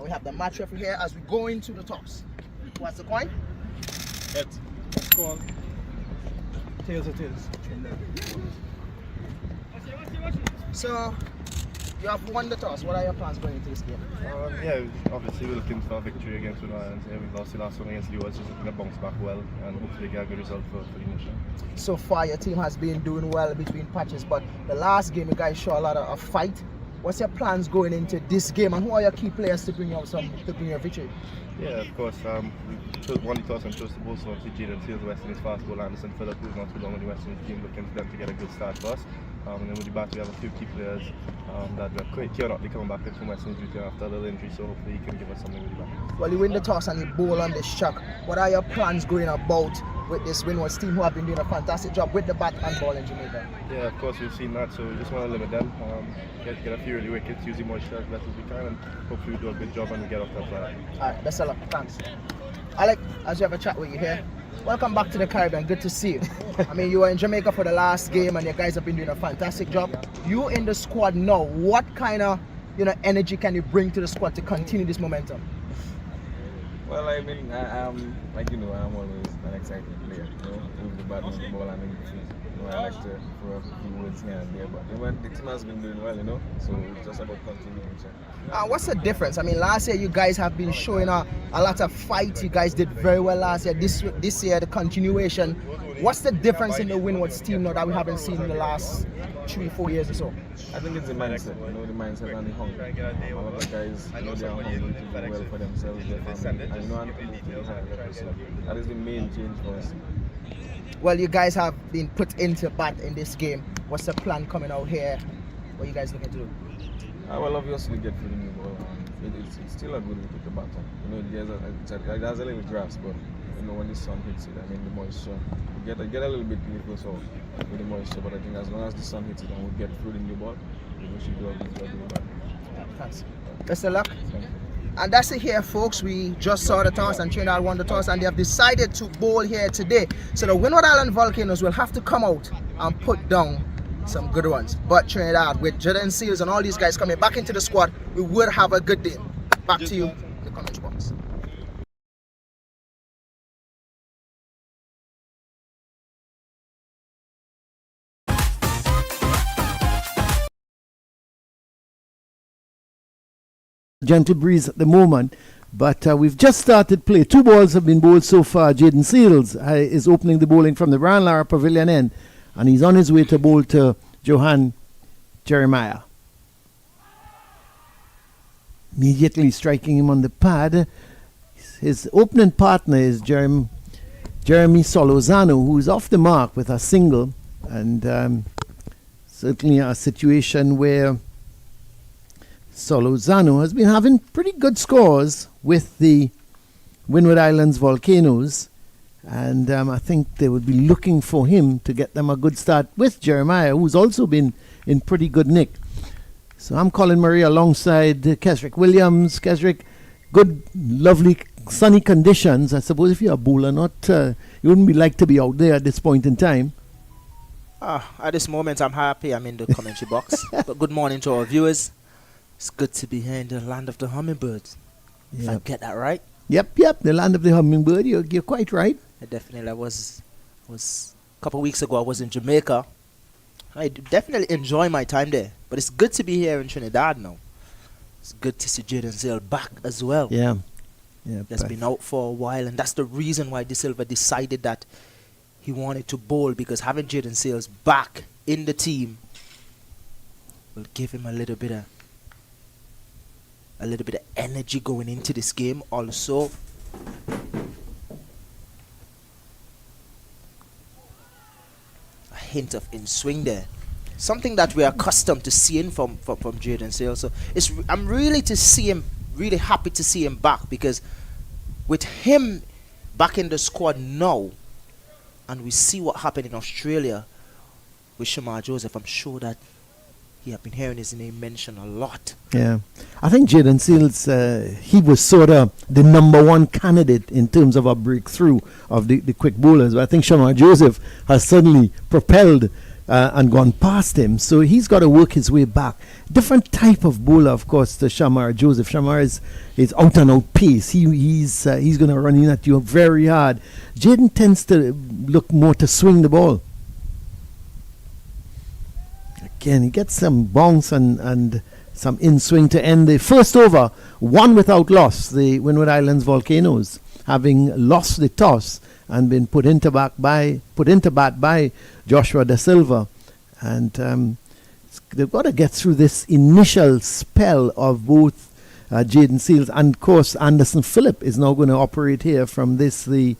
we have the match referee here as we go into the toss. What's the coin? Heads. Let's go on. Tails or tails. So, you have won the toss. What are your plans going into this game? Yeah, obviously we're looking for a victory against Windward Islands. Yeah, we've lost the last one against Windies, just looking to bounce back well and hopefully get a good result for the nation. So far, your team has been doing well between patches, but the last game, you guys show a lot of a fight. What's your plans going into this game, and who are your key players to bring you a victory? Yeah, of course. We won the toss and chose to bowl, so obviously Jaden Seals, the West Indies fast bowler, Anderson Phillip, who's not too long on the West Indies team, looking for them to get a good start for us. And then with the bat, we have a few key players that we have Kon Otley coming back in from West Indies duty after a little injury, so hopefully he can give us something with the bat. Well, you win the toss and you bowl on this track. What are your plans going about with this Windwards team who have been doing a fantastic job with the bat and ball in Jamaica? Yeah, of course, we've seen that, so we just want to limit them, get a few early wickets, use the moisture as best as we can, and hopefully we do a good job and we get off that fly. Alright, best of luck. Thanks. Alec, as you have a chat with you here, welcome back to the Caribbean. Good to see you. I mean, you were in Jamaica for the last game and you guys have been doing a fantastic job. You in the squad now, what kind of energy can you bring to the squad to continue this momentum? Well, I mean, I'm always an exciting player, with the bat on the ball and I like to throw a few words here and there, but the team has been doing well, so it's just about continuing. What's the difference? I mean, last year you guys have been showing a lot of fight. You guys did very well last year. This year, the continuation. What's the difference in the Windwards team now that we haven't seen in the last 3-4 years or so? I think it's the mindset, the mindset and the hunger. A lot of guys, they are hungry to do well for themselves, their family, and and to the higher level. So that is the main change for us. Well, you guys have been put into bat in this game. What's the plan coming out here? What are you guys looking to do? Well, obviously get through the new ball. It's still a good way to the baton. There's a little grass, but when the sun hits it, I mean the moisture, we get a little bit close out with the moisture. But I think as long as the sun hits it and we get through the new ball, we should do a good job. Thanks. Best of luck. And that's it here, folks. We just saw the toss and Trinidad won the toss and they have decided to bowl here today. So the Windward Island Volcanoes will have to come out and put down some good ones. But Trinidad, with Jaden Seals and all these guys coming back into the squad, we will have a good day. Back to you in the comments box. Gentle breeze at the moment, but we've just started play. 2 balls have been bowled so far. Jaden Seals is opening the bowling from the Brian Lara Pavilion end, and he's on his way to bowl to Johan Jeremiah. Immediately striking him on the pad. His opening partner is Jeremy Solozano, who is off the mark with a single, and certainly a situation where Solozano has been having pretty good scores with the Windward Islands Volcanoes, and I think they would be looking for him to get them a good start with Jeremiah, who's also been in pretty good nick. So I'm Colin Murray alongside Kesrick Williams. Kesrick, good, lovely, sunny conditions. I suppose if you're a bowler, you wouldn't be like to be out there at this point in time. At this moment, I'm happy. I'm in the commentary box. But good morning to our viewers. It's good to be here in the land of the hummingbirds. Yep. If I get that right. Yep, the land of the hummingbird. You're quite right. I was a couple of weeks ago. I was in Jamaica. I definitely enjoy my time there. But it's good to be here in Trinidad now. It's good to see Jaden Seals back as well. Yeah. That's been out for a while, and that's the reason why De Silva decided that he wanted to bowl, because having Jaden Seals back in the team will give him a little bit of energy going into this game. Also, a hint of in swing there, something that we're accustomed to seeing from Jaden Seals. So I'm really happy to see him back, because with him back in the squad now, and we see what happened in Australia with Shamar Joseph, I'm sure that he have been hearing his name mentioned a lot. Yeah, I think Jaden Seals, he was sort of the number one candidate in terms of a breakthrough of the quick bowlers. But I think Shamar Joseph has suddenly propelled and gone past him. So he's got to work his way back. Different type of bowler, of course, to Shamar Joseph. Shamar is out and out pace. He's going to run in at you very hard. Jaden tends to look more to swing the ball. Again, he gets some bounce and some in-swing to end the first over. One without loss. The Windward Islands Volcanoes, having lost the toss and been put into bat by Joshua Da Silva. And they've got to get through this initial spell of both Jaden Seals and, of course, Anderson Phillip is now going to operate here from the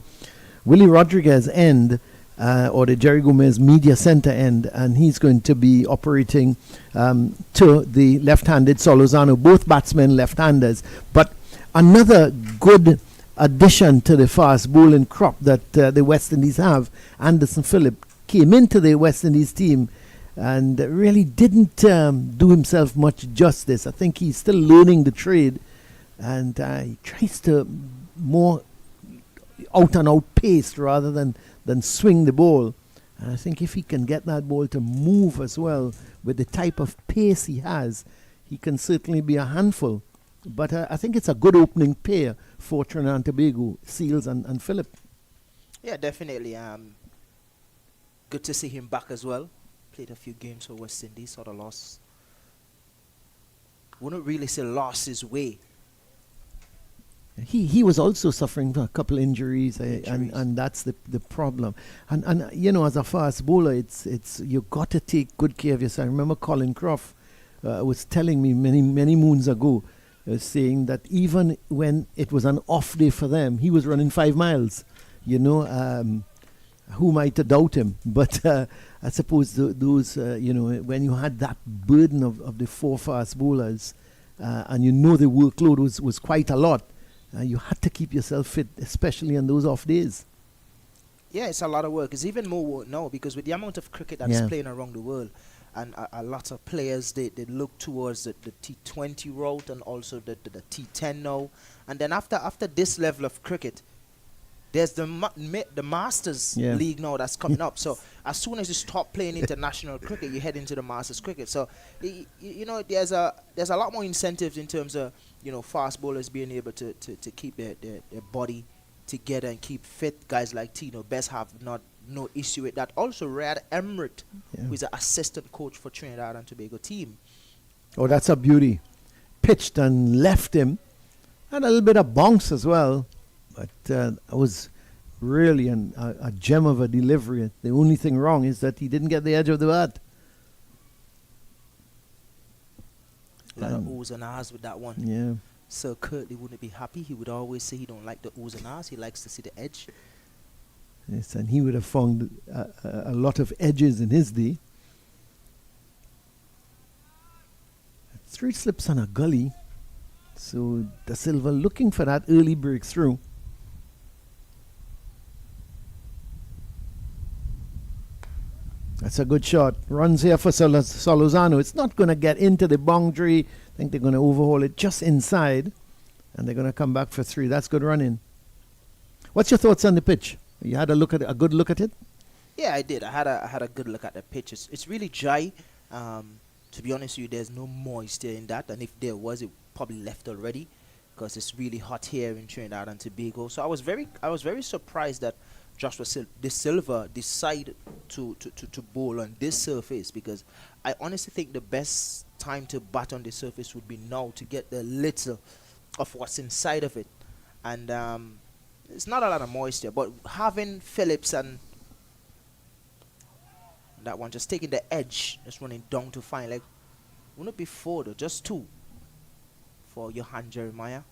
Willie Rodriguez end, or the Jerry Gomez Media Center end, and he's going to be operating to the left-handed Solozano, both batsmen left-handers. But another good addition to the fast bowling crop that the West Indies have, Anderson Phillip, came into the West Indies team and really didn't do himself much justice. I think he's still learning the trade, and he tries to more out-and-out pace rather than swing the ball. And I think if he can get that ball to move as well with the type of pace he has, he can certainly be a handful. But I think it's a good opening pair for Trinidad and Tobago, Seals and Phillip. Yeah, definitely. Good to see him back as well. Played a few games for West Indies, sort of lost. Wouldn't really say lost his way. He was also suffering from a couple injuries. And that's the problem. And you know, as a fast bowler, it's you got to take good care of yourself. I remember Colin Croft was telling me many moons ago, saying that even when it was an off day for them, he was running 5 miles. You know, who am I to doubt him? But I suppose those, you know, when you had that burden of the 4 fast bowlers, and you know the workload was quite a lot, you had to keep yourself fit, especially on those off days. Yeah, it's a lot of work. It's even more work now because with the amount of cricket that's playing around the world, and a lot of players, they look towards the T20 route and also the T10 now. And then after this level of cricket, there's the Masters League now that's coming up. So as soon as you stop playing international cricket, you head into the Masters cricket. So you know, there's a lot more incentives in terms of, you know, fast bowlers being able to keep their body together and keep fit. Guys like Tino Best have no issue with that. Also, Riyad Emrit, who is an assistant coach for Trinidad and Tobago team. Oh, that's a beauty. Pitched and left him. And a little bit of bounce as well. But it was really a gem of a delivery. The only thing wrong is that he didn't get the edge of the bat. A lot of oohs and ahs with that one. Yeah. Sir Curtly wouldn't be happy. He would always say he don't like the oohs and ahs. He likes to see the edge. Yes, and he would have found a lot of edges in his day. 3 slips on a gully. So Da Silva looking for that early breakthrough. That's a good shot. Runs here for Solozano. It's not going to get into the boundary. I think they're going to overhaul it just inside. And they're going to come back for 3. That's good running. What's your thoughts on the pitch? You had a good look at it? Yeah, I did. I had a good look at the pitch. It's really dry. To be honest with you, there's no moisture in that. And if there was, it probably left already because it's really hot here in Trinidad and Tobago. So I was very surprised that Joshua Da Silva decided to bowl on this surface, because I honestly think the best time to bat on the surface would be now to get the little of what's inside of it. And it's not a lot of moisture, but having Phillips and that one just taking the edge, just running down to find, like, wouldn't it be 4 though, just 2 for Johan Jeremiah.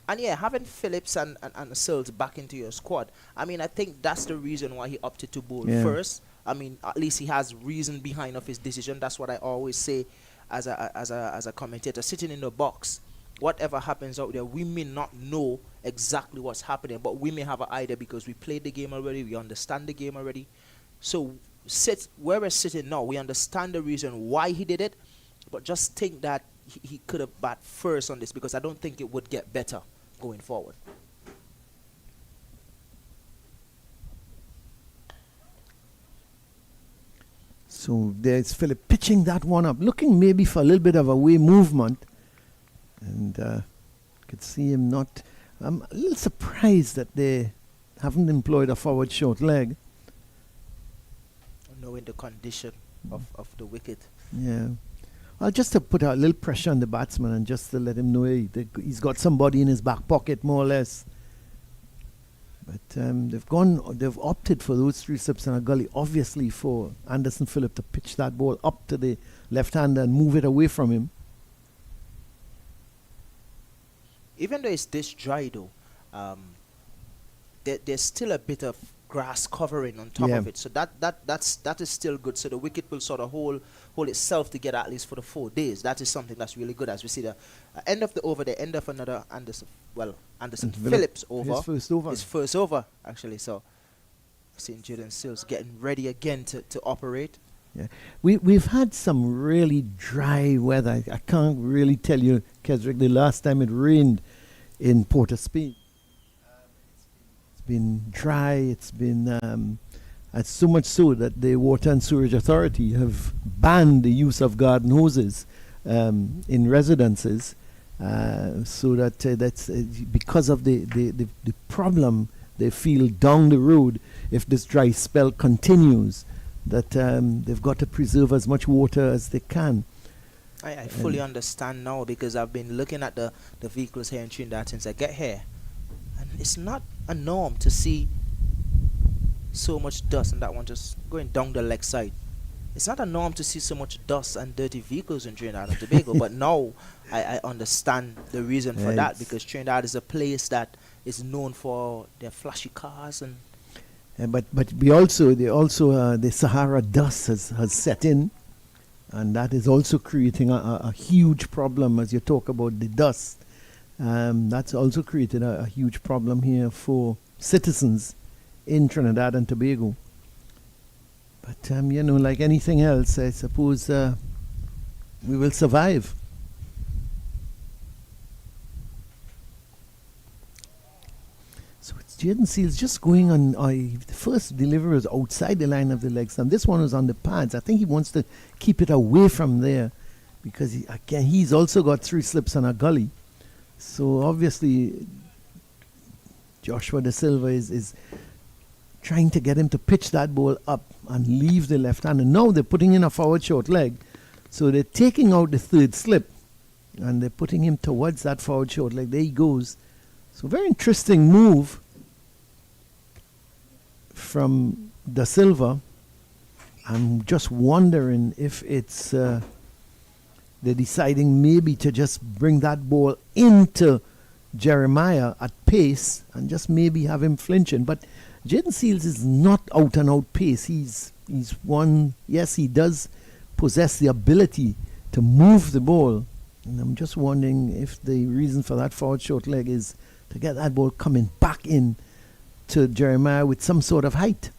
And yeah, having Phillips and Searles back into your squad, I mean, I think that's the reason why he opted to bowl first. I mean, at least he has reason behind of his decision. That's what I always say as a commentator. Sitting in the box, whatever happens out there, we may not know exactly what's happening, but we may have an idea because we played the game already, we understand the game already. So where we're sitting now, we understand the reason why he did it, but just think that he could have bat first on this, because I don't think it would get better going forward. So there's Philip pitching that one up, looking maybe for a little bit of away movement. And could see him not. I'm a little surprised that they haven't employed a forward short leg. Knowing the condition of the wicket. Yeah. Well, just to put a little pressure on the batsman and just to let him know he's got somebody in his back pocket, more or less. But they've opted for those 3 slips and a gully, obviously for Anderson Phillip to pitch that ball up to the left-hander and move it away from him. Even though it's this dry though, there's still a bit of grass covering on top of it, so that is still good. So the wicket will sort of hold itself together at least for the 4 days. That is something that's really good. As we see the end of the over, the end of another Anderson Phillips over, his first over actually. So seeing Jaden Seals getting ready again to operate. Yeah, we've had some really dry weather. I can't really tell you, Keswick, the last time it rained in Port of Spain. It's been dry. It's been so much so that the Water and Sewerage Authority have banned the use of garden hoses in residences, so that that's because of the problem they feel down the road if this dry spell continues. That they've got to preserve as much water as they can. I fully understand now, because I've been looking at the vehicles here in Trinidad since I get here, and it's not a norm to see so much dust, and that one just going down the leg side. It's not a norm to see so much dust and dirty vehicles in Trinidad and Tobago, but now I understand the reason for that, because Trinidad is a place that is known for their flashy cars and. But the Sahara dust has set in, and that is also creating a huge problem as you talk about the dust. That's also created a huge problem here for citizens in Trinidad and Tobago. But like anything else, I suppose we will survive. Jaden Seals just going on. The first delivery was outside the line of the leg stump. This one was on the pads. I think he wants to keep it away from there, because he's also got 3 slips and a gully. So obviously Joshua De Silva is trying to get him to pitch that ball up and leave the left hand. And now they're putting in a forward short leg. So they're taking out the 3rd slip and they're putting him towards that forward short leg. There he goes. So very interesting move from Da Silva. I'm just wondering if it's they're deciding maybe to just bring that ball into Jeremiah at pace and just maybe have him flinching. But Jaden Seals is not out and out pace. He's one, yes, he does possess the ability to move the ball. And I'm just wondering if the reason for that forward short leg is to get that ball coming back in to Jeremiah with some sort of height.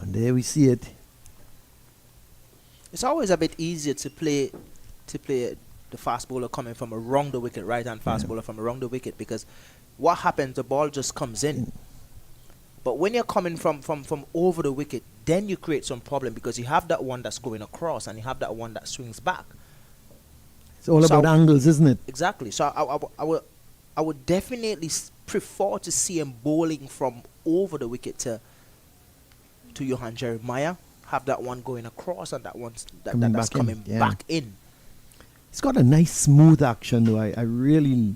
And there we see it. It's always a bit easier to play the fast bowler coming from around the wicket, right hand fast bowler from around the wicket, because what happens, the ball just comes in. But when you're coming from over the wicket, then you create some problem, because you have that one that's going across and you have that one that swings back. It's all about angles, isn't it? Exactly. So I would definitely prefer to see him bowling from over the wicket to Johan Jeremiah. Have that one going across and that one that's coming back in. It's got a nice smooth action though. I really,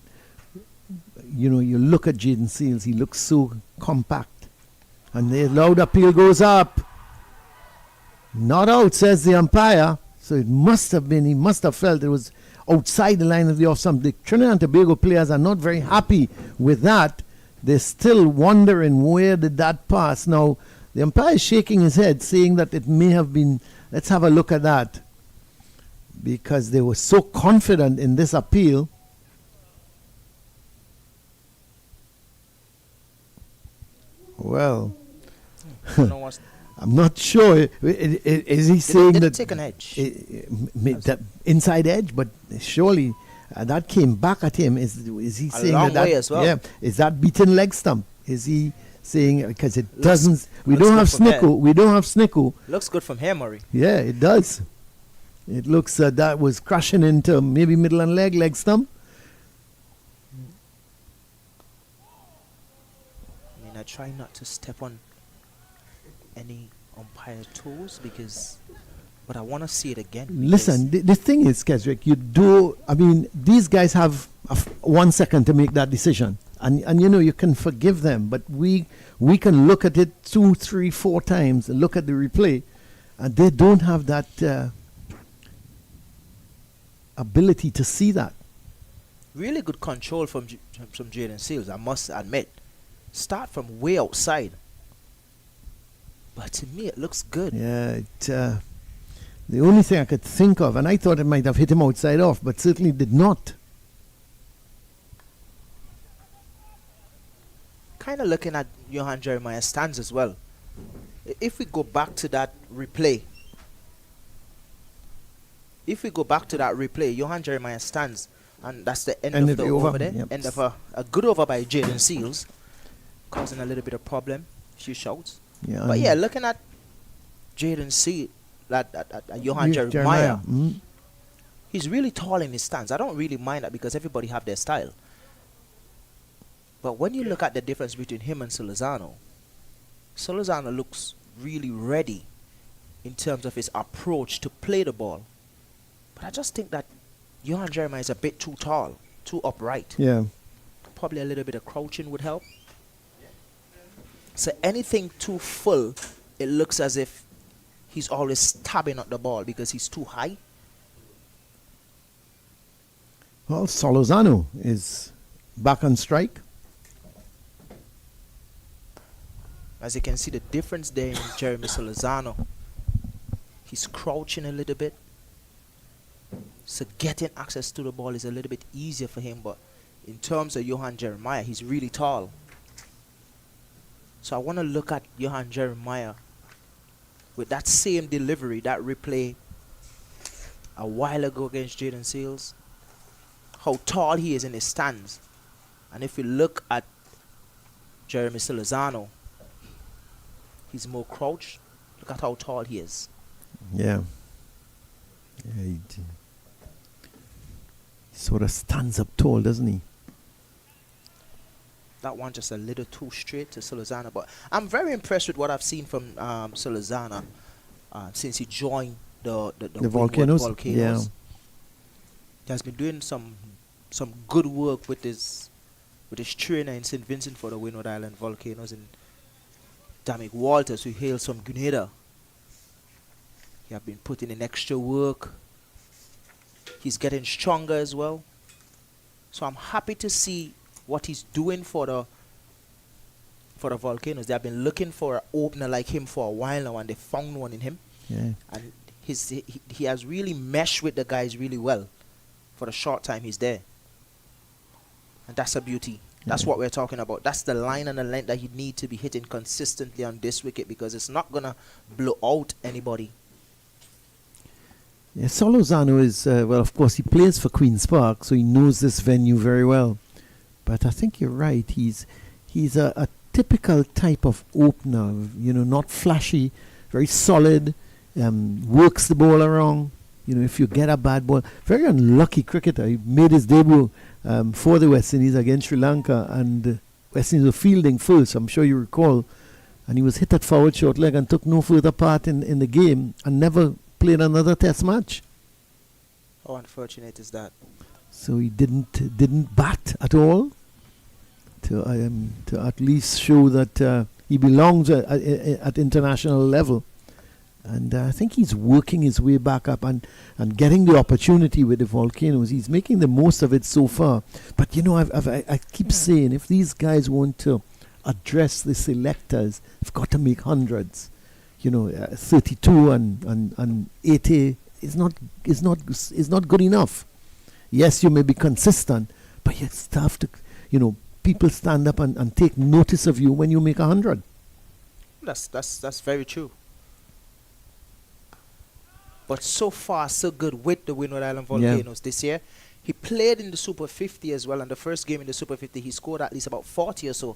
you look at Jaden Seals, he looks so compact. And the loud appeal goes up. Not out, says the umpire. So it must have been, he must have felt it was outside the line of the off stump. The Trinidad and Tobago players are not very happy with that. They're still wondering where did that pass. Now, the umpire is shaking his head, saying that it may have been, let's have a look at that. Because they were so confident in this appeal. Well, I'm not sure. Is he saying that take an edge? That inside edge, but surely that came back at him. Is he saying long that? Way as well. Yeah. Is that beaten leg stump? Is he saying because it Looks- doesn't. We looks don't good have from there. Snicko. We don't have Snicko. Looks good from here, Murray. Yeah, it does. It looks that was crashing into maybe middle and leg stump. I mean, I try not to step on any umpire toes but I want to see it again. Listen, the thing is, Keswick, these guys have 1 second to make that decision. And you can forgive them, but we can look at it 2, 3, 4 times and look at the replay, and they don't have that ability to see that. Really good control from Jaden Seals, I must admit. Start from way outside. But to me, it looks good. Yeah, the only thing I could think of, and I thought it might have hit him outside off, but certainly did not. Kind of looking at Johan Jeremiah's stance as well. If we go back to that replay, Johan Jeremiah stands, and that's the end of the over there. Yep. End of a good over by Jaden Seals, causing a little bit of problem. Few shouts. Yeah, But yeah, looking at Jaden Seals, at Johan Jeremiah, he's really tall in his stance. I don't really mind that because everybody have their style. But when you look at the difference between him and Solozano looks really ready in terms of his approach to play the ball. But I just think that Johan Jeremiah is a bit too tall, too upright. Yeah. Probably a little bit of crouching would help. So anything too full, it looks as if he's always stabbing at the ball because he's too high. Well, Solozano is back on strike. As you can see, the difference there in Jeremy Solozano. He's crouching a little bit. So getting access to the ball is a little bit easier for him. But in terms of Johan Jeremiah, he's really tall. So I want to look at Johan Jeremiah with that same delivery, that replay a while ago against Jaden Seals. How tall he is in his stance. And if you look at Jeremy Solozano, he's more crouched. Look at how tall he is. Yeah. He sort of stands up tall, doesn't he? That one just a little too straight to Solozano. But I'm very impressed with what I've seen from Solozano since he joined the Volcanoes. Yeah. He has been doing some good work with his trainer in St. Vincent for the Windward Island Volcanoes, and Damick Walters, who hails from Grenada. He have been putting in extra work. He's getting stronger as well. So I'm happy to see what he's doing for the Volcanoes. They have been looking for an opener like him for a while now, and they found one in him. Yeah. And he has really meshed with the guys really well for the short time he's there. And that's a beauty. That's what we're talking about. That's the line and the length that you need to be hitting consistently on this wicket, because it's not going to blow out anybody. Yeah, Solozano is, well, of course, he plays for Queen's Park, so he knows this venue very well. But I think you're right. He's a typical type of opener, not flashy, very solid, works the ball around. If you get a bad ball, very unlucky cricketer. He made his debut for the West Indies against Sri Lanka, and West Indies were fielding first, I'm sure you recall. And he was hit at forward short leg and took no further part in the game and never played another test match. How unfortunate is that? So he didn't bat at all to at least show that he belongs at international level. And I think he's working his way back up and getting the opportunity with the Volcanoes. He's making the most of it so far. But I keep saying, if these guys want to address the selectors, they've got to make hundreds. 32 and 80 is not good enough. Yes, you may be consistent, but you have to, people stand up and take notice of you when you make 100. That's very true. But so far, so good with the Windward Island Volcanoes this year. He played in the Super 50 as well. And the first game in the Super 50, he scored at least about 40 or so.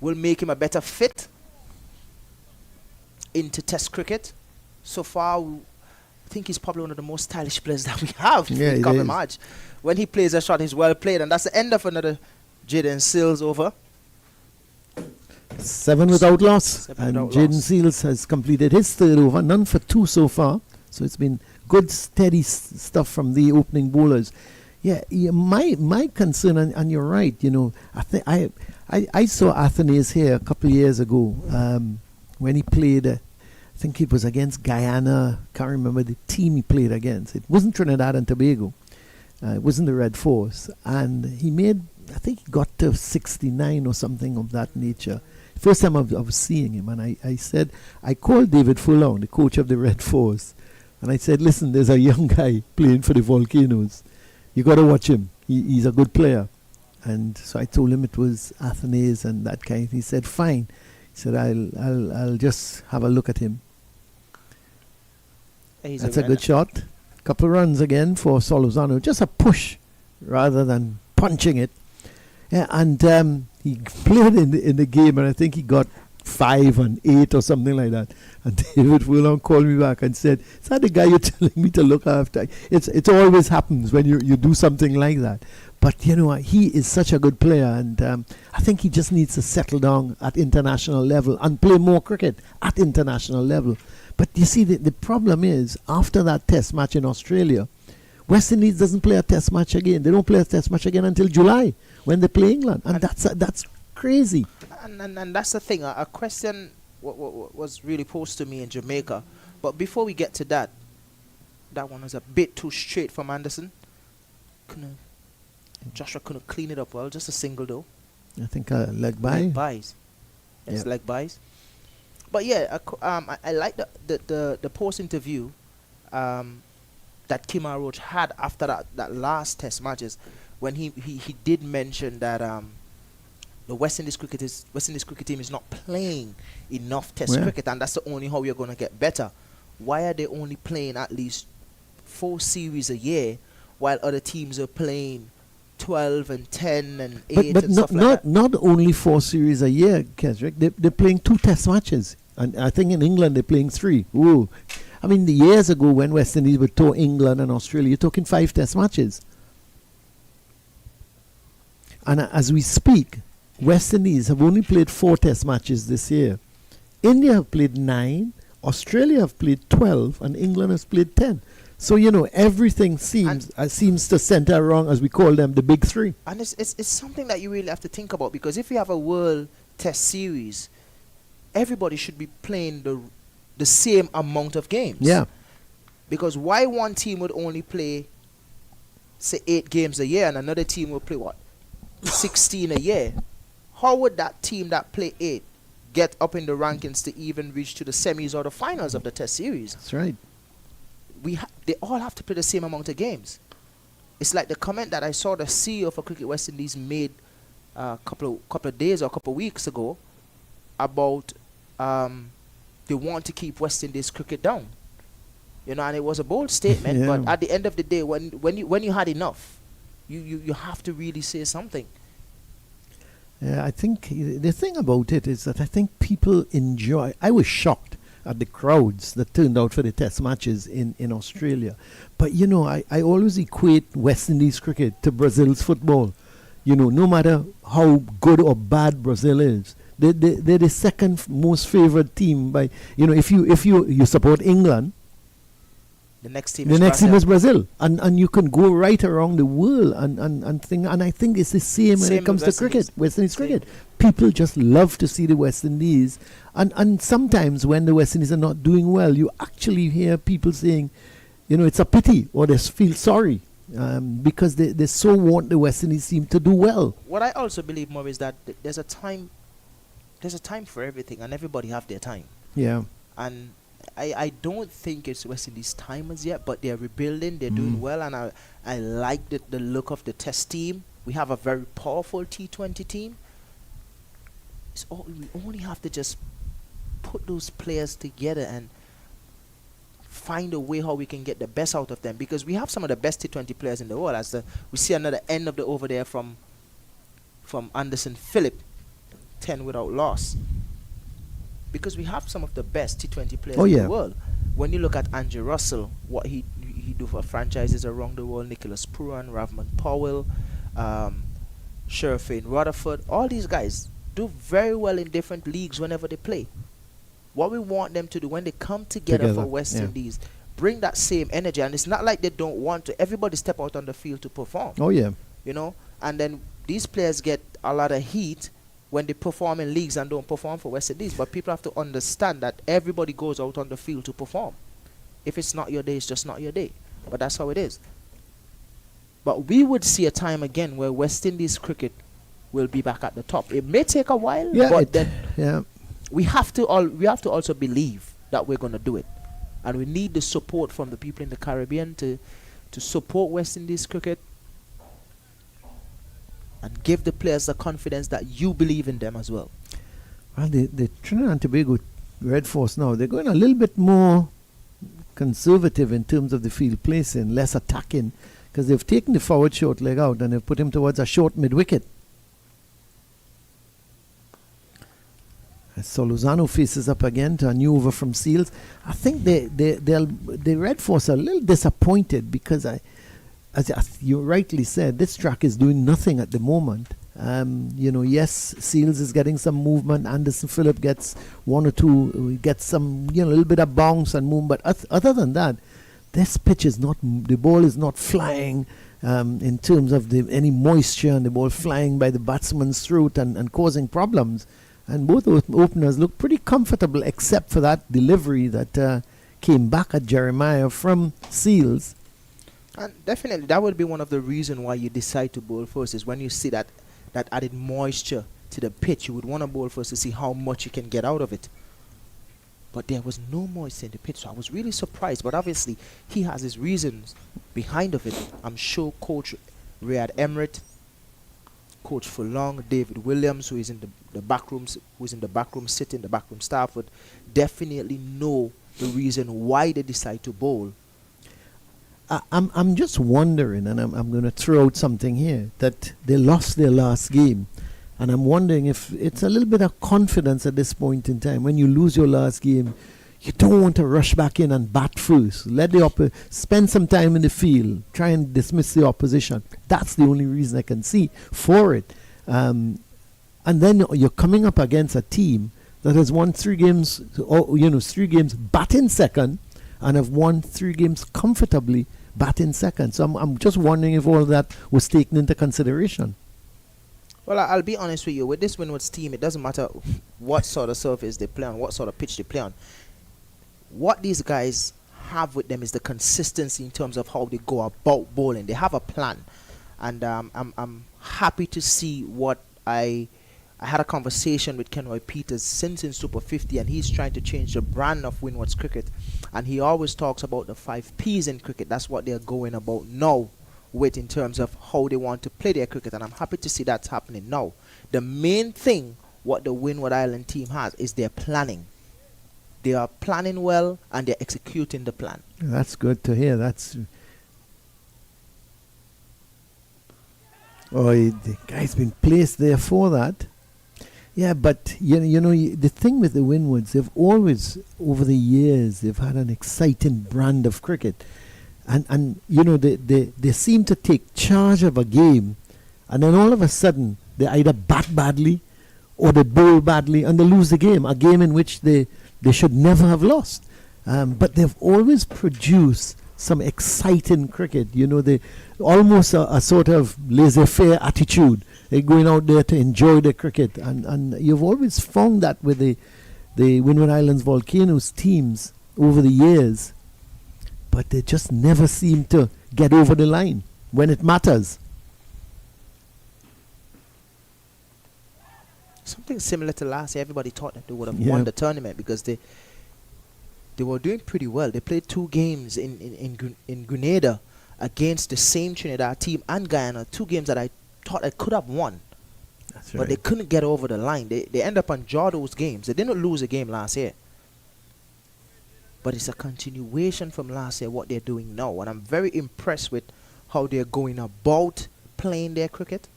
will make him a better fit into Test cricket. So far, I think he's probably one of the most stylish players that we have. Yeah, it Kaveem is. Hodge. When he plays a shot, he's well played, and that's the end of another Jaden Seals over. 7 without loss. 7 And without Jaden loss. Seals has completed his third over, none for 2 so far. So it's been good, steady stuff from the opening bowlers. Yeah, my concern, and you're right, you know, I saw Athanaze here a couple of years ago when he played, I think it was against Guyana, can't remember the team he played against. It wasn't Trinidad and Tobago, it wasn't the Red Force. And he made, I think he got to 69 or something of that nature. First time I was seeing him, and I said, I called David Furlong, the coach of the Red Force, and I said, listen, there's a young guy playing for the Volcanoes. You got to watch him. He's a good player. And so I told him it was Athanaze and that kind. He said, fine. He said, I'll just have a look at him. That's a good shot. Couple runs again for Solozano. Just a push rather than punching it. Yeah, and he played in the game, and I think he got 5 and 8 or something like that. And David Furlong called me back and said, is that the guy you're telling me to look after? It always happens when you do something like that. But, you know, he is such a good player, and I think he just needs to settle down at international level and play more cricket at international level. But you see, the problem is, after that test match in Australia, West Indies doesn't play a test match again. They don't play a test match again until July when they play England. And that's crazy. And that's the thing. A question was really posed to me in Jamaica. But before we get to that one was a bit too straight from Anderson. Joshua couldn't clean it up well. Just a single though. I think leg by. Leg buys. Yes, Yep. leg buys. But yeah, I like the post interview that Kemar Roach had after that last test matches, when he did mention that the West Indies cricket team is not playing enough test cricket, and that's the only how you're going to get better. Why are they only playing at least 4 series a year while other teams are playing 12 and 10 and 8 But and stuff like that? not only 4 series a year, Kesrick. They're playing 2 test matches. And I think in England they're playing 3. Ooh. I mean, the years ago when West Indies would tour England and Australia, you're talking 5 test matches. And as we speak, West Indies have only played 4 test matches this year. India have played 9, Australia have played 12, and England has played 10. So, you know, everything seems to center around, as we call them, the big 3. And it's something that you really have to think about, because if you have a World Test Series, everybody should be playing the same amount of games. Yeah. Because why one team would only play, say, 8 games a year and another team would play, 16 a year? How would that team that play 8 get up in the rankings to even reach to the semis or the finals of the Test Series? That's right. They all have to play the same amount of games. It's like the comment that I saw the CEO for Cricket West Indies made a couple of days or a couple of weeks ago about they want to keep West Indies cricket down. You know, and it was a bold statement, Yeah. but at the end of the day, when you had enough, you have to really say something. I think the thing about it is that I think people enjoy. I was shocked at the crowds that turned out for the test matches in Australia. But, you know, I always equate West Indies cricket to Brazil's football. You know, no matter how good or bad Brazil is, they're the second most favored team by, you know, if you support England, The next team is Brazil. And you can go right around the world and think, and I think it's the same when Same it comes to with West cricket, Indies. West Indies Same. cricket. People just love to see the West Indies. And sometimes when the West Indies are not doing well, you actually hear people saying, you know, it's a pity, or they feel sorry because they so want the West Indies team to do well. What I also believe more is that there's a time for everything, and everybody have their time. Yeah. And I don't think it's West Indies' time as yet, but they're rebuilding, they're doing well, and I like the look of the Test team. We have a very powerful T20 team. We only have to just put those players together and find a way how we can get the best out of them, because we have some of the best T20 players in the world. We see another end of the over there from Anderson Phillip. 10 without loss. Because we have some of the best T20 players Oh, in yeah. the world. When you look at Andrew Russell, what he do for franchises around the world, Nicholas Pruan, Ravman Powell, Sherfane Rutherford, all these guys do very well in different leagues whenever they play. What we want them to do when they come together for West yeah. Indies, bring that same energy. And it's not like they don't want to. Everybody step out on the field to perform. Oh, yeah. You know, and then these players get a lot of heat when they perform in leagues and don't perform for West Indies. But people have to understand that everybody goes out on the field to perform. If it's not your day, it's just not your day. But that's how it is. But we would see a time again where West Indies cricket will be back at the top. It may take a while, Yeah, but then yeah. we have to also believe that we're going to do it. And we need the support from the people in the Caribbean to support West Indies cricket and give the players the confidence that you believe in them as well. Well, the Trinidad and Tobago Red Force now, they're going a little bit more conservative in terms of the field placing, less attacking, because they've taken the forward short leg out and they've put him towards a short mid-wicket. So Lozano faces up again to a new over from Seals. I think the Red Force are a little disappointed because, as you rightly said, this track is doing nothing at the moment. Yes, Seals is getting some movement. Anderson Phillip gets one or two, gets some, a little bit of bounce and movement. But other than that, this pitch is not, the ball is not flying in terms of any moisture, and the ball flying by the batsman's throat and causing problems. And both openers look pretty comfortable, except for that delivery that came back at Jeremiah from Seals. And definitely, that would be one of the reasons why you decide to bowl first, is when you see that added moisture to the pitch, you would want to bowl first to see how much you can get out of it. But there was no moisture in the pitch, so I was really surprised. But obviously, he has his reasons behind of it. I'm sure Coach Riyad Emirates, Coach Furlong, David Williams, who is in the back rooms, sitting, the backroom staff would definitely know the reason why they decide to bowl. I'm just wondering, and I'm going to throw out something here, that they lost their last game. And I'm wondering if it's a little bit of confidence at this point in time. When you lose your last game, you don't want to rush back in and bat first. Let the spend some time in the field, try and dismiss the opposition. That's the only reason I can see for it. And then you're coming up against a team that has won 3 games, 3 games batting second, and have won 3 games comfortably batting second. So I'm just wondering if all that was taken into consideration. Well, I'll be honest with you. With this Windwards team, it doesn't matter what sort of surface they play on, what sort of pitch they play on. What these guys have with them is the consistency in terms of how they go about bowling. They have a plan. And I'm happy to see what I had a conversation with Kenroy Peters since in Super 50, and he's trying to change the brand of Windwards cricket. And he always talks about the 5 Ps in cricket. That's what they're going about now with in terms of how they want to play their cricket. And I'm happy to see that's happening now. The main thing what the Windward Island team has is their planning. They are planning well and they're executing the plan. That's good to hear. The guy's been placed there for that. Yeah, but the thing with the Windwards, they've always, over the years, they've had an exciting brand of cricket. And they seem to take charge of a game, and then all of a sudden, they either bat badly or they bowl badly and they lose the game, a game in which they should never have lost. But they've always produced some exciting cricket. They almost a sort of laissez-faire attitude. They're going out there to enjoy the cricket, and you've always found that with the Windward Islands Volcanoes teams over the years. But they just never seem to get over the line when it matters. Something similar to last year. Everybody thought that they would have won the tournament because they were doing pretty well. They played 2 games in Grenada against the same Trinidad team and Guyana. 2 games that I thought I could have won. That's but right. they couldn't get over the line. They end up on draw those games. They didn't lose a game last year. But it's a continuation from last year, what they're doing now. And I'm very impressed with how they're going about playing their cricket.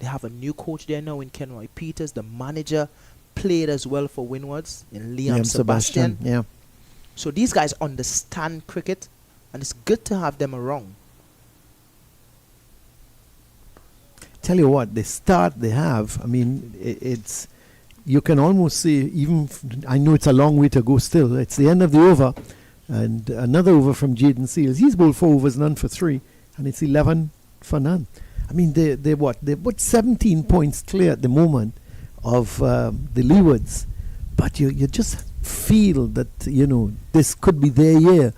They have a new coach there now in Kenroy Peters. The manager played as well for Windwards in Liam Sebastian. Yeah. So these guys understand cricket, and it's good to have them around. Tell you what, the start they have, I mean, it's, you can almost say, even, I know it's a long way to go still, it's the end of the over, and another over from Jaden Seals. He's bowled 4 overs, none for 3, and it's 11 for none. I mean, they put 17 points clear at the moment of the Leewards, but you just feel that, you know, this could be their year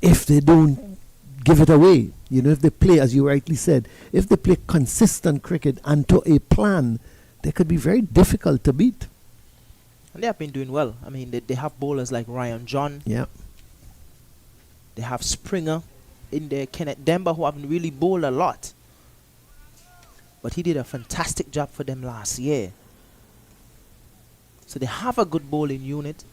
if they don't give it away. You know, if they play, as you rightly said, if they play consistent cricket and to a plan, they could be very difficult to beat. And they have been doing well. I mean, they have bowlers like Ryan John. Yeah. They have Springer in there, Kennet Dember, who haven't really bowled a lot. But he did a fantastic job for them last year. So they have a good bowling unit.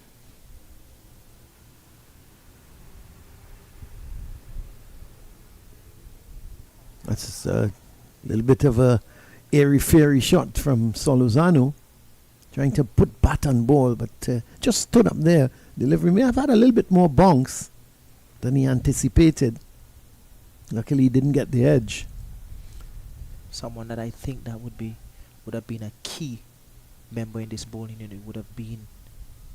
That's a little bit of a airy-fairy shot from Solozano, trying to put bat on ball, but just stood up there. Delivery may have had a little bit more bounce than he anticipated. Luckily, he didn't get the edge. Someone that I think that would have been a key member in this bowling unit would have been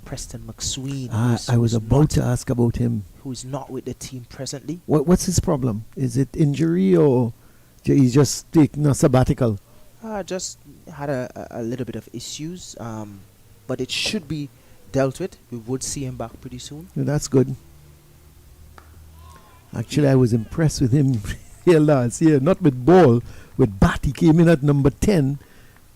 Preston McSween. I was about to ask about him. Who is not with the team presently. What's his problem? Is it injury or he's just taking a sabbatical? Just had a little bit of issues, but it should be dealt with. We would see him back pretty soon. Yeah, that's good. Actually, I was impressed with him here last year, not with ball, with bat. He came in at number 10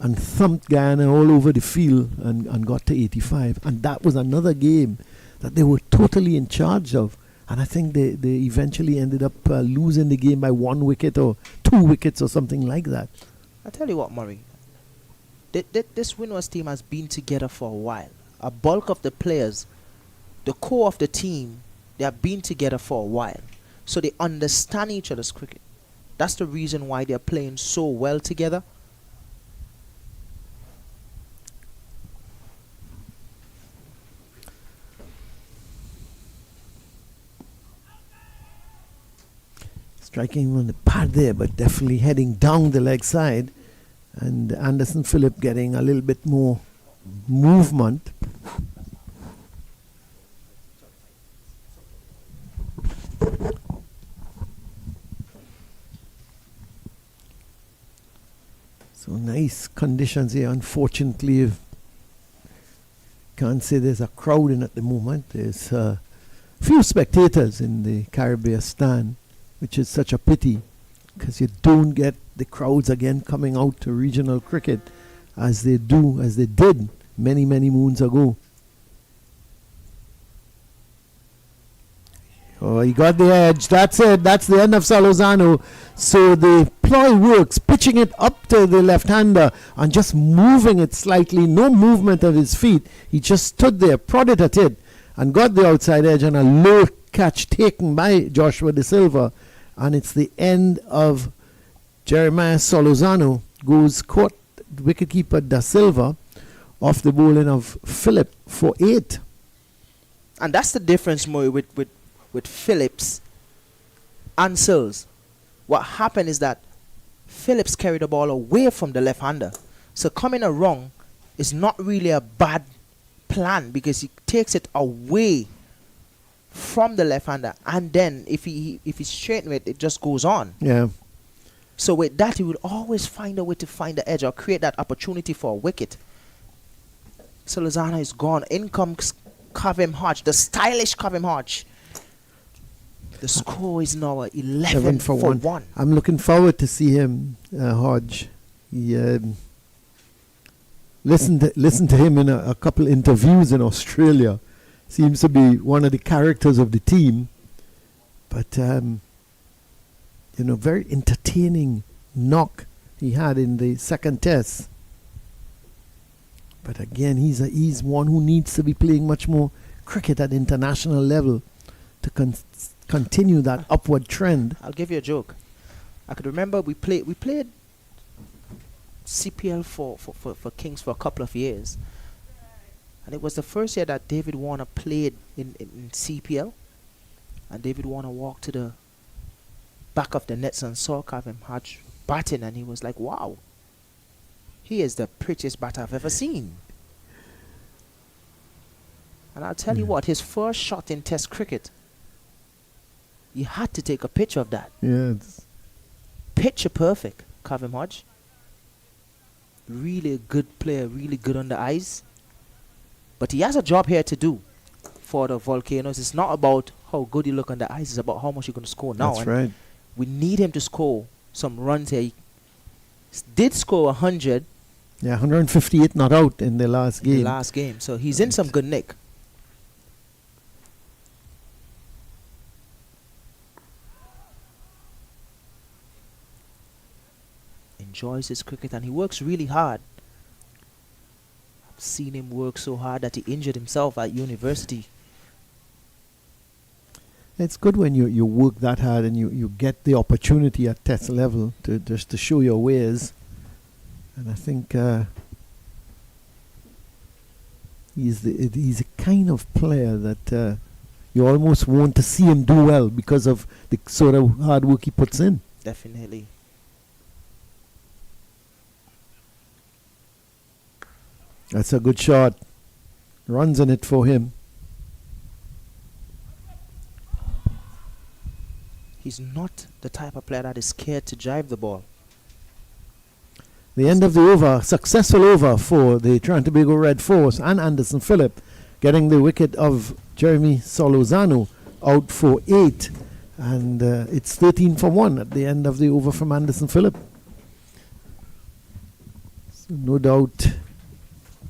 and thumped Guyana all over the field and got to 85. And that was another game that they were totally in charge of. And I think they eventually ended up losing the game by 1 wicket or 2 wickets or something like that. I tell you what, Murray, this Windwards team has been together for a while. A bulk of the players, the core of the team, they have been together for a while. So they understand each other's cricket. That's the reason why they're playing so well together. Striking on the pad there, but definitely heading down the leg side. And Anderson Phillip getting a little bit more movement. So nice conditions here. Unfortunately, can't say there's a crowd in at the moment. There's a few spectators in the Caribbean stand, which is such a pity, because you don't get the crowds again coming out to regional cricket as they did many moons ago. Oh, he got the edge. That's it. That's the end of Salozano. So the ploy works, pitching it up to the left-hander and just moving it slightly. No movement of his feet. He just stood there, prodded at it, and got the outside edge, and a low catch taken by Joshua De Silva. And it's the end of Jeremiah Solozano. Goes caught wicketkeeper Da Silva off the bowling of Phillip for 8. And that's the difference more with Phillips and Seals. What happened is that Phillips carried the ball away from the left-hander. So coming around is not really a bad plan, because he takes it away from the left-hander, and then if he's straight with it, it just goes on. Yeah. So with that, he would always find a way to find the edge or create that opportunity for a wicket. So Lozano is gone. In comes Kaveem Hodge, the stylish Kaveem Hodge. The score is now 11 for 1. I'm looking forward to see him, Hodge. He, listen to him in a couple interviews in Australia. Seems to be one of the characters of the team. But, very entertaining knock he had in the second test. But again, he's one who needs to be playing much more cricket at international level to continue that upward trend. I'll give you a joke. I could remember we played CPL for Kings for a couple of years. And it was the first year that David Warner played in CPL. And David Warner walked to the back of the nets and saw Kaveem Hodge batting, and he was like, wow, he is the prettiest batter I've ever seen. And I'll tell you what, his first shot in Test cricket, you had to take a picture of that. Yeah. Picture perfect, Kaveem Hodge. Really a good player, really good on the eyes. But he has a job here to do for the Volcanoes. It's not about how good you look on the eyes, it's about how much you're going to score now. That's and right. we need him to score some runs here. He did score 100 Yeah, 158 not out in the last in game. the last game. So he's in some good nick. Enjoys his cricket and he works really hard. I've seen him work so hard that he injured himself at university. It's good when you work that hard and you get the opportunity at test level to just to show your ways. And I think he's a kind of player that you almost want to see him do well because of the sort of hard work he puts in. Definitely. That's a good shot. Runs in it for him. He's not the type of player that is scared to drive the ball. The end of the over, successful over for the Trinidad Tobago Red Force and Anderson Phillip, getting the wicket of Jeremy Solozano out for 8. And it's 13 for 1 at the end of the over from Anderson Phillip. So no doubt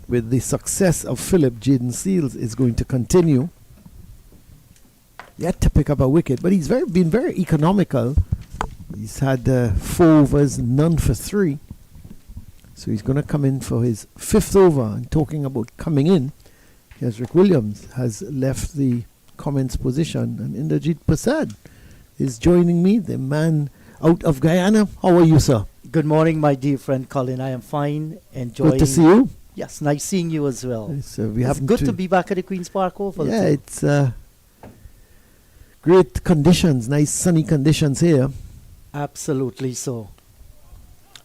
with the success of Phillip, Jaden Seals is going to continue. Yet to pick up a wicket, but he's been very economical. He's had 4 overs, none for 3. So he's going to come in for his 5th over. And talking about coming in, Kesrick Williams has left the comments position, and Inderjeet Prasad is joining me, the man out of Guyana. How are you, sir? Good morning, my dear friend Colin. I am fine, enjoying. Good to see you. Yes, nice seeing you as well. It's Good to be back at the Queen's Park Oval. Yeah, too. it's great conditions, nice sunny conditions here. Absolutely so.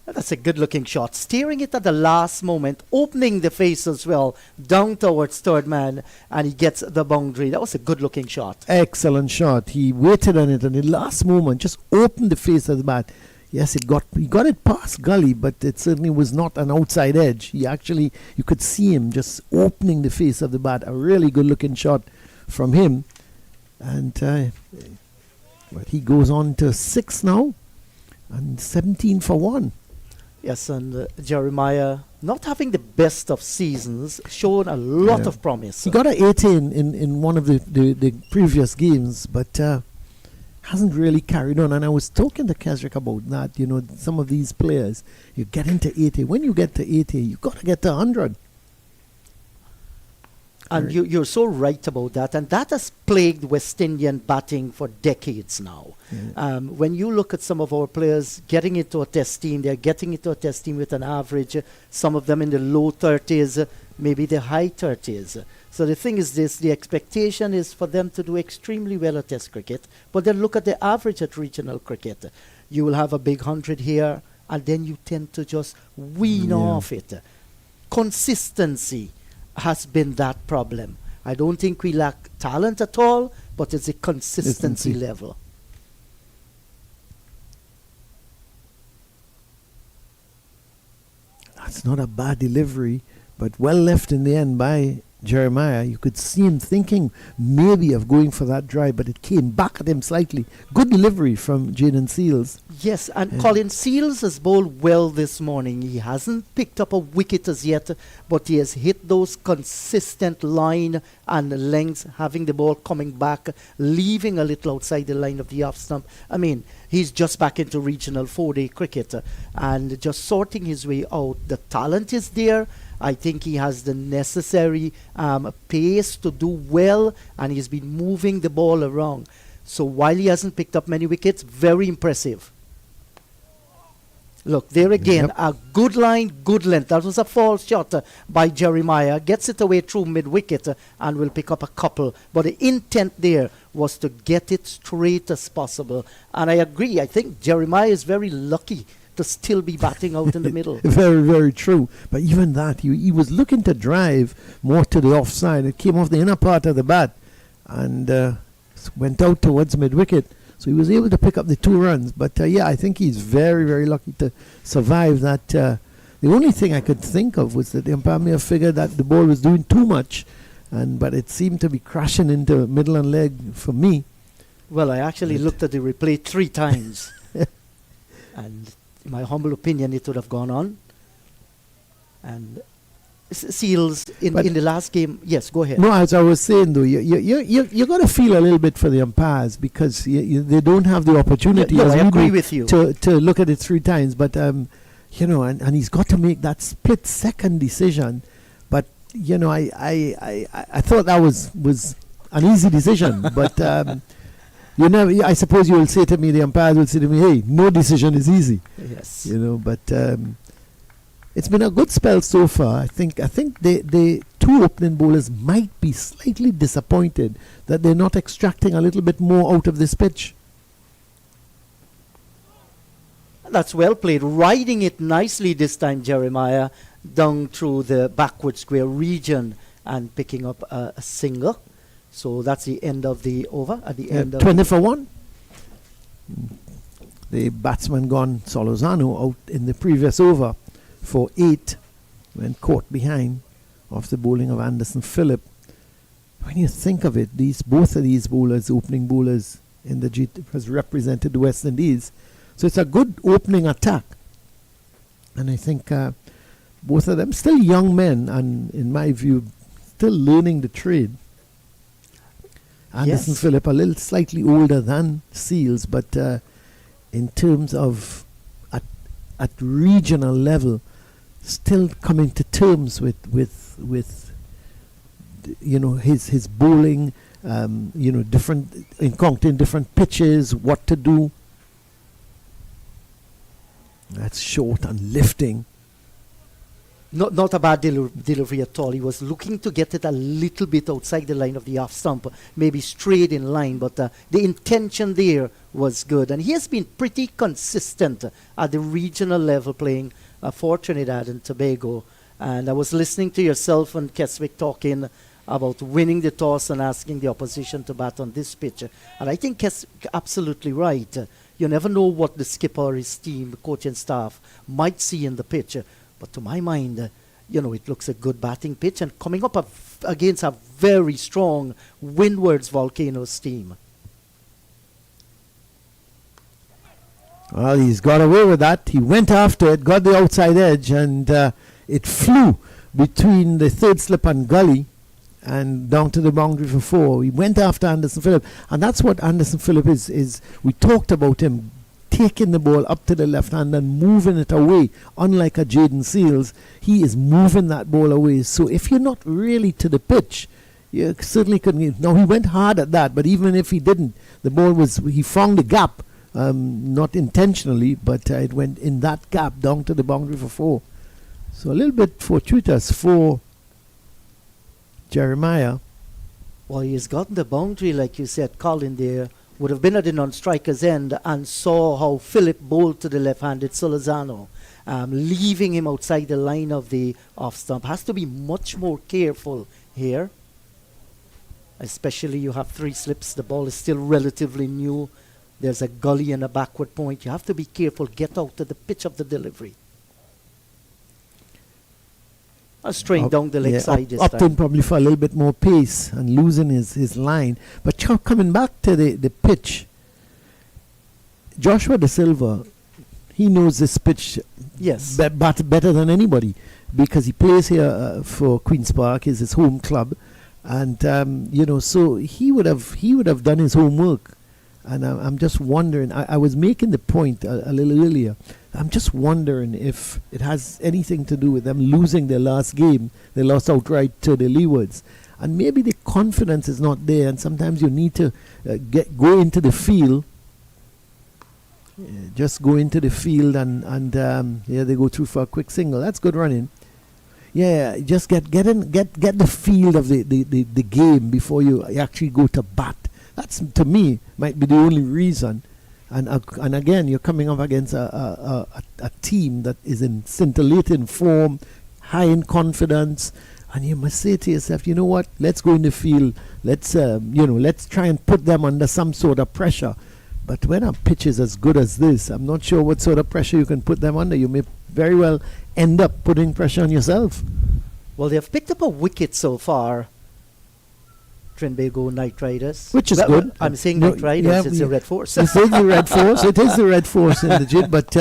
That's a good-looking shot. Steering it at the last moment, opening the face as well, down towards third man, and he gets the boundary. That was a good-looking shot. Excellent shot. He waited on it, and in the last moment, just opened the face of the bat. Yes, he got it past gully, but it certainly was not an outside edge. You could see him just opening the face of the bat. A really good-looking shot from him. And but he goes on to 6 now, and 17 for 1. Yes, and Jeremiah, not having the best of seasons, shown a lot of promise. He got an 18 in one of the previous games, but hasn't really carried on. And I was talking to Kesrick about that. You know, some of these players, you get into 80. When you get to 80, you got to get to 100. And you're so right about that. And that has plagued West Indian batting for decades now. Yeah. When you look at some of our players getting into a test team, they're getting into a test team with an average, some of them in the low 30s, maybe the high 30s. So the thing is this, the expectation is for them to do extremely well at test cricket. But then look at the average at regional cricket. You will have a big 100 here, and then you tend to just wean off it. Consistency has been that problem. I don't think we lack talent at all, but it's a consistency level. That's not a bad delivery, but well left in the end by Jeremiah. You could see him thinking maybe of going for that drive, but it came back at him slightly. Good delivery from Jaden Seals. Yes, and Colin Seals has bowled well this morning. He hasn't picked up a wicket as yet, but he has hit those consistent line and lengths, having the ball coming back, leaving a little outside the line of the off stump. I mean, he's just back into regional 4-day cricket and just sorting his way out. The talent is there. I think he has the necessary pace to do well, and he's been moving the ball around. So while he hasn't picked up many wickets, very impressive. Look, there again, Yep. a good line, good length. That was a false shot by Jeremiah. Gets it away through mid-wicket and will pick up a couple. But the intent there was to get it straight as possible. And I agree. I think Jeremiah is very lucky to still be batting out in the middle. Very, very true. But even that, he was looking to drive more to the offside. It came off the inner part of the bat and went out towards mid-wicket. So he was able to pick up the 2 runs. But yeah, I think he's very, very lucky to survive that. The only thing I could think of was that the umpire may have figured that the ball was doing too much, but it seemed to be crashing into middle and leg for me. Well, I actually looked at the replay 3 times. And in my humble opinion, it would have gone on. And Seals in the last game. Yes, go ahead. No, as I was saying though, you're going to feel a little bit for the umpires because they don't have the opportunity. No, as I we agree do, with you. to look at it 3 times. But you know, and he's got to make that split-second decision. But you know, I thought that was an easy decision. But you know, I suppose you will say to me, the umpires will say to me, "Hey, no decision is easy." Yes. You know, but. It's been a good spell so far. I think the 2 opening bowlers might be slightly disappointed that they're not extracting a little bit more out of this pitch. That's well played. Riding it nicely this time, Jeremiah, down through the backward square region and picking up a single. So that's the end of the over. At the end of 20 for 1. The batsman Kon Solozano out in the previous over for 8 when caught behind off the bowling of Anderson Phillip. When you think of it, both of these bowlers, opening bowlers in the G has represented the West Indies. So it's a good opening attack. And I think both of them still young men and in my view still learning the trade. Anderson Phillip a little slightly older than Seals, but in terms of at regional level, still coming to terms with you know his bowling, you know, different encountering different pitches, what to do. That's short and lifting. Not a bad delivery at all. He was looking to get it a little bit outside the line of the off stump, maybe straight in line, but the intention there was good. And he has been pretty consistent at the regional level playing for Trinidad and Tobago. And I was listening to yourself and Keswick talking about winning the toss and asking the opposition to bat on this pitch. And I think Keswick absolutely right. You never know what the skipper or his team, the coaching staff, might see in the pitch. But to my mind, you know, it looks a good batting pitch and coming up against a very strong Windwards Volcanoes team. Well, he's got away with that. He went after it, got the outside edge, and it flew between the third slip and gully and down to the boundary for 4. He went after Anderson Phillip, and that's what Anderson Phillip is. We talked about him taking the ball up to the left hand and moving it away. Unlike a Jaden Seals, he is moving that ball away. So if you're not really to the pitch, you certainly couldn't. Now, he went hard at that, but even if he didn't, the ball he found the gap. Not intentionally, but it went in that gap down to the boundary for 4. So a little bit fortuitous for Jeremiah. Well, he's gotten the boundary, like you said, Colin there. Would have been at the non-striker's end and saw how Phillip bowled to the left-handed Solozano, leaving him outside the line of the off-stump. Has to be much more careful here. Especially you have 3 slips. The ball is still relatively new. There's a gully and a backward point. You have to be careful. Get out to the pitch of the delivery. Straight down the leg side this Upton time. probably for a little bit more pace and losing his line. But coming back to the pitch, Joshua De Silva, he knows this pitch better than anybody because he plays here for Queen's Park, is his home club. And, you know, so he would have done his homework. And I'm just wondering, I was making the point a little earlier. I'm just wondering if it has anything to do with them losing their last game. They lost outright to the Leewards. And maybe the confidence is not there. And sometimes you need to go into the field just go into the field and they go through for a quick single. That's good running. Yeah, just get the feel of the game before you actually go to bat. That's, to me, might be the only reason. And again, you're coming up against a team that is in scintillating form, high in confidence, and you must say to yourself, you know what? Let's go in the field. Let's let's try and put them under some sort of pressure. But when a pitch is as good as this, I'm not sure what sort of pressure you can put them under. You may very well end up putting pressure on yourself. Well, they have picked up a wicket so far, Trinbago Knight Riders. Which is Well, good. I'm saying Knight Riders, it's the Red Force. It is the Red Force. It is the Red Force in the JIT, but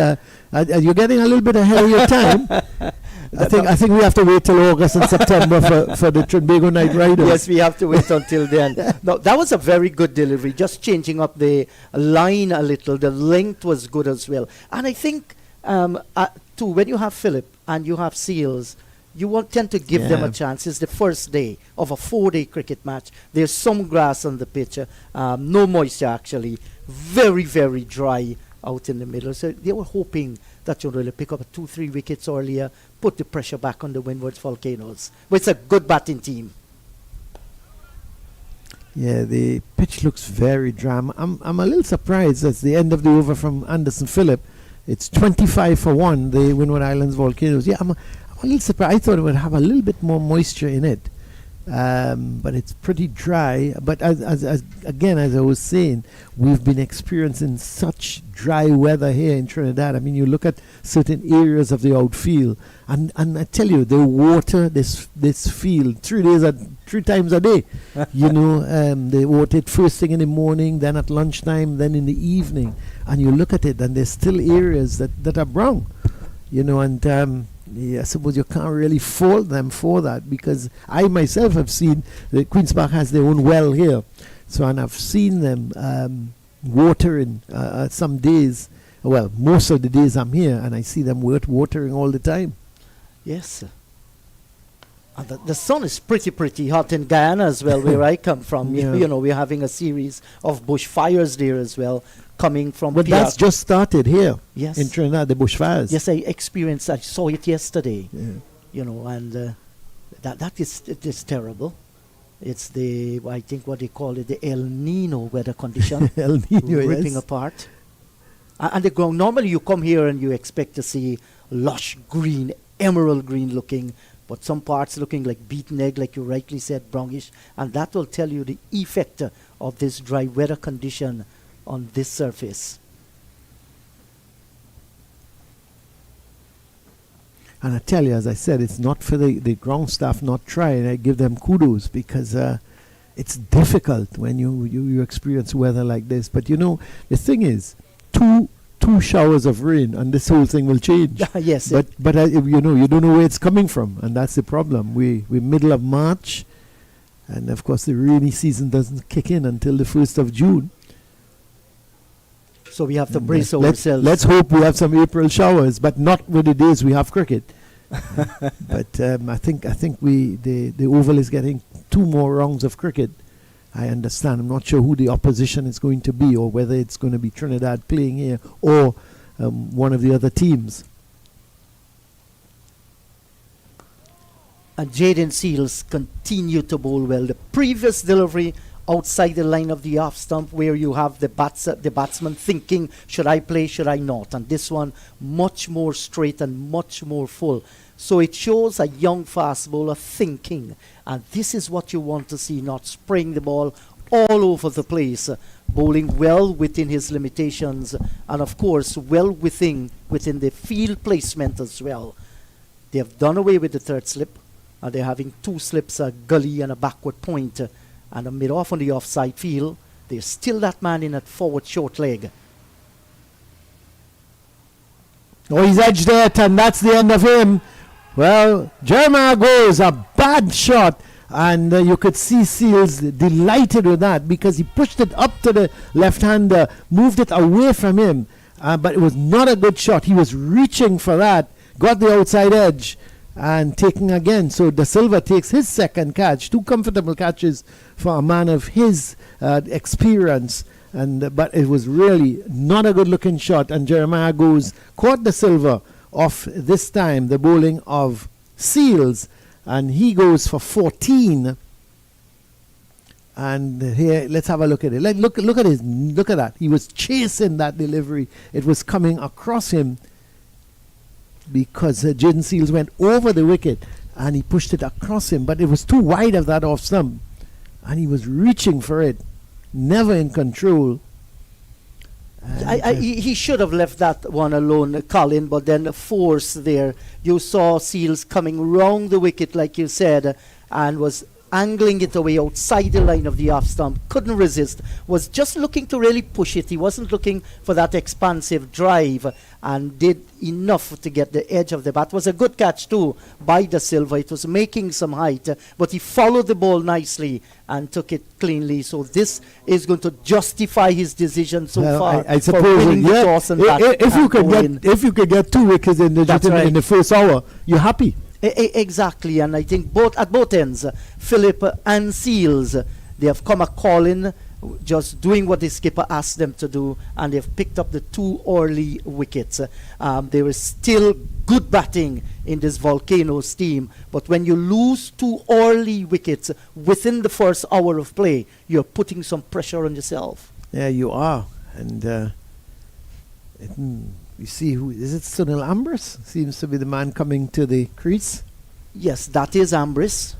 you're getting a little bit ahead of your time. I think we have to wait till August and September for the Trinbago Knight Riders. Yes, we have to wait until then. No, that was a very good delivery, just changing up the line a little. The length was good as well. And I think, too, when you have Phillip and you have Seals, you tend to give them a chance. It's the first day of a 4-day cricket match. There's some grass on the pitch, no moisture actually, very, very dry out in the middle. So they were hoping that you'll really pick up 2-3 wickets earlier, put the pressure back on the Windwards Volcanoes. But it's a good batting team. Yeah, the pitch looks very dry. I'm a little surprised at the end of the over from Anderson Phillip. It's 25 for 1, the Windward Islands Volcanoes. Yeah, I'm a little surprised. I thought it would have a little bit more moisture in it. But it's pretty dry. But as I was saying, we've been experiencing such dry weather here in Trinidad. I mean, you look at certain areas of the outfield, and I tell you, they water this field 3 times a day. They water it first thing in the morning, then at lunchtime, then in the evening. And you look at it, and there's still areas that are brown. I suppose you can't really fault them for that, because I myself have seen that Queen's Park has their own well here. And I've seen them watering some days. Well, most of the days I'm here, and I see them watering all the time. Yes. And the sun is pretty hot in Guyana as well, where I come from. Yeah. We're having a series of bushfires there as well, coming from But that's just started here. Yes. In Trinidad, the bushfires. Yes, I saw it yesterday. Yeah. And that is terrible. It's I think what they call it, the El Nino weather condition. El Nino, ripping yes. apart. And the ground, normally you come here and you expect to see lush green, emerald green looking, but some parts looking like beaten egg, like you rightly said, brownish. And that will tell you the effect of this dry weather condition on this surface. And I tell you, as I said, it's not for the ground staff not trying. I give them kudos, because it's difficult when you experience weather like this. But the thing is, two showers of rain and this whole thing will change. Yes. But you don't know where it's coming from, and that's the problem. We're middle of March, and of course the rainy season doesn't kick in until the 1st of June. So we have to brace ourselves. Let's hope we have some April showers, but not with the days we have cricket. But I think the Oval is getting 2 more rounds of cricket. I understand. I'm not sure who the opposition is going to be, or whether it's going to be Trinidad playing here, or one of the other teams. And Jaden Seals continue to bowl well. The previous delivery outside the line of the off stump, where you have the batsman thinking, should I play, should I not? And this one much more straight and much more full. So it shows a young fast bowler thinking, and this is what you want to see, not spraying the ball all over the place, bowling well within his limitations, and of course well within the field placement as well. They have done away with the third slip, and they're having 2 slips, a gully and a backward point, and a mid-off on the offside field. There's still that man in that forward short leg. Oh, he's edged it, and that's the end of him. Well, Jeremiah goes, a bad shot, and you could see Seals delighted with that, because he pushed it up to the left-hander, moved it away from him, but it was not a good shot. He was reaching for that, got the outside edge, and taking again. So De Silva takes his second catch. 2 comfortable catches for a man of his experience, and but it was really not a good looking shot, and Jeremiah caught the silver off this time the bowling of Seals, and he goes for 14. And here, let's have a look at it. Look at that. He was chasing that delivery. It was coming across him because Jaden Seals went over the wicket and he pushed it across him, but it was too wide of that off stump, and he was reaching for it, never in control. He should have left that one alone, Colin, but then force there. You saw Seals coming round the wicket, like you said, and was angling it away outside the line of the off stump. Couldn't resist. Was just looking to really push it. He wasn't looking for that expansive drive, and did enough to get the edge of the bat. Was a good catch too by the silver. It was making some height, but he followed the ball nicely and took it cleanly. So this is going to justify his decision so far. I for suppose winning the toss and if you could get 2 wickets in the first hour, you're happy. Exactly, and I think at both ends, Philip and Seals, they have come a calling, just doing what the skipper asked them to do, and they've picked up the 2 early wickets. There is still good batting in this Volcanoes team, but when you lose 2 early wickets within the first hour of play, you're putting some pressure on yourself. Yeah, you are, and you see, who is it? Sunil Ambris seems to be the man coming to the crease. Yes, that is Ambris,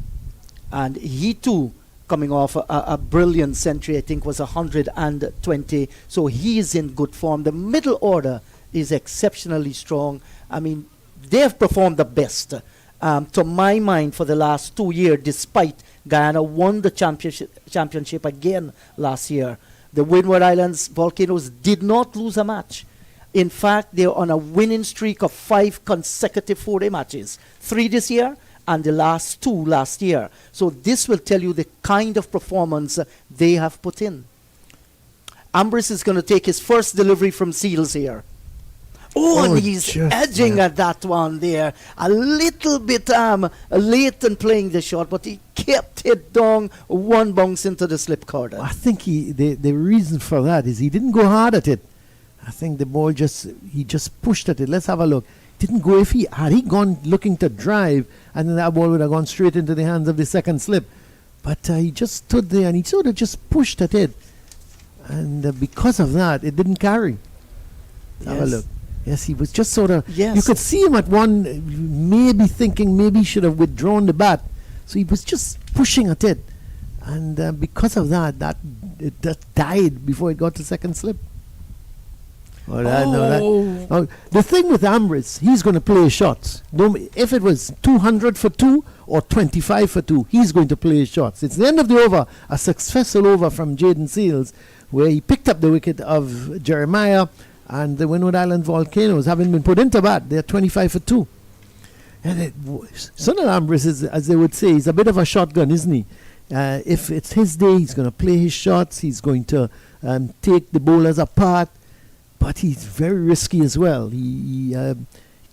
and he too coming off a brilliant century. I think was 120. So he is in good form. The middle order is exceptionally strong. I mean, they have performed the best, to my mind, for the last 2 years. Despite Guyana won the championship again last year, the Windward Islands Volcanoes did not lose a match. In fact, they're on a winning streak of 5 consecutive 4-day matches. 3 this year and the last 2 last year. So this will tell you the kind of performance they have put in. Ambris is going to take his first delivery from Seals here. And he's edging at that one there. A little bit late in playing the shot, but he kept it down, 1 bounce into the slip corner. I think the reason for that is he didn't go hard at it. I think the ball he just pushed at it. Let's have a look. Didn't go. If he had gone looking to drive, and then that ball would have gone straight into the hands of the second slip. But he just stood there and he sort of just pushed at it, and because of that, it didn't carry. Have a look. Yes, he was just sort of. Yes. You could see him at one, maybe thinking maybe he should have withdrawn the bat. So he was just pushing at it, and because of that, it just died before it got to second slip. The thing with Ambris, he's going to play his shots. If it was 200 for 2 or 25 for 2, he's going to play his shots. It's the end of the over, a successful over from Jaden Seals, where he picked up the wicket of Jeremiah, and the Windward Island Volcanoes, having been put into bat, they're 25 for 2. And Sunil Ambris is, as they would say, he's a bit of a shotgun, isn't he? If it's his day, he's going to play his shots. He's going to take the bowlers apart. But he's very risky as well. He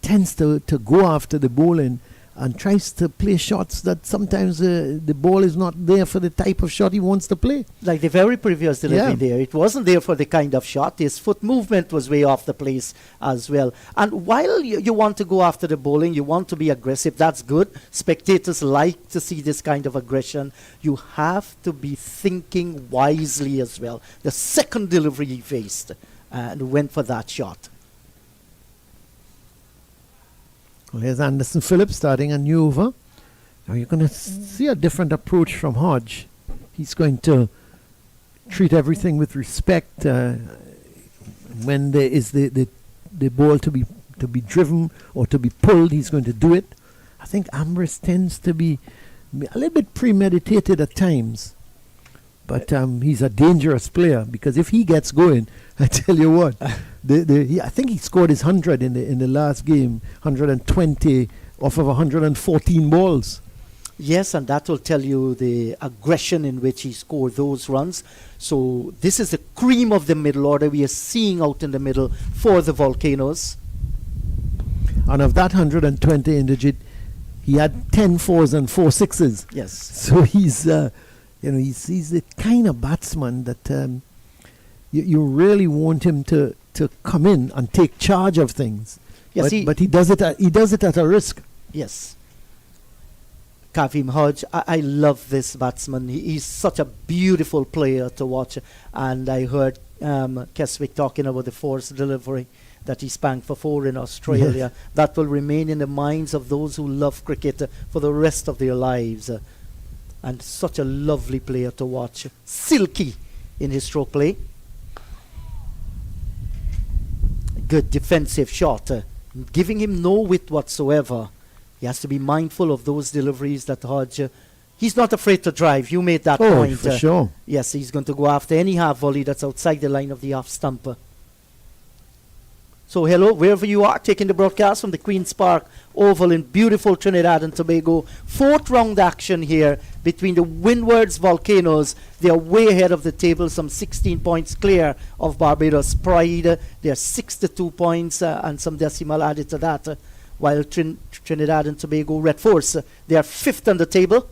tends to go after the bowling and tries to play shots that sometimes the ball is not there for the type of shot he wants to play. Like the very previous delivery there, it wasn't there for the kind of shot. His foot movement was way off the place as well. And while you want to go after the bowling, you want to be aggressive, that's good. Spectators like to see this kind of aggression. You have to be thinking wisely as well. The second delivery he faced, and went for that shot. Well, here's Anderson Phillips starting a new over. Now you're going to see a different approach from Hodge. He's going to treat everything with respect. When there is the ball to be driven or to be pulled, he's going to do it. I think Ambris tends to be a little bit premeditated at times. But he's a dangerous player, because if he gets going, I tell you what, I think he scored his 100 in the last game, 120 off of 114 balls. Yes, and that will tell you the aggression in which he scored those runs. So this is the cream of the middle order we are seeing out in the middle for the Volcanoes. And of that 120 indigit, he had 10 fours and 4 sixes. Yes. So he's the kind of batsman that you really want him to come in and take charge of things. Yes, But he does it at a risk. Yes. Kaveem Hodge, I love this batsman. He's such a beautiful player to watch. And I heard Keswick talking about the forced delivery that he spanked for 4 in Australia. That will remain in the minds of those who love cricket for the rest of their lives. And such a lovely player to watch. Silky in his stroke play. Good defensive shot. Giving him no width whatsoever. He has to be mindful of those deliveries that Hodge. He's not afraid to drive. You made that point. For sure. Yes, he's going to go after any half volley that's outside the line of the off stump. So hello, wherever you are, taking the broadcast from the Queen's Park Oval in beautiful Trinidad and Tobago. 4th round action here between the Windwards Volcanoes. They are way ahead of the table, some 16 points clear of Barbados Pride. They are 62 points and some decimal added to that. While Trinidad and Tobago Red Force, they are 5th on the table.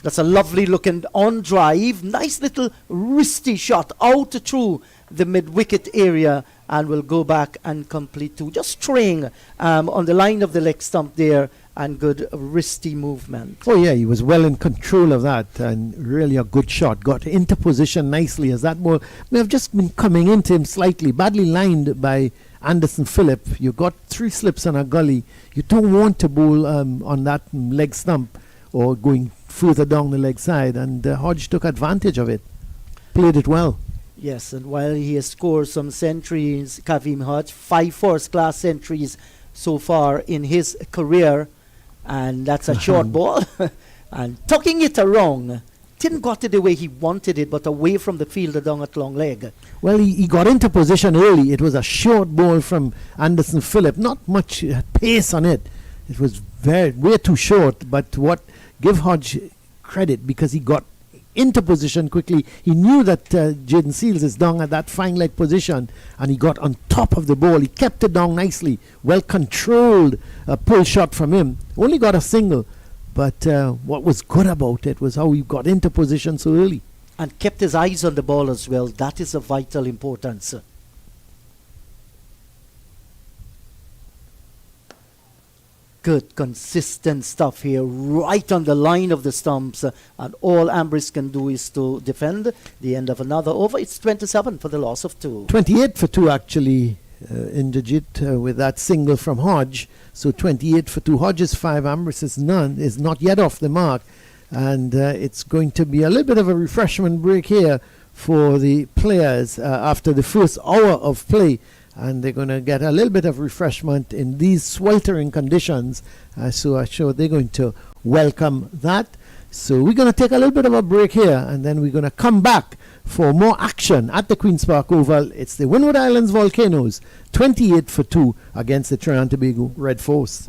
That's a lovely looking on drive. Nice little wristy shot out through the mid-wicket area, and will go back and complete 2. Just straying on the line of the leg stump there, and good wristy movement. Oh yeah, he was well in control of that, and really a good shot. Got into position nicely as that ball may have just been coming into him slightly, badly lined by Anderson Phillip. You got 3 slips on a gully. You don't want to bowl on that leg stump or going further down the leg side, and Hodge took advantage of it. Played it well. Yes, and while he has scored some centuries, Kaveem Hodge, 5 first-class centuries so far in his career, and that's a short ball. And tucking it around, didn't got it the way he wanted it, but away from the fielder down at long leg. Well, he got into position early. It was a short ball from Anderson Phillip. Not much pace on it. It was way too short, but give Hodge credit because he got into position quickly. He knew that Jaden Seals is down at that fine leg position, and he got on top of the ball. He kept it down nicely. Well controlled pull shot from him. Only got a single, but what was good about it was how he got into position so early. And kept his eyes on the ball as well. That is of vital importance. Good, consistent stuff here, right on the line of the stumps. And all Ambris can do is to defend the end of another over. It's 27 for the loss of 2. 28 for 2 actually, Indrajit, with that single from Hodge. So 28 for 2. Hodge's 5, Ambris is not yet off the mark. And it's going to be a little bit of a refreshment break here for the players after the first hour of play. And they're going to get a little bit of refreshment in these sweltering conditions. So I'm sure they're going to welcome that. So we're going to take a little bit of a break here, and then we're going to come back for more action at the Queen's Park Oval. It's the Windward Islands Volcanoes, 28 for 2 against the Trinidad and Tobago Red Force.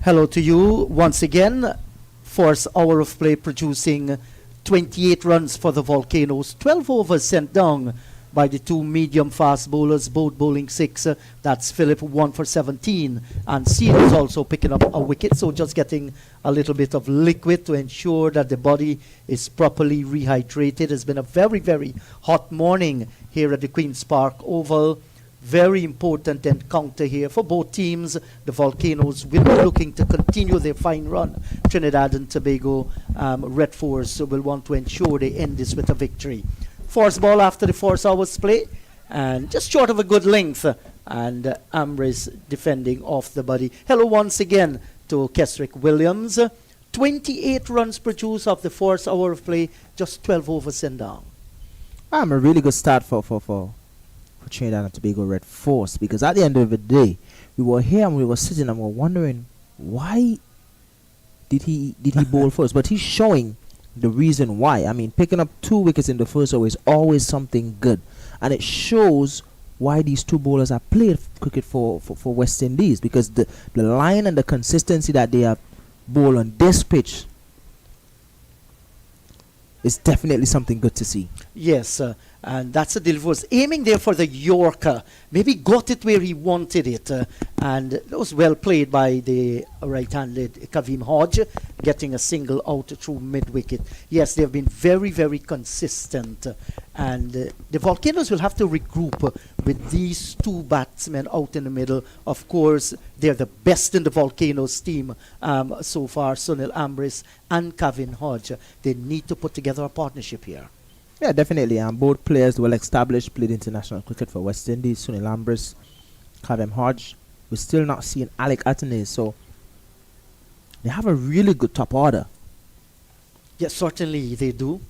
Hello to you once again. First hour of play producing 28 runs for the Volcanoes. 12 overs sent down by the two medium fast bowlers, both bowling 6. That's Philip, 1 for 17. And Seals also picking up a wicket. So just getting a little bit of liquid to ensure that the body is properly rehydrated. It's been a very, very hot morning here at the Queen's Park Oval. Very important encounter here for both teams. The Volcanoes will be looking to continue their fine run. Trinidad and Tobago Red Force will want to ensure they end this with a victory. Force ball after the 4 hours play, and just short of a good length. And Ambris defending off the body. Hello once again to Kesrick Williams. 28 runs produced off the 4 hour of play, just 12 overs sent down. A really good start for Trinidad and Tobago Red Force, because at the end of the day, we were here and we were sitting and we were wondering why did he bowl first, but he's showing the reason why. I mean, picking up 2 wickets in the first over is always something good, and it shows why these 2 bowlers have played cricket for West Indies, because the line and the consistency that they have bowled on this pitch is definitely something good to see. Yes, and that's a delivery. Was aiming there for the Yorker. Maybe got it where he wanted it. And it was well played by the right-handed Kaveem Hodge, getting a single out through mid-wicket. Yes, they have been very, very consistent. And the Volcanoes will have to regroup with these 2 batsmen out in the middle. Of course, they're the best in the Volcanoes team so far, Sunil Ambris and Kaveem Hodge. They need to put together a partnership here. Yeah, definitely. Both players well established, played international cricket for West Indies. Sunil Ambris, Kaveem Hodge. We're still not seeing Alec Athanaze, so they have a really good top order. Yes, certainly they do.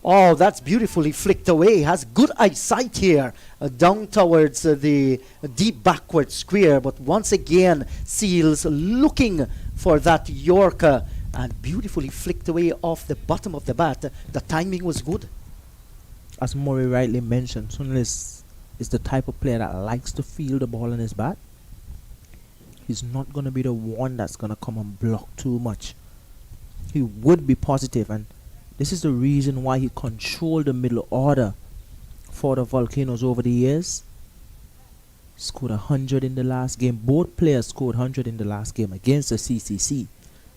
Oh, that's beautifully flicked away. Has good eyesight here, down towards the deep backward square. But once again, Seals looking for that Yorker, and beautifully flicked away off the bottom of the bat. The timing was good. As Murray rightly mentioned, Sunil is the type of player that likes to feel the ball in his bat. He's not going to be the one that's going to come and block too much. He would be positive, and this is the reason why he controlled the middle order for the Volcanoes over the years. Scored 100 in the last game. Both players scored 100 in the last game against the CCC.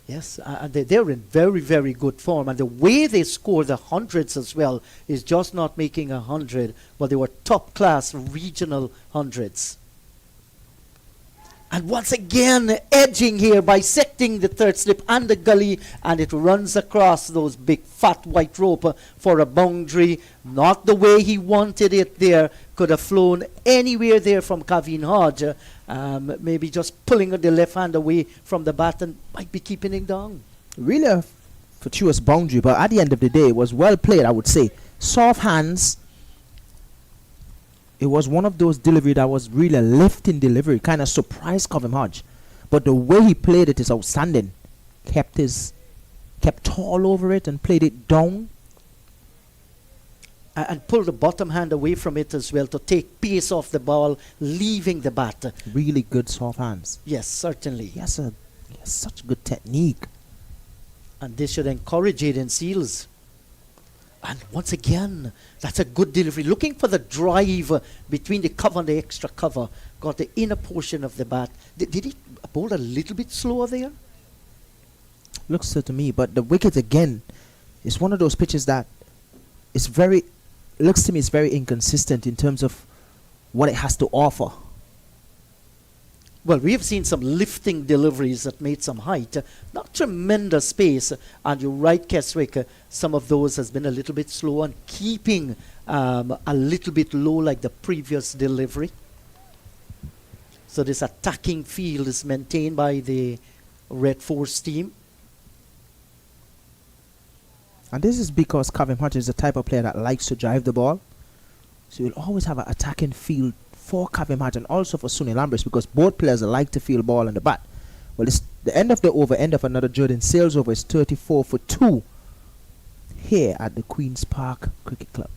Yes, they're in very, very good form. And the way they score the hundreds as well is just not making 100, but they were top-class regional hundreds. And once again, edging here, bisecting the third slip and the gully, and it runs across those big fat white rope for a boundary. Not the way he wanted it there. Could have flown anywhere there from Kaveem Hodge. Maybe just pulling the left hand away from the bat and might be keeping it down. Really a fortuitous boundary, but at the end of the day, it was well played, I would say. Soft hands. It was one of those delivery that was really a lifting delivery, kind of surprised Kaveem Hodge. But the way he played it is outstanding. Kept tall over it and played it down. And pulled the bottom hand away from it as well to take pace off the ball, leaving the bat. Really good soft hands. Yes, certainly. He has such good technique. And this should encourage Jaden Seals. And once again, that's a good delivery. Looking for the drive between the cover and the extra cover. Got the inner portion of the bat. Did he bowl a little bit slower there? Looks so to me. But the wicket again is one of those pitches that is looks to me it's very inconsistent in terms of what it has to offer. Well, we have seen some lifting deliveries that made some height. Not tremendous pace. And you're right, Keswick, some of those has been a little bit slow and keeping a little bit low like the previous delivery. So this attacking field is maintained by the Red Force team. And this is because Kaveem Hodge is the type of player that likes to drive the ball. So you'll always have an attacking field for Kaveem Hodge and also for Sunil Ambris, because both players like to feel ball on the bat. Well, it's the end of the over, end of another Jaden Seals over is 34 for 2 here at the Queen's Park Cricket Club.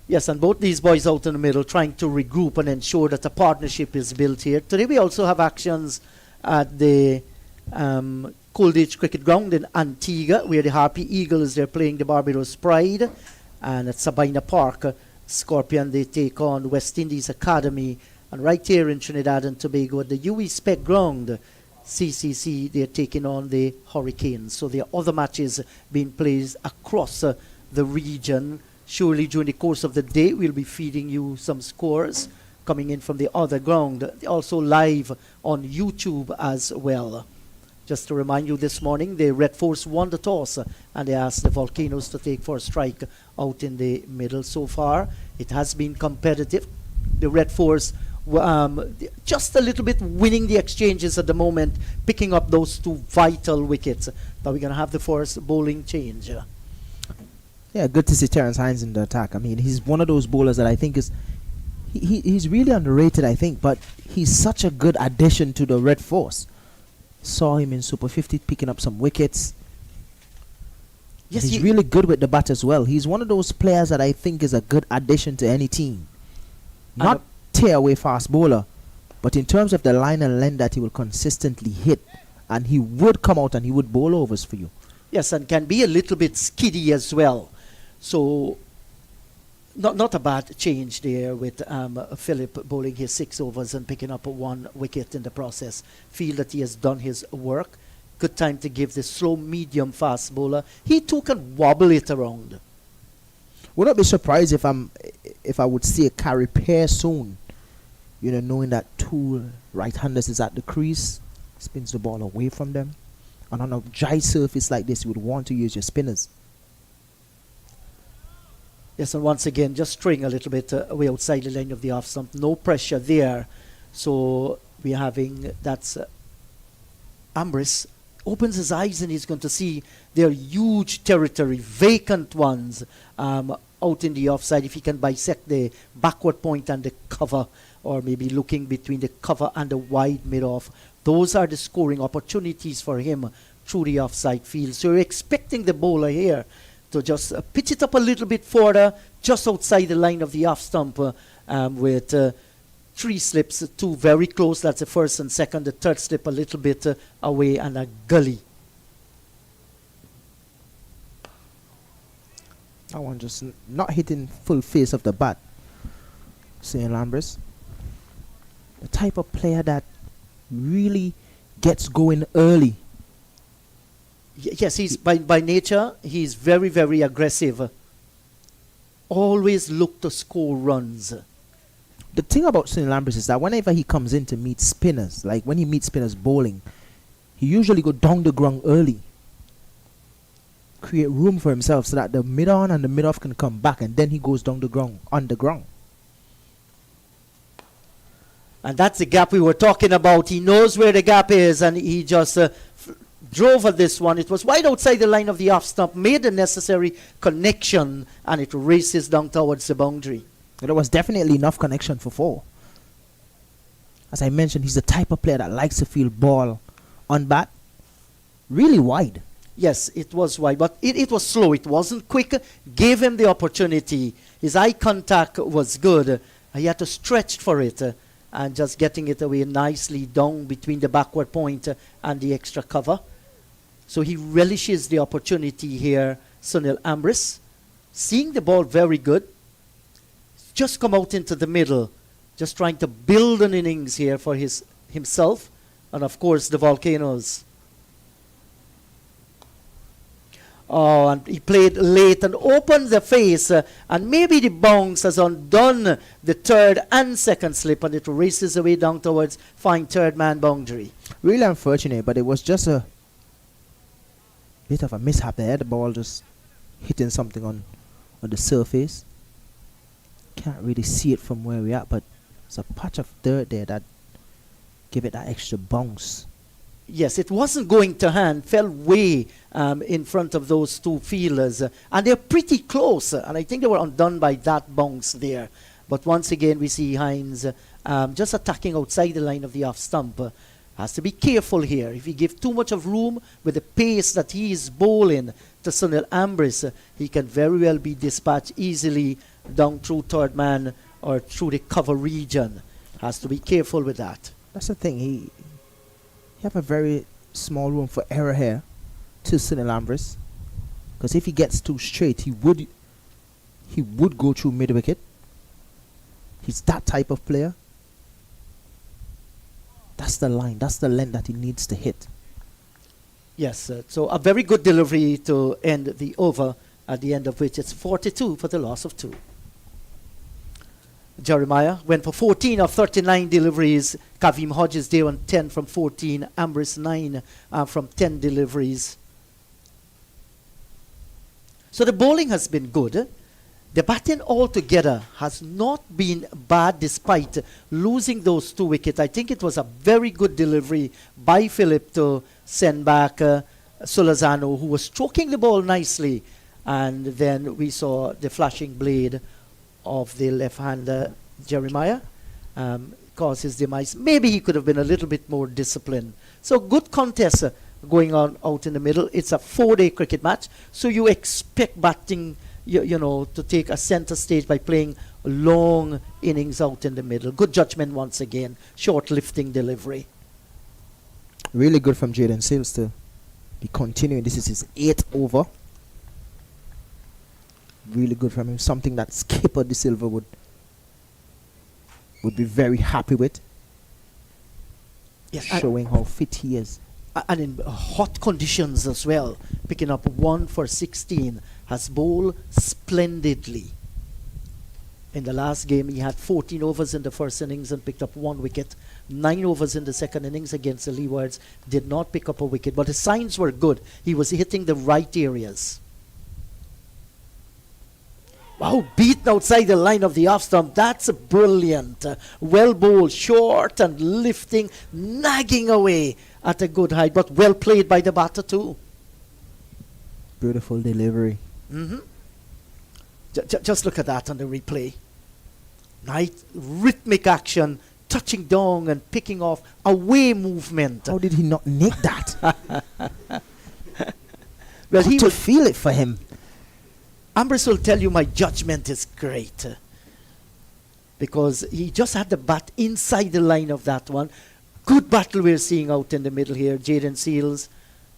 Yes, and both these boys out in the middle trying to regroup and ensure that a partnership is built here. Today we also have actions at the Colditch Cricket Ground in Antigua, where the Harpy Eagles, they're playing the Barbados Pride. And at Sabina Park, Scorpion, they take on West Indies Academy. And right here in Trinidad and Tobago at the UE Spec Ground, CCC, they're taking on the Hurricanes. So there are other matches being played across the region. Surely during the course of the day, we'll be feeding you some scores coming in from the other ground. Also live on YouTube as well. Just to remind you, this morning, the Red Force won the toss and they asked the Volcanoes to take for a strike out in the middle. So far, it has been competitive. The Red Force just a little bit winning the exchanges at the moment, picking up those two vital wickets. But we're going to have the first bowling change. Yeah, good to see Terence Hines in the attack. I mean, he's one of those bowlers that I think is he's really underrated, I think, but he's such a good addition to the Red Force. Saw him in Super 50 picking up some wickets. Yes, he's really good with the bat as well. He's one of those players that I think is a good addition to any team. Not tear away fast bowler, but in terms of the line and length that he will consistently hit, and he would come out and he would bowl overs for you. Yes, and can be a little bit skiddy as well. So not a bad change there with Philip bowling his 6 overs and picking up 1 wicket in the process. Feel that he has done his work. Good time to give the slow, medium, fast bowler. He too can wobble it around. Would not be surprised if I would see a carry pair soon. You know, knowing that 2 right-handers is at the crease, spins the ball away from them. And on a dry surface like this, you would want to use your spinners. Yes, and once again, just straying a little bit away outside the line of the off stump. No pressure there. So we're having, that's Ambris opens his eyes and he's going to see their huge territory, vacant ones, out in the offside. If he can bisect the backward point and the cover, or maybe looking between the cover and the wide mid-off, those are the scoring opportunities for him through the offside field. So you're expecting the bowler here to just pitch it up a little bit further, just outside the line of the off stump, with 3 slips, 2 very close. That's the first and second. The third slip a little bit away, and a gully. That one just not hitting full face of the bat. Sunil Ambris, the type of player that really gets going early. Yes, he's by nature, he's very, very aggressive. Always look to score runs. The thing about Sunil Ambris is that whenever he comes in to meet spinners, like when he meets spinners bowling, he usually go down the ground early. Create room for himself so that the mid-on and the mid-off can come back, and then he goes down the ground, on the ground. And that's the gap we were talking about. He knows where the gap is, and he just drove at this one. It was wide outside the line of the off stump, made the necessary connection, and it races down towards the boundary. There was definitely enough connection for 4. As I mentioned, he's the type of player that likes to feel ball on bat, really wide. Yes, it was wide, but it was slow. It wasn't quick. Gave him the opportunity. His eye contact was good. He had to stretch for it, and just getting it away nicely down between the backward point and the extra cover. So he relishes the opportunity here, Sunil Ambris. Seeing the ball very good. Just come out into the middle. Just trying to build an innings here for himself. And of course the Volcanoes. Oh, and he played late and opened the face. And maybe the bounce has undone the third and second slip. And it races away down towards fine third man boundary. Really unfortunate, but it was just a bit of a mishap there. The ball just hitting something on the surface. Can't really see it from where we are, but it's a patch of dirt there that give it that extra bounce. Yes, it wasn't going to hand, fell way in front of those 2 fielders, and they're pretty close, and I think they were undone by that bounce there. But once again, we see Hines just attacking outside the line of the off stump, Has to be careful here. If he give too much of room with the pace that he is bowling to Sunil Ambris, he can very well be dispatched easily down through third man or through the cover region. Has to be careful with that. That's the thing. He have a very small room for error here to Sunil Ambris, because if he gets too straight, he would go through mid wicket. He's that type of player. That's the line. That's the length that he needs to hit. Yes, so a very good delivery to end the over, at the end of which it's 42 for the loss of 2. Jeremiah went for 14 of 39 deliveries. Kaveem Hodge is there on 10 from 14. Ambris 9 from 10 deliveries. So the bowling has been good. The batting altogether has not been bad despite losing those 2 wickets. I think it was a very good delivery by Philip to send back Solazano, who was stroking the ball nicely. And then we saw the flashing blade of the left-hander Jeremiah cause his demise. Maybe he could have been a little bit more disciplined. So good contest going on out in the middle. It's a 4-day cricket match, so you expect batting to take a center stage by playing long innings out in the middle. Good judgment once again. Short lifting delivery. Really good from Jaden Seals to be continuing. This is his 8th over. Really good from him. Something that Skipper De Silva would be very happy with. Yes, showing how fit he is. And in hot conditions as well. Picking up 1 for 16. Has bowled splendidly. In the last game, he had 14 overs in the first innings and picked up 1 wicket. 9 overs in the second innings against the Windwards. Did not pick up a wicket, but the signs were good. He was hitting the right areas. Wow, beaten outside the line of the off stump. That's brilliant. Well bowled, short and lifting, nagging away at a good height, but well played by the batter too. Beautiful delivery. Just look at that on the replay. Nice rhythmic action, touching down and picking off, away movement. How did he not nick that? Well, he to will feel it for him. Ambris will tell you my judgment is great, because he just had the bat inside the line of that one. Good battle we're seeing out in the middle here. Jaden Seals,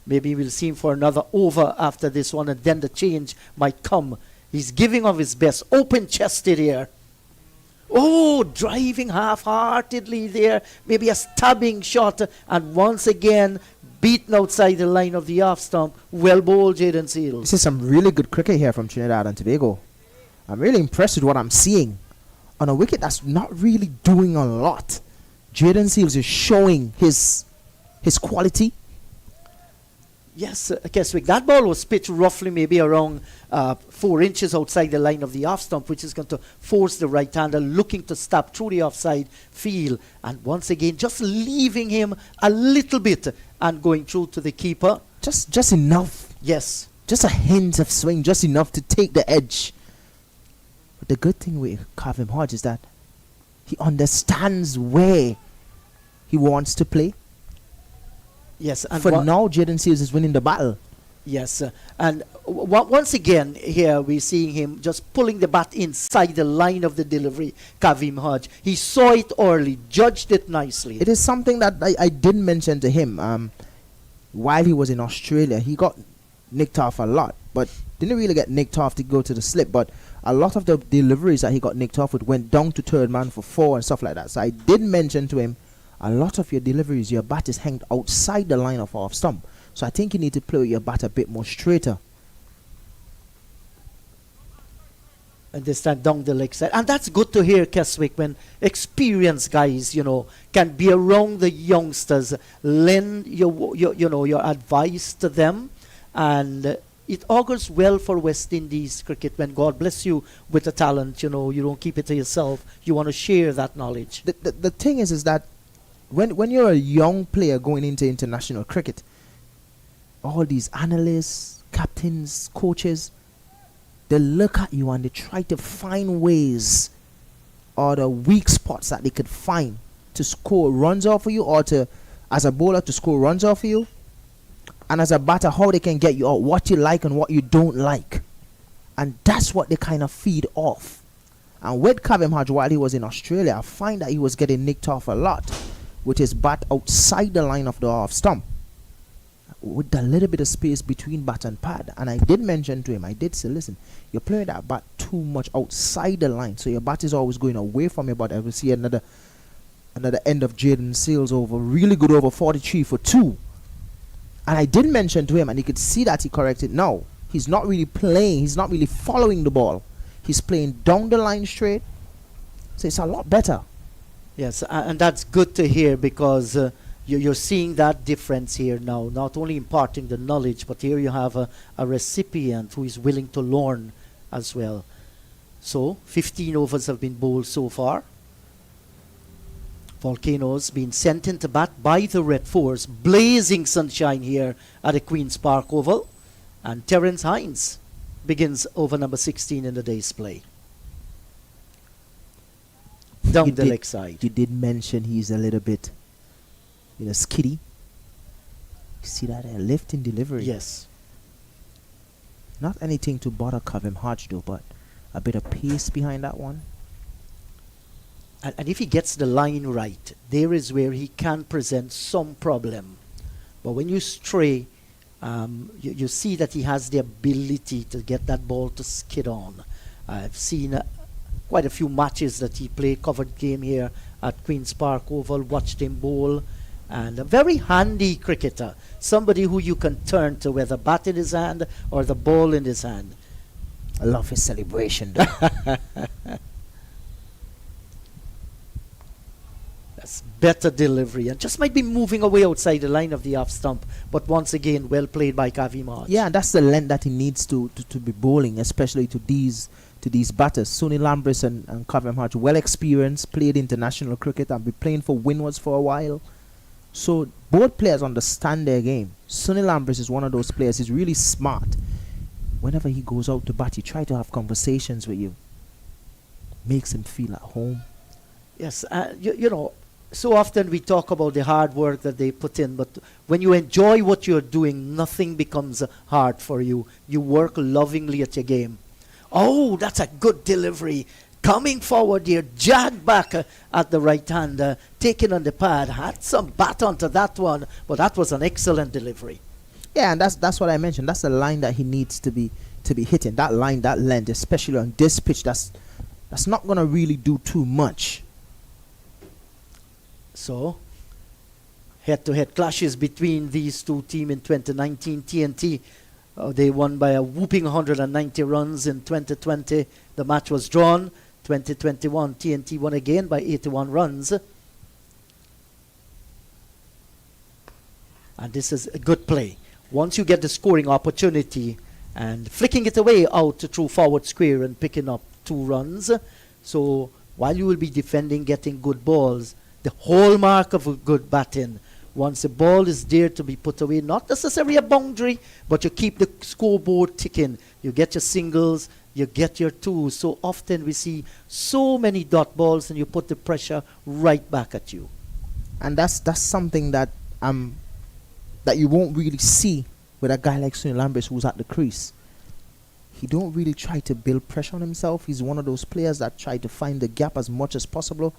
maybe we'll see him for another over after this one, and then the change might come. He's giving of his best, open-chested here. Oh, driving half-heartedly there, maybe a stabbing shot, and once again beaten outside the line of the off stump. Well bowled, Jaden Seals. This is some really good cricket here from Trinidad and Tobago. I'm really impressed with what I'm seeing. On a wicket that's not really doing a lot, Jaden Seals is showing his quality. Yes, Keswick, that ball was pitched roughly maybe around 4 inches outside the line of the off stump, which is going to force the right-hander looking to stab through the offside field. And once again, just leaving him a little bit and going through to the keeper. Just enough. Yes. Just a hint of swing, just enough to take the edge. But the good thing with Kaveem Hodge is that he understands where he wants to play. Yes, and for now, Jaden Seals is winning the battle. Yes, and once again here we're seeing him just pulling the bat inside the line of the delivery. Kaveem Hodge, he saw it early, judged it nicely. It is something that I did mention to him while he was in Australia. He got nicked off a lot, but didn't really get nicked off to go to the slip. But a lot of the deliveries that he got nicked off with went down to third man for 4 and stuff like that. So I did mention to him, a lot of your deliveries, your bat is hanged outside the line of off stump. So I think you need to play your bat a bit more straighter. And this time down the leg side. And that's good to hear, Keswick, when experienced guys, can be around the youngsters, lend your advice to them. And it augurs well for West Indies cricket when God bless you with a talent. You don't keep it to yourself. You want to share that knowledge. The thing is that when you're a young player going into international cricket, all these analysts, captains, coaches, they look at you and they try to find ways or the weak spots that they could find to score runs off of you or to as a bowler to score runs off you, and as a batter how they can get you out, what you like and what you don't like. And that's what they kind of feed off. And with Kaveem Hodge, while he was in Australia, I find that he was getting nicked off a lot with his bat outside the line of the off stump, with a little bit of space between bat and pad. And I did mention to him, I did say, listen, you're playing that bat too much outside the line, so your bat is always going away from your bat. I will see another end of Jaden Seals over, really good over, 43 for 2. And I did mention to him, and you could see that he corrected. No, he's not really playing, he's not really following the ball. He's playing down the line straight. So it's a lot better. Yes, and that's good to hear, because you're seeing that difference here now, not only imparting the knowledge, but here you have a recipient who is willing to learn as well. So 15 overs have been bowled so far. Volcanoes being sent into bat by the Red Force. Blazing sunshine here at the Queen's Park Oval. And Terence Hines begins over number 16 in the day's play. Down the leg side. You did mention he's a little bit, skiddy. You see that lift in delivery? Yes. Not anything to bother Kaveem Hodge though, but a bit of pace behind that one. And if he gets the line right, there is where he can present some problem. But when you stray, you see that he has the ability to get that ball to skid on. I've seen quite a few matches that he played, covered game here at Queen's Park Oval, watched him bowl. And a very handy cricketer, somebody who you can turn to, whether bat in his hand or the ball in his hand. I love his celebration though. That's better delivery, and just might be moving away outside the line of the off stump, but once again well played by Kaveem Hodge. Yeah, that's the length that he needs to be bowling, especially to these batters. Sunil Ambris and Kaveem Hodge, well experienced, played international cricket and been playing for Windwards for a while. So both players understand their game. Sunil Ambris is one of those players. He's really smart. Whenever he goes out to bat, he tries to have conversations with you. Makes him feel at home. Yes, you know, so often we talk about the hard work that they put in, but when you enjoy what you're doing, nothing becomes hard for you. You work lovingly at your game. Oh, that's a good delivery. Coming forward here, jagged back at the right hand, taken on the pad, had some bat onto that one, but that was an excellent delivery. Yeah, and that's what I mentioned. That's the line that he needs to be hitting. That line, that length, especially on this pitch, that's not going to really do too much. So, head-to-head clashes between these two teams in 2019. TNT, they won by a whooping 190 runs in 2020. The match was drawn. 2021, TNT won again by 81 runs. And this is a good play. Once you get the scoring opportunity and flicking it away out to through forward square and picking up 2 runs. So, while you will be defending, getting good balls, the hallmark of a good batting, once the ball is there to be put away, not necessarily a boundary, but you keep the scoreboard ticking. You get your singles, you get your 2s. So often we see so many dot balls and you put the pressure right back at you. And that's something that you won't really see with a guy like Sunil Ambris who's at the crease. He don't really try to build pressure on himself. He's one of those players that try to find the gap as much as possible.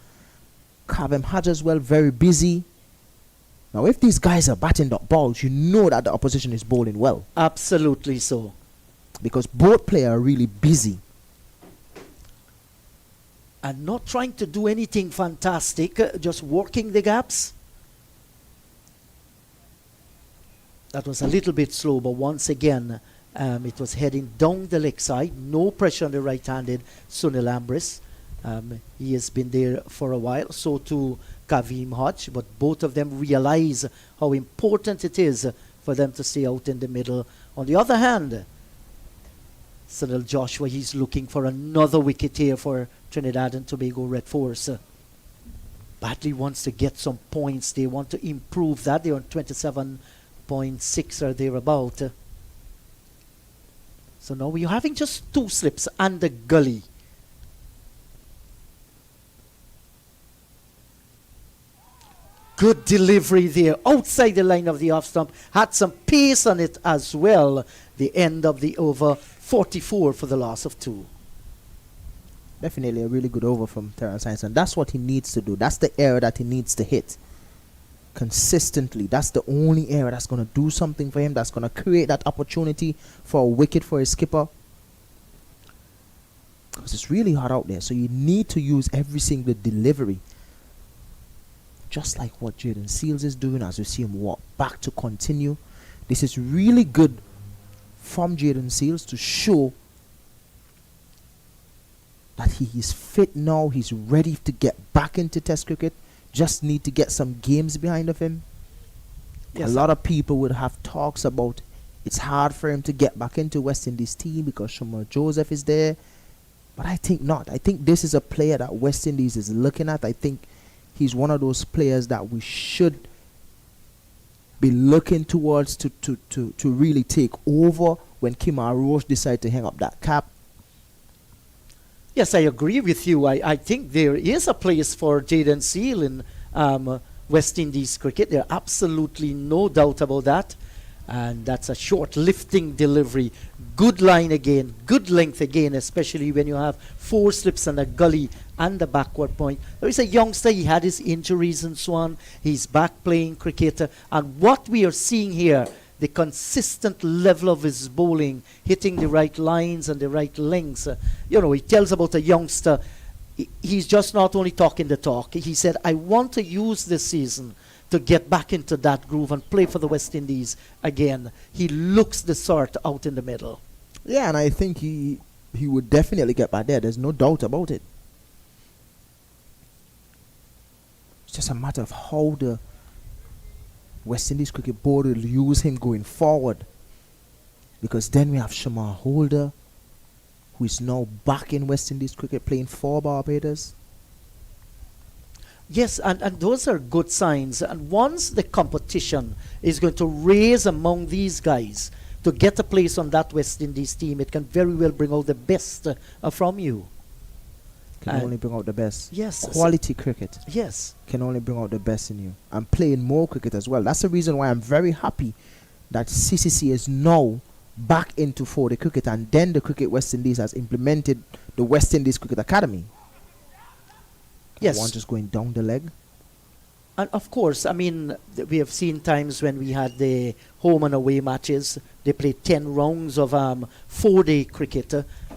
Kaveem Hodge as well, very busy. Now, if these guys are batting dot balls, you know that the opposition is bowling well. Absolutely so. Because both players are really busy. And not trying to do anything fantastic, just working the gaps. That was a little bit slow, but once again, it was heading down the leg side. No pressure on the right-handed Sunil Ambris. He has been there for a while, so too Kaveem Hodge, but both of them realize how important it is for them to stay out in the middle. On the other hand, Sunil Joshua, he's looking for another wicket here for Trinidad and Tobago Red Force. Badly wants to get some points. They want to improve that. They're on 27.6 or thereabout. So now we're having just 2 slips and the gully. Good delivery there, outside the line of the off stump. Had some pace on it as well. The end of the over, 44 for the loss of 2. Definitely a really good over from Terrence Hines, that's what he needs to do. That's the area that he needs to hit consistently. That's the only area that's going to do something for him, that's going to create that opportunity for a wicket for his skipper, because it's really hot out there. So you need to use every single delivery, just like what Jaden Seals is doing as we see him walk back to continue. This is really good from Jaden Seals to show that he is fit now. He's ready to get back into Test cricket. Just need to get some games behind of him. Yes, a lot of people would have talks about it's hard for him to get back into West Indies team because Shamar Joseph is there. But I think not. I think this is a player that West Indies is looking at. I think he's one of those players that we should be looking towards to really take over when Kemar Roach decide to hang up that cap. Yes, I agree with you. I think there is a place for Jaden Seal in West Indies cricket. There absolutely no doubt about that. And that's a short lifting delivery. Good line again, good length again, especially when you have 4 slips and a gully and the backward point. There is a youngster, he had his injuries and so on. He's back playing cricket. And what we are seeing here, the consistent level of his bowling, hitting the right lines and the right lengths. He tells about a youngster. He's just not only talking the talk. He said, I want to use this season to get back into that groove and play for the West Indies again. He looks the sort out in the middle. Yeah, and I think he would definitely get back there. There's no doubt about it. It's just a matter of how the West Indies Cricket Board will use him going forward, because then we have Shamar Holder, who is now back in West Indies cricket playing for Barbados. Yes, and those are good signs. And once the competition is going to raise among these guys to get a place on that West Indies team, it can very well bring out the best from you. Can only bring out the best. Yes. Quality cricket. Yes. Can only bring out the best in you. And playing more cricket as well. That's the reason why I'm very happy that CCC is now back into 4-day cricket, and then the Cricket West Indies has implemented the West Indies Cricket Academy. Yes. One just going down the leg. And of course, I mean, we have seen times when we had the home and away matches. They played 10 rounds of 4-day cricket.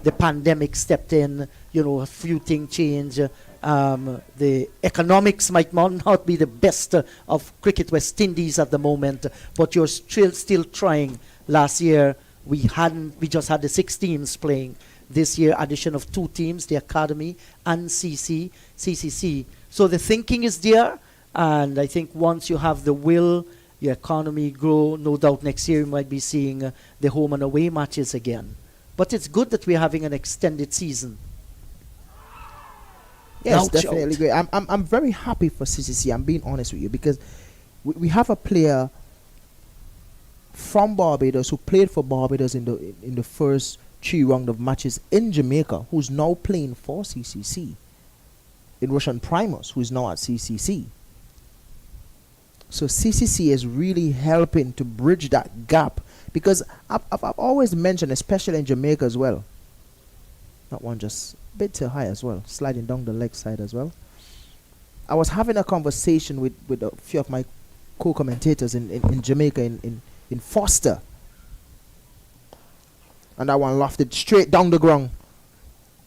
The pandemic stepped in, a few things changed. The economics might not be the best of Cricket West Indies at the moment, but you're still trying. Last year, we just had the 6 teams playing. This year, addition of 2 teams, the Academy and CCC. So the thinking is there, and I think once you have the will, your economy grow, no doubt next year you might be seeing the home and away matches again. But it's good that we're having an extended season. Yes, definitely great. I'm very happy for CCC. I'm being honest with you, because we have a player from Barbados who played for Barbados in the first 3 round of matches in Jamaica, who's now playing for CCC. In Russian Primus, who's now at CCC. So CCC is really helping to bridge that gap, because I've always mentioned, especially in Jamaica as well. That one just a bit too high as well, sliding down the leg side as well. I was having a conversation with a few of my co-commentators in Jamaica, in Foster. And that one lofted straight down the ground,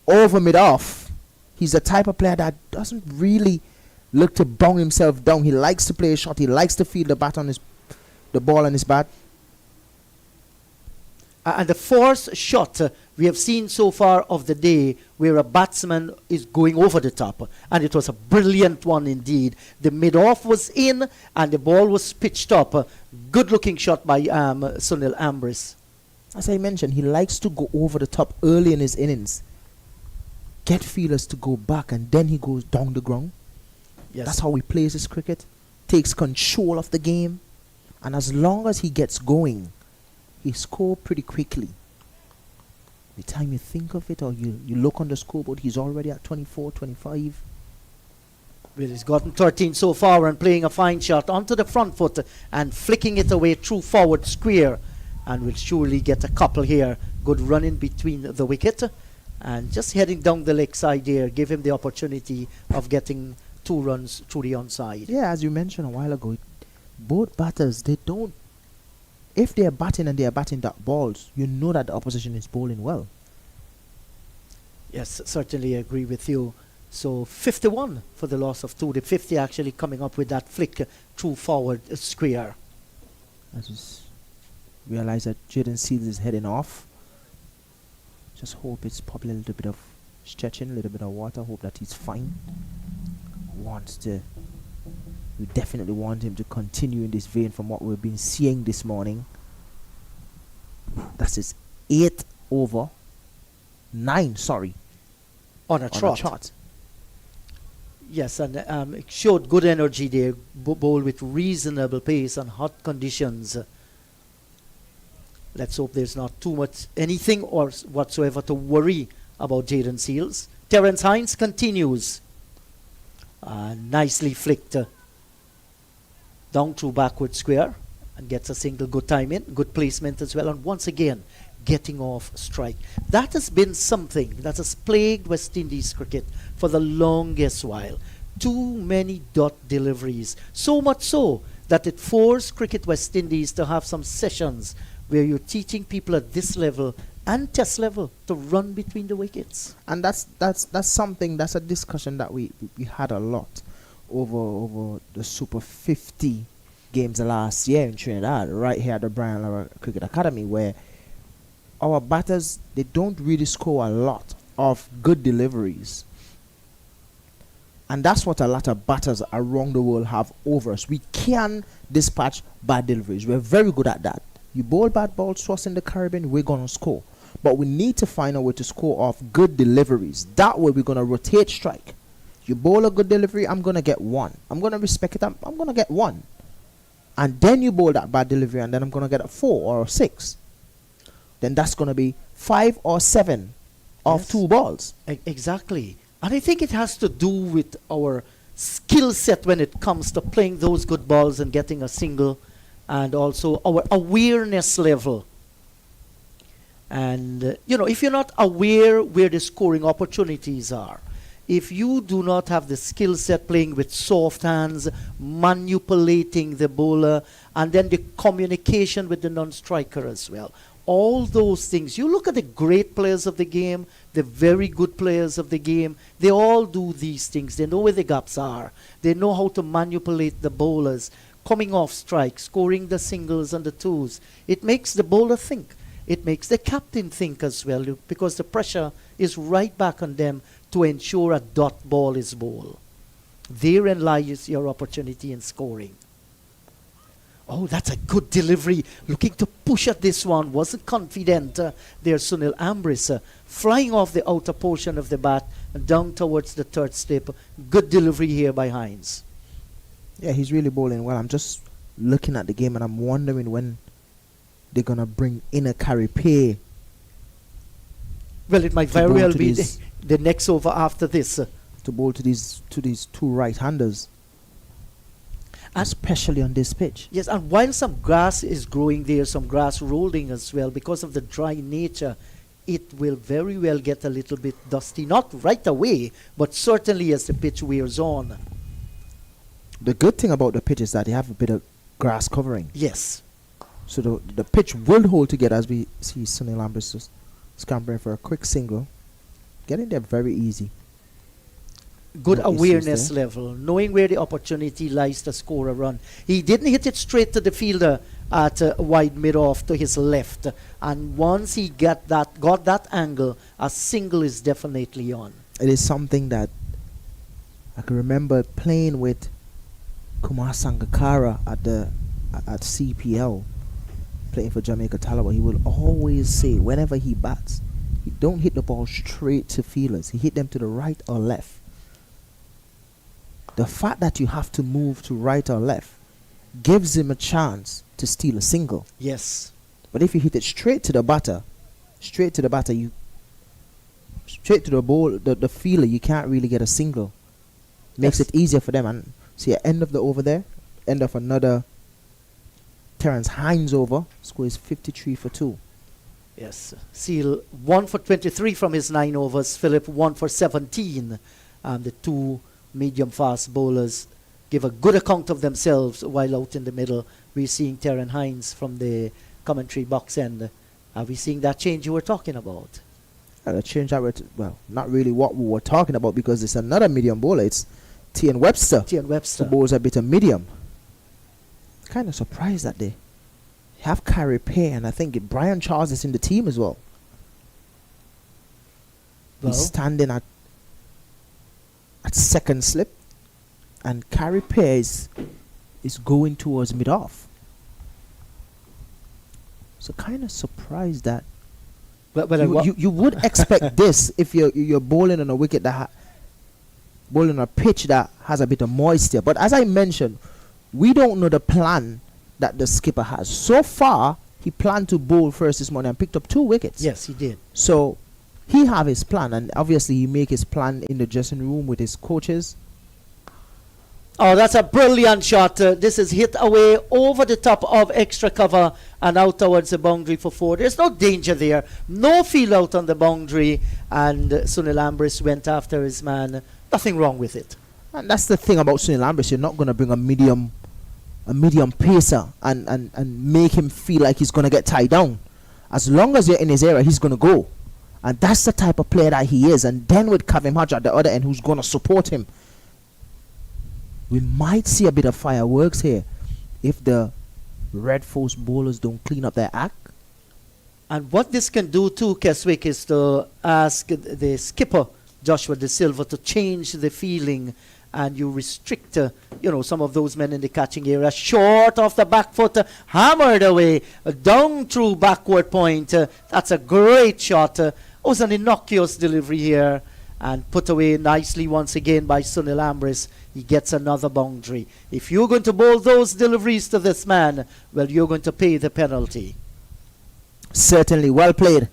over mid-off. He's the type of player that doesn't really look to bung himself down. He likes to play a shot. He likes to feel the ball on his bat. And the first shot we have seen so far of the day, where a batsman is going over the top, and it was a brilliant one indeed. The mid-off was in, and the ball was pitched up. Good-looking shot by Sunil Ambris. As I mentioned, he likes to go over the top early in his innings, get fielders to go back, and then he goes down the ground. Yes. That's how he plays his cricket, takes control of the game, and as long as he gets going, he scores pretty quickly. By the time you think of it, or you look on the scoreboard, he's already at 24, 25. Well, he's gotten 13 so far and playing a fine shot onto the front foot and flicking it away through forward square, and will surely get a couple here. Good running between the wicket and just heading down the leg side here, give him the opportunity of getting 2 runs through the onside. Yeah, as you mentioned a while ago, both batters, they don't, if they're batting and they're batting dot balls, you know that the opposition is bowling well. Yes, certainly agree with you. So 51 for the loss of 2. The 50 actually coming up with that flick through forward square. I just realize that Jaden Seals is heading off. Just hope it's probably a little bit of stretching, a little bit of water. Hope that he's fine. We definitely want him to continue in this vein from what we've been seeing this morning. That's his 8th over. 9, sorry. On a trot. Yes, and it showed good energy there. Bowl with reasonable pace and hot conditions. Let's hope there's not too much anything or whatsoever to worry about Jaden Seals. Terence Hines continues. Nicely flicked down through backward square and gets a single. Good timing, good placement as well, and once again getting off strike. That has been something that has plagued West Indies cricket for the longest while. Too many dot deliveries, so much so that it forced Cricket West Indies to have some sessions where you're teaching people at this level and test level to run between the wickets. And that's something, that's a discussion that we had a lot over the Super 50 games last year in Trinidad, right here at the Brian Lara Cricket Academy, where our batters, they don't really score a lot of good deliveries. And that's what a lot of batters around the world have over us. We can dispatch bad deliveries. We're very good at that. You bowl bad balls to us in the Caribbean, we're going to score. But we need to find a way to score off good deliveries. That way we're going to rotate strike. You bowl a good delivery, I'm going to get 1. I'm going to respect it, I'm going to get 1. And then you bowl that bad delivery, and then I'm going to get a 4 or a 6. Then that's going to be 5 or 7 of 2 balls. Exactly. And I think it has to do with our skill set when it comes to playing those good balls and getting a single, and also our awareness level. And, if you're not aware where the scoring opportunities are, if you do not have the skill set playing with soft hands, manipulating the bowler, and then the communication with the non-striker as well, all those things. You look at the great players of the game, the very good players of the game, they all do these things. They know where the gaps are. They know how to manipulate the bowlers, coming off strike, scoring the singles and the 2s. It makes the bowler think. It makes the captain think as well, because the pressure is right back on them to ensure a dot ball is bowled. Therein lies your opportunity in scoring. Oh, that's a good delivery. Looking to push at this one. Wasn't confident. There's Sunil Ambris flying off the outer portion of the bat and down towards the third slip. Good delivery here by Hines. Yeah, he's really bowling well. I'm just looking at the game and I'm wondering when they're going to bring in a Caripay. Well, it might very well be the next over after this. To bowl to these 2 right-handers. Especially on this pitch. Yes, and while some grass is growing there, some grass rolling as well, because of the dry nature, it will very well get a little bit dusty. Not right away, but certainly as the pitch wears on. The good thing about the pitch is that they have a bit of grass covering. Yes. So the pitch will hold together, as we see Sunil Ambris scampering for a quick single. Getting there very easy. Good awareness level, knowing where the opportunity lies to score a run. He didn't hit it straight to the fielder at wide mid-off to his left. And once he got that angle, a single is definitely on. It is something that I can remember playing with Kumar Sangakkara at CPL, playing for Jamaica Talawa. He will always say, whenever he bats, he don't hit the ball straight to fielders. He hit them to the right or left. The fact that you have to move to right or left gives him a chance to steal a single. Yes. But if you hit it straight to the batter, straight to the fielder, you can't really get a single. Makes Yes. it easier for them. And see, at end of the over there, end of another Terence Hines over, score is 53 for 2. Yes, Seal 1 for 23 from his 9 overs. Philip 1 for 17. The two medium fast bowlers give a good account of themselves while out in the middle. We're seeing Terence Hines from the commentary box end. Are we seeing that change you were talking about? And a change that well, not really what we were talking about, because it's another medium bowler. It's T.N. Webster. T.N. Webster. Who bowls a bit of medium. Kind of surprised that they have Carey Pay, and I think Brian Charles is in the team as well. Well, He's standing at second slip, and Carey Pay is going towards mid-off. So kind of surprised that you would expect this if you're bowling on a wicket that bowling on a pitch that has a bit of moisture. But as I mentioned, we don't know the plan that the skipper has. So far, he planned to bowl first this morning and picked up 2 wickets. yes, he did. So he have his plan, and obviously he make his plan in the dressing room with his coaches. Oh, that's a brilliant shot. This is hit away over the top of extra cover and out towards the boundary for 4. There's no danger there. No field out on the boundary. And Sunil Ambris went after his man. Nothing wrong with it. And that's the thing about Sunil Ambris. You're not going to bring a medium pacer and make him feel like he's going to get tied down. As long as you're in his area, he's going to go. And that's the type of player that he is. And then with Kaveem Hodge at the other end, who's going to support him, we might see a bit of fireworks here if the Red Force bowlers don't clean up their act. And what this can do too, Keswick, is to ask the skipper, Joshua De Silva, to change the feeling, and you restrict, some of those men in the catching area. Short off the back foot, hammered away, down through backward point. That's a great shot. Was an innocuous delivery here, and put away nicely once again by Sunil Ambris. He gets another boundary. If you're going to bowl those deliveries to this man, well, you're going to pay the penalty. Certainly, well played.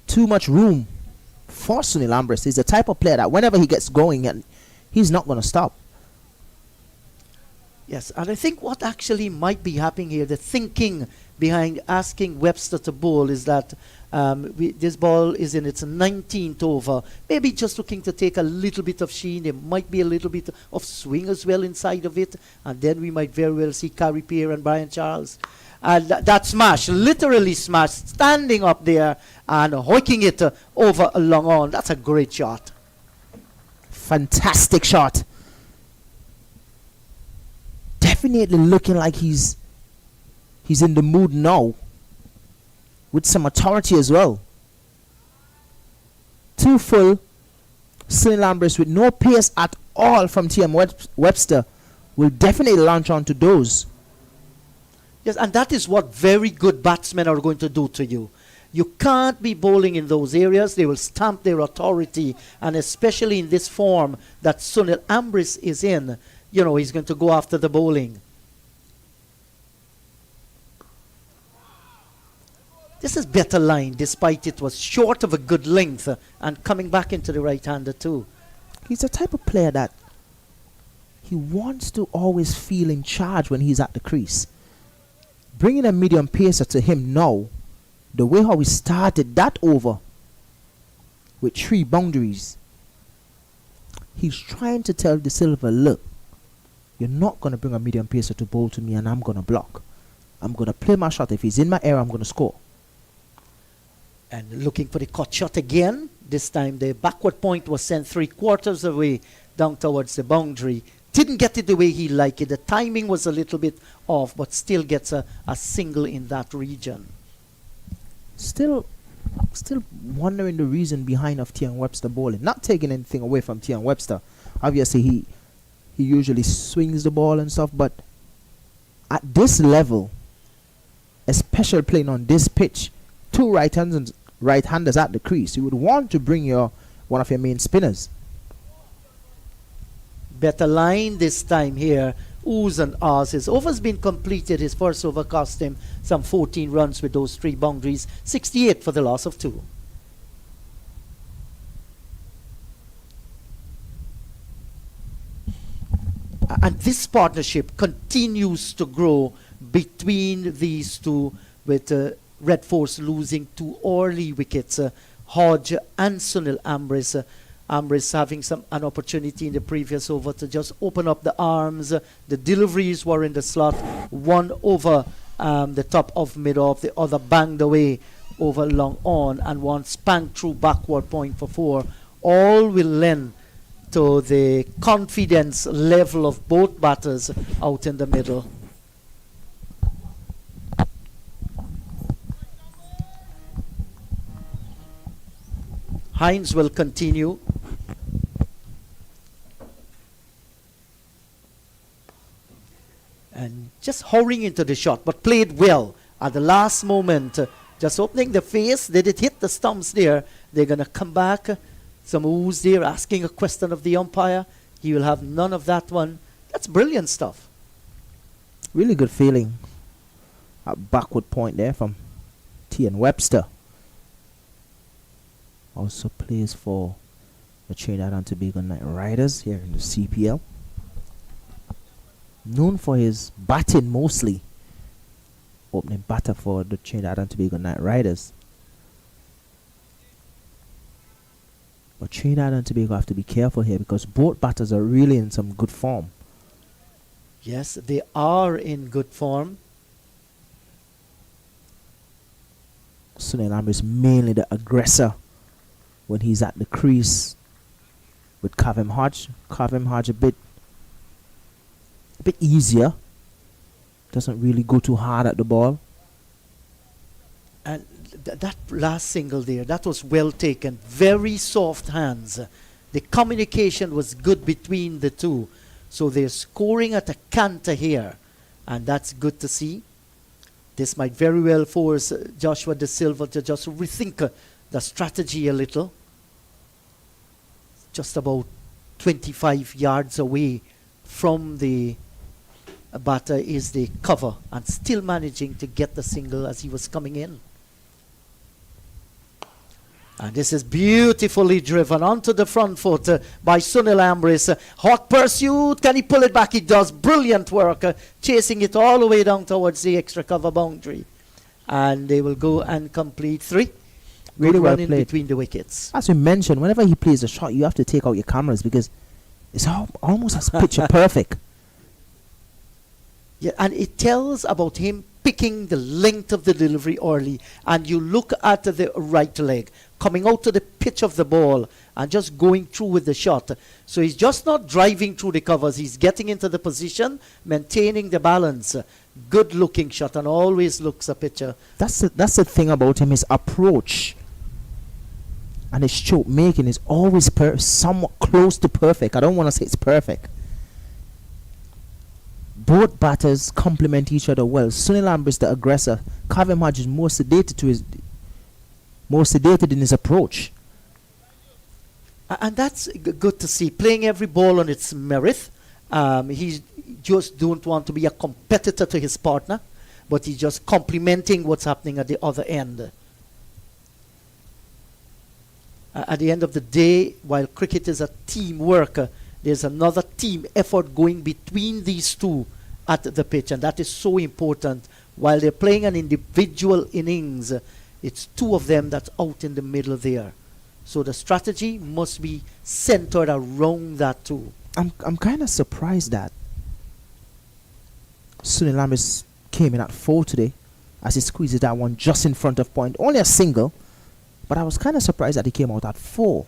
Too much room for Sunil Ambris. He's the type of player that whenever he gets going, and he's not going to stop. Yes, and I think what actually might be happening here, the thinking behind asking Webster to bowl, is that this ball is in its 19th over. Maybe just looking to take a little bit of sheen. There might be a little bit of swing as well inside of it. And then we might very well see Carey Peer and Brian Charles. And that smash, literally smash, standing up there and hoiking it over a long on. That's a great shot. Fantastic shot. Definitely looking like he's in the mood now, with some authority as well. Too full. Sunil Ambris with no pace at all from T.M. Webster will definitely launch onto those. Yes, and that is what very good batsmen are going to do to you. You can't be bowling in those areas. They will stamp their authority, and especially in this form that Sunil Ambris is in, he's going to go after the bowling. This is better line, despite it was short of a good length and coming back into the right-hander too. He's the type of player that he wants to always feel in charge when he's at the crease. Bringing a medium pacer to him now, the way how he started that over with 3 boundaries, he's trying to tell De Silva, look, you're not going to bring a medium pacer to bowl to me and I'm going to block. I'm going to play my shot. If he's in my area, I'm going to score. And looking for the cut shot again. This time the backward point was sent 3/4 away down towards the boundary. Didn't get it the way he liked it. The timing was a little bit off, but still gets a single in that region. Still wondering the reason behind of T.N. Webster bowling. Not taking anything away from T.N. Webster. Obviously, he usually swings the ball and stuff, but at this level, especially playing on this pitch, 2 right-handers at the crease, you would want to bring one of your main spinners. Better line this time here. Oohs and ahs. His over's been completed. His first over cost him some 14 runs with those 3 boundaries. 68 for the loss of 2. And this partnership continues to grow between these two, with Red Force losing 2 early wickets. Hodge and Sunil Ambris. Ambris having an opportunity in the previous over to just open up the arms. The deliveries were in the slot. One over the top of mid-off, the other banged away over long on, and one spanked through backward point for 4. All will lend to the confidence level of both batters out in the middle. Hines will continue. And just hurrying into the shot, but played well at the last moment. Just opening the face. Did it hit the stumps there? They're going to come back. Some ooze there, asking a question of the umpire. He will have none of that one. That's brilliant stuff. Really good feeling. A backward point there from T.N. Webster. Also plays for the Trinidad and Tobago Knight Riders here in the CPL. Known for his batting mostly. Opening batter for the Trinidad and Tobago Knight Riders. But Trinidad and Tobago have to be careful here because both batters are really in some good form. Yes, they are in good form. Sunil Ambris mainly the aggressor when he's at the crease with Kaveem Hodge. Kaveem Hodge a bit easier. Doesn't really go too hard at the ball. And that last single there, that was well taken. Very soft hands. The communication was good between the two. So they're scoring at a canter here. And that's good to see. This might very well force Joshua De Silva to just rethink the strategy a little. Just about 25 yards away from the batter is the cover, and still managing to get the single as he was coming in. And this is beautifully driven onto the front foot by Sunil Ambris. Hot pursuit. Can he pull it back? He does. Brilliant work. Chasing it all the way down towards the extra cover boundary. And they will go and complete 3. Really Good well run in played. between the wickets. As we mentioned, whenever he plays a shot, you have to take out your cameras because it's almost as picture perfect. Yeah, and it tells about him picking the length of the delivery early. And you look at the right leg, coming out to the pitch of the ball and just going through with the shot. So he's just not driving through the covers. He's getting into the position, maintaining the balance. Good looking shot, and always looks a picture. That's the thing about him, his approach and his stroke making is always somewhat close to perfect. I don't want to say it's perfect. Both batters complement each other well. Sunil Ambris, the aggressor. Kaveem Hodge is more sedated in his approach. And that's good to see. Playing every ball on its merit. He just don't want to be a competitor to his partner, but he's just complementing what's happening at the other end. At the end of the day, while cricket is a teamwork, there's another team effort going between these two at the pitch, and that is so important. While they're playing an individual innings, it's two of them that's out in the middle there. So the strategy must be centered around that too. I'm kind of surprised that Sunil Ambris came in at 4 today as he squeezes that one just in front of point. Only a single, but I was kind of surprised that he came out at 4.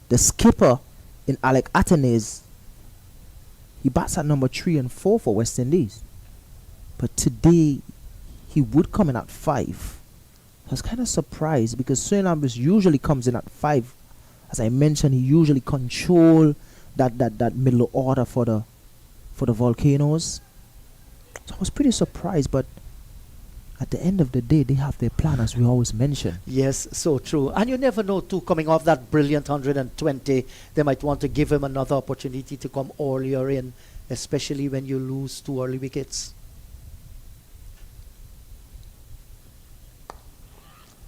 The skipper in Alec Athanaze, he bats at number 3 and 4 for West Indies. But today, he would come in at 5. I was kind of surprised because Sunil Ambris usually comes in at 5. As I mentioned, he usually control that middle order for the Volcanoes. So I was pretty surprised, but at the end of the day, they have their plan, as we always mention. Yes, so true. And you never know, too, coming off that brilliant 120, they might want to give him another opportunity to come earlier in, especially when you lose 2 early wickets.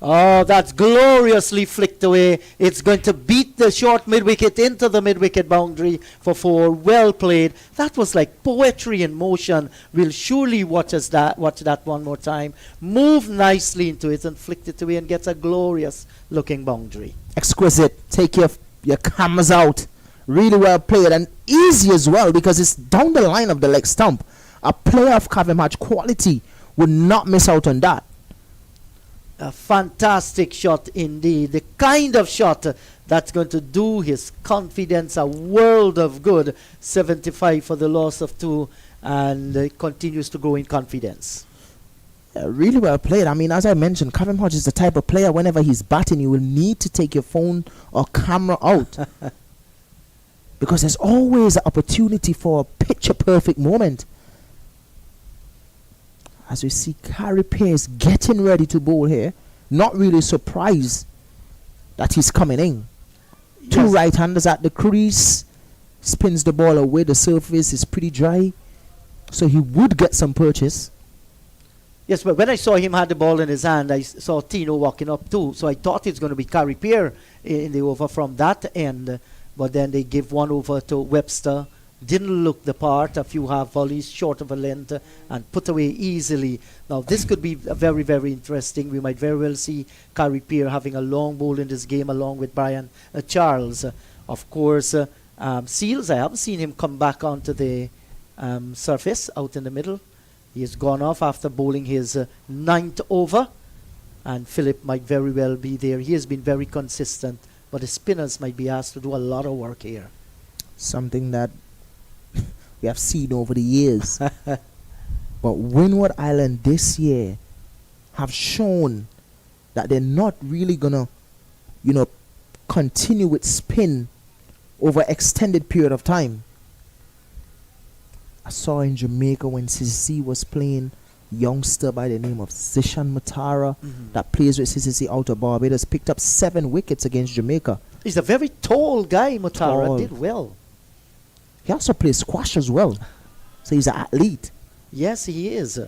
Oh, that's gloriously flicked away. It's going to beat the short mid-wicket into the mid-wicket boundary for 4. Well played. That was like poetry in motion. We'll surely watch that one more time. Move nicely into it and flicked it away and gets a glorious looking boundary. Exquisite. Take your cameras out. Really well played and easy as well because it's down the line of the leg stump. A player of Kaveem Hodge quality would not miss out on that. A fantastic shot indeed. The kind of shot that's going to do his confidence a world of good. 75 for the loss of 2 and continues to grow in confidence. Really well played. I mean, as I mentioned, Kaveem Hodge is the type of player whenever he's batting, you will need to take your phone or camera out. Because there's always an opportunity for a picture-perfect moment. As we see, Carey Pearce getting ready to bowl here. Not really surprised that he's coming in. Yes. 2 right-handers at the crease. Spins the ball away. The surface is pretty dry. So he would get some purchase. Yes, but when I saw him had the ball in his hand, I saw Tino walking up too. So I thought it's going to be Carey Pearce in the over from that end. But then they give one over to Webster. Didn't look the part, a few half volleys short of a length and put away easily. Now this could be very, very interesting. We might very well see Carey Pearce having a long bowl in this game along with Brian Charles. Of course, Seals, I haven't seen him come back onto the surface out in the middle. He has gone off after bowling his 9th over and Philip might very well be there. He has been very consistent, but the spinners might be asked to do a lot of work here. Something that we have seen over the years. But Windward Island this year have shown that they're not really gonna, continue with spin over extended period of time. I saw in Jamaica when CCC was playing, youngster by the name of Zishan Matara that plays with CCC out of Barbados picked up 7 wickets against Jamaica. He's a very tall guy, Matara. Tall. Did well. He also plays squash as well. So he's an athlete. Yes, he is.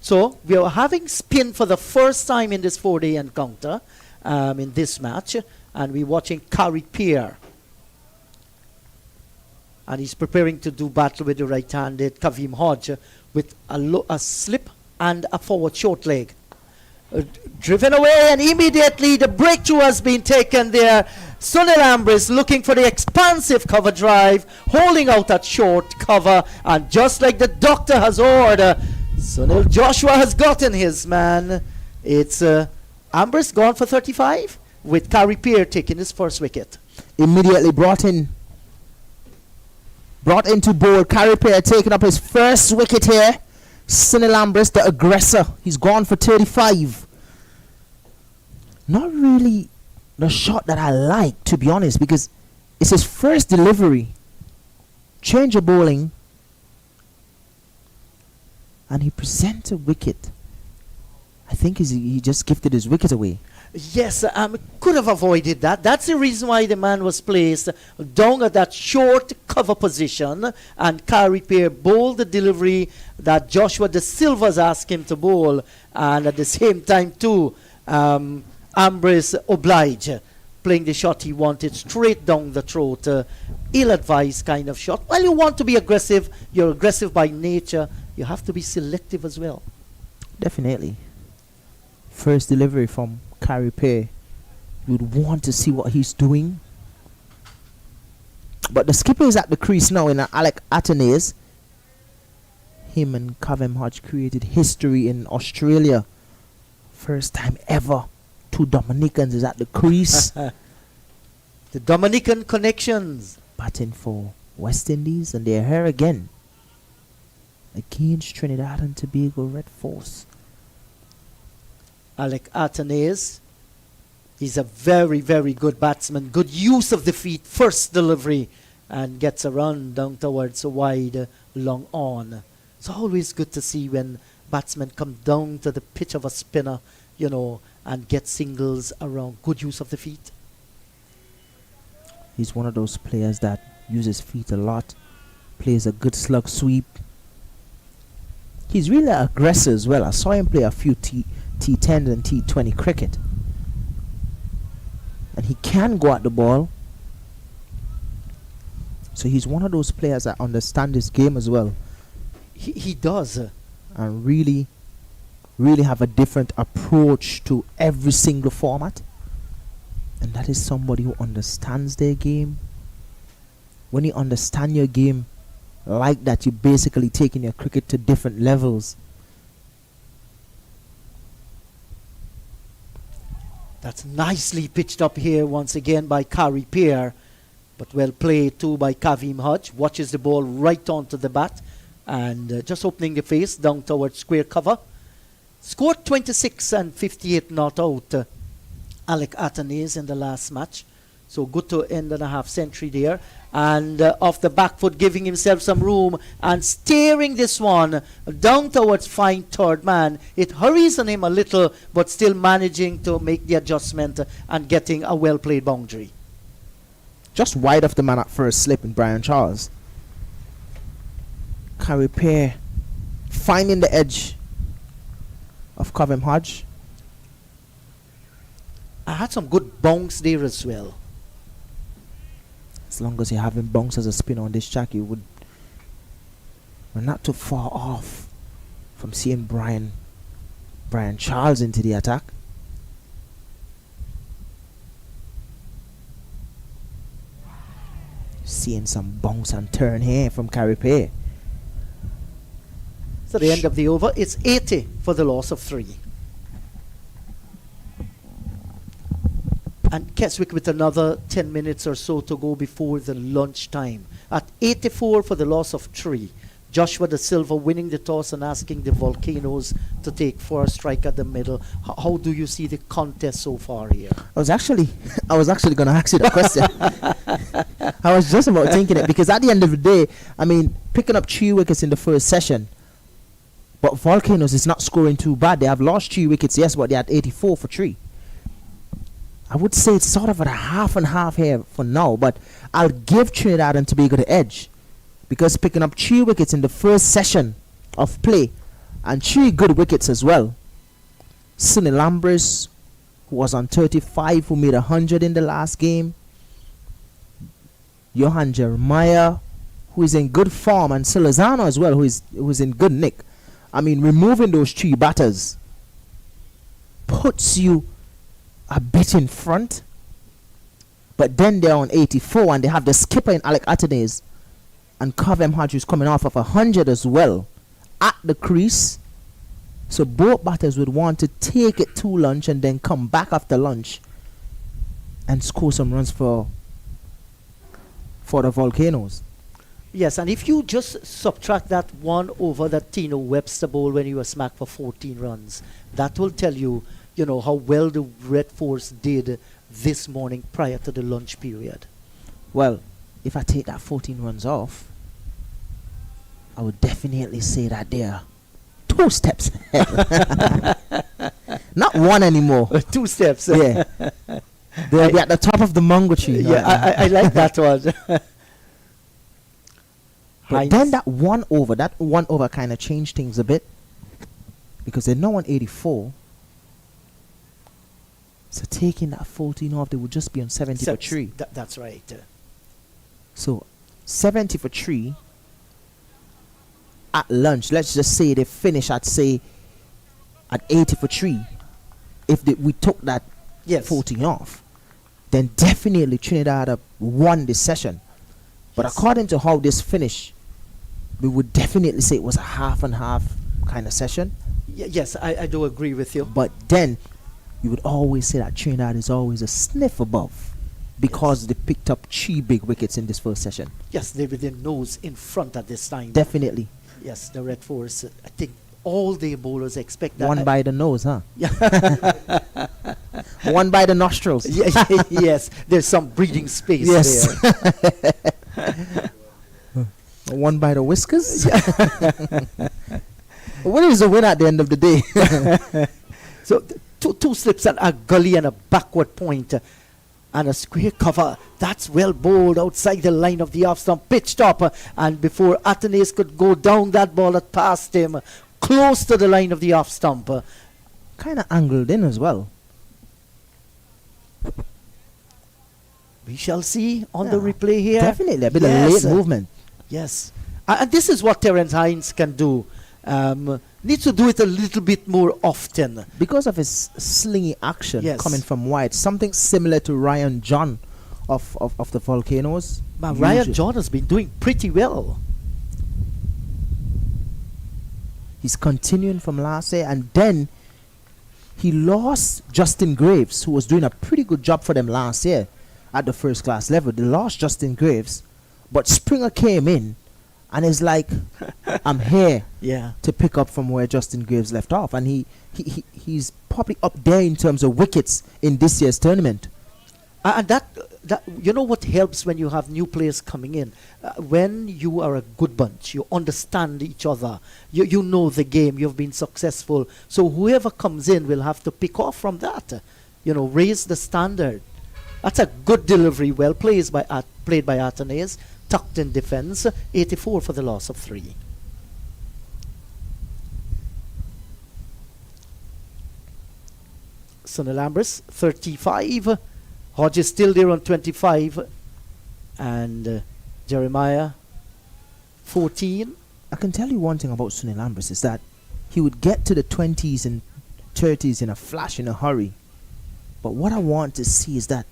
So we are having spin for the first time in this 4-day encounter in this match. And we're watching Carey Pearce. And he's preparing to do battle with the right-handed Kaveem Hodge with a slip and a forward short leg. Driven away and immediately the breakthrough has been taken there. Sunil Ambris looking for the expansive cover drive, holding out that short cover, and just like the doctor has ordered, Sunil Joshua has gotten his man. It's Ambris gone for 35 with Carey Pearce taking his first wicket. Immediately brought into bowl. Carey Pearce taking up his first wicket here. Sunil Ambris, the aggressor, he's gone for 35. Not really the shot that I like, to be honest, because it's his first delivery. Change of bowling, and he presents a wicket. I think he just gifted his wicket away. Yes, could have avoided that. That's the reason why the man was placed down at that short cover position, and Carey Pearce bowled the delivery that Joshua De Silva's asked him to bowl, and at the same time too, Ambris obliged, playing the shot he wanted straight down the throat. Ill-advised kind of shot. Well, you want to be aggressive. You're aggressive by nature. You have to be selective as well. Definitely. First delivery from Carey Pearce. You'd want to see what he's doing. But the skipper is at the crease now in Alec Athanaze. Him and Kaveem Hodge created history in Australia. First time ever 2 Dominicans is at the crease. The Dominican connections. Batting for West Indies, and they're here again. Against Trinidad and Tobago Red Force. Alec Athanaze. He's a very, very good batsman. Good use of the feet. First delivery. And gets a run down towards a wide long on. It's always good to see when batsmen come down to the pitch of a spinner, and get singles around. Good use of the feet. He's one of those players that uses feet a lot. Plays a good slug sweep. He's really aggressive as well. I saw him play a few T10 and T20 cricket. And he can go at the ball. So he's one of those players that understand this game as well. He does. And really have a different approach to every single format. And that is somebody who understands their game. When you understand your game like that, you're basically taking your cricket to different levels. That's nicely pitched up here once again by Carey Pear. But well played too by Kaveem Hodge. Watches the ball right onto the bat. And just opening the face down towards square cover. Scored 26 and 58 not out. Alec Athanaze in the last match. So good to end and a half century there. And off the back foot, giving himself some room and steering this one down towards fine third man. It hurries on him a little, but still managing to make the adjustment and getting a well played boundary. Just wide of the man at first, slipping Brian Charles. Carey Pear finding the edge of Kaveem Hodge. I had some good bounce there as well. As long as you're having bounce as a spinner on this track, we're not too far off from seeing Brian Charles into the attack. Seeing some bounce and turn here from Carey Pear. So the end of the over, it's 80 for the loss of 3. And Keswick with another 10 minutes or so to go before the lunch time. At 84 for the loss of 3. Joshua Da Silva winning the toss and asking the Volcanoes to take first strike at the middle. How do you see the contest so far here? I was actually going to ask you the question. I was just about thinking it, because at the end of the day, I mean, picking up 3 wickets in the first session, but Volcanoes is not scoring too bad. They have lost 3 wickets, yes, but they had 84 for 3. I would say it's sort of at a half and half here for now, but I'll give Trinidad and Tobago the edge, because picking up 3 wickets in the first session of play and 3 good wickets as well. Sunil Ambris, who was on 35, who made 100 in the last game. Johan Jeremiah, who is in good form, and Silazano as well, who is in good nick. I mean, removing those 3 batters puts you a bit in front, but then they're on 84 and they have the skipper in Alec Athanaze and Kaveem Hodge, who's coming off of 100 as well at the crease. So both batters would want to take it to lunch and then come back after lunch and score some runs for the Volcanoes. Yes, and if you just subtract that 1 over that Tino Webster bowl when he was smacked for 14 runs, that will tell you, how well the Red Force did this morning prior to the lunch period. Well, if I take that 14 runs off, I would definitely say that they're 2 steps ahead. Not 1 anymore. 2 steps. Yeah. They'll be at the top of the mango tree. Yeah, I like that one. But then that 1 over kind of changed things a bit, because they're now on 84. So taking that 14 off, they would just be on 70 for 3. That's right. So 70 for 3 at lunch. Let's just say they finish at 80 for 3. If we took that 14 off, then definitely Trinidad have won this session. But according to how this finished, we would definitely say it was a half and half kind of session. Yes, I do agree with you. But then you would always say that Trinidad is always a sniff above, because they picked up 3 big wickets in this first session. Yes, they were their nose in front at this time. Definitely. Yes, the Red Force, I think all the bowlers expect that. 1 by the nose, huh? Yeah. 1 by the nostrils. Yes, there's some breathing space there. 1 by the whiskers. What is the win at the end of the day? So two slips and a gully and a backward point and a square cover. That's well bowled outside the line of the off stump, pitched up, and before Athanaze could go down, that ball had passed him close to the line of the off stump. kind of angled in as well. We shall see on the Yeah, replay here. Definitely a bit Yes, of late movement. Yes. And this is what Terence Hines can do. Needs to do it a little bit more often. Because of his slingy action Yes. coming from wide. Something similar to Ryan John of the Volcanoes. But Ryan Usually. John has been doing pretty well. He's continuing from last year, and then he lost Justin Graves, who was doing a pretty good job for them last year at the first class level. They lost Justin Graves, but Springer came in and is like, I'm here Yeah. to pick up from where Justin Graves left off, and he's probably up there in terms of wickets in this year's tournament. And that you know what helps when you have new players coming in, when you are a good bunch, you understand each other, you know the game, you've been successful, so whoever comes in will have to pick off from that, raise the standard. That's a good delivery, well played by Athanaze, tucked in defense, 84 for the loss of 3. Sunil Ambris 35. Hodge is still there on 25, and Jeremiah 14. I can tell you one thing about Sunil Ambris is that he would get to the 20s and 30s in a flash, in a hurry. But what I want to see is that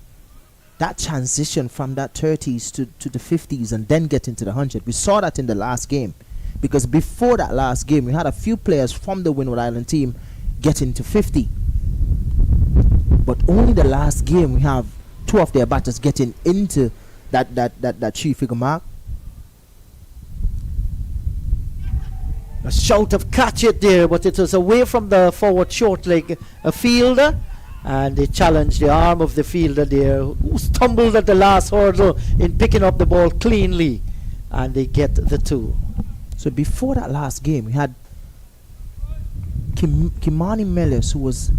transition from that 30s to the 50s and then get into the 100. We saw that in the last game, because before that last game we had a few players from the Windward Island team get into 50. But only the last game we have 2 of their batters getting into that 3-figure mark. A shout of catch it there, but it was away from the forward short leg fielder, and they challenged the arm of the fielder there, who stumbled at the last hurdle in picking up the ball cleanly, and they get the 2. So before that last game we had Kimani Mellis, who was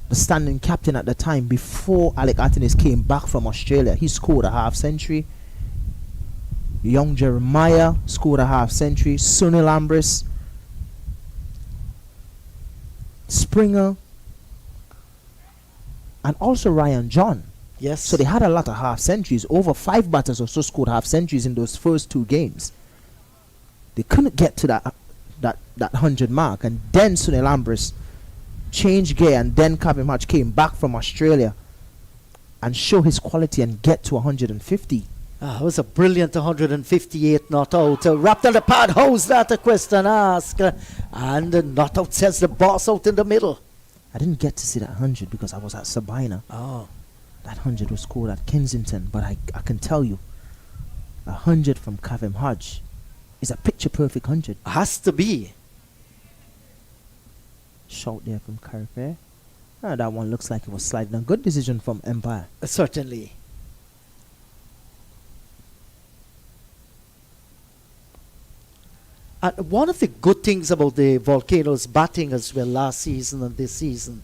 the standing captain at the time before Alec Athanaze came back from Australia. He scored a half century. Young Jeremiah scored a half century. Sunil Ambris, Springer, and also Ryan John. Yes. So they had a lot of half centuries. Over 5 batters or so scored half centuries in those first 2 games. They couldn't get to that 100 mark, and then Sunil Ambris changed gear, and then Kaveem Hodge came back from Australia and show his quality and get to 150. It was a brilliant 158 not out. Wrapped on the pad, how's that, a question asked? And not out, says the boss out in the middle. I didn't get to see that 100 because I was at Sabina. Oh. That 100 was scored at Kensington, but I can tell you, 100 from Kaveem Hodge is a picture perfect 100. Has to be. Shout there from Carrier. That one looks like it was sliding. A good decision from Umpire. Certainly. And one of the good things about the Volcanoes batting as well last season and this season,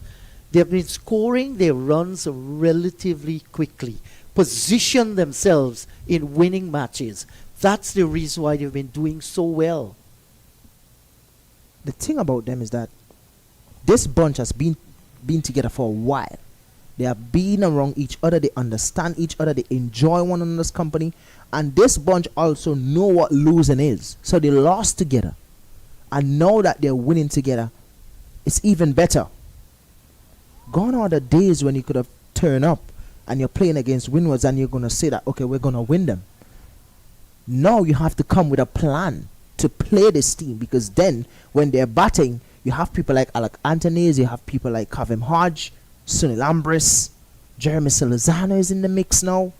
they have been scoring their runs relatively quickly, position themselves in winning matches. That's the reason why they've been doing so well. The thing about them is that this bunch has been together for a while. They have been around each other. They understand each other. They enjoy one another's company. And this bunch also know what losing is. So they lost together. And now that they're winning together, it's even better. Gone are the days when you could have turned up and you're playing against Windwards and you're going to say that, okay, we're going to win them. Now you have to come with a plan to play this team, because then when they're batting, you have people like Alec Athanaze, you have people like Kaveem Hodge, Sunil Ambris, Jeremy Salazano is in the mix now,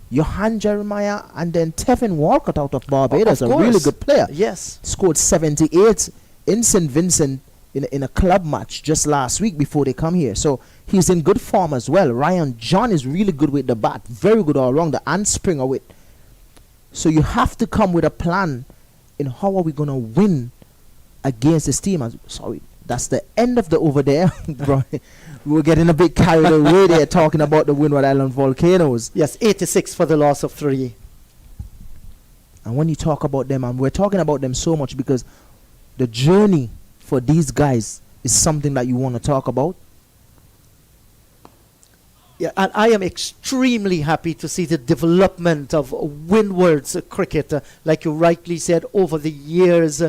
Johan Jeremiah, and then Tevin Walcott out of Barbados, a really good player. Yes. Scored 78 in St. Vincent in a club match just last week before they come here. So he's in good form as well. Ryan John is really good with the bat, very good all around, and Springer with. So you have to come with a plan in how are we going to win against this team. Sorry, that's the end of the over there. We're getting a bit carried away there talking about the Windward Island Volcanoes. Yes, 86 for the loss of 3. And when you talk about them, and we're talking about them so much because the journey for these guys is something that you want to talk about? Yeah, and I am extremely happy to see the development of Windwards cricket. Like you rightly said, over the years,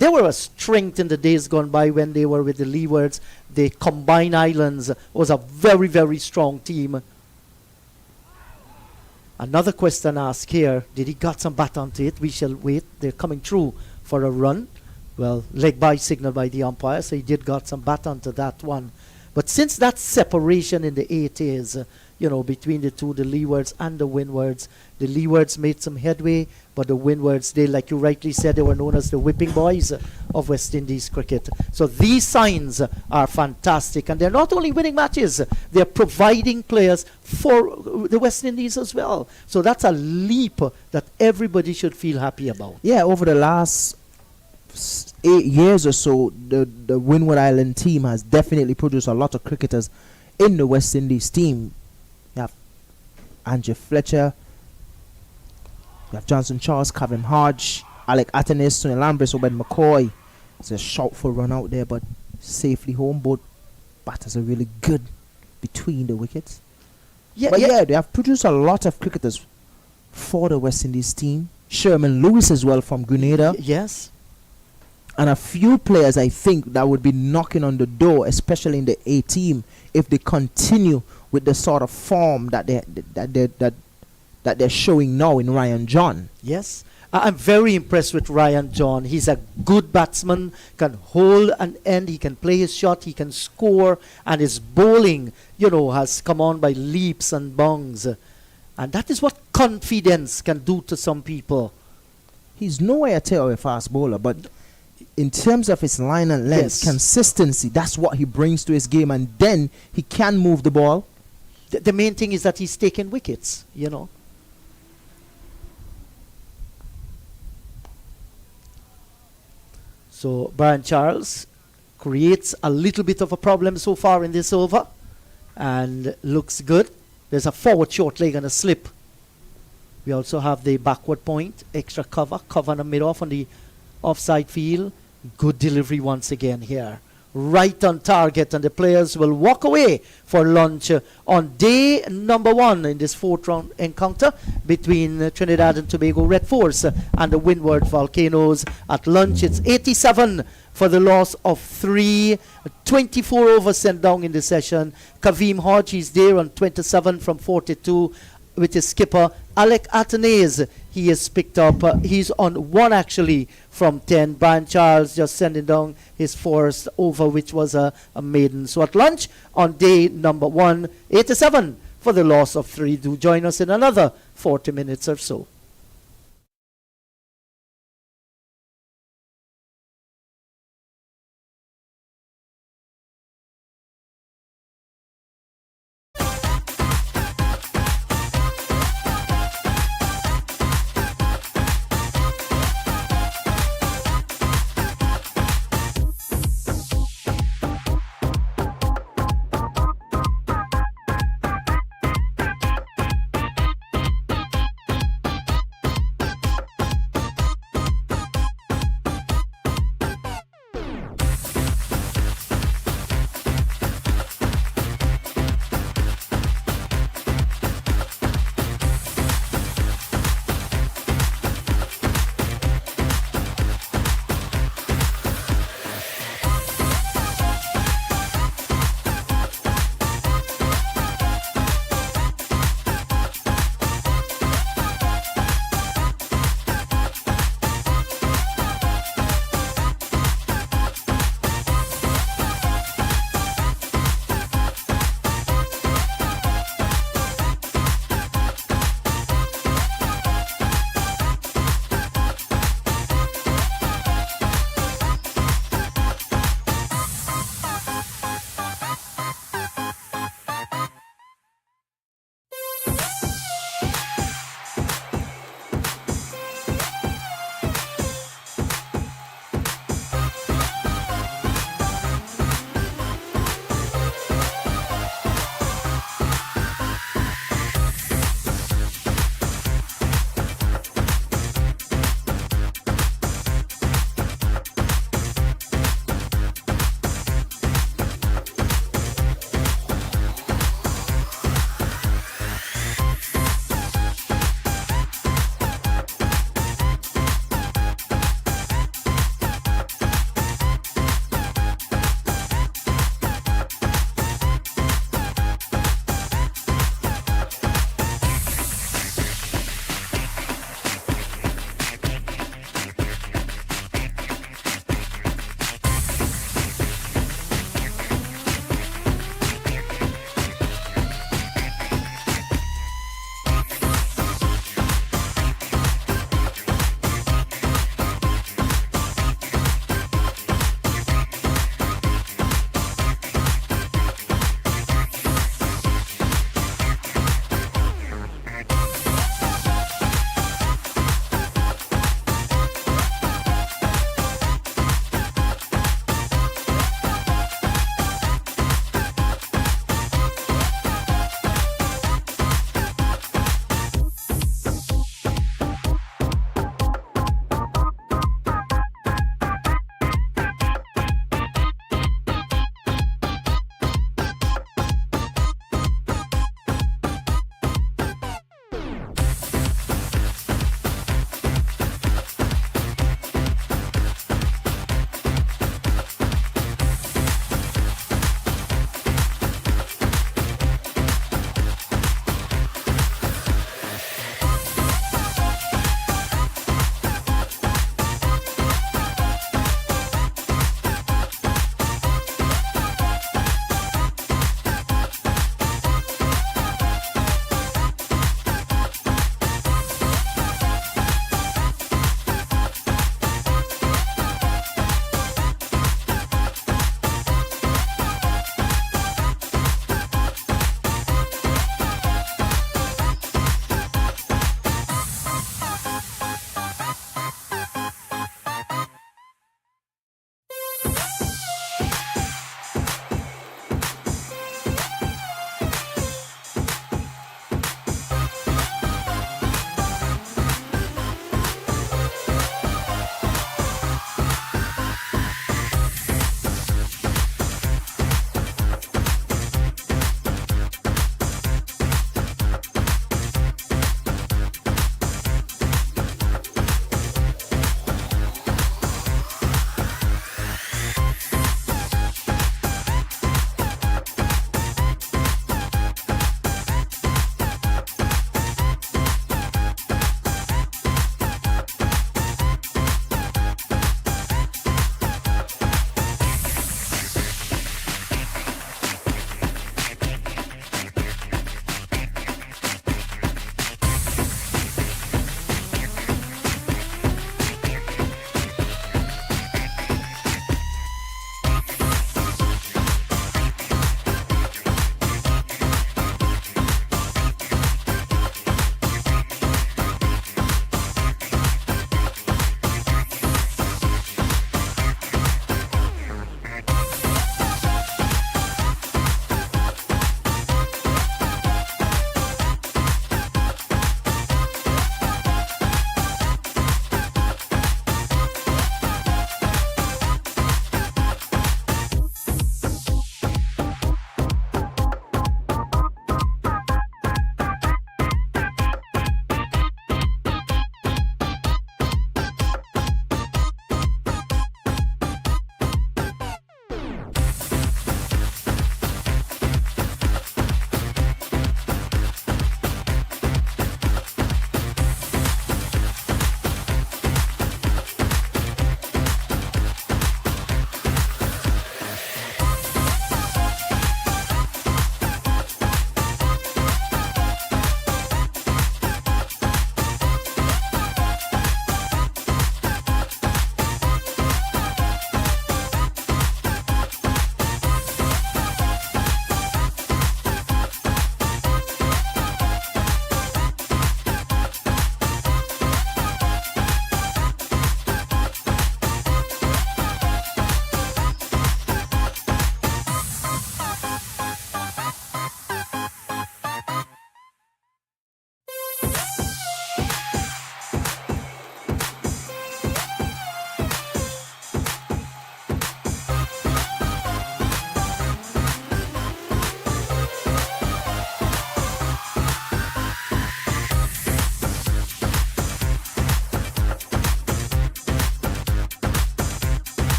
they were a strength in the days gone by when they were with the Leewards. The Combined Islands was a very, very strong team. Another question asked here, did he got some bat onto it? We shall wait. They're coming through for a run. Well, leg by signal by the umpire, so he did got some bat onto that one. But since that separation in the 80s, between the two, the Leewards and the Windwards, the Leewards made some headway, but the Windwards, they, like you rightly said, they were known as the whipping boys of West Indies cricket. So these signs are fantastic, and they're not only winning matches, they're providing players for the West Indies as well. So that's a leap that everybody should feel happy about. Yeah, over the last 8 years or so, the Windward Island team has definitely produced a lot of cricketers in the West Indies team. You have Andrew Fletcher, you have Johnson Charles, Kaveem Hodge, Alec Athanaze, Sunil Ambris, Obed McCoy. It's a shoutful run out there, but safely home. Both batters are really good between the wickets. Yeah, But they have produced a lot of cricketers for the West Indies team. Sherman Lewis as well from Grenada. Yes. And a few players, I think, that would be knocking on the door, especially in the A team, if they continue with the sort of form that they're showing now in Ryan John. Yes. I'm very impressed with Ryan John. He's a good batsman, can hold an end, he can play his shot, he can score, and his bowling, has come on by leaps and bounds. And that is what confidence can do to some people. He's nowhere a tear or a fast bowler, but in terms of his line and length, consistency, that's what he brings to his game, and then he can move the ball. The main thing is that he's taking wickets, So Brian Charles creates a little bit of a problem so far in this over, and looks good. There's a forward short leg and a slip. We also have the backward point, extra cover on the mid-off on the offside field. Good delivery once again here. Right on target, and the players will walk away for lunch on day number 1 in this 4th round encounter between Trinidad and Tobago Red Force and the Windward Volcanoes. At lunch, it's 87 for the loss of 3. 24 overs sent down in the session. Kaveem Hodge is there on 27 from 42 with his skipper Alec Athanaze. He has picked up, he's on 1 actually from 10. Brian Charles just sending down his first over, which was a maiden. So at lunch on day number 1, 87 for the loss of 3. Do join us in another 40 minutes or so.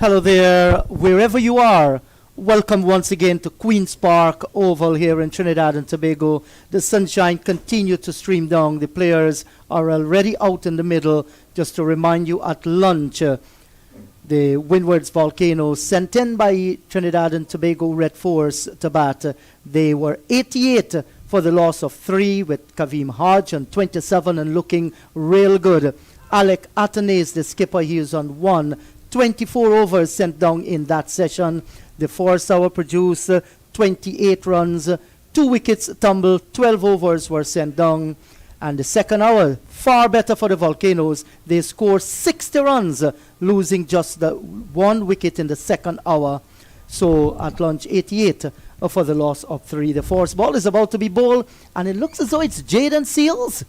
Hello there, wherever you are. Welcome once again to Queen's Park Oval here in Trinidad and Tobago. The sunshine continues to stream down. The players are already out in the middle. Just to remind you, at lunch, the Windwards Volcanoes sent in by Trinidad and Tobago Red Force to bat. They were 88 for the loss of 3 with Kaveem Hodge on 27 and looking real good. Alec Athanaze, the skipper, he is on 1. 24 overs sent down in that session. The first hour produced 28 runs, 2 wickets tumbled, 12 overs were sent down. And the second hour, far better for the Volcanoes. They scored 60 runs, losing just the 1 wicket in the second hour. So at lunch, 88 for the loss of 3. The first ball is about to be bowled, and it looks as though it's Jaden Seals.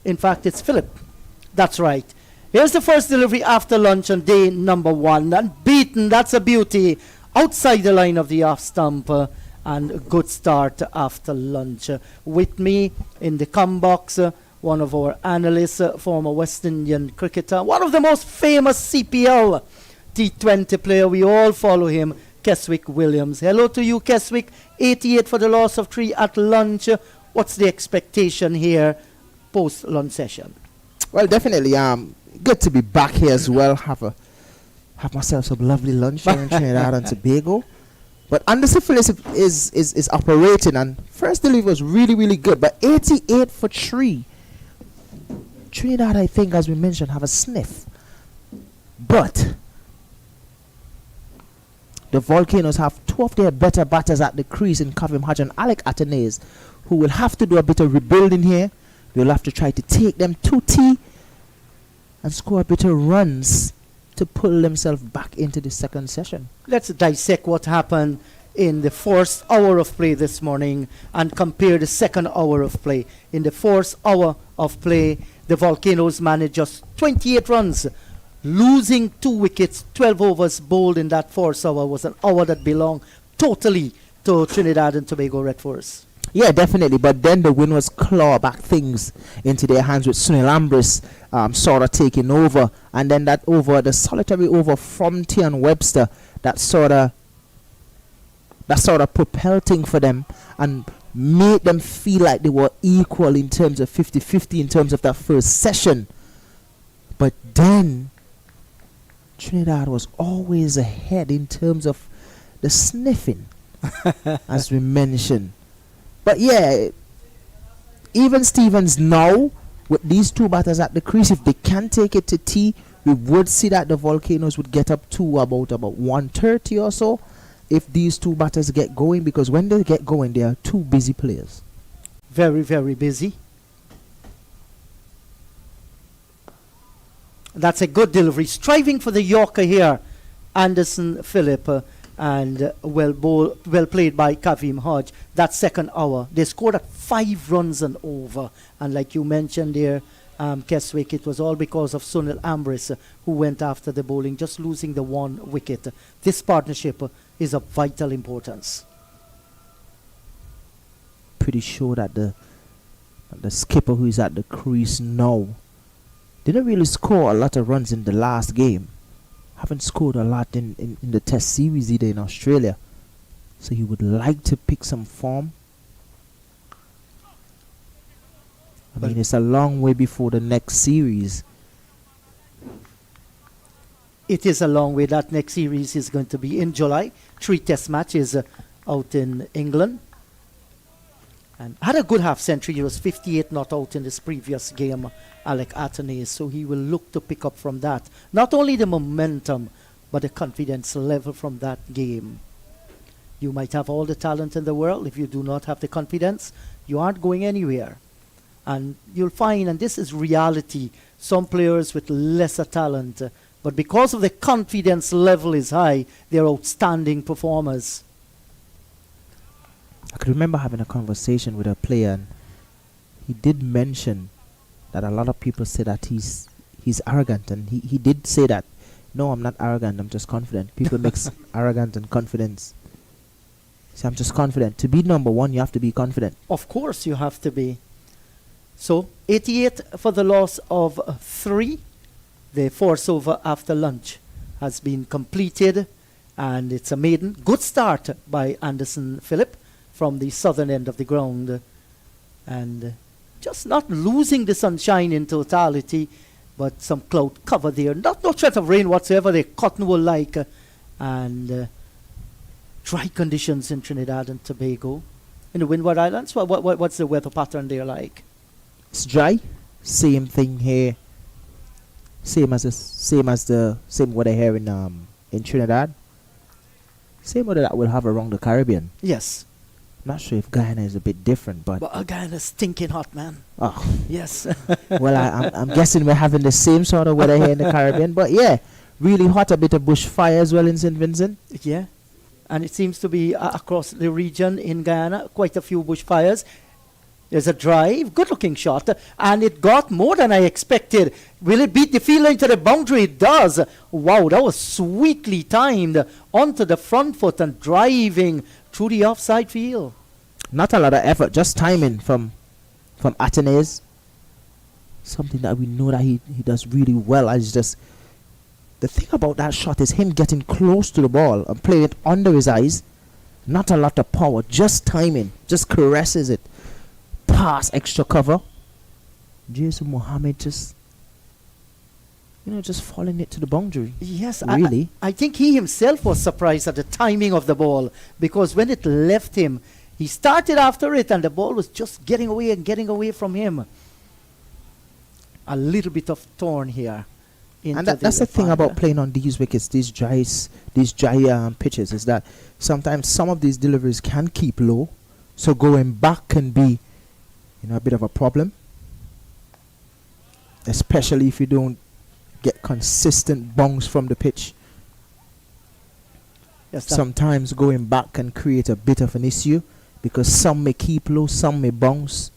In fact, it's Philip. That's right. Here's the first delivery after lunch on day number 1. Unbeaten, that's a beauty. Outside the line of the off stump, and a good start after lunch. With me in the com box, one of our analysts, former West Indian cricketer, one of the most famous CPL T20 player. We all follow him, Keswick Williams. Hello to you, Keswick. 88 for the loss of 3 at lunch. What's the expectation here post-lunch session? Well, definitely. Good to be back here as well. Have myself some lovely lunch here in Trinidad and Tobago. But Anderson Phillips is operating, and first delivery was really, really good. But 88 for 3. Trinidad, I think, as we mentioned, have a sniff. But the Volcanoes have 2 of their better batters at the crease in Kaveem Hodge and Alec Athanaze, who will have to do a bit of rebuilding here. They'll have to try to take them to tea and score a bit of runs to pull themselves back into the second session. Let's dissect what happened in the first hour of play this morning and compare the second hour of play. In the first hour of play, the Volcanoes managed just 28 runs, losing 2 wickets. 12 overs bowled in that first hour was an hour that belonged totally to Trinidad and Tobago Red Force. Yeah, definitely. But then the Winwards claw back things into their hands with Sunil Ambris sort of taking over. And then that over, the solitary over from Tian Webster, that sort of propelled thing for them and made them feel like they were equal in terms of 50-50 in terms of that first session. But then Trinidad was always ahead in terms of the sniffing, as we mentioned. But yeah, even Stevens now, with these 2 batters at the crease, if they can take it to tea, we would see that the Volcanoes would get up to about 130 or so if these 2 batters get going, because when they get going, they are 2 busy players. Very, very busy. That's a good delivery. Striving for the Yorker here, Anderson Phillip. And well played by Kaveem Hodge. That second hour, they scored at 5 runs and over. And like you mentioned there, Keswick, it was all because of Sunil Ambris, who went after the bowling, just losing the 1 wicket. This partnership is of vital importance. Pretty sure that the skipper who is at the crease now didn't really score a lot of runs in the last game. Haven't scored a lot in the test series either in Australia. So he would like to pick some form. I mean, it's a long way before the next series. It is a long way. That next series is going to be in July. 3 test matches out in England. And had a good half century. He was 58 not out in this previous game, Alec Athanaze. So he will look to pick up from that. Not only the momentum, but the confidence level from that game. You might have all the talent in the world. If you do not have the confidence, you aren't going anywhere. And you'll find, and this is reality, some players with lesser talent, but because of the confidence level is high, they're outstanding performers. I could remember having a conversation with a player, and he did mention that a lot of people say that he's arrogant, and he did say that, no, I'm not arrogant, I'm just confident. People mix arrogant and confidence. So I'm just confident. To be number 1, you have to be confident. Of course you have to be. So 88 for the loss of 3. They force over after lunch. has been completed, and it's a maiden. Good start by Anderson Phillip from the southern end of the ground, and just not losing the sunshine in totality, but some cloud cover there. No threat of rain whatsoever. They're cotton wool like, and dry conditions in Trinidad and Tobago. In the Windward Islands, what's the weather pattern there like? It's dry. Same thing here. Same weather here in Trinidad. Same weather that we'll have around the Caribbean. Yes. Not sure if Guyana is a bit different, but Guyana's stinking hot, man. oh Yes. well, I'm guessing we're having the same sort of weather here in the Caribbean. But yeah, really hot. A bit of bushfire as well in St. Vincent. Yeah. And it seems to be across the region in Guyana, quite a few bushfires. There's a drive, good-looking shot, and it got more than I expected. Will it beat the fielder into the boundary? It does. Wow, that was sweetly timed onto the front foot and driving through the offside field. Not a lot of effort, just timing from Athanaze. Something that we know that he does really well. The thing about that shot is him getting close to the ball and playing it under his eyes. Not a lot of power, just timing, just caresses it. Pass, extra cover. Jason Mohammed just falling it to the boundary. Yes, really. I think he himself was surprised at the timing of the ball, because when it left him, he started after it and the ball was just getting away from him. A little bit of torn here. And that's the thing about playing on these wickets, these dry pitches, is that sometimes some of these deliveries can keep low, so going back can be a bit of a problem, especially if you don't get consistent bongs from the pitch. Yes, sometimes going back can create a bit of an issue, because some may keep low, some may bounce.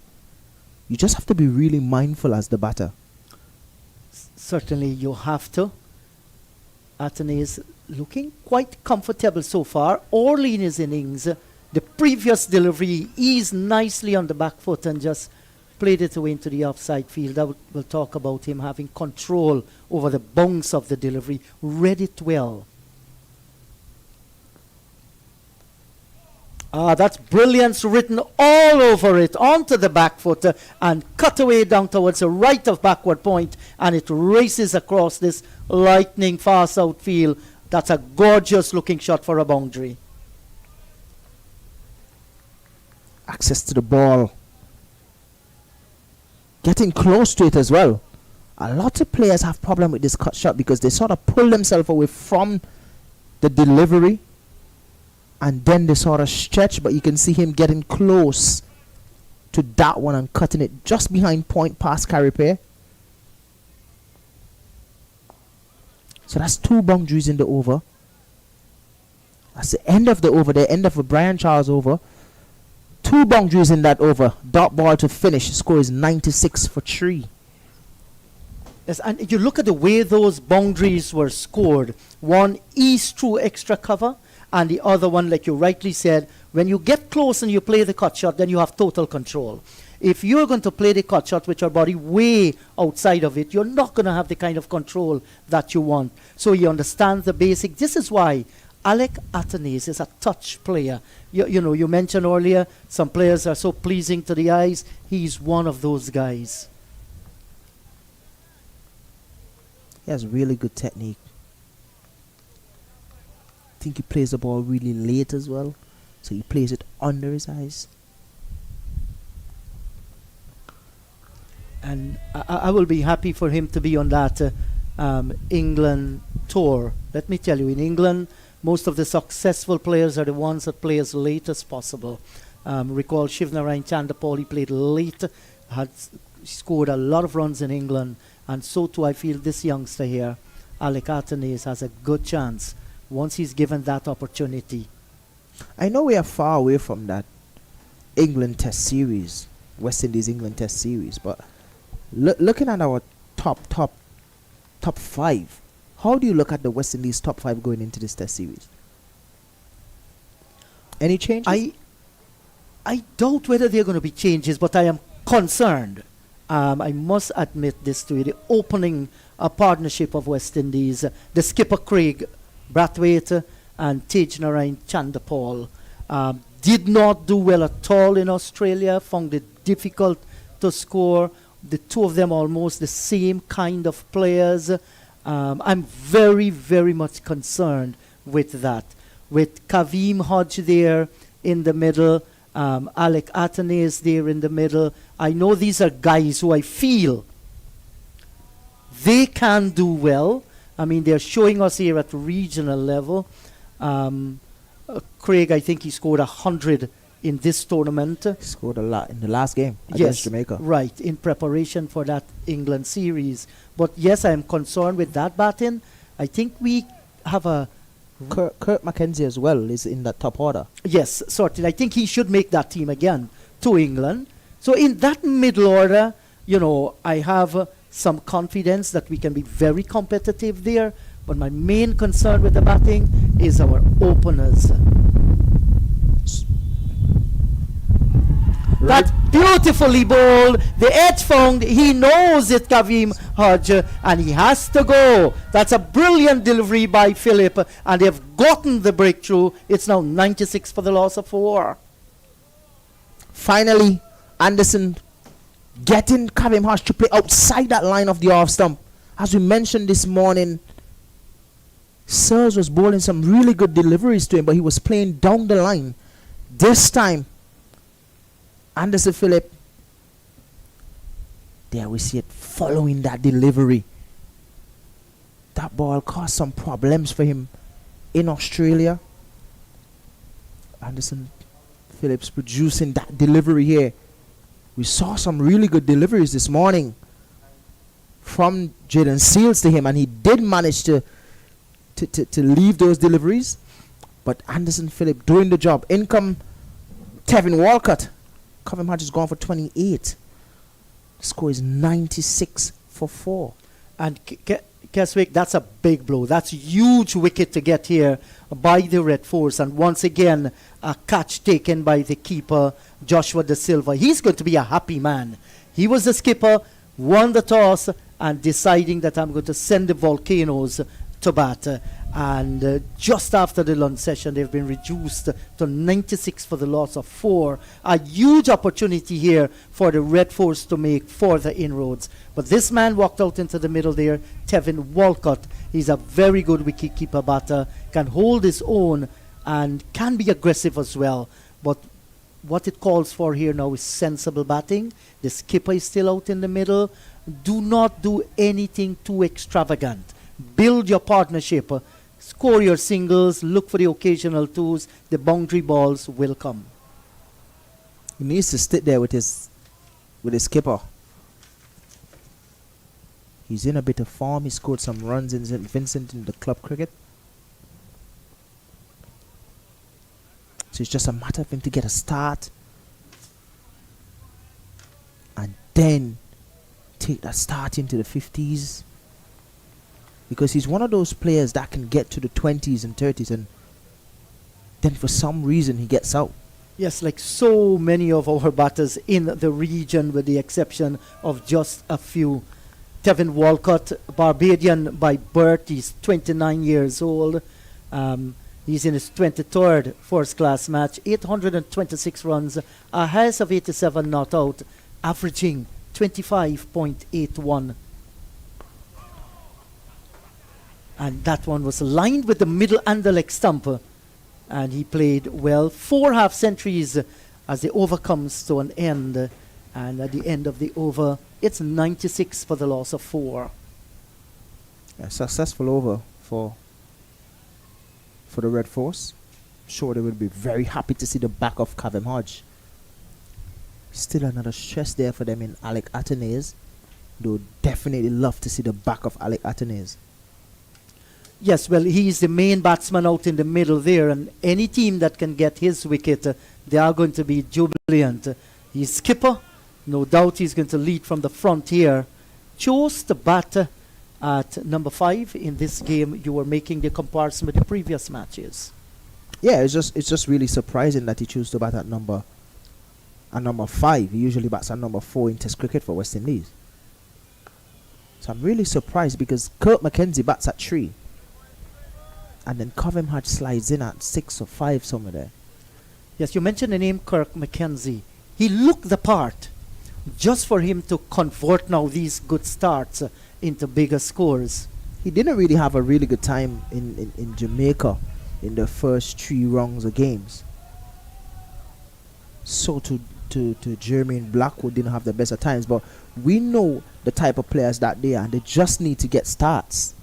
You just have to be really mindful as the batter. Certainly you have to. Athanaze looking quite comfortable so far. Early in his innings, the previous delivery, he eased nicely on the back foot and just played it away into the offside field. We'll talk about him having control over the bounce of the delivery. Read it well. That's brilliance written all over it, onto the back foot, and cut away down towards the right of backward point, and it races across this lightning fast outfield. That's a gorgeous looking shot for a boundary. Access to the ball. Getting close to it as well. A lot of players have problem with this cut shot because they sort of pull themselves away from the delivery, and then they sort of stretch, but you can see him getting close to that one and cutting it just behind point past carry pair. So that's 2 boundaries in the over. That's the end of the over, the end of a Brian Charles over. 2 boundaries in that over. Dot ball to finish. Score is 96 for 3. Yes, and you look at the way those boundaries were scored. One east through extra cover, and the other one, like you rightly said, when you get close and you play the cut shot, then you have total control. If you're going to play the cut shot with your body way outside of it, you're not going to have the kind of control that you want. So you understand the basic. This is why Alec Athanaze is a touch player. You mentioned earlier, some players are so pleasing to the eyes. He's one of those guys. He has really good technique. I think he plays the ball really late as well, so he plays it under his eyes. And I will be happy for him to be on that England tour. Let me tell you, in England, most of the successful players are the ones that play as late as possible. Recall Shivnarine Chandapal, he played late, had scored a lot of runs in England, and so too I feel this youngster here, Alec Athanaze, has a good chance once he's given that opportunity. I know we are far away from that England Test series, West Indies England Test series, but looking at our top 5, how do you look at the West Indies top 5 going into this Test series? Any changes? I doubt whether there are going to be changes, but I am concerned. I must admit this to you, the opening partnership of West Indies, the skipper Craig Brathwaite and Tejnarain Chandapal, did not do well at all in Australia, found it difficult to score. The two of them almost the same kind of players. I'm very, very much concerned with that. With Kaveem Hodge there in the middle, Alec Athanaze there in the middle. I know these are guys who I feel they can do well. I mean, they're showing us here at regional level. Craig, I think he scored 100 in this tournament. He scored a lot in the last game against Yes, Jamaica. right, in preparation for that England series. But yes, I am concerned with that batting. I think we have a... Kurt Mackenzie as well is in that top order. Yes, certainly. I think he should make that team again to England. So in that middle order, you know, I have some confidence that we can be very competitive there. But my main concern with the batting is our openers. That's beautifully bowled. The edge found. He knows it, Kaveem Hodge, and he has to go. That's a brilliant delivery by Philip, and they've gotten the breakthrough. It's now 96 for the loss of 4. Finally, Anderson getting Kaveem Hodge to play outside that line of the off stump. As we mentioned this morning, Seals was bowling some really good deliveries to him, but he was playing down the line. This time, Anderson Phillip, there we see it following that delivery. That ball caused some problems for him in Australia. Anderson Phillips producing that delivery here. We saw some really good deliveries this morning from Jaden Seals to him, and he did manage to leave those deliveries. But Anderson Phillip doing the job. In come Tevin Walcott. Kaveem Hodge has gone for 28. The score is 96 for 4. And Keswick, that's a big blow. That's a huge wicket to get here by the Red Force. And once again, a catch taken by the keeper, Joshua Da Silva. He's going to be a happy man. He was the skipper, won the toss, and deciding that I'm going to send the Volcanoes to bat. And just after the lunch session, they've been reduced to 96 for the loss of 4. A huge opportunity here for the Red Force to make further inroads. But this man walked out into the middle there, Tevin Walcott. He's a very good wicketkeeper batter, can hold his own and can be aggressive as well. But what it calls for here now is sensible batting. The skipper is still out in the middle. Do not do anything too extravagant. Build your partnership. Score your singles, look for the occasional twos, the boundary balls will come. He needs to sit there with his skipper. He's in a bit of form. He scored some runs in St. Vincent in the club cricket. So it's just a matter of him to get a start and then take that start into the 50s. Because he's one of those players that can get to the 20s and 30s and then for some reason he gets out. Yes, like so many of our batters in the region, with the exception of just a few. Tevin Walcott, Barbadian by birth, he's 29 years old. He's in his 23rd first-class match, 826 runs, a highest of 87 not out, averaging 25.81. And that one was lined with the middle and the leg stumper. And he played well. 4 half centuries as the over comes to an end. And at the end of the over, it's 96 for the loss of 4. A successful over for the Red Force. I'm sure they will be very happy to see the back of Kaveem Hodge. Still another stress there for them in Alec Athanaze. They would definitely love to see the back of Alec Athanaze. Yes, well, he's the main batsman out in the middle there, and any team that can get his wicket, they are going to be jubilant. He's skipper. No doubt he's going to lead from the front here. Chose to bat at number 5 in this game. You were making the comparison with the previous matches. Yeah, it's just really surprising that he chose to bat at and number 5. He usually bats at number 4 in Test cricket for West Indies. So I'm really surprised because Kurt McKenzie bats at 3. And then Kaveem Hodge slides in at 6 or 5 somewhere there. Yes, you mentioned the name Kirk McKenzie. He looked the part just for him to convert now these good starts into bigger scores. He didn't really have a really good time in Jamaica in the first 3 rounds of games. So to Jermaine Blackwood didn't have the best of times, but we know the type of players that they are, and they just need to get starts.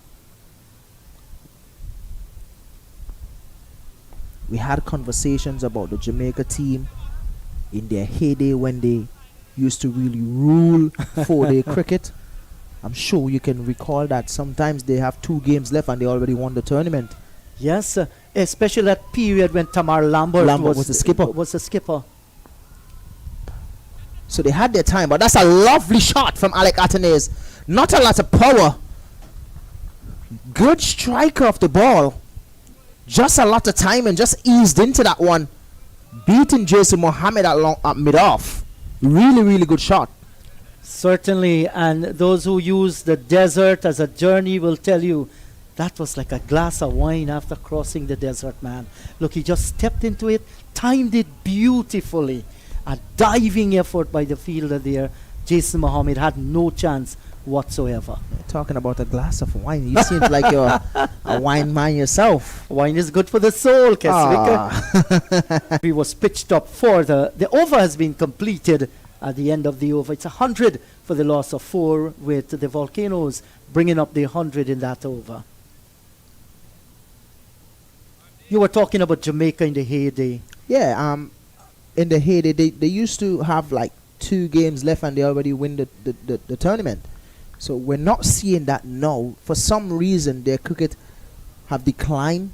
We had conversations about the Jamaica team in their heyday when they used to really rule 4-day cricket. I'm sure you can recall that sometimes they have 2 games left and they already won the tournament. Yes, especially that period when Tamar Lambert was the skipper. Was the skipper. So they had their time, but that's a lovely shot from Alec Athanaze. Not a lot of power. Good striker of the ball. Just a lot of time and just eased into that one. Beating Jason Mohammed at mid-off. Really, really good shot. Certainly, and those who use the desert as a journey will tell you that was like a glass of wine after crossing the desert, man. Look, he just stepped into it, timed it beautifully. A diving effort by the fielder there. Jason Mohammed had no chance whatsoever. You're talking about a glass of wine. You seem like you're a wine man yourself. Wine is good for the soul, Keswick. He was pitched up for the over has been completed at the end of the over. It's 100 for the loss of 4 with the Volcanoes bringing up the 100 in that over. You were talking about Jamaica in the heyday. Yeah, in the heyday, they used to have like 2 games left and they already win the tournament. So we're not seeing that now. For some reason, their cricket have declined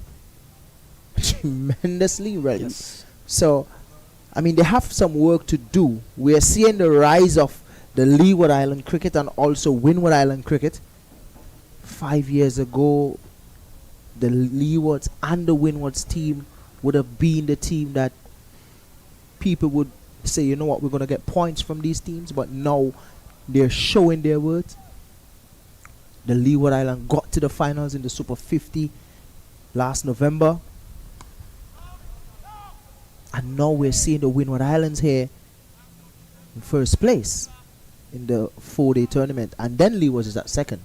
tremendously. Right? Yes. So, I mean, they have some work to do. We're seeing the rise of the Leeward Island cricket and also Windward Island cricket. 5 years ago, the Leewards and the Windwards team would have been the team that people would say, you know what, we're going to get points from these teams. But now they're showing their worth. The Leeward Island got to the finals in the Super 50 last November. And now we're seeing the Windward Islands here in first place in the 4-day tournament. And then Leewards is at second.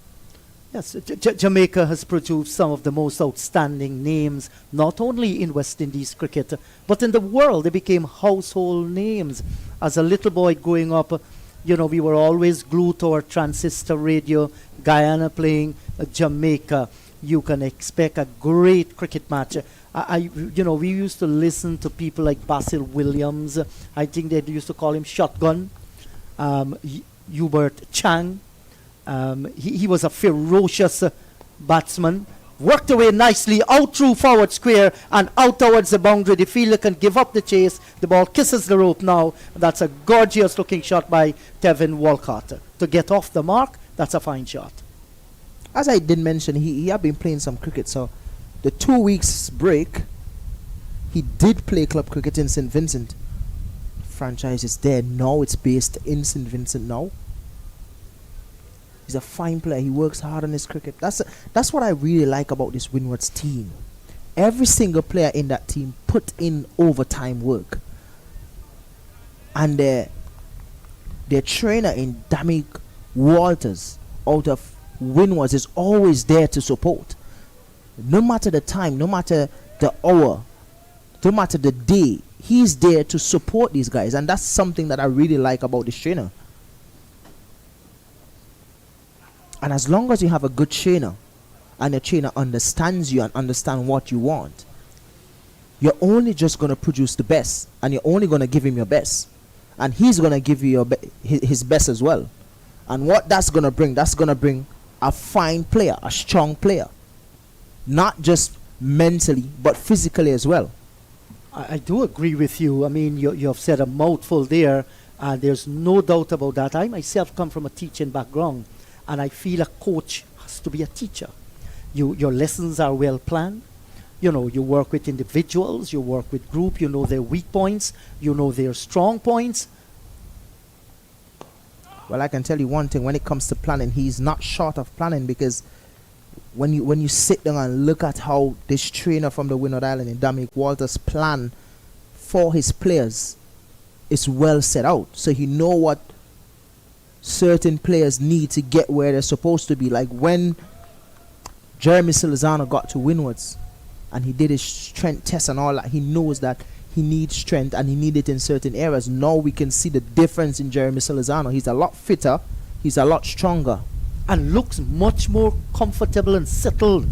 Yes, Jamaica has produced some of the most outstanding names, not only in West Indies cricket, but in the world. They became household names. As a little boy growing up, you know, we were always glued to our transistor radio, Guyana playing Jamaica. You can expect a great cricket match. We used to listen to people like Basil Williams. I think they used to call him Shotgun. Hubert Chang. He was a ferocious batsman. Worked away nicely out through forward square and out towards the boundary. The fielder can give up the chase. The ball kisses the rope now. That's a gorgeous looking shot by Tevin Walcott. To get off the mark, that's a fine shot. As I did mention, he had been playing some cricket. So the 2 weeks break, he did play club cricket in St. Vincent. Franchise is there now. It's based in St. Vincent now. He's a fine player. He works hard on his cricket. That's what I really like about this Windwards team. Every single player in that team put in overtime work. And their trainer in Damik Walters out of Windwards is always there to support. No matter the time, no matter the hour, no matter the day, he's there to support these guys. And that's something that I really like about this trainer. And as long as you have a good trainer and your trainer understands you and understands what you want, you're only just going to produce the best, and you're only going to give him your best, and he's going to give you his best as well. And what that's going to bring a fine player, a strong player, not just mentally but physically as well. I do agree with you. I mean, you have said a mouthful there, and there's no doubt about that. I myself come from a teaching background, and I feel a coach has to be a teacher. Your lessons are well planned. You know, you work with individuals, you work with group, you know their weak points, you know their strong points, Well, I can tell you one thing: when it comes to planning, he's not short of planning, because when you sit down and look at how this trainer from the Windward Island and Dominic Walters plan for his players, it's well set out. So he know what certain players need to get where they're supposed to be. Like when Jeremy Silzano got to Windwards and he did his strength test and all that, he knows that he needs strength and he needs it in certain areas. Now we can see the difference in Jeremy Silzano. He's a lot fitter, he's a lot stronger, and looks much more comfortable and settled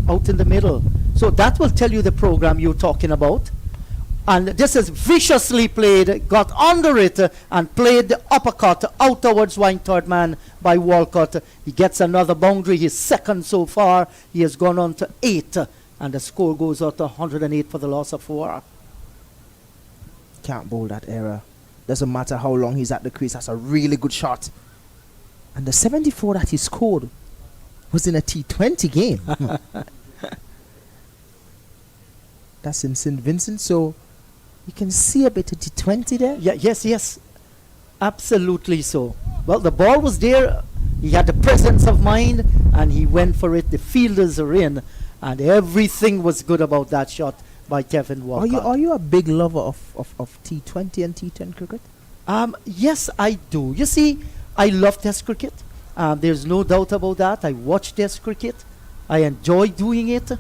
out in the middle. So that will tell you the program you're talking about. And this is viciously played, got under it, and played the uppercut out towards wine third man by Walcott. He gets another boundary, his second so far. He has gone on to 8, and the score goes out to 108 for the loss of 4. can't bowl that error. Doesn't matter how long he's at the crease. That's a really good shot. And the 74 that he scored was in a T20 game. That's in St. Vincent, so you can see a bit of T20 there. Yeah, yes. Absolutely so. Well, the ball was there. He had the presence of mind, and he went for it. The fielders are in, and everything was good about that shot by Kevin Walker. Are you a big lover of T20 and T10 cricket? Yes, I do. You see, I love Test cricket. There's no doubt about that. I watch Test cricket. I enjoy doing it.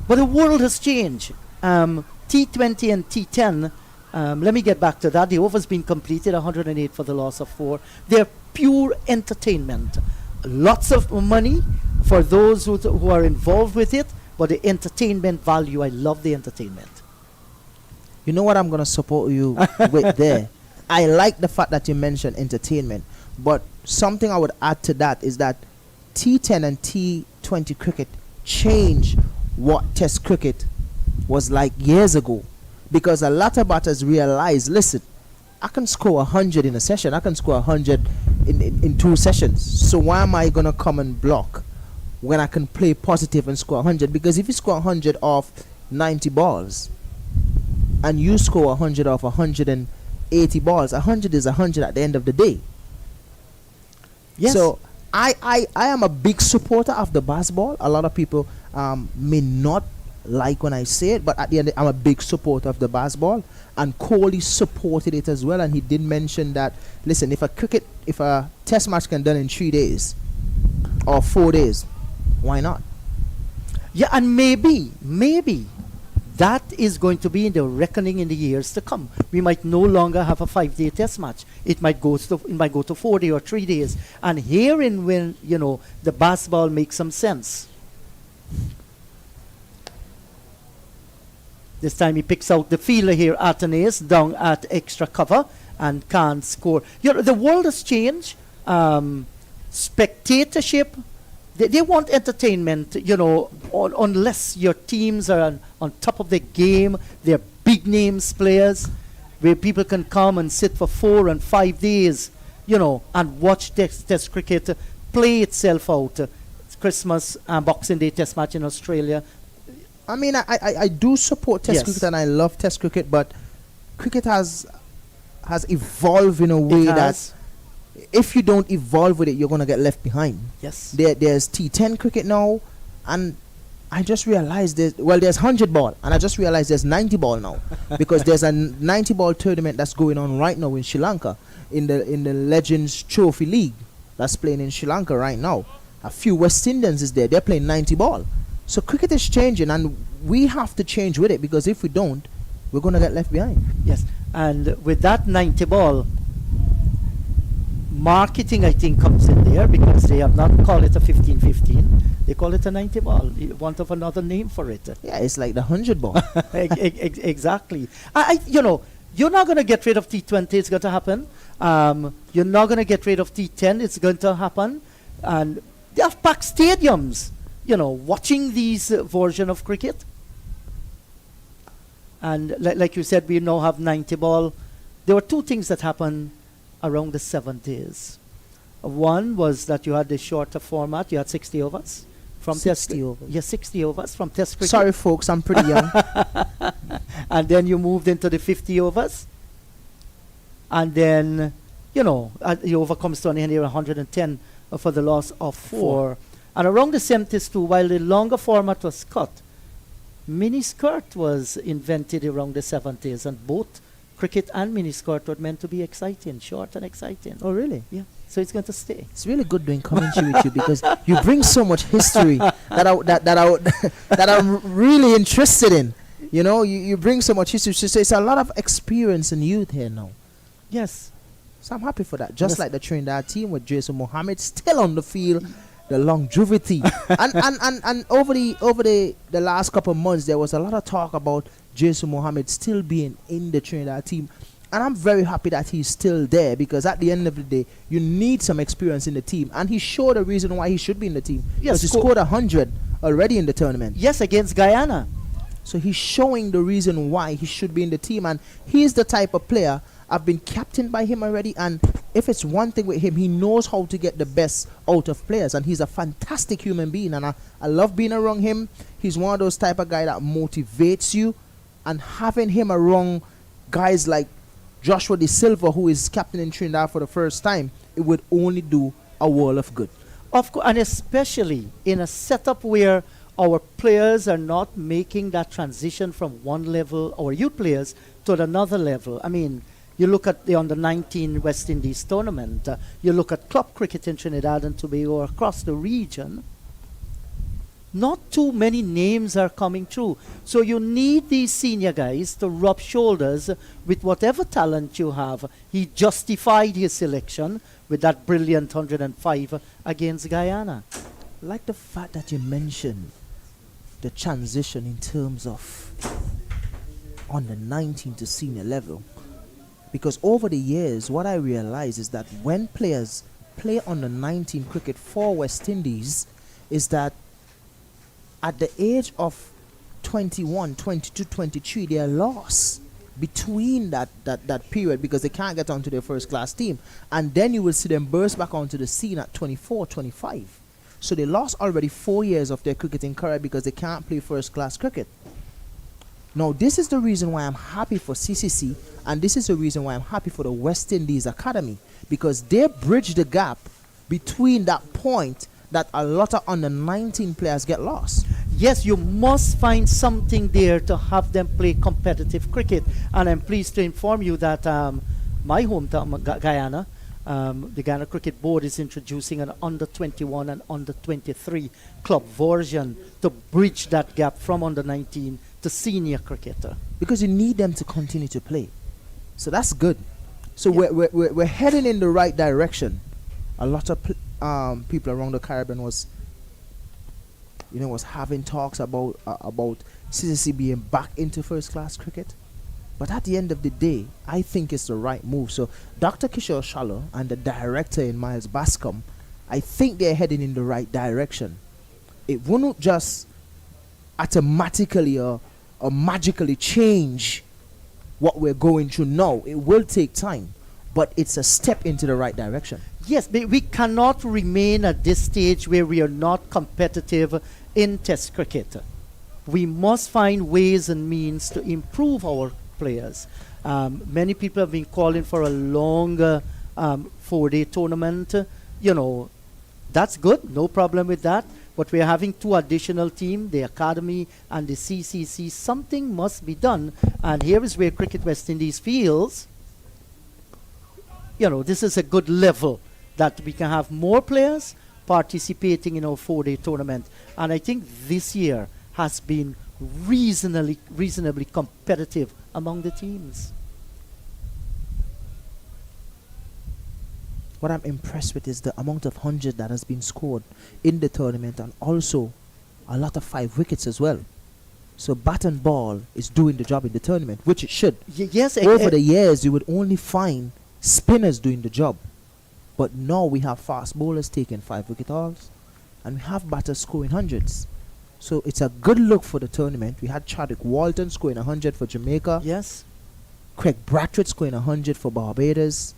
But the world has changed. T20 and T10, let me get back to that. The over's been completed, 108 for the loss of 4. They're pure entertainment. Lots of money for those who are involved with it, but the entertainment value, I love the entertainment. You know what I'm going to support you with there? I like the fact that you mentioned entertainment, but something I would add to that is that T10 and T20 cricket changed what Test cricket was like years ago, because a lot of batters realized, listen, I can score 100 in a session, I can score 100 in 2 sessions, so why am I going to come and block when I can play positive and score 100? Because if you score 100 off 90 balls and you score 100 off 180 balls, 100 is 100 at the end of the day. Yes. So I am a big supporter of the baseball. A lot of people may not like when I say it, but at the end I'm a big supporter of the baseball, and Kohli supported it as well, and he did mention that, listen, if a test match can done in 3 days or 4 days, why not? Yeah, and maybe that is going to be in the reckoning in the years to come. We might no longer have a 5-day test match. It might go to 4 days or 3 days. And herein when, the baseball makes some sense. This time he picks out the fielder here, Athanaze, down at extra cover and can't score. The world has changed. Spectatorship. They want entertainment, unless your teams are on top of the game. They're big names players where people can come and sit for 4 and 5 days, and watch test cricket play itself out. It's Christmas and Boxing Day test match in Australia. I mean, I do support test cricket, and I love test cricket, but cricket has evolved in a way that if you don't evolve with it, you're going to get left behind. Yes. There's T10 cricket now, and I just realized there's 100 ball, and I just realized there's 90 ball now, because there's a 90 ball tournament that's going on right now in Sri Lanka in the Legends Trophy League that's playing in Sri Lanka right now. A few West Indians is there. They're playing 90 ball. So cricket is changing, and we have to change with it, because if we don't, we're going to get left behind. Yes, and with that 90 ball, marketing, I think, comes in there, because they have not called it a 15-15. They call it a 90 ball. You want of another name for it. Yeah, it's like the 100 ball. Exactly. You're not going to get rid of T20. It's going to happen. You're not going to get rid of T10. It's going to happen. And they have packed stadiums, watching these version of cricket. And like you said, we now have 90 ball. There were 2 things that happened around the 70s. One was that you had the shorter format. You had 60 overs. From 60 overs. Yeah, 60 overs from test cricket. Sorry, folks, I'm pretty young. And then you moved into the 50 overs. And then, the over comes to an end here, 110 for the loss of 4. And around the 70s too, while the longer format was cut, mini skirt was invented around the 70s, and both cricket and mini skirt were meant to be exciting, short and exciting. Oh, really? Yeah. So it's going to stay. It's really good doing commentary with you because you bring so much history that I'm really interested in. You bring so much history. So it's a lot of experience and youth here now. Yes. So I'm happy for that. Just like the Trinidad team with Jason Mohammed still on the field, the longevity. and over the last couple of months, there was a lot of talk about Jason Mohammed still being in the Trinidad team. And I'm very happy that he's still there because at the end of the day, you need some experience in the team. And he showed a reason why he should be in the team. Yes, because he scored 100 already in the tournament. Yes, against Guyana. So he's showing the reason why he should be in the team. And he's the type of player, I've been captained by him already. And if it's one thing with him, he knows how to get the best out of players. And he's a fantastic human being. And I love being around him. He's one of those type of guy that motivates you. And having him around guys like Joshua De Silva, who is captain in Trinidad for the first time, it would only do a world of good. Of course, and especially in a setup where our players are not making that transition from one level, our youth players, to another level. I mean, you look at the under-19 West Indies tournament, you look at club cricket in Trinidad and Tobago across the region, not too many names are coming through. So you need these senior guys to rub shoulders with whatever talent you have. He justified his selection with that brilliant 105 against Guyana. I like the fact that you mentioned the transition in terms of on the 19 to senior level. Because over the years, what I realize is that when players play on the 19 cricket for West Indies, is that at the age of 21, 22, 23, they are lost between that period because they can't get onto their first class team. And then you will see them burst back onto the scene at 24, 25. So they lost already 4 years of their cricketing career because they can't play first class cricket. Now, this is the reason why I'm happy for CCC, and this is the reason why I'm happy for the West Indies Academy, because they bridge the gap between that point that a lot of under 19 players get lost. Yes, you must find something there to have them play competitive cricket. And I'm pleased to inform you that my hometown, Guyana, the Guyana Cricket Board is introducing an under 21 and under 23 club version to bridge that gap from under 19 to senior cricketer. Because you need them to continue to play. So that's good. So we're heading in the right direction. A lot of people around the Caribbean was having talks about CCC being back into first class cricket. But at the end of the day, I think it's the right move. So Dr. Kishore Shallow and the director in Miles Bascom, I think they're heading in the right direction. It won't just automatically or magically change what we're going through now. It will take time, but it's a step into the right direction. Yes, we cannot remain at this stage where we are not competitive in Test cricket. We must find ways and means to improve our players. Many people have been calling for a longer 4-day tournament. That's good, no problem with that. But we're having 2 additional teams, the Academy and the CCC. Something must be done. And here is where Cricket West Indies feels, this is a good level that we can have more players participating in our 4-day tournament. And I think this year has been reasonably competitive among the teams. What I'm impressed with is the amount of hundred that has been scored in the tournament, and also a lot of 5 wickets as well. So bat and ball is doing the job in the tournament, which it should. Yes. Over the years, you would only find spinners doing the job. But now we have fast bowlers taking 5 wicket hauls, and we have batters scoring hundreds. So it's a good look for the tournament. We had Chadwick Walton scoring 100 for Jamaica. Yes. Craig Brathwaite scoring 100 for Barbados.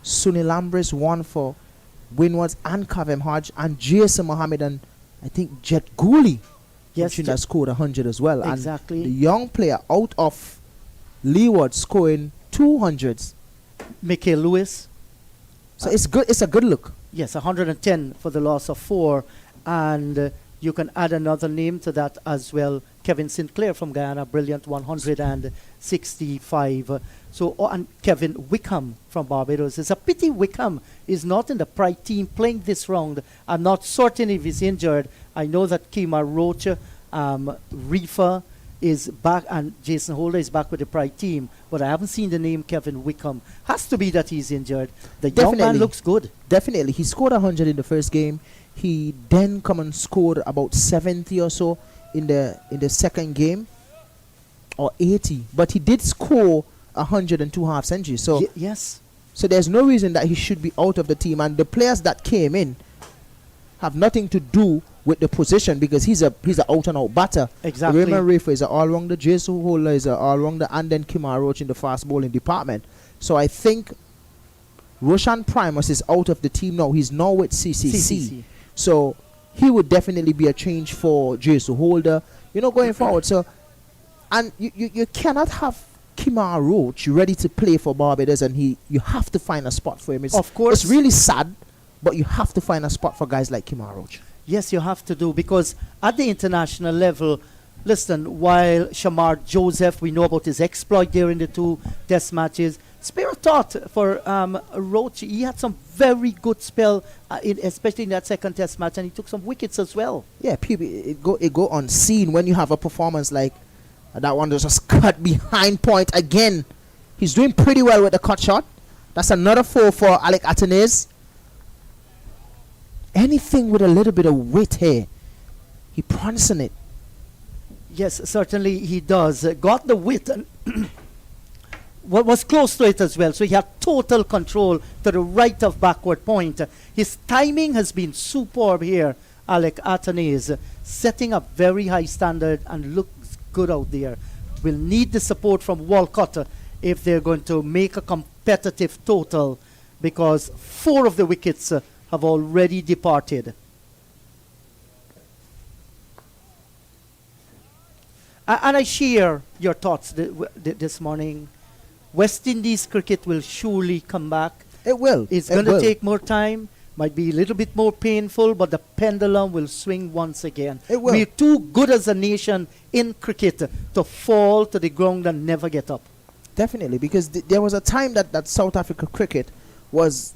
Sunil Ambris won for Windwards and Kaveem Hodge, and Jason Mohammed and I think Jet Gooley Yes, Trinidad scored 100 as well. Exactly. And the young player out of Leeward scoring 200s. Michael Lewis. So it's good. It's a good look. Yes, 110 for the loss of 4. And you can add another name to that as well. Kevin Sinclair from Guyana, brilliant 165. And Kevin Wickham from Barbados. It's a pity Wickham is not in the Pride team playing this round. I'm not certain if he's injured. I know that Kemar Roach, Reefer is back, and Jason Holder is back with the Pride team. But I haven't seen the name Kevin Wickham. Has to be that he's injured. The young man looks good. Definitely. He scored 100 in the first game. He then come and scored about 70 or so in the second game, or 80. But he did score 102 half centuries. So yes. So there's no reason that he should be out of the team. And the players that came in have nothing to do with the position, because he's a out and out batter. Exactly. Raymond Rafer is an all-rounder. Jason Holder is an all-rounder, and then Kemar Roach in the fast bowling department. So I think Roshan Primus is out of the team now. He's now with CCC. So he would definitely be a change for Jason Holder, going forward. So, and you cannot have Kemar Roach ready to play for Barbados, and you have to find a spot for him. Of course. It's really sad, but you have to find a spot for guys like Kemar Roach. Yes, you have to do, because at the international level, listen, while Shamar Joseph, we know about his exploit there in the 2 test matches, spare a thought for Roach. He had some very good spell, especially in that second test match, and he took some wickets as well. Yeah, it go unseen when you have a performance like that one. Just cut behind point again. He's doing pretty well with the cut shot. That's another 4 for Alec Athanaze. Anything with a little bit of weight here, he prancing it. Yes, certainly he does. Got the width and was close to it as well. So he had total control to the right of backward point. His timing has been superb here, Alec Athanaze, setting a very high standard and looks good out there. Will need the support from Walcott if they're going to make a competitive total, because 4 of the wickets have already departed. And I share your thoughts this morning. West Indies cricket will surely come back. It will. It's going to take more time. Might be a little bit more painful, but the pendulum will swing once again. It will. We're too good as a nation in cricket to fall to the ground and never get up. Definitely, because there was a time that South Africa cricket was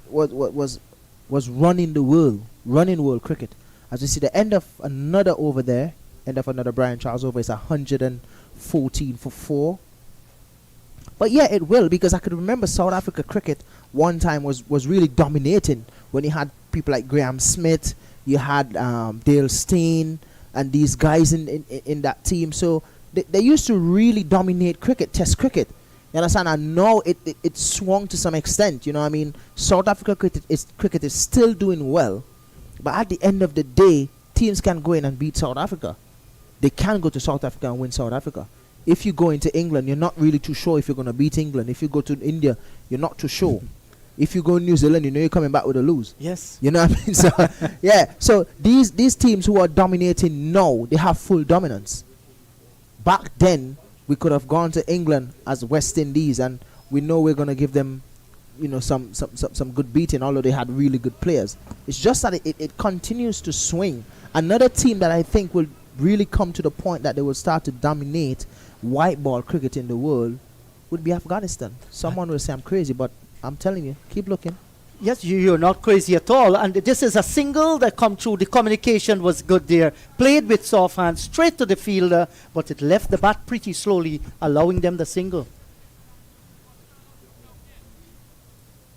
running the world, running world cricket. As you see, the end of another over there, end of another Brian Charles over is 114 for 4. But yeah, it will, because I could remember South Africa cricket one time was really dominating when you had people like Graham Smith, you had Dale Steyn, and these guys in that team. So they used to really dominate cricket, test cricket. You understand? And now it swung to some extent. South Africa cricket is still doing well, but at the end of the day, teams can go in and beat South Africa. They can go to South Africa and win South Africa. If you go into England, you're not really too sure if you're going to beat England. If you go to India, you're not too sure. If you go to New Zealand, you're coming back with a lose. Yes. You know what I mean? So, yeah. So these teams who are dominating now, they have full dominance. Back then, we could have gone to England as West Indies, and we know we're going to give them, some good beating, although they had really good players. It's just that it continues to swing. Another team that I think will really come to the point that they will start to dominate white ball cricket in the world would be Afghanistan. Someone will say I'm crazy, but I'm telling you, keep looking. Yes, you're not crazy at all. And this is a single that come through. The communication was good there. Played with soft hands, straight to the fielder, but it left the bat pretty slowly, allowing them the single.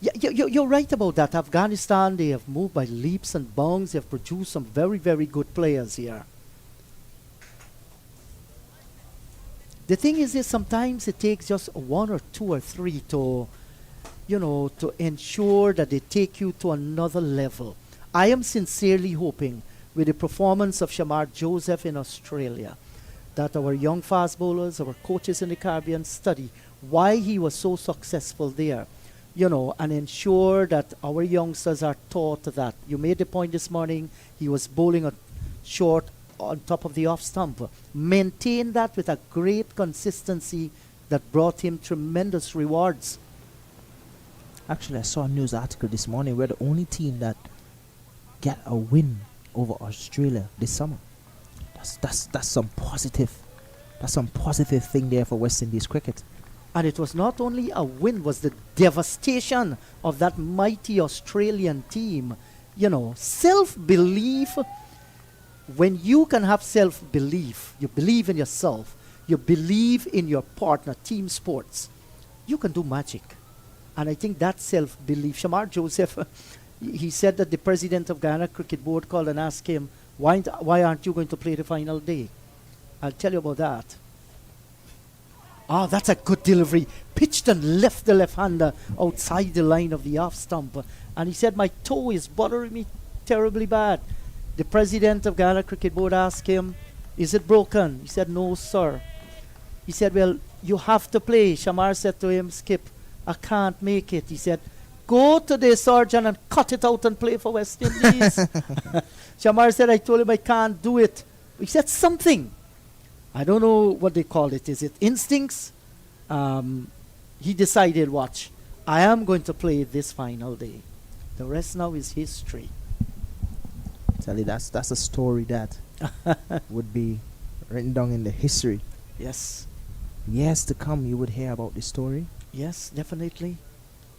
Yeah, you're right about that. Afghanistan, they have moved by leaps and bounds. They have produced some very, very good players here. The thing is sometimes it takes just 1 or 2 or 3 to ensure that they take you to another level. I am sincerely hoping, with the performance of Shamar Joseph in Australia, that our young fast bowlers, our coaches in the Caribbean study why he was so successful there, and ensure that our youngsters are taught that. You made the point this morning, he was bowling a short on top of the off stump. Maintained that with a great consistency that brought him tremendous rewards. Actually, I saw a news article this morning. We're the only team that get a win over Australia this summer. That's some positive. That's some positive thing there for West Indies cricket. And it was not only a win, was the devastation of that mighty Australian team. You know, self-belief. When you can have self-belief, you believe in yourself, you believe in your partner, team sports, you can do magic. And I think that self-belief, Shamar Joseph, he said that the president of Ghana Cricket Board called and asked him, why aren't you going to play the final day? I'll tell you about that. Oh, that's a good delivery. Pitched and left the left-hander outside the line of the off stump. And he said, my toe is bothering me terribly bad. The president of Ghana Cricket Board asked him, is it broken? He said, no, sir. He said, well, you have to play. Shamar said to him, Skip, I can't make it. He said, go to the surgeon and cut it out and play for West Indies. Shamar said, I told him I can't do it. He said something. I don't know what they call it. Is it instincts? He decided, watch, I am going to play this final day. The rest now is history. Tell you, that's a story that would be written down in the history. Yes. Years to come, you would hear about this story. Yes, definitely.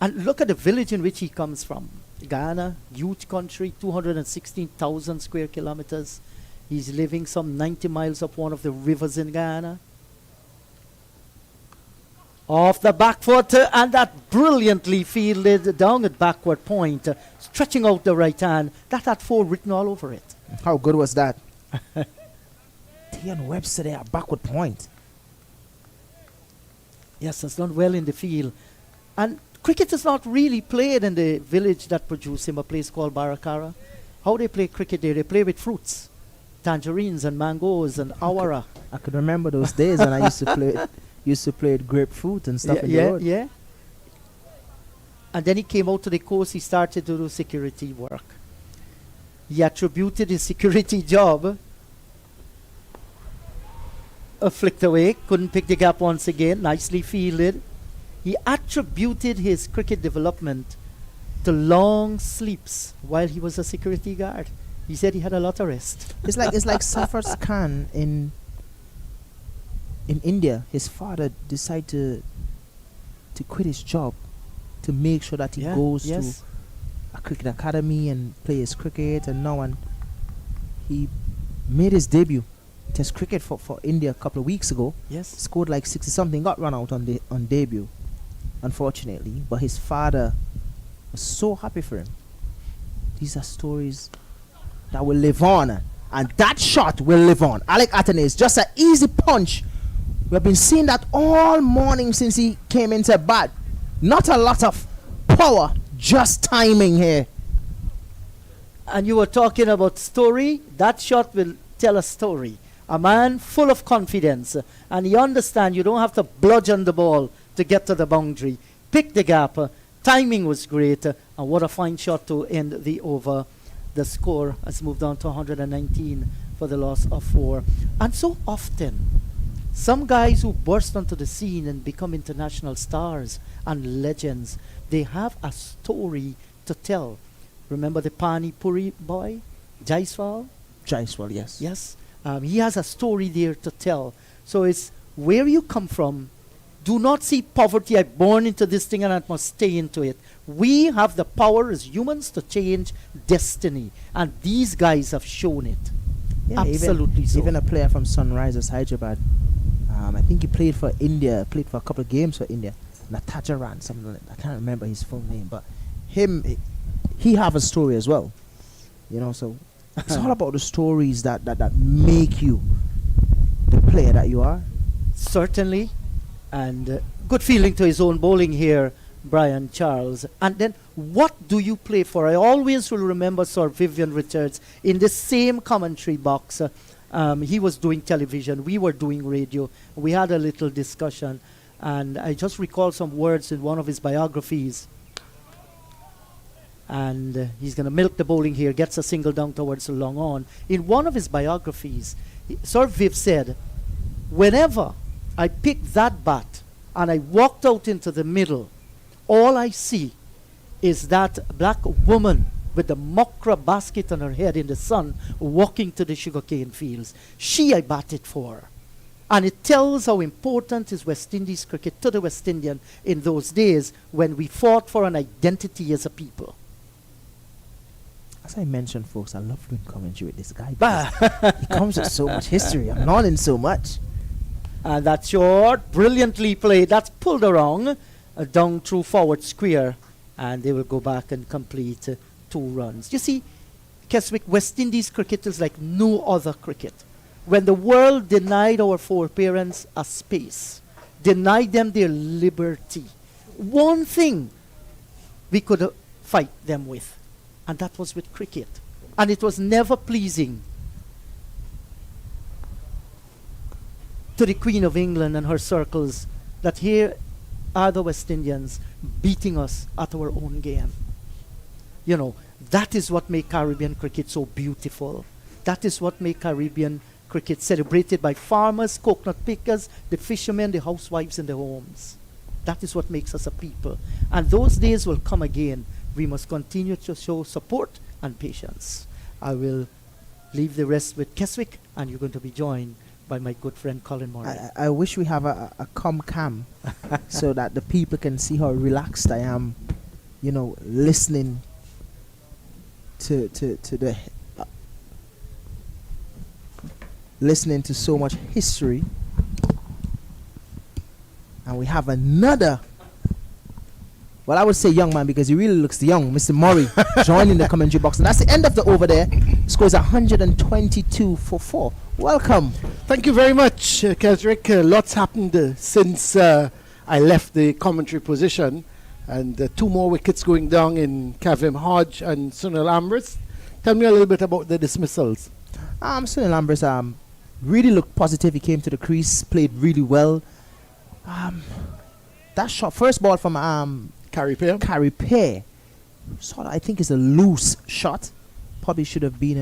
And look at the village in which he comes from. Ghana, huge country, 216,000 square kilometers. He's living some 90 miles up one of the rivers in Ghana. Off the back foot, and that brilliantly fielded down at backward point, stretching out the right hand. That had 4 written all over it. How good was that? Tian Webster there at backward point. Yes, has done well in the field. And cricket is not really played in the village that produced him, a place called Barakara. How they play cricket there? They play with fruits, tangerines and mangoes and awara. I could remember those days when I used to play with grapefruit and stuff in the road. Yeah. And then he came out to the coast, he started to do security work. He attributed his security job, flicked away, couldn't pick the gap once again, nicely fielded. He attributed his cricket development to long sleeps while he was a security guard. He said he had a lot of rest. It's like Safar Khan in India. His father decided to quit his job to make sure that he goes to a cricket academy and play his cricket, and now he made his debut test cricket for India a couple of weeks ago. Yes. Scored like 60 something, got run out on debut, unfortunately, but his father was so happy for him. These are stories that will live on, and that shot will live on. Alec Athanaze, just an easy punch. We've been seeing that all morning since he came into bat. Not a lot of power, just timing here. And you were talking about story. That shot will tell a story. A man full of confidence, and he understands you don't have to bludgeon the ball to get to the boundary. Pick the gap. Timing was great, and what a fine shot to end the over. The score has moved on to 119 for the loss of 4. And so often, some guys who burst onto the scene and become international stars and legends, they have a story to tell. Remember the Pani Puri boy, Jaiswal? Jaiswal, yes. Yes. He has a story there to tell. So it's where you come from. Do not see poverty. I'm born into this thing and I must stay into it. We have the power as humans to change destiny. And these guys have shown it. Yeah, absolutely so. Even a player from Sunrisers Hyderabad. I think he played for India, played for a couple of games for India. Natajaran, something like that. I can't remember his full name, but he have a story as well. You know, so it's all about the stories that make you the player that you are. Certainly. And good feeling to his own bowling here, Brian Charles. And then what do you play for? I always will remember Sir Vivian Richards in the same commentary box. He was doing television, we were doing radio. We had a little discussion, and I just recall some words in one of his biographies. and he's going to milk the bowling here, gets a single down towards the long on. In one of his biographies, Sir Viv said, whenever I pick that bat and I walked out into the middle, all I see is that black woman with the mokra basket on her head in the sun walking to the sugarcane fields. She I batted for. And it tells how important is West Indies cricket to the West Indian in those days when we fought for an identity as a people. As I mentioned, folks, I love doing commentary with this guy. Because he comes with so much history. I'm learning so much. And that short, brilliantly played. That's pulled around, down through forward square. And they will go back and complete 2 runs. You see, Keswick, West Indies cricket is like no other cricket. When the world denied our foreparents a space, denied them their liberty, one thing we could fight them with, and that was with cricket. And it was never pleasing to the Queen of England and her circles that here are the West Indians beating us at our own game. You know, that is what makes Caribbean cricket so beautiful. That is what makes Caribbean cricket celebrated by farmers, coconut pickers, the fishermen, the housewives in the homes. That is what makes us a people. And those days will come again. We must continue to show support and patience. I will leave the rest with Keswick, and you're going to be joined by my good friend Colin Murray. I wish we have a cam so that the people can see how relaxed I am, you know, listening to the listening to so much history. And we have another, well, I would say young man because he really looks young, Mr. Murray, joining the commentary box. And that's the end of the over there. Scores 122 for 4. Welcome. Thank you very much, Keswick. Lots happened since I left the commentary position. And 2 more wickets going down in Kaveem Hodge and Sunil Ambris. Tell me a little bit about the dismissals. Sunil Ambris really looked positive. He came to the crease, played really well. That shot, first ball from Carry Pair, sort of, I think, is a loose shot. Probably should have been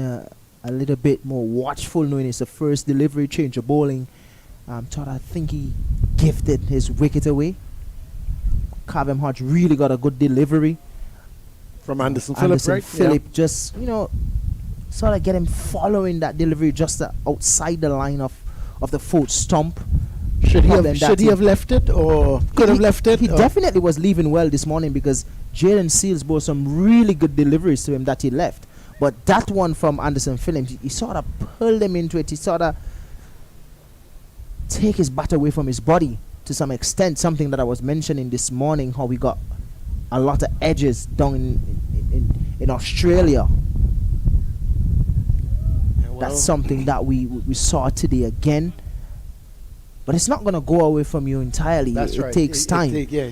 a little bit more watchful, knowing it's the first delivery, change of bowling. I think he gifted his wicket away. Kaveem Hodge really got a good delivery from Anderson Phillip, right? Phillip just, you know, sort of get him following that delivery just outside the line of the 4th stump. Should he have left it, or could have left it? He definitely was leaving well this morning because Jaden Seals brought some really good deliveries to him that he left. But that one from Anderson Phillip, he sort of pulled him into it. He sort of take his bat away from his body to some extent. Something that I was mentioning this morning, how we got a lot of edges down in Australia. That's something that we saw today again. But it's not going to go away from you entirely. It takes time.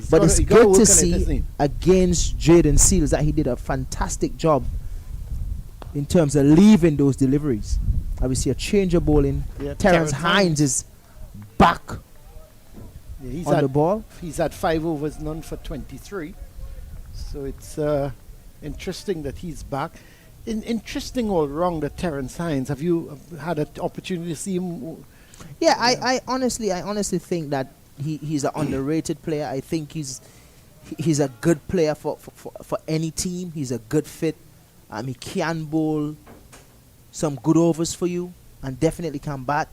But it's good to see against Jaden Seals that he did a fantastic job in terms of leaving those deliveries. We see a change of bowling. Terence Hines is back on the ball. He's had 5 overs, none for 23. So it's interesting that he's back. Interesting all wrong that Terence Hines. Have you had an opportunity to see him? Yeah, I honestly think that he's an underrated player. I think he's a good player for any team. He's a good fit. He can bowl some good overs for you and definitely can bat.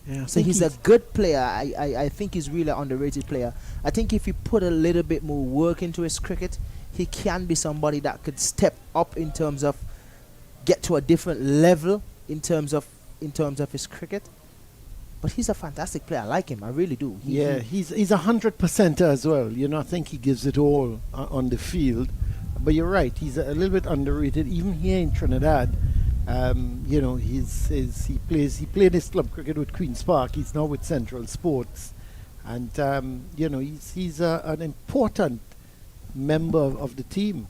Yeah, so he's a good player. I think he's really an underrated player. I think if you put a little bit more work into his cricket, he can be somebody that could step up in terms of get to a different level in terms of his cricket. But he's a fantastic player. I like him. I really do. He's 100% as well. You know, I think he gives it all on the field. But you're right. He's a little bit underrated, even here in Trinidad. You know, he played his club cricket with Queen's Park. He's now with Central Sports, and you know, he's an important member of the team.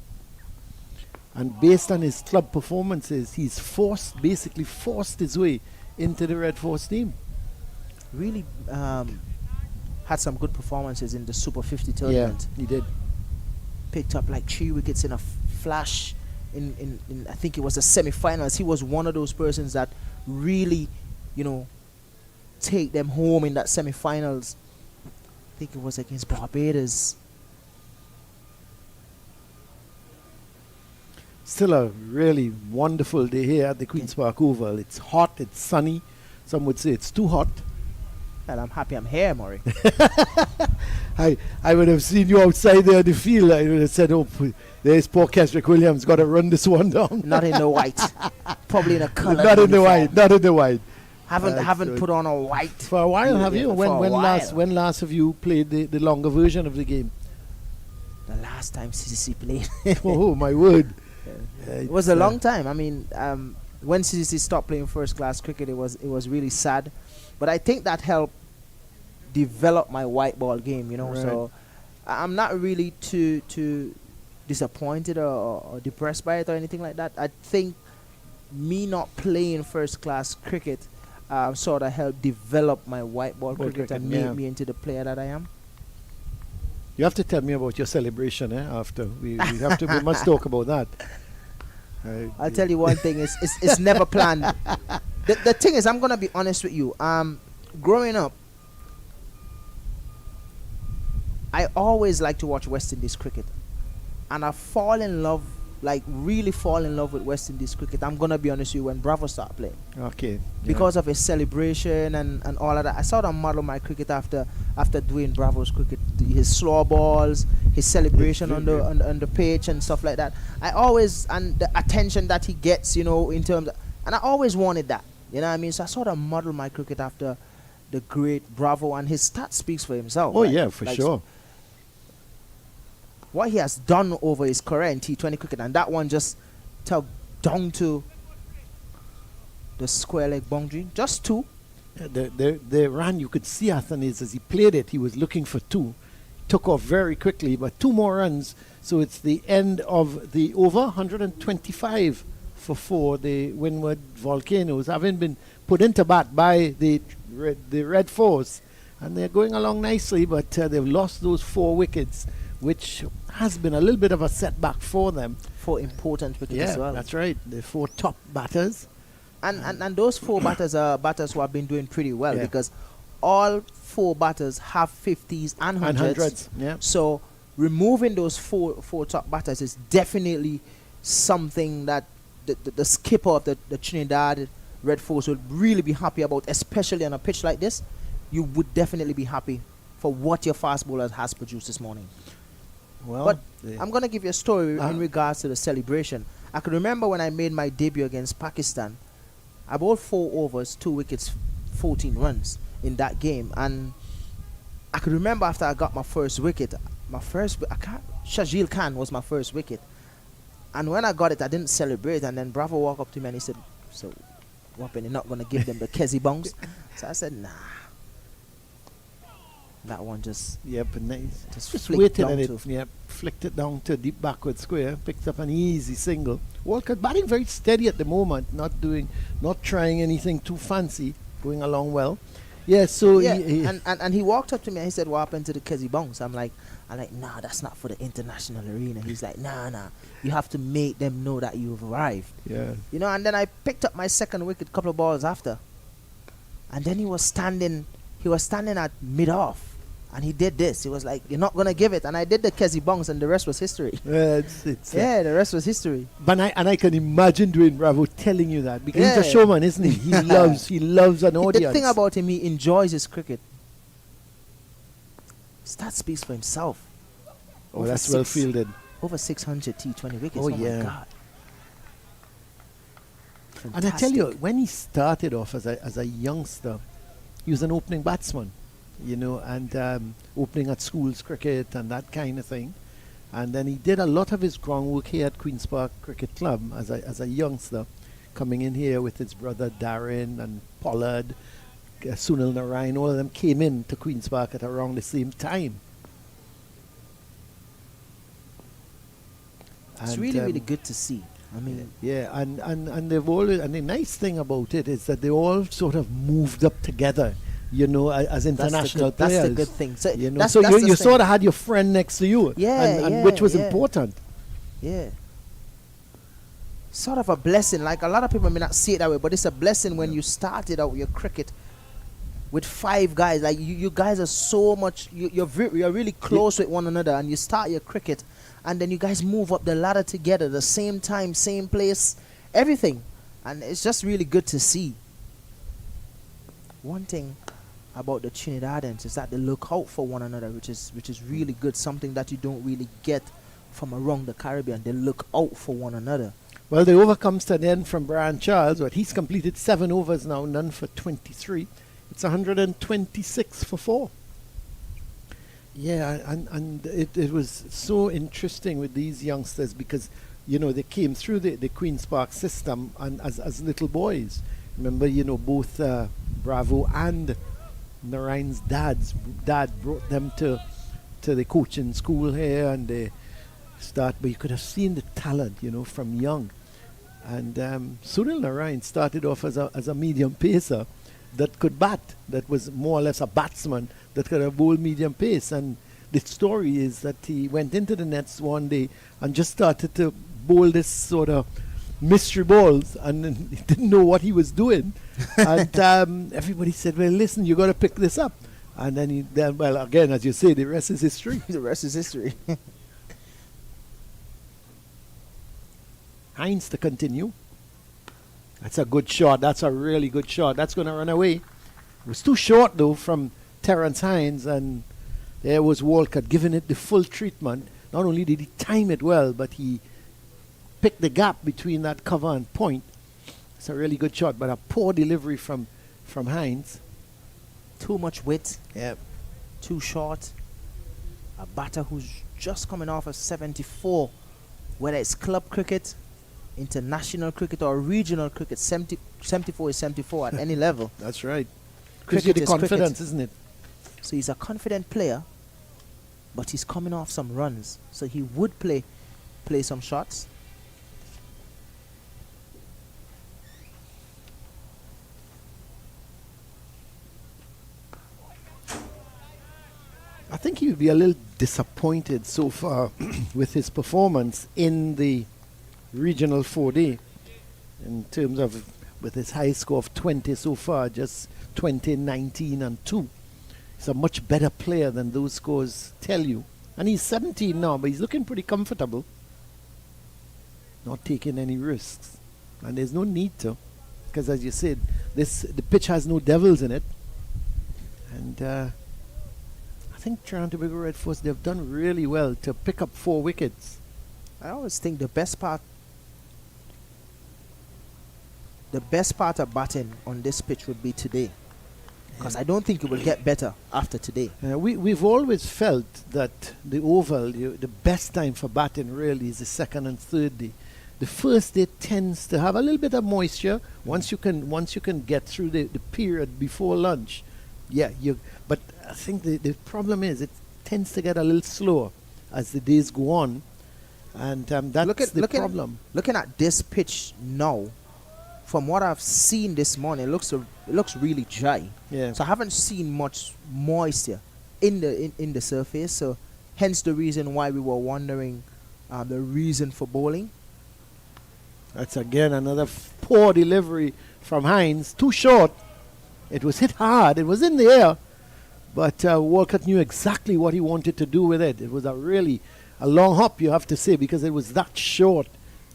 And based on his club performances, he's basically forced his way into the Red Force team. Really had some good performances in the Super 50 tournament. Yeah, he did. picked up like 3 wickets in a flash in I think it was the semi-finals. He was one of those persons that really, you know, take them home in that semi-finals. I think it was against Barbados. Still a really wonderful day here at the Queen's Park Oval. It's hot, it's sunny. Some would say it's too hot. Well, I'm happy I'm here, Maury. I would have seen you outside there in the field. I would have said, oh, there's poor Keswick Williams, got to run this one down. Not in the white. Probably in a colour. Not in the white, not in the white. Haven't put on a white. For a while, have you? For When last have you played the longer version of the game? The last time CCC played. Oh, my word. It was a long time. I mean, when CCC stopped playing first class cricket, it was really sad. But I think that helped develop my white ball game, you know. Right. So I'm not really too disappointed or depressed by it or anything like that. I think me not playing first class cricket sort of helped develop my white ball cricket and made me into the player that I am. You have to tell me about your celebration after. We must talk about that. I'll tell you one thing, it's never planned. The thing is, I'm going to be honest with you. Growing up, I always like to watch West Indies cricket. And I really fall in love with West Indies cricket. I'm going to be honest with you, when Bravo started playing. Okay. Because of his celebration and all of that. I sort of model my cricket after doing Bravo's cricket. His slow balls, his celebration on the pitch and stuff like that. I always, and the attention that he gets, you know, in terms of, and I always wanted that. You know what I mean? So I sort of model my cricket after the great Bravo, and his stats speaks for himself. Oh, right? yeah, for sure. What he has done over his career in T20 cricket, and that one just down to the square leg boundary, just 2. The run, you could see Athanaze as he played it. He was looking for 2. Took off very quickly, but 2 more runs. So it's the end of the over. 125 for 4. The Windward Volcanoes, having been put into bat by the Red Force, and they're going along nicely, but they've lost those 4 wickets, which has been a little bit of a setback for them. 4 important wickets as well. That's right. The 4 top batters. And those 4 batters are batters who have been doing pretty well, because all 4 batters have 50s and 100s. Yeah. So removing those four top batters is definitely something that the skipper of the Trinidad Red Force would really be happy about, especially on a pitch like this. You would definitely be happy for what your fast bowler has produced this morning. Well, but I'm going to give you a story in regards to the celebration. I can remember when I made my debut against Pakistan, I bowled 4 overs, 2 wickets, 14 runs in that game. And I could remember after I got my first wicket, Shajil Khan was my first wicket. And when I got it, I didn't celebrate. And then Bravo walked up to me and he said, "So, Wappen, you're not going to give them the Kezi bounce?" So I said, "Nah." That one just nice. just waited at it. Flicked it down to deep backward square. Picked up an easy single. Walcott batting very steady at the moment. Not trying anything too fancy. Going along well. Yeah. So and he walked up to me and he said, "What happened to the Kezi bounce?" I'm like, "Nah, that's not for the international arena." He's like, "Nah. You have to make them know that you've arrived." Yeah. You know. And then I picked up my second wicket a couple of balls after, and then he was standing at mid-off. And he did this. He was like, "You're not going to give it." And I did the Kezi bounce, and the rest was history. The rest was history. But I can imagine Dwayne Bravo telling you that, because he's a showman, isn't he? He loves an audience. The thing about him, he enjoys his cricket. That speaks for himself. Oh, that's well fielded. Over 600 T20 wickets. Oh, my yeah. God. Fantastic. And I tell you, when he started off as a youngster, he was an opening batsman. You know, and opening at schools cricket and that kind of thing. And then he did a lot of his groundwork here at Queen's Park Cricket Club as a youngster, coming in here with his brother Darren and Pollard, Sunil Narayan. All of them came in to Queen's Park at around the same time. It's really good to see. I mean, and they've all, and the nice thing about it is that they all sort of moved up together. you know, as international That's players. the good thing. So You know, that's, so that's you the thing. sort of had your friend next to you, Yeah, and which was yeah. important. Yeah. Sort of a blessing. Like a lot of people may not see it that way, but it's a blessing when you started out your cricket with 5 guys. Like you guys are so much. You're really close with one another, and you start your cricket, and then you guys move up the ladder together, the same time, same place, everything, and it's just really good to see. One thing about the Trinidadians is that they look out for one another, which is really good. Something that you don't really get from around the Caribbean. They look out for one another. Well, the over comes to an end from Brian Charles, but he's completed 7 overs now, none for 23. It's 126 for 4. Yeah, and it was so interesting with these youngsters because, you know, they came through the Queen's Park system and as little boys. Remember, you know, both Bravo and Narayan's dad brought them to the coaching school here, and they but you could have seen the talent, you know, from young. And Sunil Narayan started off as a medium pacer that could bat, that was more or less a batsman that could have bowled medium pace. And the story is that he went into the nets one day and just started to bowl this sort of mystery balls, and he didn't know what he was doing. And everybody said, well, listen, you got to pick this up. And then well, again, as you say, the rest is history. The rest is history. Hines to continue. That's a good shot. That's a really good shot. That's going to run away. It was too short, though, from Terence Hines, and there was Walcott giving it the full treatment. Not only did he time it well, but he picked the gap between that cover and point. It's a really good shot, but a poor delivery from Hines. Too much width. Yeah. Too short. A batter who's just coming off a 74, whether it's club cricket, international cricket, or regional cricket. 74 is 74 at any level. That's right. Gives you Cricket the is confidence, cricket. isn't it? So he's a confident player, but he's coming off some runs. So he would play some shots. I think he would be a little disappointed so far with his performance in the regional 4D in terms of with his high score of 20 so far, just 20, 19 and 2. He's a much better player than those scores tell you. And he's 17 now, but he's looking pretty comfortable. Not taking any risks. And there's no need to, because as you said, the pitch has no devils in it. And I think Trinidad Tobago Red Force, they've done really well to pick up 4 wickets. I always think the best part of batting on this pitch would be today, because I don't think it will get better after today. We've always felt that the oval, the best time for batting really is the second and third day. The first day tends to have a little bit of moisture. Once you can get through the period before lunch, but I think the problem is it tends to get a little slower as the days go on, and that's the problem. Looking at this pitch now, from what I've seen this morning, it looks really dry. Yeah. So I haven't seen much moisture in the surface. So hence the reason why we were wondering the reason for bowling. That's again another poor delivery from Hines. Too short. It was hit hard. It was in the air. But Walcott knew exactly what he wanted to do with it. It was a long hop, you have to say, because it was that short.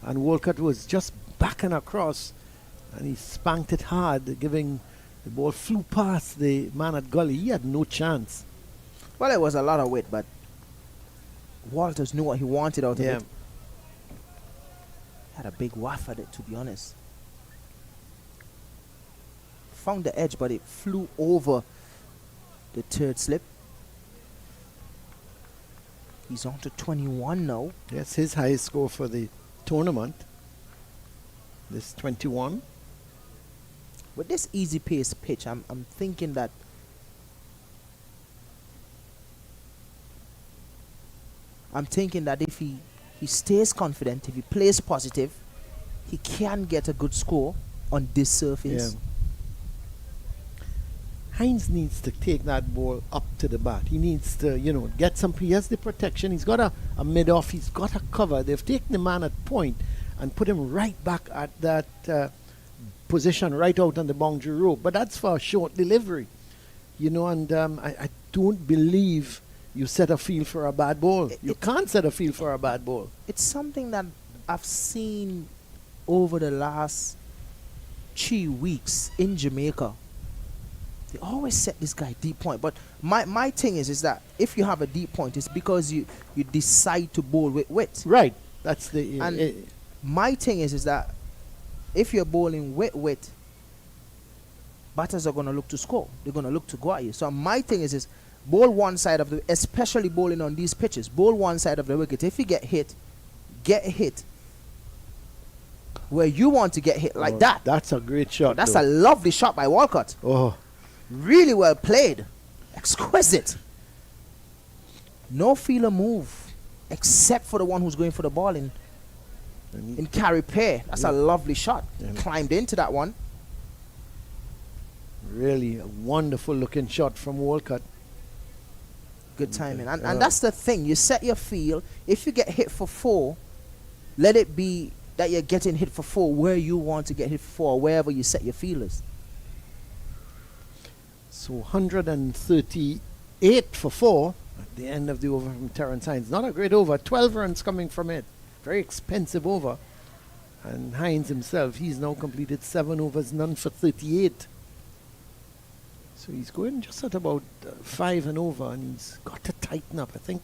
And Walcott was just backing across. And he spanked it hard, giving the ball flew past the man at gully. He had no chance. Well, it was a lot of weight, but Walters knew what he wanted out of it. Had a big waff at it, to be honest. Found the edge, but it flew over the third slip. He's on to 21 now. That's his highest score for the tournament. This 21. With this easy pace pitch, I'm thinking that if he stays confident, if he plays positive, he can get a good score on this surface. Yeah. Hines needs to take that ball up to the bat. He needs to, get some. He has the protection. He's got a mid off. He's got a cover. They've taken the man at point and put him right back at that position right out on the boundary rope. But that's for a short delivery, And I don't believe you set a field for a bad ball. You can't set a field for a bad ball. It's something that I've seen over the last 3 weeks in Jamaica. They always set this guy deep point, but my thing is that if you have a deep point, it's because you decide to bowl with wit. Right. That's the. And my thing is that if you're bowling with wit, batters are going to look to score. They're going to look to go at you. So my thing is bowl one side of the, especially bowling on these pitches, bowl one side of the wicket. If you get hit where you want to get hit like that. That's a great shot. That's a lovely shot by Walcott. Oh. Really well played. Exquisite. No feeler move except for the one who's going for the ball in carry pair. That's a lovely shot. Climbed into that one. Really a wonderful looking shot from Walcott. Good timing. And that's the thing. You set your field. If you get hit for 4, let it be that you're getting hit for 4 where you want to get hit for 4, or wherever you set your fielders. So 138 for 4 at the end of the over from Terence Hines. Not a great over. 12 runs coming from it. Very expensive over. And Hines himself, he's now completed 7 overs, none for 38. So he's going just at about 5 and over, and he's got to tighten up. I think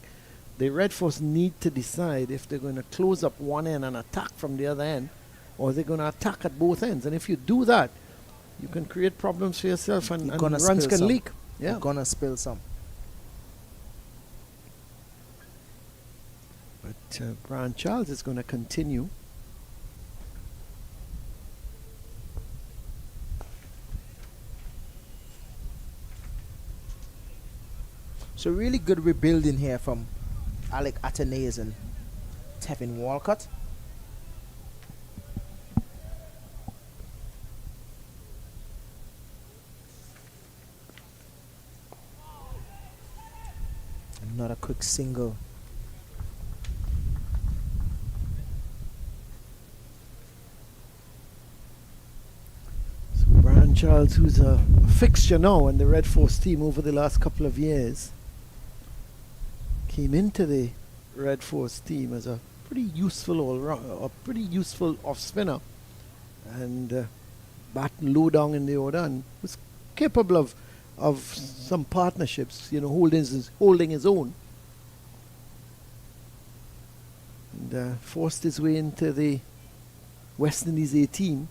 the Red Force need to decide if they're going to close up one end and attack from the other end, or they're going to attack at both ends. And if you do that, you can create problems for yourself, and runs can leak. Yeah. You're gonna spill some. But Brian Charles is going to continue. So really good rebuilding here from Alec Athanaze and Tevin Walcott. Another quick single. So Brian Charles, who's a fixture now in the Red Force team over the last couple of years, came into the Red Force team as a pretty useful off spinner, and batting low down in the order, and was capable of some partnerships, holding his own, and forced his way into the West Indies 18,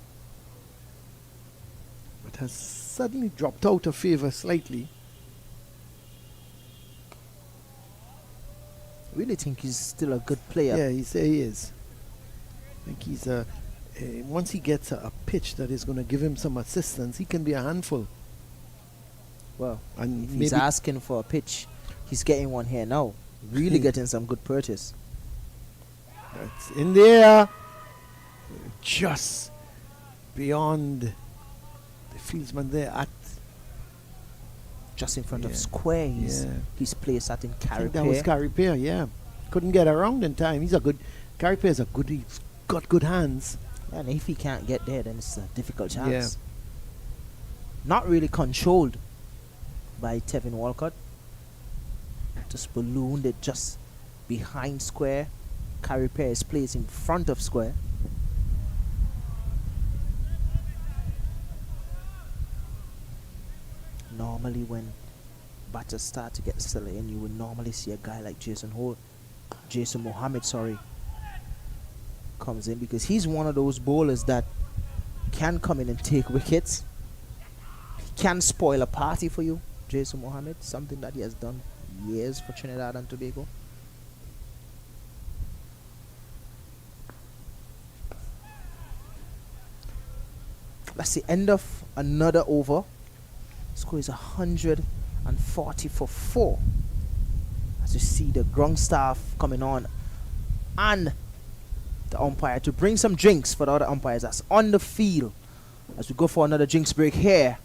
but has suddenly dropped out of favour slightly. Really think he's still a good player. Yeah, he is. I think he's once he gets a pitch that is going to give him some assistance, he can be a handful. Well, and if he's asking for a pitch, he's getting one here now. Really getting some good purchase. That's in there, just beyond the fieldsman there at just in front of square. He's placed that in carry that was carry pair. Yeah, couldn't get around in time. He's got good hands. And if he can't get there, then it's a difficult chance. Yeah. Not really controlled by Tevin Walcott. Just ballooned it just behind square. Carry pair is placed in front of square. Normally when batters start to get silly, and you would normally see a guy like Jason Mohammed comes in, because he's one of those bowlers that can come in and take wickets. He can spoil a party for you, Jason Mohammed, something that he has done years for Trinidad and Tobago. That's the end of another over. Score is 140 for 4. As you see the ground staff coming on, and the umpire to bring some drinks for the other umpires that's on the field as we go for another drinks break here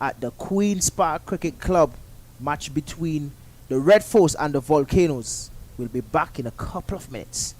at the Queen's Park Cricket Club. Match between the Red Force and the Volcanoes. We'll be back in a couple of minutes.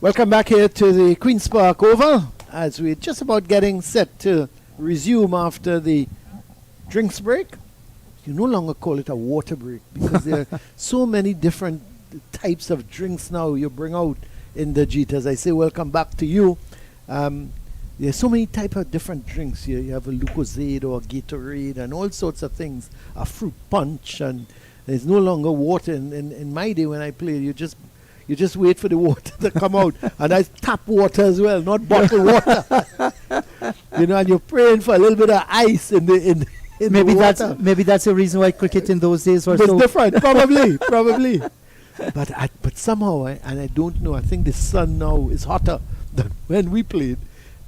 Welcome back here to the Queen's Park Oval as we're just about getting set to resume after the drinks break. You no longer call it a water break because there are so many different types of drinks now you bring out in the Jeet. I say welcome back to you. There's so many type of different drinks. You have a Lucozade or a Gatorade and all sorts of things, a fruit punch, and there's no longer water. In my day when I played, you just wait for the water to come out, and I tap water as well, not bottled water. And you're praying for a little bit of ice in the water. Maybe that's the reason why cricket in those days was so different. Probably. But somehow, I don't know. I think the sun now is hotter than when we played,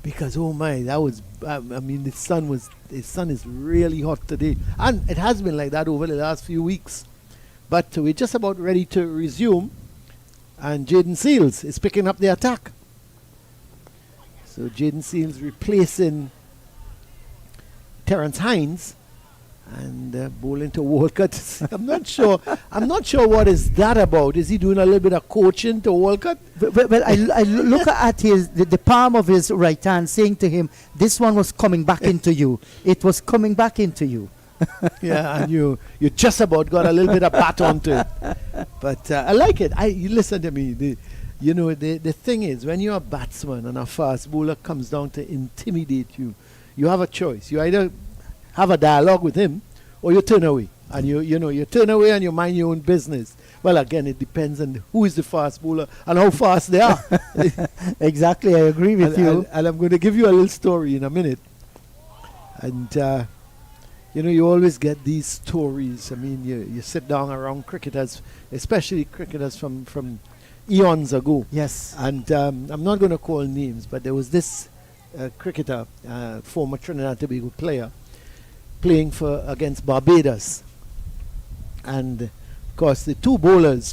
because oh my, that was. The sun is really hot today, and it has been like that over the last few weeks. But we're just about ready to resume. and Jaden Seals is picking up the attack. So Jaden Seals replacing Terence Hines and bowling to Walcott. I'm not sure. I'm not sure what is that about. Is he doing a little bit of coaching to Walcott? Well, I look at the palm of his right hand, saying to him, "This one was coming back into you. It was coming back into you." Yeah, and you just about got a little bit of bat onto it. But I like it. You listen to me. The thing is, when you're a batsman and a fast bowler comes down to intimidate you, you have a choice. You either have a dialogue with him or you turn away. And you turn away and you mind your own business. Well, again, it depends on who is the fast bowler and how fast they are. Exactly, I agree with you. And I'm going to give you a little story in a minute. And you always get these stories. I mean, you sit down around cricketers, especially cricketers from eons ago. Yes. And I'm not going to call names, but there was this cricketer, former Trinidad Tobago player, playing against Barbados. And, of course, the two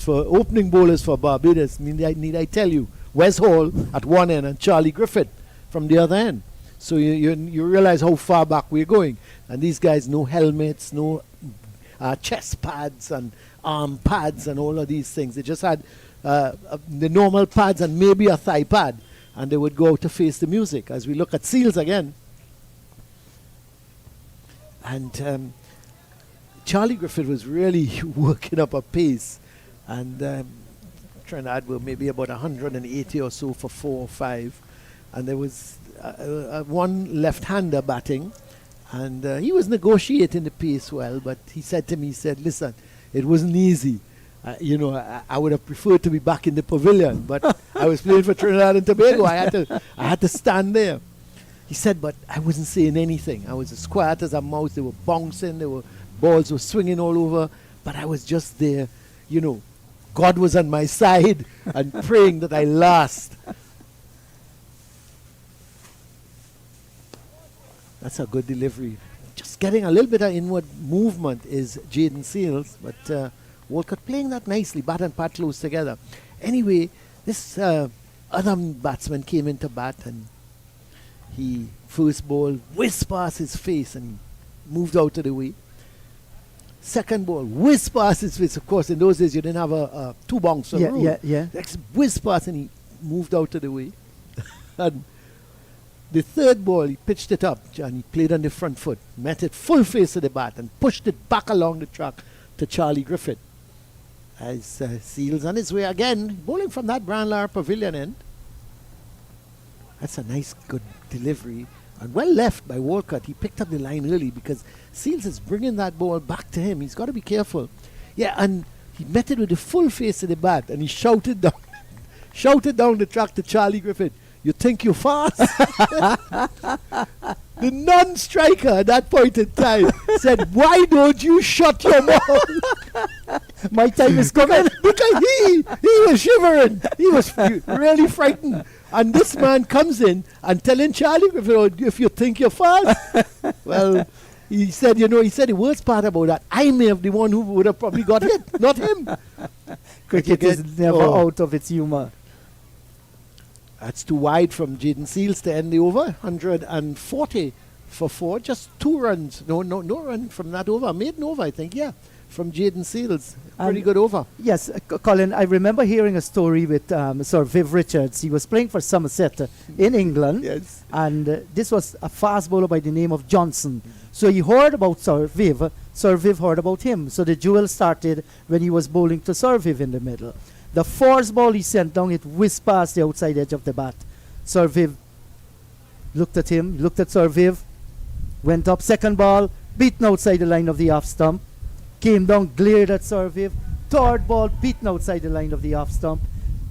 opening bowlers for Barbados, need I tell you, Wes Hall at one end and Charlie Griffith from the other end. So you realize how far back we're going. And these guys, no helmets, no chest pads and arm pads and all of these things. They just had the normal pads and maybe a thigh pad. And they would go out to face the music. As we look at Seals again. And Charlie Griffith was really working up a pace. And Trinidad were maybe about 180 or so for 4 or 5. And there was one left-hander batting. And he was negotiating the pace well. But he said to me, listen, it wasn't easy. I would have preferred to be back in the pavilion. But I was playing for Trinidad and Tobago. I had to stand there. He said, but I wasn't saying anything. I was as quiet as a mouse. They were bouncing. Balls were swinging all over. But I was just there. God was on my side and praying that I last. That's a good delivery. Just getting a little bit of inward movement is Jaden Seals. But Walcott playing that nicely. Bat and pat close together. Anyway, this other batsman came into bat and he first ball whizzed past his face and he moved out of the way. Second ball whizzed past his face. Of course, in those days you didn't have a two bounce rule. Yeah. Next whizzed past and he moved out of the way. And the third ball he pitched it up and he played on the front foot, met it full face of the bat and pushed it back along the track to Charlie Griffith. As Seals on his way again, bowling from that Branlar Pavilion end. That's a nice, good delivery. And well left by Walcott. He picked up the line early because Seals is bringing that ball back to him. He's got to be careful. Yeah, and he met it with the full face of the bat and he shouted down the track to Charlie Griffith, "You think you're fast?" The non-striker at that point in time said, "Why don't you shut your mouth?" My time is coming. Because he was shivering. He was really frightened. And this man comes in and telling Charlie Griffith, "Oh, if you think you're fast." Well, he said the worst part about that, I may have the one who would have probably got hit, not him. Cricket is never out of its humor. That's too wide from Jaden Seals to end the over. 140 for 4. Just 2 runs. No run from that over. Made an over, I think. Yeah, from Jaden Seals. Pretty good over. Yes, Colin, I remember hearing a story with Sir Viv Richards. He was playing for Somerset in England. Yes. And this was a fast bowler by the name of Johnson. So he heard about Sir Viv. Sir Viv heard about him. So the duel started when he was bowling to Sir Viv in the middle. The first ball he sent down, it whizzed past the outside edge of the bat. Sir Viv looked at him, looked at Sir Viv, went up, second ball, beaten outside the line of the off stump, came down, glared at Sir Viv, third ball, beaten outside the line of the off stump,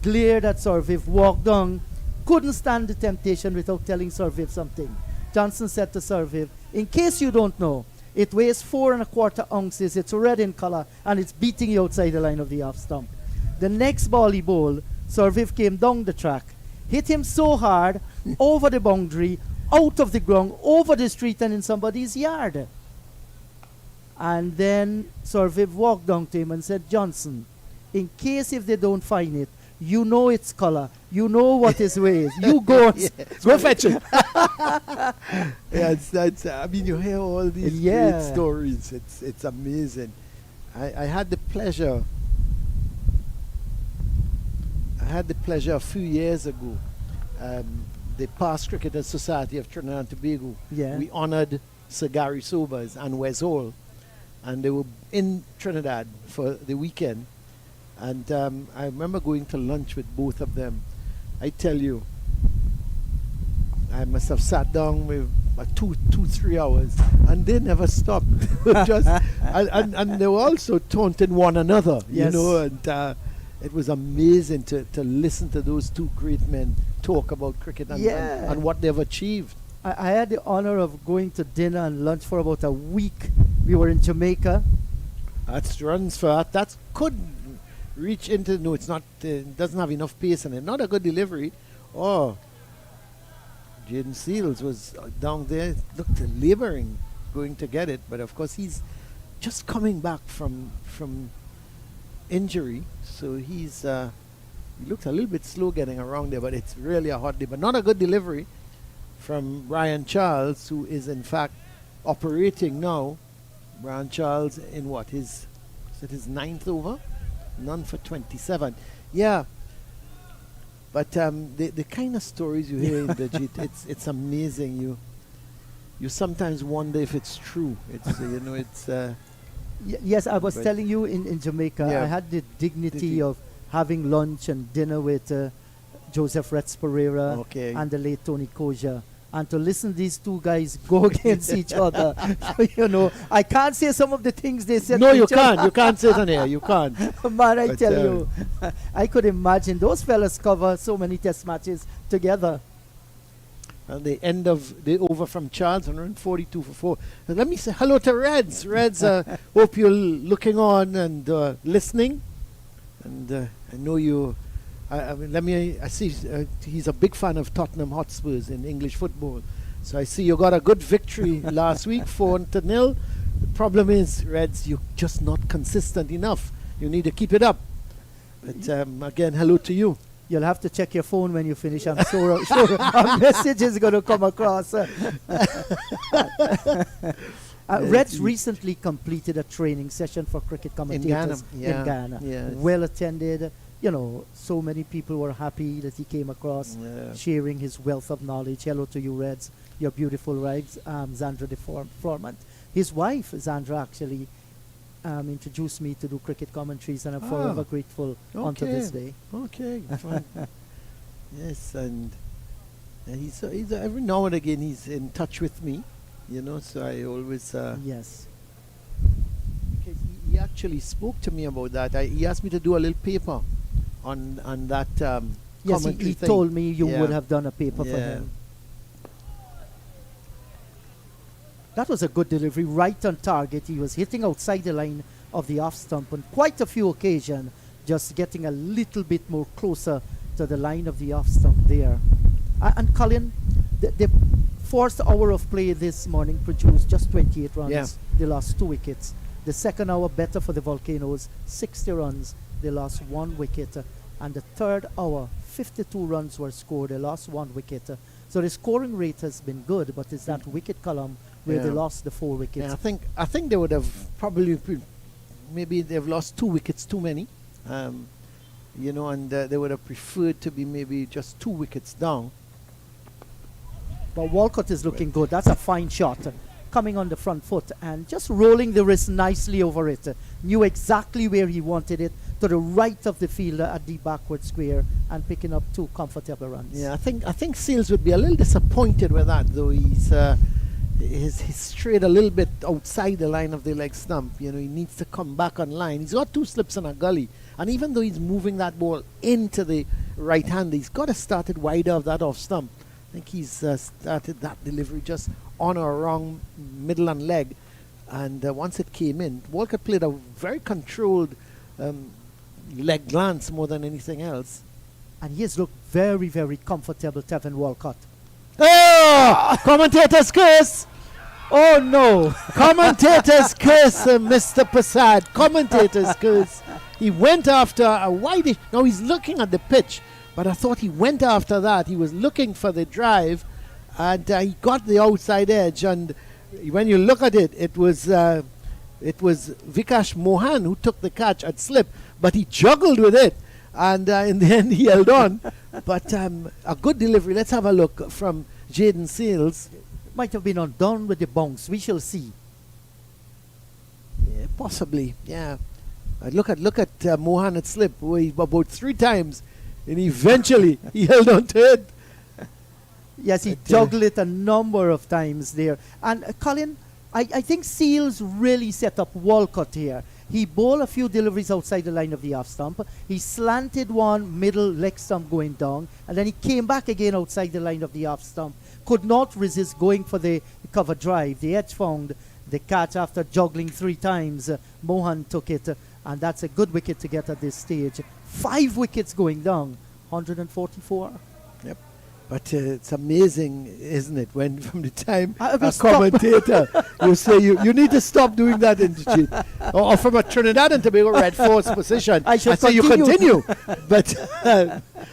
glared at Sir Viv, walked down, couldn't stand the temptation without telling Sir Viv something. Johnson said to Sir Viv, "In case you don't know, it weighs 4 1/4 ounces, it's red in color, and it's beating you outside the line of the off stump." The next ball he bowled, Sir Viv came down the track, hit him so hard, over the boundary, out of the ground, over the street and in somebody's yard. And then Sir Viv walked down to him and said, "Johnson, in case if they don't find it, You know its color. You know what his way is. You go and Go fetch it. That's. I mean, you hear all these great stories. It's amazing. I had the pleasure. A few years ago. The Past Cricketers Society of Trinidad and Tobago. Yeah. We honored Sir Gary Sobers and Wes Hall, and they were in Trinidad for the weekend. And I remember going to lunch with both of them. I tell you, I must have sat down with 3 hours, and they never stopped. and they were also taunting one another, Yes. you know. And it was amazing to listen to those two great men talk about cricket and what they've achieved. I had the honor of going to dinner and lunch for about a week. We were in Jamaica. That's runs for that. That could reach into. No, it's not. Doesn't have enough pace in it. Not a good delivery. Oh, Jaden Seals was down there, looked labouring, going to get it. But of course, he's just coming back from injury, so he's he looks a little bit slow getting around there. But it's really a hot day. But not a good delivery from Brian Charles, who is in fact operating now. Brian Charles in what his 9th over, none for 27. Yeah, but the kind of stories you hear in the it's amazing. You sometimes wonder if it's true. It's it's. Yes, I was telling you in Jamaica, Yeah. I had the dignity of having lunch and dinner with Joseph Retz Pereira and the late Tony Koja. And to listen these two guys go against each other, I can't say some of the things they said. No, to you each can't. other. You can't sit on here. You can't. Man, I But, tell you, I could imagine those fellas cover so many test matches together. And the end of the over from Charles, 142 for 4. Let me say hello to Reds. Reds, hope you're looking on and listening. And I know you. I see he's a big fan of Tottenham Hotspurs in English football. So I see you got a good victory last week, 4-0. The problem is, Reds, you're just not consistent enough. You need to keep it up. But again, hello to you. You'll have to check your phone when you finish. I'm sure a message is going to come across. Reds recently completed a training session for cricket commentators in Ghana. Yes. Well attended. So many people were happy that he came across, sharing his wealth of knowledge. Hello to you, Reds. Your beautiful wives, Zandra de Formant. His wife, Zandra, actually introduced me to do cricket commentaries, and I'm forever grateful unto this day. Okay, fine. Yes, and he's every now and again he's in touch with me, so I always... yes. Because he actually spoke to me about that. He asked me to do a little paper on that yes, commentary he thing. told me you would have done a paper for him. That was a good delivery, right on target. He was hitting outside the line of the off stump on quite a few occasions, just getting a little bit more closer to the line of the off stump there. And Colin, the first hour of play this morning produced just 28 runs. Yeah. They lost 2 wickets. The second hour better for the Volcanoes, 60 runs. They lost 1 wicket. And the third hour, 52 runs were scored. They lost 1 wicket. So the scoring rate has been good, but it's that wicket column where they lost the 4 wickets. Yeah, I think they would have probably maybe they've lost 2 wickets too many, and they would have preferred to be maybe just 2 wickets down. But Walcott is looking good. That's a fine shot. Coming on the front foot and just rolling the wrist nicely over it. Knew exactly where he wanted it, to the right of the fielder at the backward square, and picking up 2 comfortable runs. Yeah, I think Seals would be a little disappointed with that, though. He's strayed a little bit outside the line of the leg stump. He needs to come back on line. He's got 2 slips in a gully, and even though he's moving that ball into the right hand, he's got to start it wider of that off stump. I think he's started that delivery just on or around middle and leg, and once it came in, Walcott played a very controlled leg glance more than anything else. And he has looked very, very comfortable, Tevin Walcott. Oh! Commentators curse! Oh no! Commentators curse, Mr. Prasad. Commentators curse. He went after a wide. Now he's looking at the pitch, but I thought he went after that. He was looking for the drive, and he got the outside edge. And when you look at it, it was Vikash Mohan who took the catch at slip, but he juggled with it, and in the end he held on. But a good delivery. Let's have a look from Jaden Seals. Might have been undone with the bounce. We shall see. Yeah, possibly. Yeah. Look at Mohan at slip about 3 times, and eventually he held on to it. Yes, he juggled it a number of times there. And Colin, I think Seals really set up Walcott here. He bowled a few deliveries outside the line of the off stump. He slanted one middle leg stump going down, and then he came back again outside the line of the off stump. Could not resist going for the cover drive. The edge found the catch after juggling 3 times. Mohan took it, and that's a good wicket to get at this stage. 5 wickets going down, 144. Yep. But it's amazing, isn't it, when from the time a stop. commentator you say you need to stop doing that interchange, or from a Trinidad and Tobago red force position, I shall say you continue. But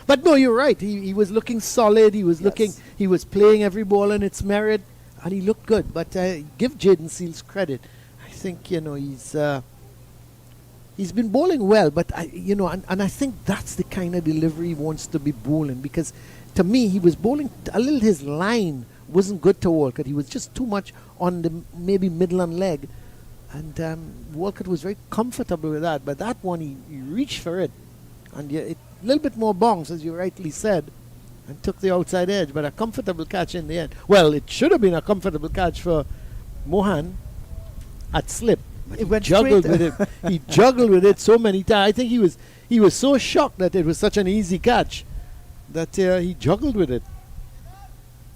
but no, you're right. He was looking solid. He was looking. He was playing every ball in its merit, and he looked good. But give Jaden Seals credit. I think he's been bowling well. But and I think that's the kind of delivery he wants to be bowling, because to me, he was bowling a little. His line wasn't good to Walcott. He was just too much on the maybe middle and leg, and Walcott was very comfortable with that. But that one, he reached for it, and a little bit more bounce, as you rightly said, and took the outside edge. But a comfortable catch in the end. Well, it should have been a comfortable catch for Mohan at slip. But It went juggled straight. with it. He juggled with it so many times. I think he was so shocked that it was such an easy catch that he juggled with it.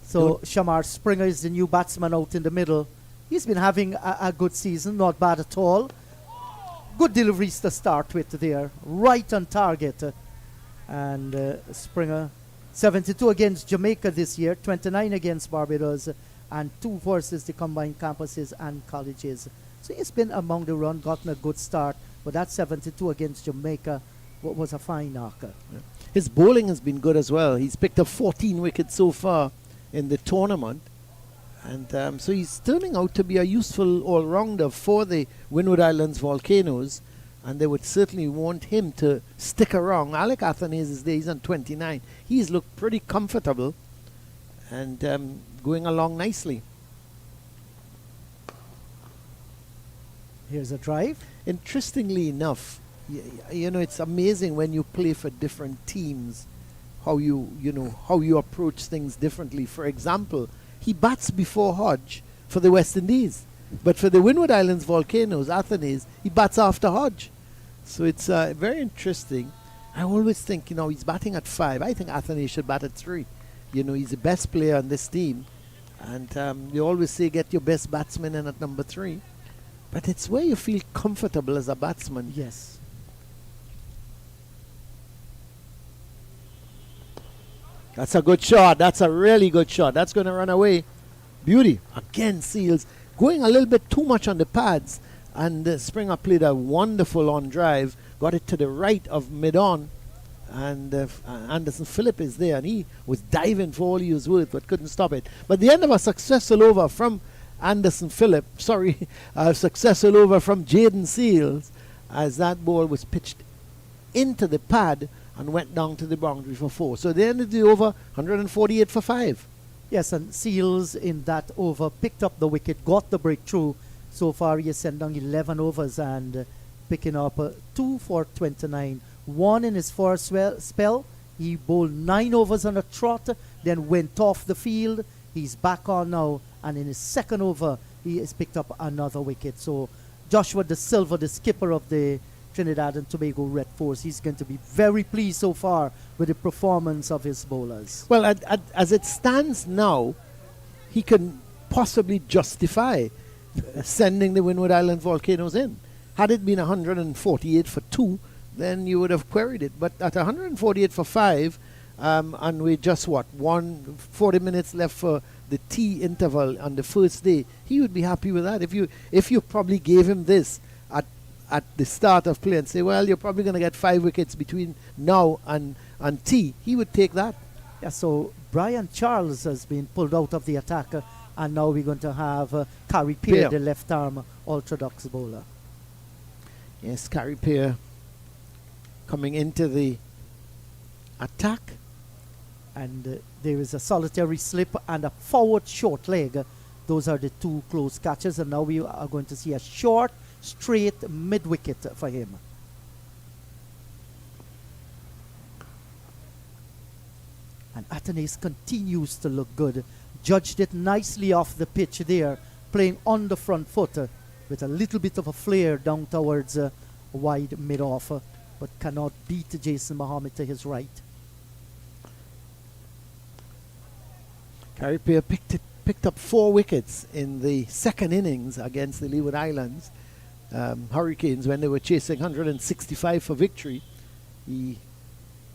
So Shamar Springer is the new batsman out in the middle. He's been having a good season, not bad at all. Good deliveries to start with there, right on target. And Springer, 72 against Jamaica this year, 29 against Barbados, and 2 versus the combined campuses and colleges. So he's been among the run, gotten a good start, but that 72 against Jamaica was a fine knocker. Yeah. His bowling has been good as well. He's picked up 14 wickets so far in the tournament. And so he's turning out to be a useful all-rounder for the Windward Islands Volcanoes. And they would certainly want him to stick around. Alec Athanaze is there. He's on 29. He's looked pretty comfortable and going along nicely. Here's a drive. Interestingly enough, it's amazing when you play for different teams, how you approach things differently. For example, he bats before Hodge for the West Indies, but for the Windward Islands Volcanoes, Athanaze, he bats after Hodge. So it's very interesting. I always think, he's batting at 5. I think Athanaze should bat at 3. He's the best player on this team, and you always say get your best batsman in at number 3. But it's where you feel comfortable as a batsman. Yes. That's a good shot. That's a really good shot. That's going to run away. Beauty. Again, Seals going a little bit too much on the pads. And Springer played a wonderful on drive. Got it to the right of mid-on. And Anderson Phillip is there. And he was diving for all he was worth, but couldn't stop it. But the end of a successful over from Anderson Phillip. A successful over from Jaden Seals, as that ball was pitched into the pad and went down to the boundary for 4. So they ended the over 148 for 5. Yes, and Seals in that over picked up the wicket, got the breakthrough. So far he has sent down 11 overs and picking up 2 for 29. 1 in his first spell. He bowled 9 overs on a trot, then went off the field. He's back on now, and in his second over he has picked up another wicket. So Joshua De Silva, the skipper of the Trinidad and Tobago Red Force, he's going to be very pleased so far with the performance of his bowlers. Well, as it stands now, he can possibly justify sending the Windward Island Volcanoes in. Had it been 148 for 2, then you would have queried it. But at 148 for 5, and we just 40 minutes left for the tea interval on the first day, he would be happy with that. If you probably gave him this at at the start of play and say, well, you're probably going to get 5 wickets between now and tea, he would take that. Yeah, so Brian Charles has been pulled out of the attack, and now we're going to have Carrie Peer, the left arm orthodox bowler. Yes, Carrie Peer coming into the attack. And there is a solitary slip and a forward short leg. Those are the 2 close catches, and now we are going to see a short, straight mid-wicket for him. And Athanaze continues to look good. Judged it nicely off the pitch there, playing on the front foot with a little bit of a flare down towards wide mid-off, but cannot beat Jason Mohammed to his right. Carrie Peer picked up 4 wickets in the second innings against the Windward Islands Hurricanes when they were chasing 165 for victory. He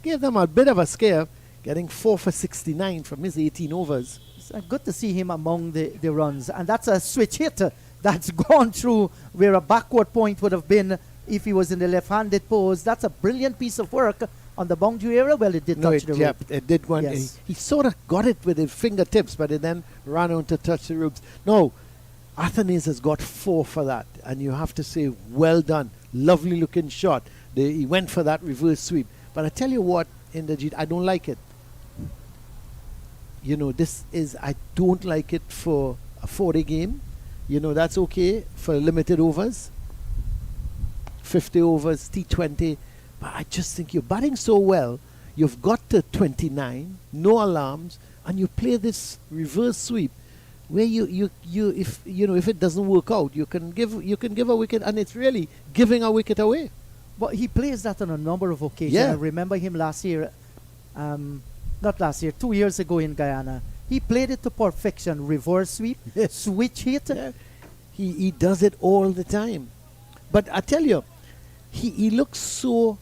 gave them a bit of a scare, getting 4 for 69 from his 18 overs. It's good to see him among the runs, and that's a switch hit that's gone through where a backward point would have been if he was in the left-handed pose. That's a brilliant piece of work on the boundary area. Well, it did touch the rope. Yeah, it did one. Yes. He sort of got it with his fingertips, but it then ran on to touch the ropes. No, Athanaze has got 4 for that, and you have to say, well done. Lovely looking shot. He went for that reverse sweep. But I tell you what, Inderjeet, I don't like it. You know, I don't like it for a 4-day game. You know, that's okay for limited overs. 50 overs, T20. But I just think you're batting so well. You've got to 29, no alarms, and you play this reverse sweep where if it doesn't work out, you can give a wicket, and it's really giving a wicket away. But he plays that on a number of occasions. Yeah. I remember him last year, not last year, 2 years ago in Guyana. He played it to perfection. Reverse sweep, switch hit. Yeah. He does it all the time. But I tell you, he looks so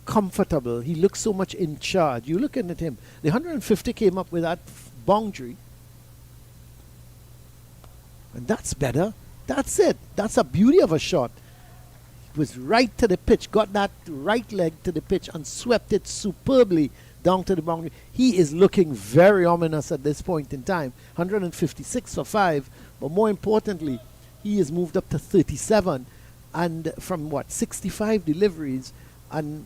comfortable. He looks so much in charge. You're looking at him. The 150 came up with that boundary. And that's better. That's it. That's a beauty of a shot. It was right to the pitch. Got that right leg to the pitch and swept it superbly down to the boundary. He is looking very ominous at this point in time. 156 for 5. But more importantly, he has moved up to 37. And from 65 deliveries. And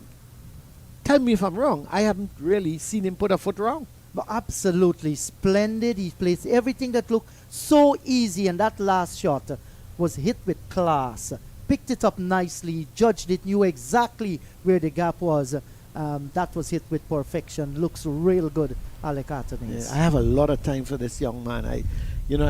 tell me if I'm wrong. I haven't really seen him put a foot wrong. But absolutely splendid. He plays everything that looked so easy, and that last shot was hit with class. Picked it up nicely, judged it, knew exactly where the gap was. That was hit with perfection. Looks real good, Alec Athanaze. Yeah, I have a lot of time for this young man. I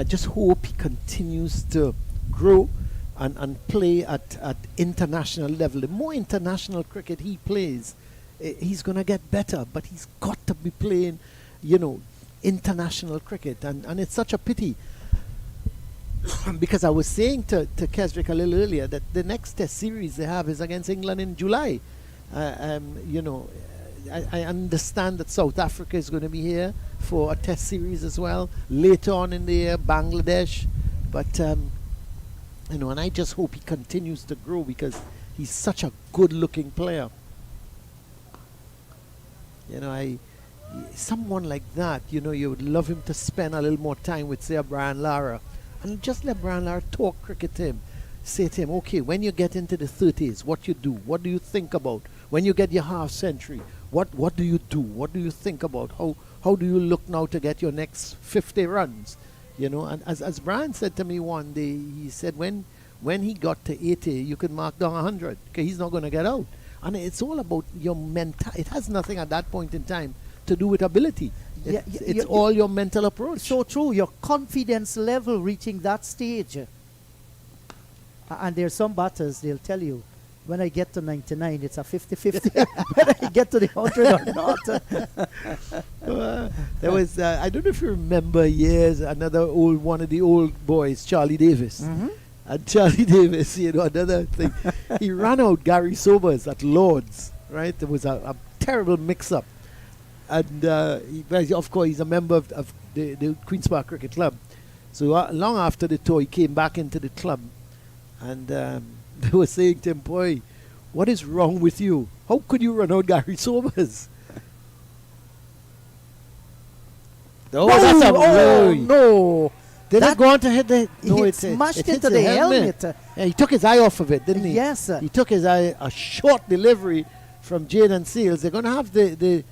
just hope he continues to grow and play at international level. The more international cricket he plays, he's going to get better, but he's got to be playing, international cricket. And it's such a pity because I was saying to Kesrick a little earlier that the next test series they have is against England in July. I understand that South Africa is going to be here for a test series as well. Later on in the year, Bangladesh. But, and I just hope he continues to grow because he's such a good-looking player. Someone like that, you would love him to spend a little more time with, say, Brian Lara. And just let Brian Lara talk cricket to him. Say to him, okay, when you get into the 30s, what you do? What do you think about? When you get your half century, what do you do? What do you think about? How do you look now to get your next 50 runs? And as Brian said to me one day, he said when he got to 80, you could mark down 100 because he's not going to get out. And it's all about your mental. It has nothing at that point in time to do with ability. It's all your mental approach. So true. Your confidence level reaching that stage. And there's some batters, they'll tell you, when I get to 99, it's a 50-50. When I get to the 100 or not. There was, I don't know if you remember another one of the old boys, Charlie Davis. Mm-hmm. And Charlie Davis, another thing. He ran out Gary Sobers at Lord's, right? There was a terrible mix-up. And of course, he's a member of the Queen's Park Cricket Club. So long after the tour, he came back into the club. And they were saying to him, boy, what is wrong with you? How could you run out Gary Sobers? No, that's a oh, blow. no. Did That- it go on to hit the... No, It it smashed it hits into the helmet. Yeah, he took his eye off of it, didn't he? Yes. He took his eye, a short delivery from Jaden Seals. They're going to have the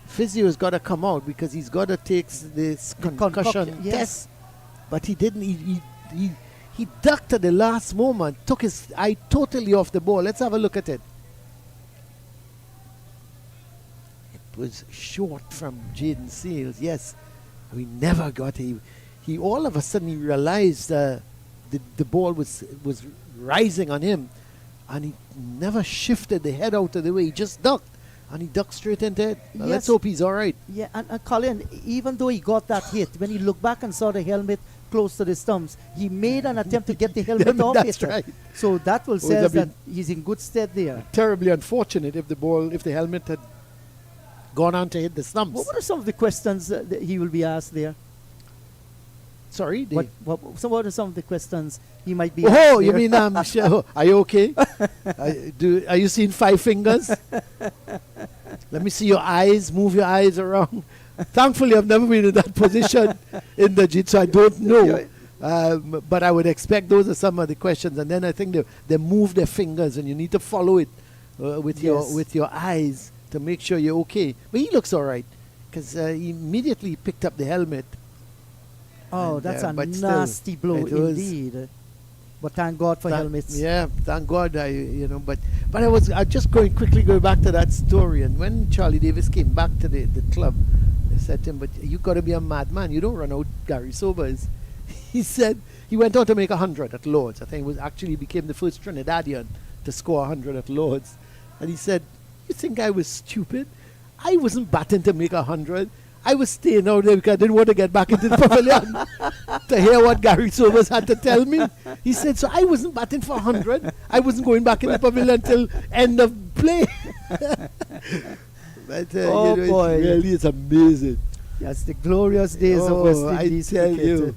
physio's got to come out because he's got to take this concussion yes. test. But he didn't. He ducked at the last moment, took his eye totally off the ball. Let's have a look at it. It was short from Jaden Seals. Yes, we never got he all of a sudden he realized the ball was rising on him, and he never shifted the head out of the way. He just ducked, and he ducked straight into it. Now, let's Yes. hope he's all right. Yeah, and Colin, even though he got that hit, when he looked back and saw the helmet close to the stumps, he made an attempt to get the helmet off That's it. right. So that will Would say have that been- he's in good stead there. Terribly unfortunate if the helmet had gone on to hit the stumps. What are some of the questions that he will be asked there? Sorry. So what are some of the questions he might be Oh, asked you there? mean sure, are you okay? Are you seeing 5 fingers? Let me see your eyes. Move your eyes around. Thankfully, I've never been in that position in the JIT, so I don't know. But I would expect those are some of the questions. And then I think they move their fingers, and you need to follow it with your eyes to make sure you're okay. But he looks all right because he immediately picked up the helmet. Oh, And, that's a but still, nasty blow it was- indeed. But thank God for helmets. Yeah, thank God. But I just going back to that story. And when Charlie Davis came back to the club, they said to him, "But you got to be a madman. You don't run out Gary Sobers." He said he went out to make 100 at Lords. I think he became the first Trinidadian to score 100 at Lords. And he said, "You think I was stupid? I wasn't batting to make 100. I was staying out there because I didn't want to get back into the pavilion to hear what Gary Sobers had to tell me." He said, "So I wasn't batting for 100. I wasn't going back in the pavilion until end of play." But Oh, boy. it really is amazing. Yes, the glorious days of West Indies I tell cricket. you.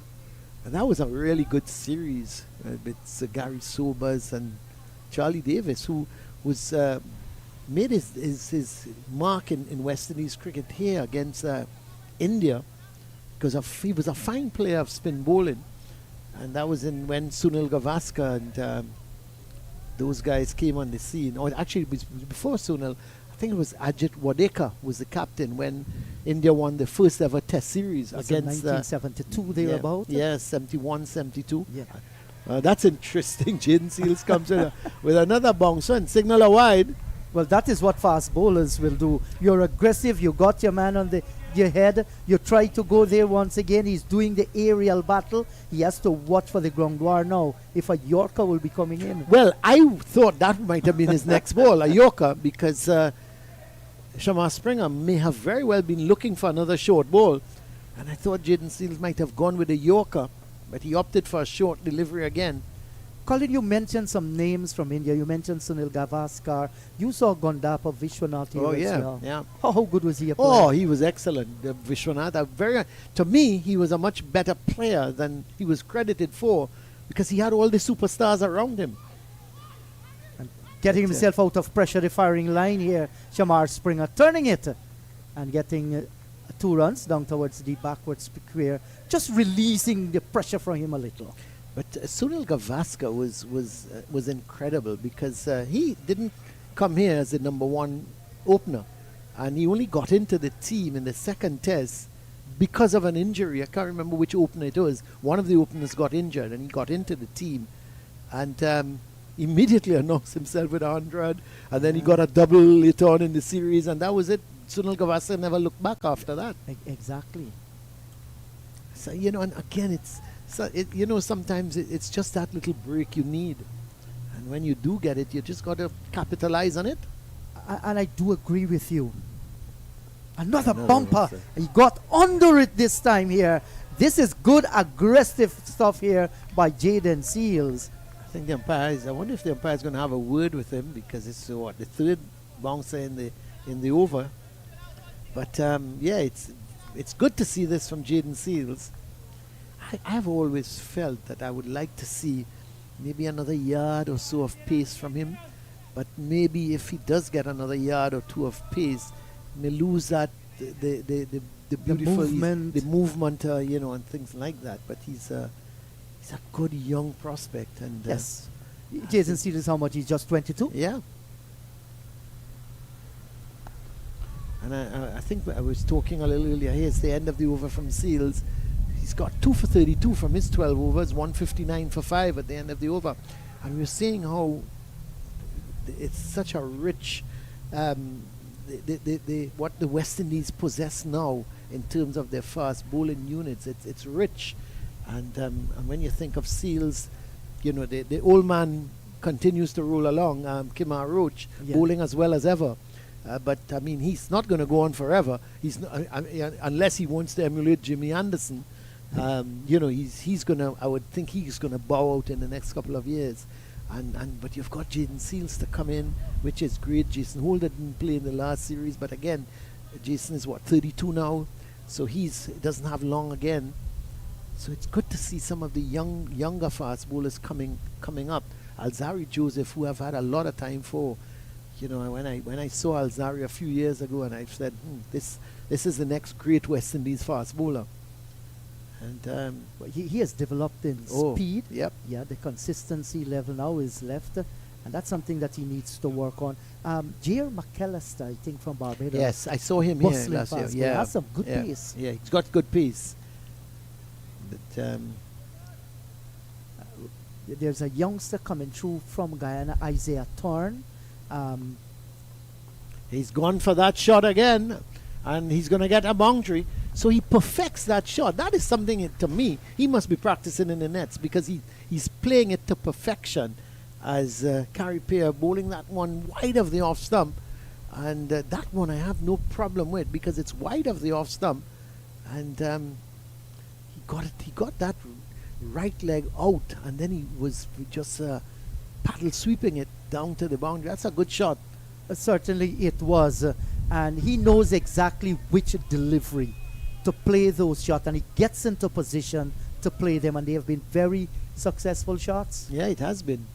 And that was a really good series with Sir Gary Sobers and Charlie Davis, who was made his mark in West Indies cricket here against India because he was a fine player of spin bowling. And that was when Sunil Gavaskar and those guys came on the scene. Or actually, it was before Sunil. I think it was Ajit Wadekar was the captain when India won the first ever Test series That's in against 1972 thereabout. Yeah, 71, 72. Yeah. That's interesting. Jaden Seals comes in with another bouncer and signal a wide. Well, that is what fast bowlers will do. You're aggressive. You got your man on your head. You try to go there once again. He's doing the aerial battle. He has to watch for the ground war now. If a Yorker will be coming in. Well, I thought that might have been his next ball, a Yorker, because Shamar Springer may have very well been looking for another short ball. And I thought Jaden Seals might have gone with a Yorker, but he opted for a short delivery again. Colin, you mentioned some names from India. You mentioned Sunil Gavaskar. You saw Gondapa Vishwanath here as well. Yeah. How good was he a Oh, player? he was excellent. Vishwanath, to me, he was a much better player than he was credited for because he had all the superstars around him. Getting himself out of pressure, the firing line here. Shamar Springer turning it and getting 2 runs down towards the backwards square. Just releasing the pressure from him a little. But Sunil Gavaskar was incredible because he didn't come here as the number 1 opener, and he only got into the team in the second test because of an injury. I can't remember which opener it was. One of the openers got injured, and he got into the team, and immediately announced himself with 100, and then he got a double later on in the series, and that was it. Sunil Gavaskar never looked back after that. Exactly. So and again, sometimes it's just that little break you need. And when you do get it, you just got to capitalize on it. And I do agree with you. Another bumper. He got under it this time here. This is good aggressive stuff here by Jaden Seals. I think the umpires, I wonder if the umpire is going to have a word with him because it's the 3rd bouncer in the over. But it's good to see this from Jaden Seals. I've always felt that I would like to see maybe another yard or so of pace from him. But maybe if he does get another yard or two of pace, he may lose that the beautiful movement. the movement, and things like that. But he's a good young prospect, and Yes. Jaden Seals, how much? He's just 22? yeah. And I think I was talking a little earlier. Here's the end of the over from Seals. He's got 2 for 32 from his 12 overs, 159 for 5 at the end of the over. And we were saying how it's such a rich, what the West Indies possess now in terms of their fast bowling units. It's rich. And when you think of Seals, the old man continues to roll along, Kimar Roach, Yeah. bowling as well as ever. But I mean, he's not going to go on forever. He's not, unless he wants to emulate Jimmy Anderson. He's going to. I would think he's going to bow out in the next couple of years. But you've got Jaden Seals to come in, which is great. Jason Holder didn't play in the last series, but again, Jason is 32 now, so he doesn't have long again. So it's good to see some of the younger fast bowlers coming up. Alzari Joseph, who I've had a lot of time for. When I saw Alzari a few years ago, and I said, this is the next great West Indies fast bowler. And But he has developed in Oh, speed. yep. Yeah, the consistency level now is left. And that's something that he needs to work on. J.R. McAllister, I think, from Barbados. yes, I saw him here Bustling last year. fast bowler. Yeah, Has some good yeah, pace. Yeah, he's got good pace. But There's a youngster coming through from Guyana, Isaiah Thorne. he's gone for that shot again, and he's going to get a boundary. So he perfects that shot. That is something, to me, he must be practicing in the nets, because he's playing it to perfection as Carrie Pear bowling that one wide of the off stump. And that one I have no problem with, because it's wide of the off stump. And he got that right leg out, and then he was just paddle sweeping it down to the boundary. That's a good shot. Certainly it was. And he knows exactly which delivery to play those shots, and he gets into position to play them, and they have been very successful shots. Yeah, it has been.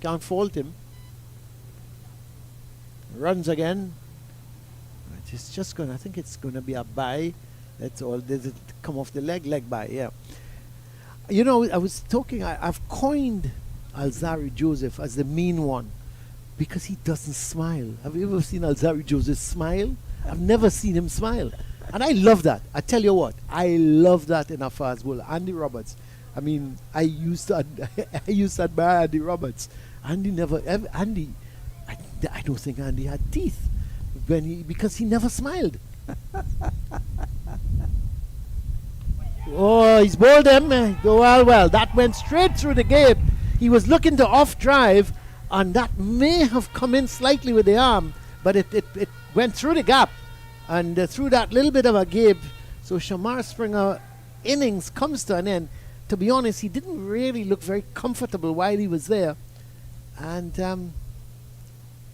Can't fault him. Runs again. It's just I think it's going to be a bye. That's all. Does it come off the leg bye? Yeah. I was talking. I've coined Alzari Joseph as the mean one, because he doesn't smile. Have you ever seen Alzari Joseph smile? I've never seen him smile. And I love that. I tell you what, I love that in a fast bowler. Andy Roberts. I mean, I used to admire Andy Roberts. Andy never, Andy, I don't think Andy had teeth because he never smiled. Oh, he's bowled him. Well, that went straight through the gap. He was looking to off drive, and that may have come in slightly with the arm, but it went through the gap and through that little bit of a gap. So Shamar Springer innings comes to an end. To be honest, he didn't really look very comfortable while he was there. And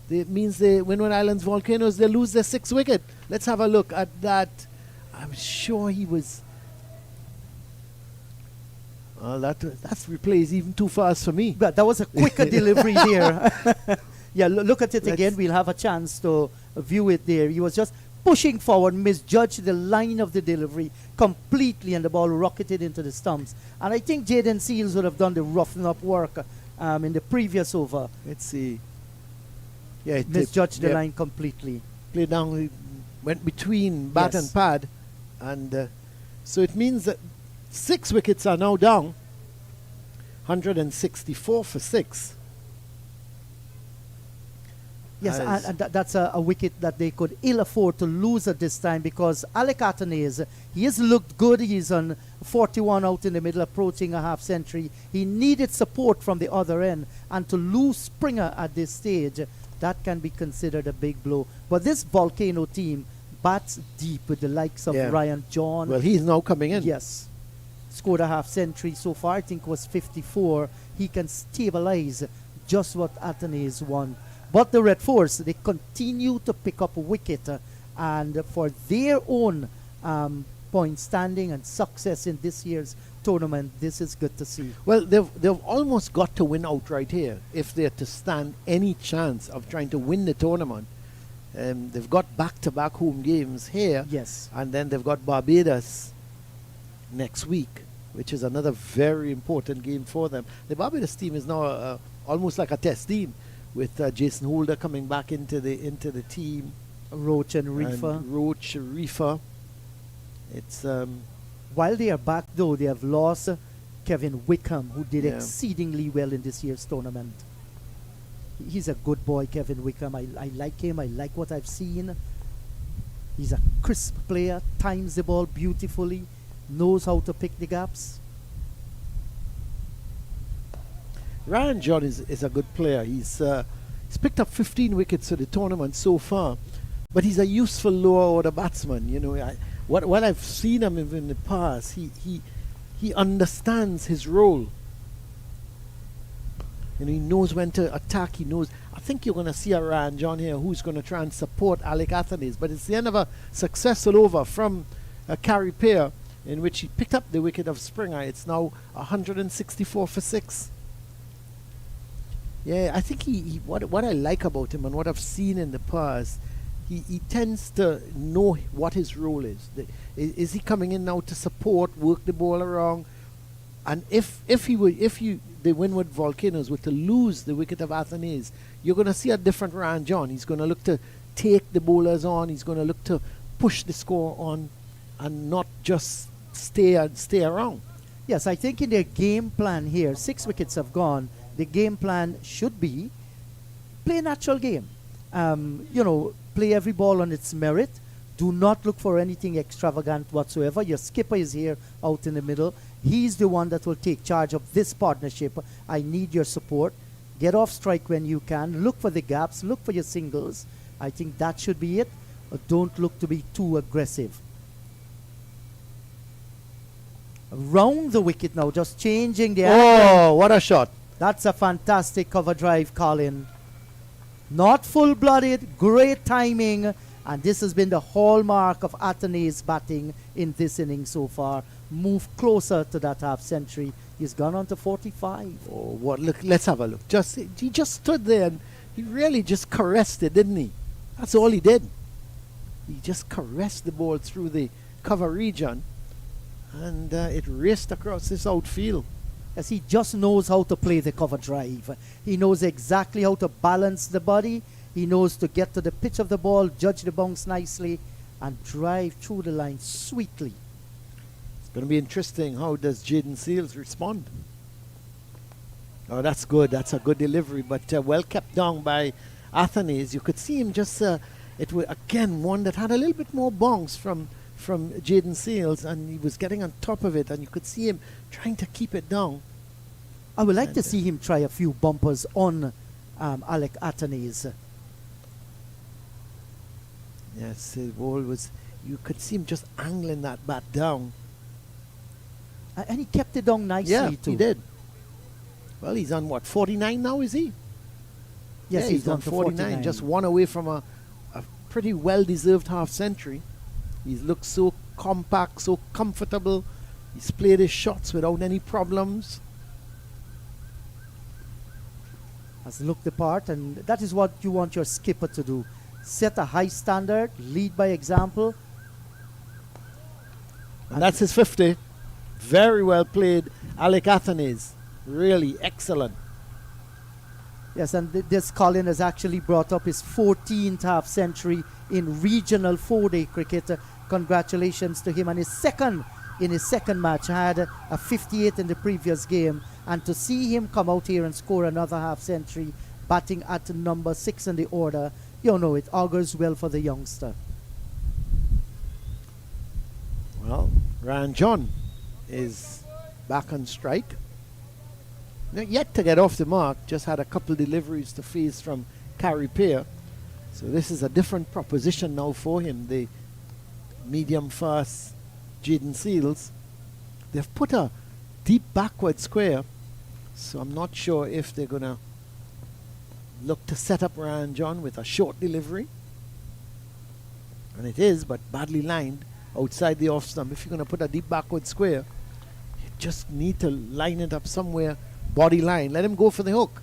it means the Windward Islands Volcanoes, they lose their 6th wicket. Let's have a look at that. I'm sure he was... Well, that's replay is even too fast for me. But that was a quicker delivery there. Yeah, look at it Let's again. We'll have a chance to view it there. He was just pushing forward, misjudged the line of the delivery completely, and the ball rocketed into the stumps. And I think Jaden Seals would have done the roughing up work in the previous over. Let's see. Yeah, it Misjudged the line completely. Played down, went between bat Yes. and pad. And so it means that 6 wickets are now down. 164 for 6. Yes, As- and that's a wicket that they could ill afford to lose at this time, because Alec Athanaze, he has looked good. He's on 41 out in the middle, approaching a half century. He needed support from the other end, and to lose Springer at this stage, that can be considered a big blow. But this Volcano team bats deep with the likes of Yeah. Ryan John. Well, he's now coming in. Yes. Scored a half century so far. I think was 54. He can stabilize just what Athanaze won. But the Red Force, they continue to pick up a wicket, and for their own point standing and success in this year's tournament, this is good to see. Well, they've almost got to win outright here if they're to stand any chance of trying to win the tournament. They've got back-to-back home games here, Yes. and then they've got Barbados next week, which is another very important game for them. The Barbados team is now almost like a test team, with Jason Holder coming back into the team. Roach and Reefer. And Roach, Reefer. It's While they are back, though, they have lost Kevin Wickham, who did Yeah. exceedingly well in this year's tournament. He's a good boy, Kevin Wickham. I like him. I like what I've seen. He's a crisp player, times the ball beautifully, knows how to pick the gaps. Ryan John is a good player. He's picked up 15 wickets for the tournament so far, but he's a useful lower order batsman. You know, what I've seen him in the past, he understands his role. You know, he knows when to attack. He knows. I think you're going to see a Ryan John here who's going to try and support Alec Athanaze. But it's the end of a successful over from Carrie Pear, in which he picked up the wicket of Springer. It's now 164 for 6. Yeah, I think what I like about him and what I've seen in the past, he tends to know what his role is. Is he coming in now to support, work the ball around? And if the Windward Volcanoes were to lose the wicket of Athanaze, you're going to see a different Ryan John. He's going to look to take the bowlers on. He's going to look to push the score on, and not just stay around. Yes, I think in their game plan here, 6 wickets have gone. The game plan should be play a natural game. Play every ball on its merit. Do not look for anything extravagant whatsoever. Your skipper is here out in the middle. He's the one that will take charge of this partnership. I need your support. Get off strike when you can. Look for the gaps. Look for your singles. I think that should be it. Don't look to be too aggressive. Round the wicket now, just changing the angle. Oh, what a shot. That's a fantastic cover drive, Colin. Not full-blooded, great timing, and this has been the hallmark of Athanaze's batting in this inning so far. Move closer to that half-century. He's gone on to 45. Oh, what? Look, let's have a look. He just stood there and he really just caressed it, didn't he? That's all he did. He just caressed the ball through the cover region, and it raced across this outfield. Yes, he just knows how to play the cover drive. He knows exactly how to balance the body. He knows to get to the pitch of the ball, judge the bounce nicely, and drive through the line sweetly. It's going to be interesting. How does Jaden Seals respond? Oh, that's good. That's a good delivery, but well kept down by Athanaze. You could see him just, it was again one that had a little bit more bounce from Jaden Seals, and he was getting on top of it, and you could see him trying to keep it down. I would like to see him try a few bumpers on Alec Athanaze. Yes, the ball was, you could see him just angling that bat down. And he kept it down nicely Yeah, too. he did. Well, he's on what, 49 now, is he? Yes, Yeah, he's on on 49, just one away from a pretty well-deserved half-century. He's looked so compact, so comfortable. He's played his shots without any problems. Has looked the part, and that is what you want your skipper to do. Set a high standard, lead by example. And that's his 50. Very well played, Alec Athanaze. Really excellent. Yes, and this Colin has actually brought up his 14th half-century in regional 4-day cricket. Congratulations to him. And his second match, had a 58 in the previous game. And to see him come out here and score another half-century, batting at number 6 in the order, it augurs well for the youngster. Well, Ryan John is back on strike. Not yet to get off the mark, just had a couple deliveries to face from Carrie Pear. So this is a different proposition now for him, the medium-fast Jaden Seals. They've put a deep backward square, so I'm not sure if they're going to look to set up Ryan John with a short delivery. And it is, but badly lined outside the off stump. If you're going to put a deep backward square, just need to line it up somewhere, body line. Let him go for the hook.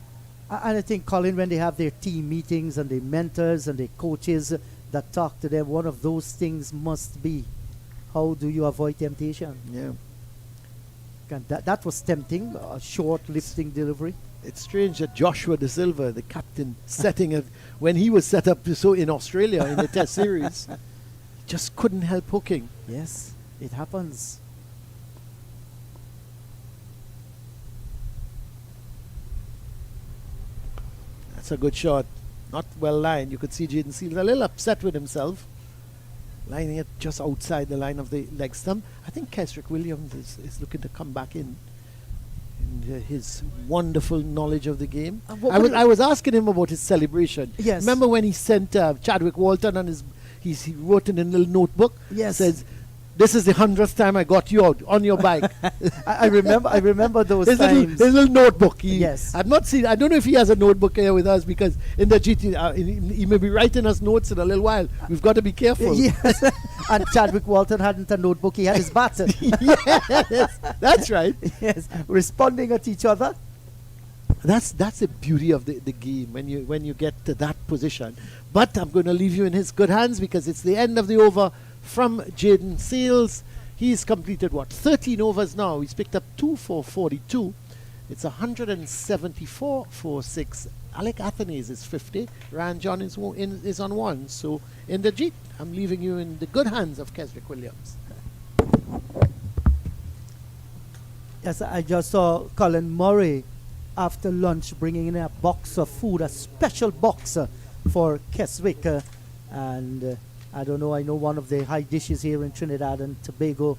And I think, Colin, when they have their team meetings and their mentors and their coaches that talk to them, one of those things must be, how do you avoid temptation? Yeah. And that was tempting, a short lifting delivery. It's strange that Joshua De Silva, the captain, setting it when he was set up so in Australia in the Test series, just couldn't help hooking. Yes, it happens. That's a good shot. Not well lined. You could see Jaden Seals a little upset with himself, lining it just outside the line of the leg stump. I think Kesrick Williams is looking to come back in. And, his wonderful knowledge of the game. I was asking him about his celebration. Yes. Remember when he sent Chadwick Walton on he wrote in a little notebook? Yes. Says, "This is the 100th time I got you out on your bike." I remember those his times. little notebook. Yes. I've not seen. I don't know if he has a notebook here with us, because in the GT, he may be writing us notes in a little while. We've got to be careful. Yes. And Chadwick Walton hadn't a notebook; he had his bat. Yes, that's right. Yes, responding at each other. That's the beauty of the game when you get to that position. But I'm going to leave you in his good hands, because it's the end of the over from Jaden Seals. He's completed 13 overs now. He's picked up 2 for 42. It's 174 for 6. Alec Athanaze is 50. Ryan John is on 1. So in the Jeet, I'm leaving you in the good hands of Kesrick Williams. Yes, I just saw Colin Murray after lunch bringing in a box of food, a special box for Keswick. And I don't know, I know one of the high dishes here in Trinidad and Tobago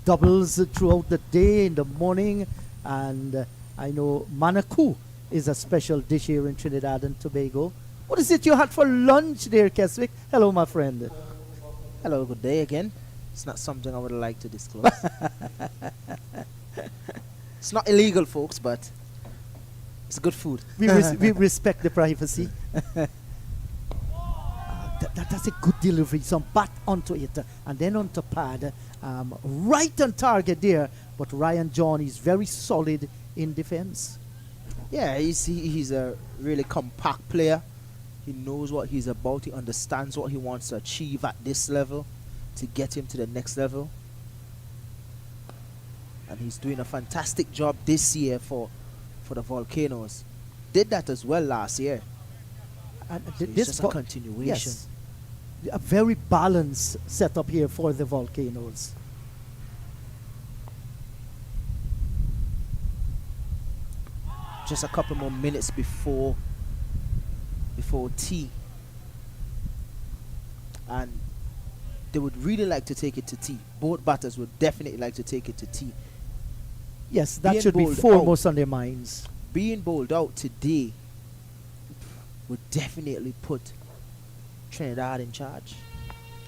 doubles throughout the day, in the morning. And I know Manaku is a special dish here in Trinidad and Tobago. What is it you had for lunch there, Keswick? Hello, my friend. Hello, good day again. It's not something I would like to disclose. It's not illegal, folks, but it's good food. We respect the privacy. That's a good delivery. Some bat onto it and then onto pad. Right on target there. But Ryan John is very solid in defense. Yeah, he's a really compact player. He knows what he's about. He understands what he wants to achieve at this level to get him to the next level. And he's doing a fantastic job this year for the Volcanoes. Did that as well last year. And So it's just a continuation. Yes, a very balanced setup here for the Volcanoes. Just a couple more minutes before tea, and they would really like to take it to tea. Both batters would definitely like to take it to tea. Yes, that Being should be bowled foremost on their minds. Being bowled out today would definitely put Trinidad in charge.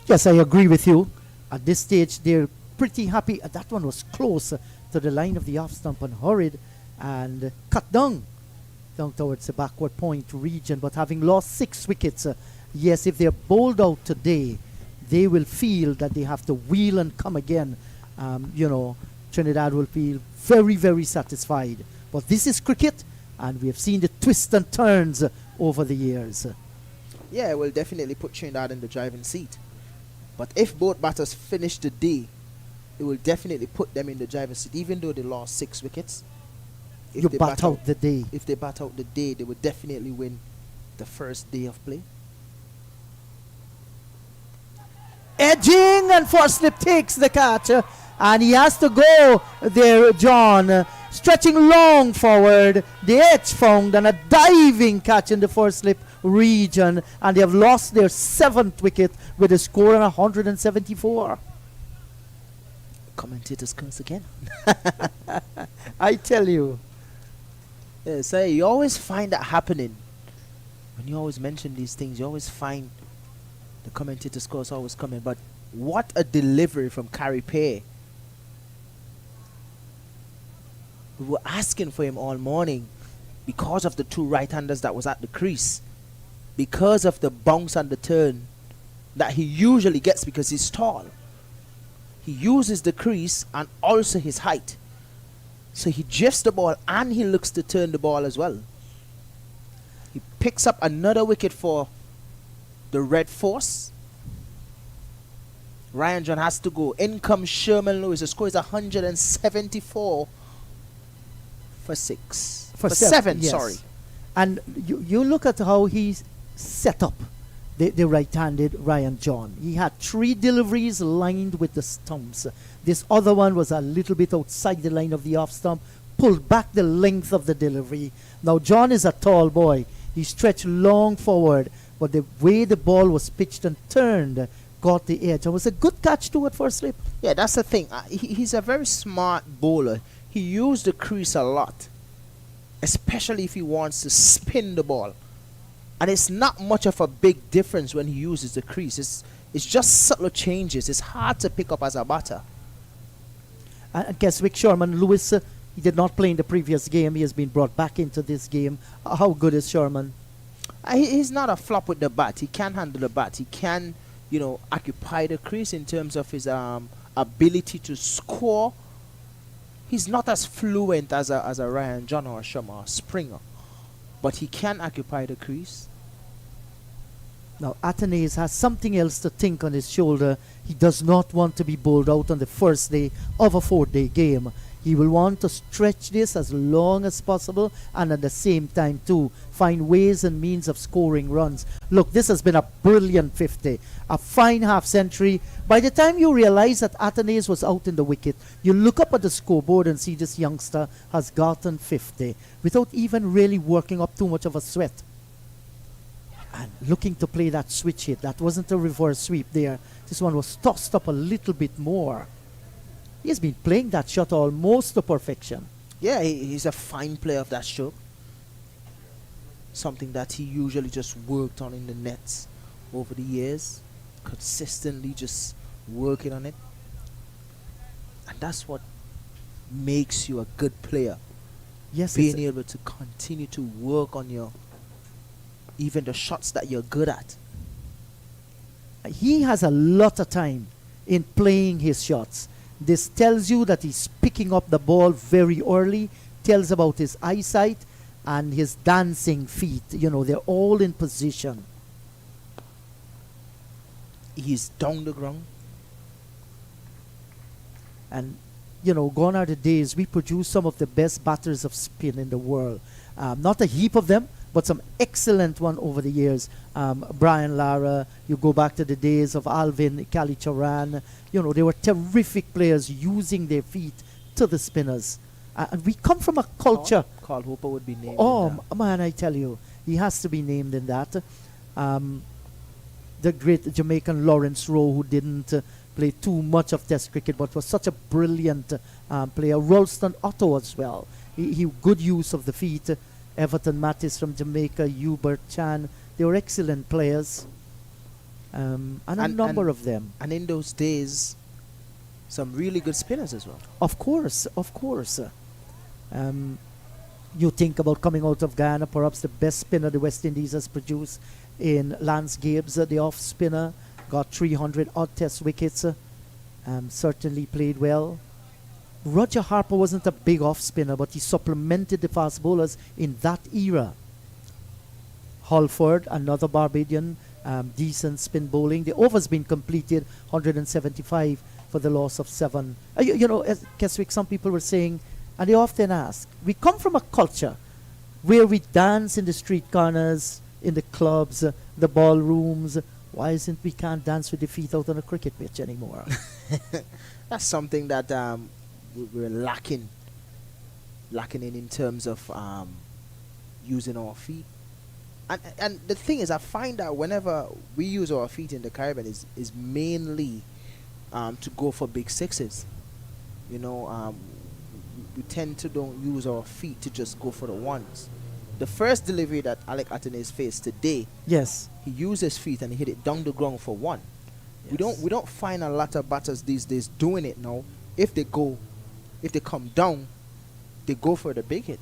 Yes, I agree with you. At this stage, they're pretty happy. That one was close to the line of the off stump and hurried and cut down towards the backward point region. But having lost 6 wickets, yes, if they're bowled out today, they will feel that they have to wheel and come again. Trinidad will feel very, very satisfied. But this is cricket, and we have seen the twists and turns over the years. Yeah, it will definitely put Trinidad in the driving seat. But if both batters finish the day, it will definitely put them in the driving seat, even though they lost 6 wickets. If You they bat out the day. If they bat out the day, they would definitely win the first day of play. Edging, and Forslip takes the catch, and he has to go there, John. Stretching long forward, the edge found, and a diving catch in the Forslip region, and they have lost their 7th wicket with a score of 174. Commentators curse again. I tell you. Yeah, so you always find that happening. When you always mention these things, you always find the commentator scores always coming. But what a delivery from Carey Pay. We were asking for him all morning because of the 2 right-handers that was at the crease, because of the bounce and the turn that he usually gets because he's tall. He uses the crease and also his height So he drifts the ball and he looks to turn the ball as well. He picks up another wicket for the Red Force. Ryan John has to go. In comes Sherman Lewis. The score is 174 for 6. For 7, yes. sorry. And you look at how he set up the right-handed Ryan John. He had 3 deliveries lined with the stumps. This other one was a little bit outside the line of the off stump, pulled back the length of the delivery. Now John is a tall boy. He stretched long forward, but the way the ball was pitched and turned got the edge. It was a good catch too at first slip. Yeah, that's the thing. He's a very smart bowler. He used the crease a lot, especially if he wants to spin the ball. And it's not much of a big difference when he uses the crease. It's just subtle changes. It's hard to pick up as a batter. And Keswick Sherman Lewis, he did not play in the previous game. He has been brought back into this game. How good is Sherman? He's not a flop with the bat. He can handle the bat. He can, occupy the crease in terms of his ability to score. He's not as fluent as a Ryan John or a Shamar Springer, but he can occupy the crease. Now, Athanaze has something else to think on his shoulder. He does not want to be bowled out on the first day of a 4-day game. He will want to stretch this as long as possible and at the same time too find ways and means of scoring runs. Look, this has been a brilliant 50, a fine half century. By the time you realize that Athanaze was out in the wicket, you look up at the scoreboard and see this youngster has gotten 50 without even really working up too much of a sweat. And looking to play that switch hit, that wasn't a reverse sweep there. This one was tossed up a little bit more. He has been playing that shot almost to perfection. Yeah, he's a fine player of that stroke. Something that he usually just worked on in the nets over the years. Consistently just working on it. And that's what makes you a good player. Yes, being able to continue to work on even the shots that you're good at. He has a lot of time in playing his shots. This tells you that he's picking up the ball very early, tells about his eyesight and his dancing feet. They're all in position. He's down the ground. And, gone are the days we produce some of the best batters of spin in the world. Not a heap of them, but some excellent one over the years. Brian Lara, you go back to the days of Alvin Kalicharan. They were terrific players using their feet to the spinners. And we come from a culture. Carl Hooper would be named. Oh, man, I tell you, he has to be named in that. The great Jamaican Lawrence Rowe, who didn't play too much of Test cricket, but was such a brilliant player. Ralston Otto as well. He good use of the feet. Everton Mattis from Jamaica, Hubert Chan. They were excellent players. And a number of them. And in those days, some really good spinners as well. Of course. You think about coming out of Guyana, perhaps the best spinner the West Indies has produced in Lance Gibbs, the off spinner, got 300 odd Test wickets. Certainly played well. Roger Harper wasn't a big off spinner, but he supplemented the fast bowlers in that era. Halford, another Barbadian, decent spin bowling. The over's been completed, 175 for the loss of 7. As Keswick, some people were saying, and they often ask, we come from a culture where we dance in the street corners, in the clubs, the ballrooms. Why isn't we can't dance with the feet out on a cricket pitch anymore? That's something that we're lacking in terms of using our feet. And the thing is, I find that whenever we use our feet in the Caribbean is mainly to go for big sixes. We tend to don't use our feet to just go for the ones. The first delivery that Alec Athanaze faced today, Yes. he used his feet and he hit it down the ground for 1. Yes. We don't find a lot of batters these days doing it now. If they come down, they go for the big hit.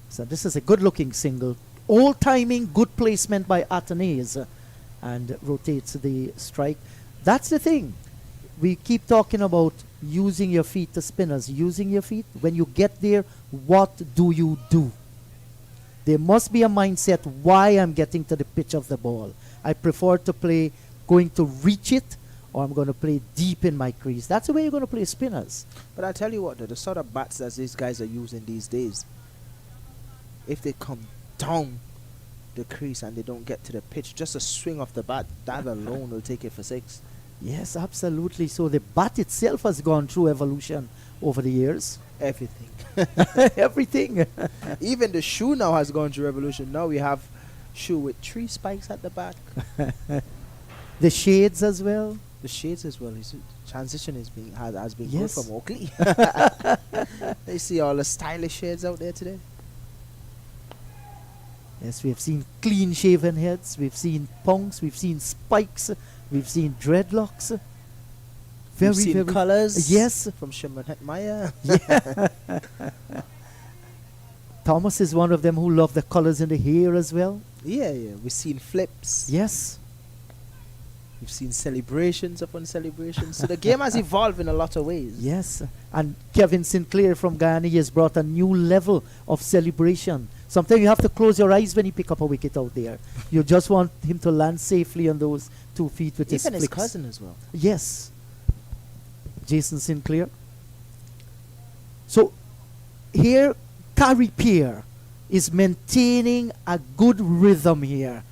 So this is a good-looking single. All timing, good placement by Athanaze, and rotates the strike. That's the thing. We keep talking about using your feet to spinners, using your feet. When you get there, what do you do? There must be a mindset why I'm getting to the pitch of the ball. I prefer to play going to reach it, or I'm going to play deep in my crease. That's the way you're going to play spinners. But I tell you what, the sort of bats that these guys are using these days, if they come down the crease and they don't get to the pitch, just a swing of the bat, that alone will take it for 6. Yes, absolutely. So the bat itself has gone through evolution over the years. Everything. Everything. Even the shoe now has gone through evolution. Now we have shoe with 3 spikes at the back. The shades as well. The shades as well. Transition has been Yes. good from Oakley. They see all the stylish shades out there today. Yes, we have seen clean shaven heads, we've seen punks, we've seen spikes, we've seen dreadlocks. We've seen colours. Yes. From Shamar Joseph. Yeah. Thomas is one of them who love the colours in the hair as well. Yeah. We've seen flips. Yes. We've seen celebrations upon celebrations. So the game has evolved in a lot of ways. Yes. And Kevin Sinclair from Guyana has brought a new level of celebration. Sometimes you have to close your eyes when you pick up a wicket out there. You just want him to land safely on those 2 feet with Even his flicks. cousin as well. Yes. Jason Sinclair. So here, Carrie Peer is maintaining a good rhythm here.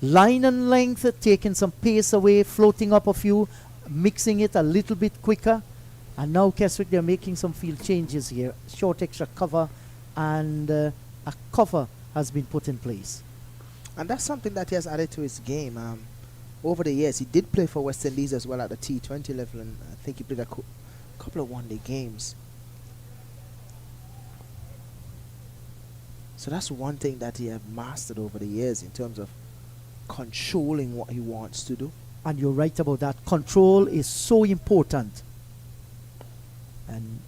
Line and length, taking some pace away, floating up a few, mixing it a little bit quicker. And now Keswick, they're making some field changes here. Short extra cover, and a cover has been put in place. And that's something that he has added to his game. Over the years, he did play for West Indies as well at the T20 level, and I think he played a couple of one-day games. So that's one thing that he has mastered over the years in terms of controlling what he wants to do. And you're right about that. Control is so important. And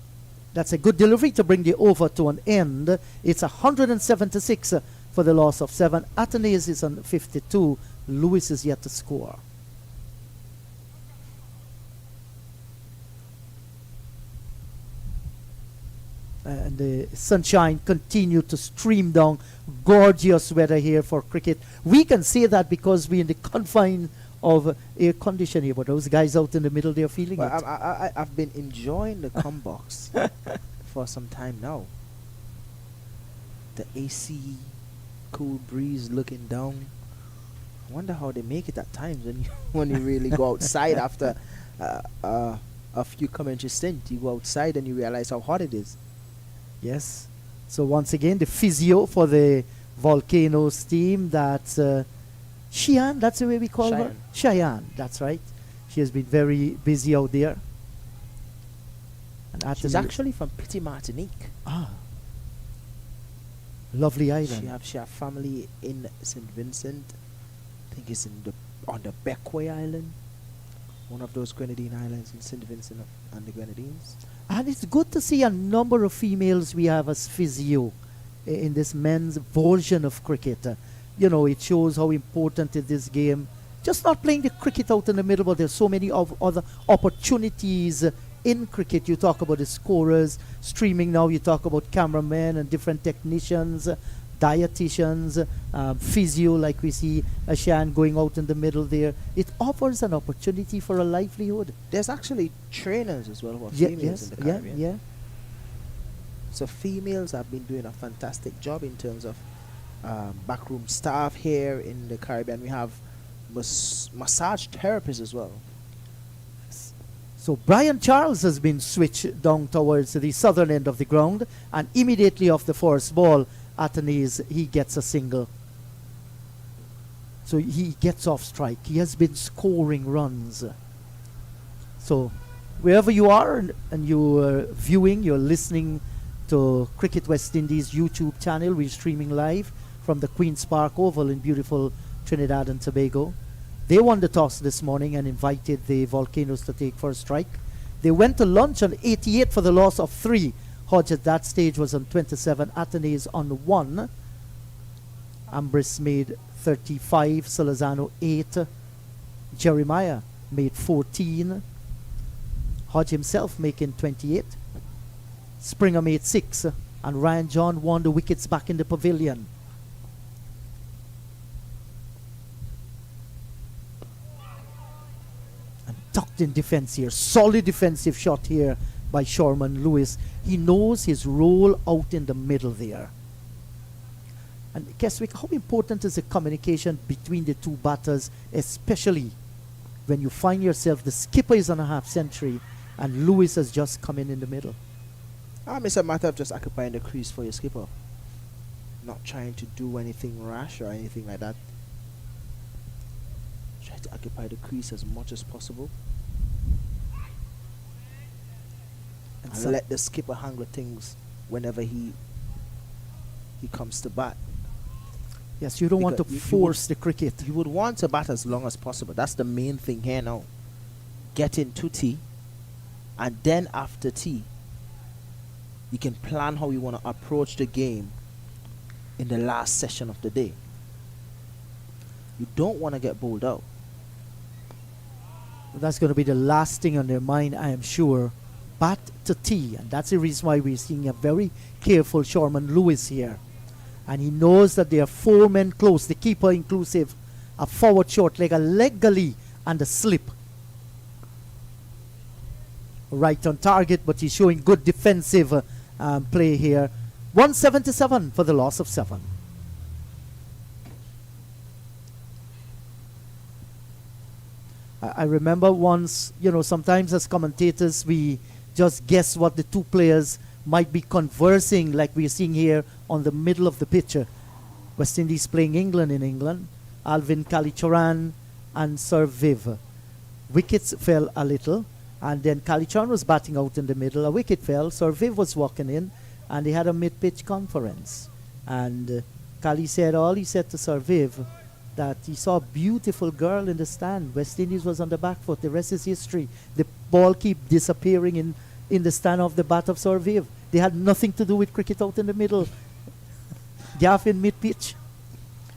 that's a good delivery to bring the over to an end. It's 176 for the loss of 7. Athanaze is on 52. Lewis is yet to score. And the sunshine continued to stream down. Gorgeous weather here for cricket. We can say that because we're in the confines of air conditioning here, but those guys out in the middle, they're feeling Well, it. I've been enjoying the combox for some time now. The AC, cool breeze looking down. I wonder how they make it at times when you really go outside after a few commentary stint. You go outside and you realize how hot it is. Yes. So once again, the physio for the Volcanoes team, that's Cheyenne, that's the way we call her? Cheyenne, that's right. She has been very busy out there. And She's actually from Petit Martinique. Lovely island. She have family in St. Vincent. I think it's on the Beckway Island. One of those Grenadine islands in St. Vincent and the Grenadines. And it's good to see a number of females we have as physio in this men's version of cricket. It shows how important is this game. Just not playing the cricket out in the middle, but there's so many other opportunities in cricket. You talk about the scorers, streaming now, you talk about cameramen and different technicians, dietitians, physio, like we see Ashan going out in the middle there. It offers an opportunity for a livelihood. There's actually trainers as well who are females in the Caribbean. Yeah. So females have been doing a fantastic job in terms of backroom staff here in the Caribbean. We have massage therapists as well. So Brian Charles has been switched down towards the southern end of the ground, and immediately off the first ball, Athanaze, he gets a single. So he gets off strike. He has been scoring runs. So wherever you are and you're viewing, you're listening to Cricket West Indies YouTube channel, we're streaming live from the Queen's Park Oval in beautiful Trinidad and Tobago. They won the toss this morning and invited the Volcanoes to take first strike. They went to lunch on 88 for the loss of 3. Hodge at that stage was on 27. Athanaze on 1. Ambris made 35. Salazano 8. Jeremiah made 14. Hodge himself making 28. Springer made 6. And Ryan John won the wickets back in the pavilion. And tucked in defense here. Solid defensive shot here by Sharman Lewis. He knows his role out in the middle there. And Keswick, how important is the communication between the two batters, especially when you find yourself, the skipper is on a half century and Lewis has just come in the middle? It's a matter of just occupying the crease for your skipper. Not trying to do anything rash or anything like that. Try to occupy the crease as much as possible. And let the skipper handle things whenever he comes to bat. Yes, you don't want to force the cricket. You would want to bat as long as possible. That's the main thing here now. Get into tea, and then after tea, you can plan how you want to approach the game in the last session of the day. You don't want to get bowled out. That's going to be the last thing on their mind, I am sure. Bat to tea, and that's the reason why we're seeing a very careful Sharman Lewis here. And he knows that there are 4 men close, the keeper inclusive, a forward short leg, a leg gully, and a slip. Right on target, but he's showing good defensive play here. 177 for the loss of 7. I remember once, sometimes as commentators, we just guess what the two players might be conversing, like we're seeing here on the middle of the picture. West Indies playing England in England. Alvin Kalicharan and Sir Viv. Wickets fell a little, and then Kalicharan was batting out in the middle. A wicket fell. Sir Viv was walking in, and they had a mid-pitch conference. And Kali said, all he said to Sir Viv, that he saw a beautiful girl in the stand. West Indies was on the back foot. The rest is history. The ball keep disappearing in the stand of the bat of Sir Viv. They had nothing to do with cricket out in the middle. Gaff in mid-pitch.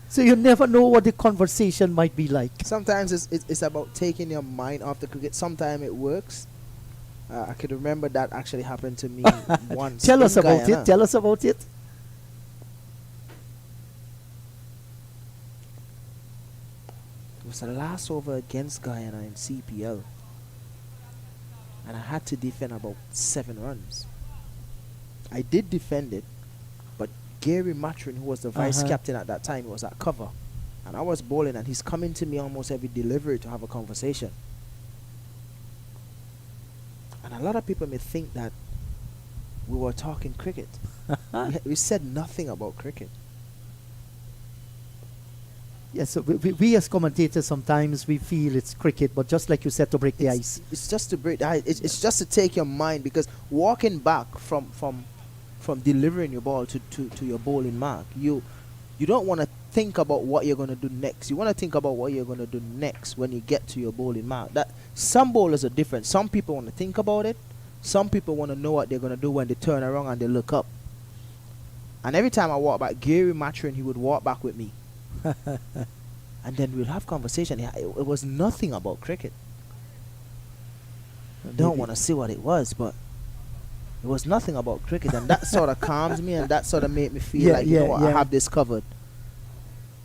So you never know what the conversation might be like. Sometimes it's about taking your mind off the cricket. Sometimes it works. I could remember that actually happened to me once. Tell us about it. Tell us about it. It was the last over against Guyana in CPL. And I had to defend about 7 runs. I did defend it, but Gary Matrin, who was the vice captain at that time, was at cover. And I was bowling, and he's coming to me almost every delivery to have a conversation. And a lot of people may think that we were talking cricket. We said nothing about cricket. Yes, so we as commentators sometimes we feel it's cricket, but just like you said, to break the ice. It's just to break the ice. It's just to take your mind, because walking back from delivering your ball to your bowling mark, you don't want to think about what you're going to do next. You want to think about what you're going to do next when you get to your bowling mark. That some bowlers are different. Some people want to think about it. Some people want to know what they're going to do when they turn around and they look up. And every time I walk back, Gary Matrin, he would walk back with me. And then we'll have conversation. It was nothing about cricket. I don't want to say what it was, but it was nothing about cricket, and that sort of calms me, and that sort of made me feel like, I have this covered.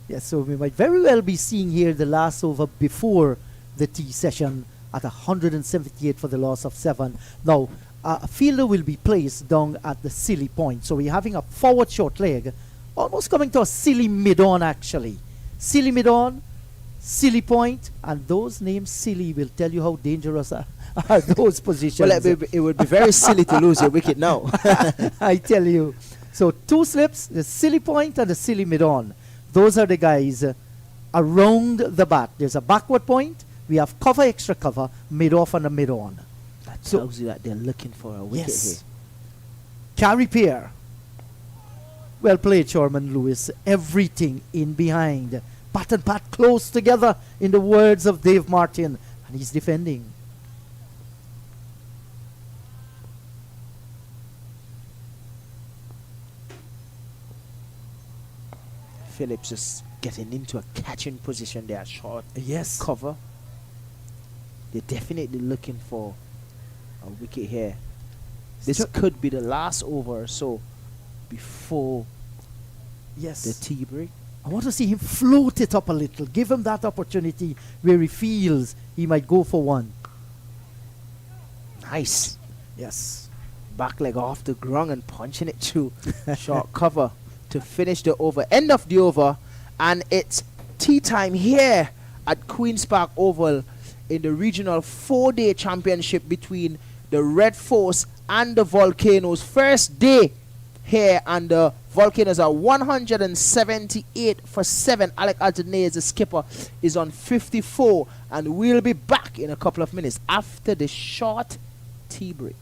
Yes, so we might very well be seeing here the last over before the tea session at 178 for the loss of 7. Now, a fielder will be placed down at the silly point. So we're having a forward short leg, almost coming to a silly mid-on actually. Silly mid-on, silly point, and those names silly will tell you how dangerous are those positions. Well, it would be very silly to lose your wicket now. I tell you. So 2 slips, the silly point and the silly mid-on. Those are the guys around the bat. There's a backward point. We have cover, extra cover, mid-off and a mid-on. That tells you that they're looking for a wicket here. Carry pair. Well played, Sharman Lewis. Everything in behind. Bat and pat close together, in the words of Dave Martin. And he's defending. Phillips just getting into a catching position there, short Yes. cover. They're definitely looking for a wicket here. This could be the last over or so before Yes. the tea break. I want to see him float it up a little. Give him that opportunity where he feels he might go for one. Nice. Yes. Back leg off the ground and punching it through. Short cover to finish the over. End of the over. And it's tea time here at Queen's Park Oval in the regional 4-day championship between the Red Force and the Volcanoes. First day here, and the Volcanoes are 178 for 7. Alec Athanaze, the skipper, is on 54, and we'll be back in a couple of minutes after the short tea break.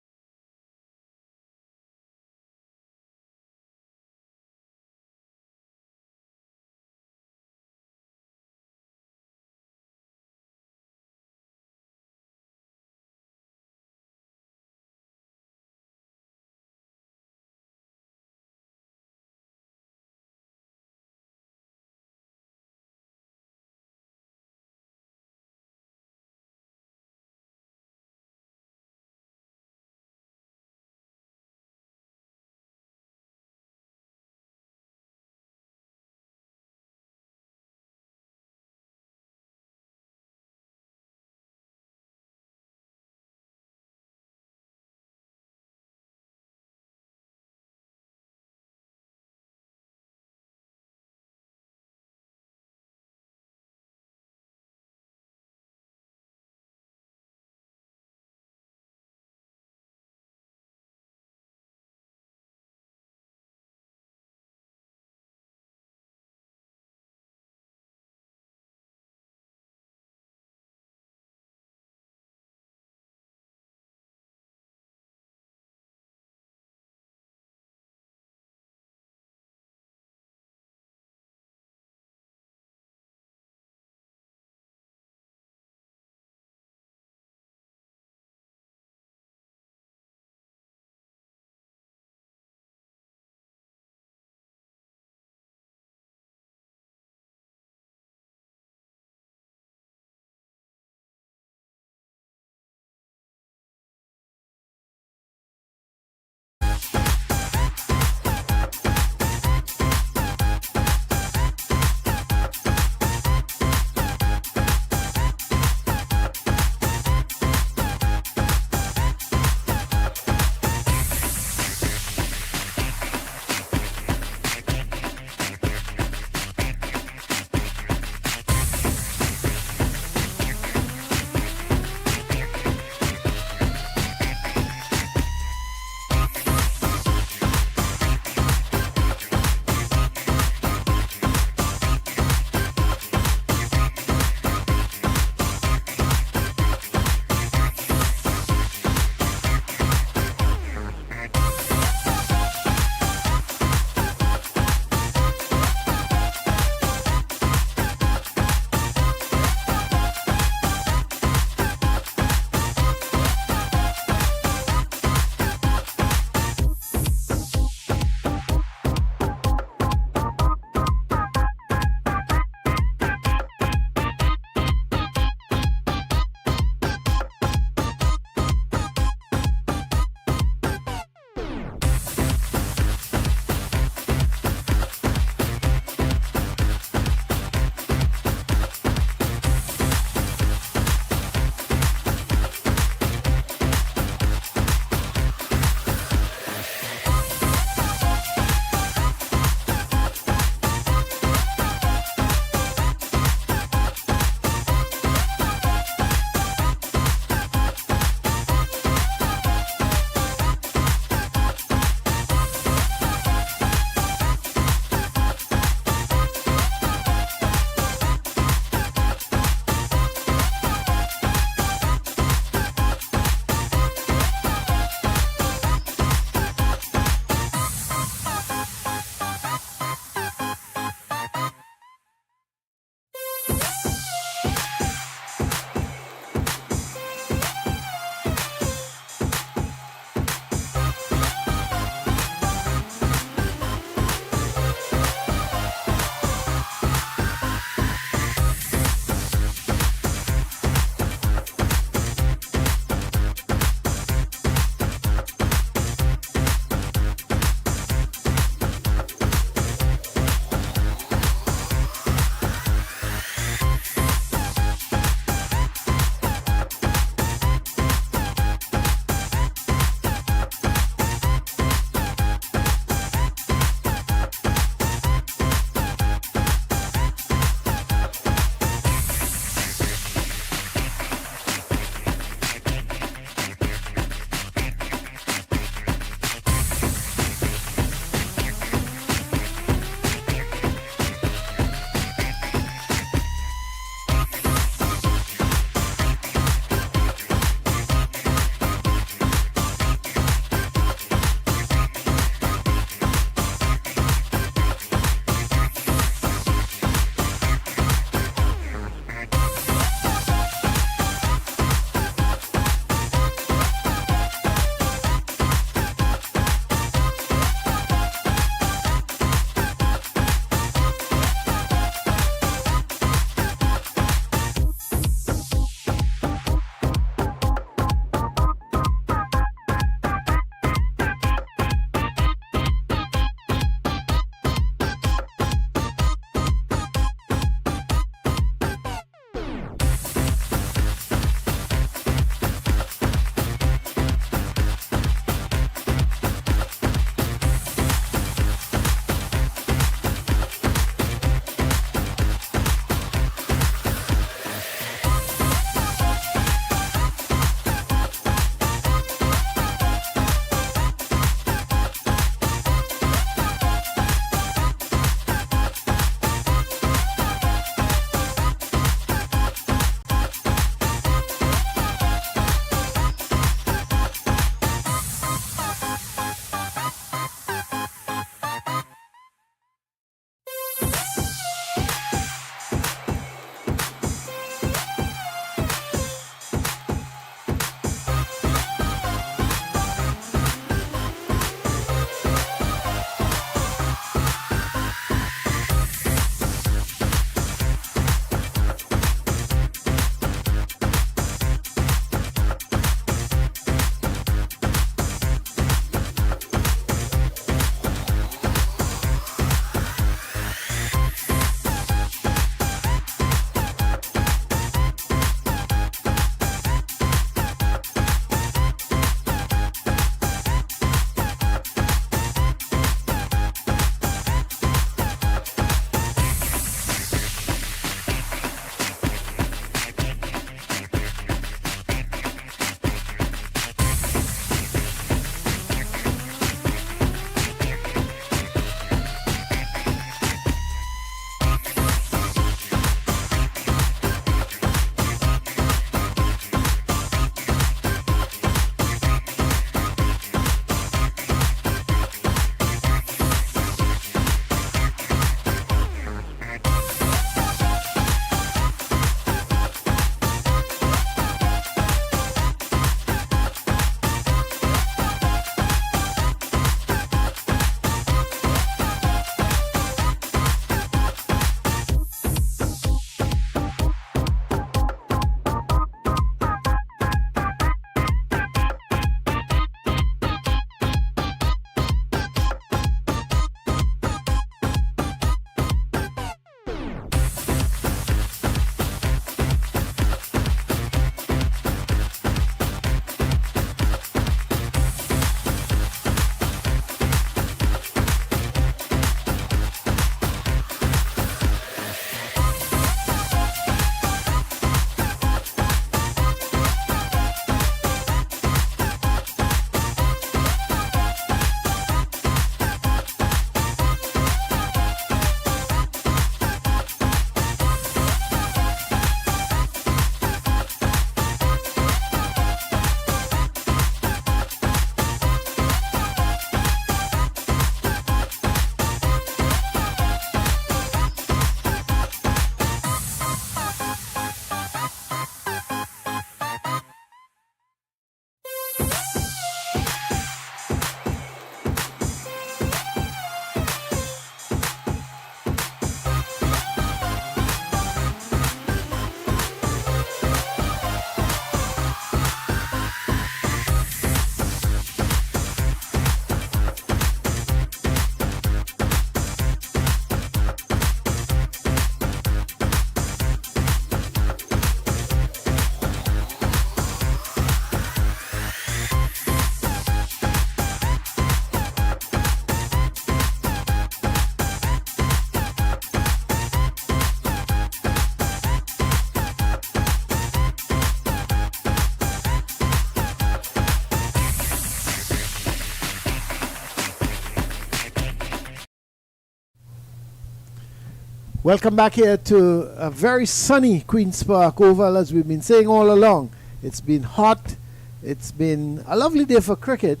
Welcome back here to a very sunny Queen's Park Oval, as we've been saying all along. It's been hot. It's been a lovely day for cricket,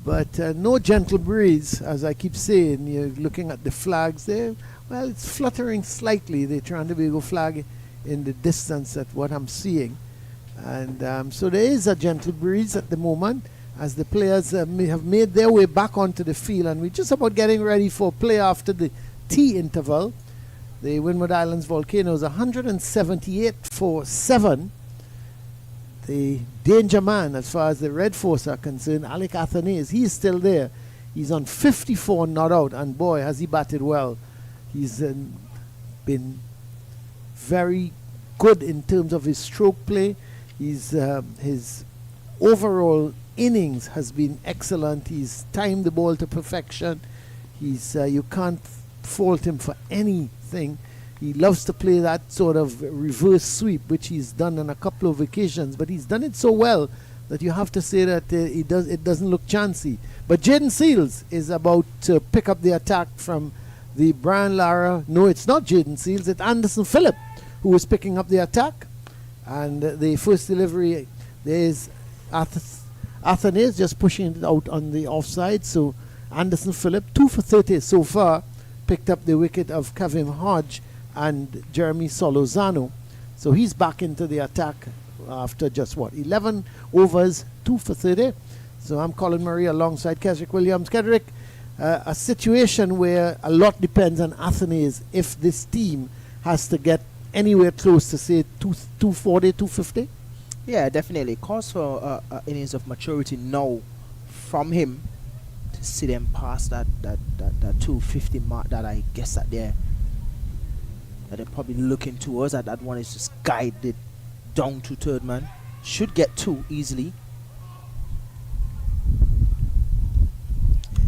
but no gentle breeze, as I keep saying. You're looking at the flags there. Well, it's fluttering slightly. They're trying to be a flag in the distance at what I'm seeing. And so there is a gentle breeze at the moment as the players have made their way back onto the field, and we're just about getting ready for play after the tea interval. The Windward Islands Volcanoes 178 for 7. The danger man, as far as the Red Force are concerned, Alec Athanaze, he is still there. He's on 54 not out, and boy, has he batted well. He's been very good in terms of his stroke play. His overall innings has been excellent. He's timed the ball to perfection. You can't fault him for anything. He loves to play that sort of reverse sweep, which he's done on a couple of occasions, but he's done it so well that you have to say that it doesn't look chancy. But Jaden Seals is about to pick up the attack from the Brian Lara. No, it's not Jaden Seals, it's Anderson Phillip who is picking up the attack. And the first delivery, there's Athanaze just pushing it out on the offside. So Anderson Phillip, 2 for 30 so far, picked up the wicket of Kaveem Hodge and Jeremy Solozano. So he's back into the attack after just 11 overs, 2 for 30. So I'm Colin Murray alongside Kesrick Williams. Kedrick, a situation where a lot depends on Athanaze if this team has to get anywhere close to say 240, 250. Yeah, definitely. Calls for innings of maturity now from him to see them past that 250 mark that I guess that they're probably looking towards. That one is just guided down to third man. Should get 2 easily.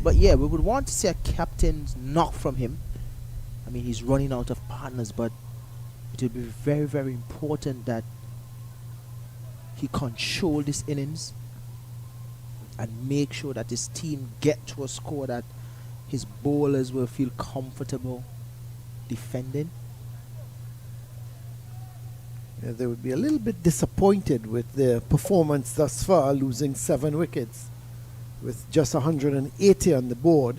But yeah, we would want to see a captain's knock from him. I mean, he's running out of partners, but it will be very, very important that he control this innings and make sure that his team get to a score that his bowlers will feel comfortable defending. Yeah, they would be a little bit disappointed with their performance thus far, losing 7 wickets with just 180 on the board.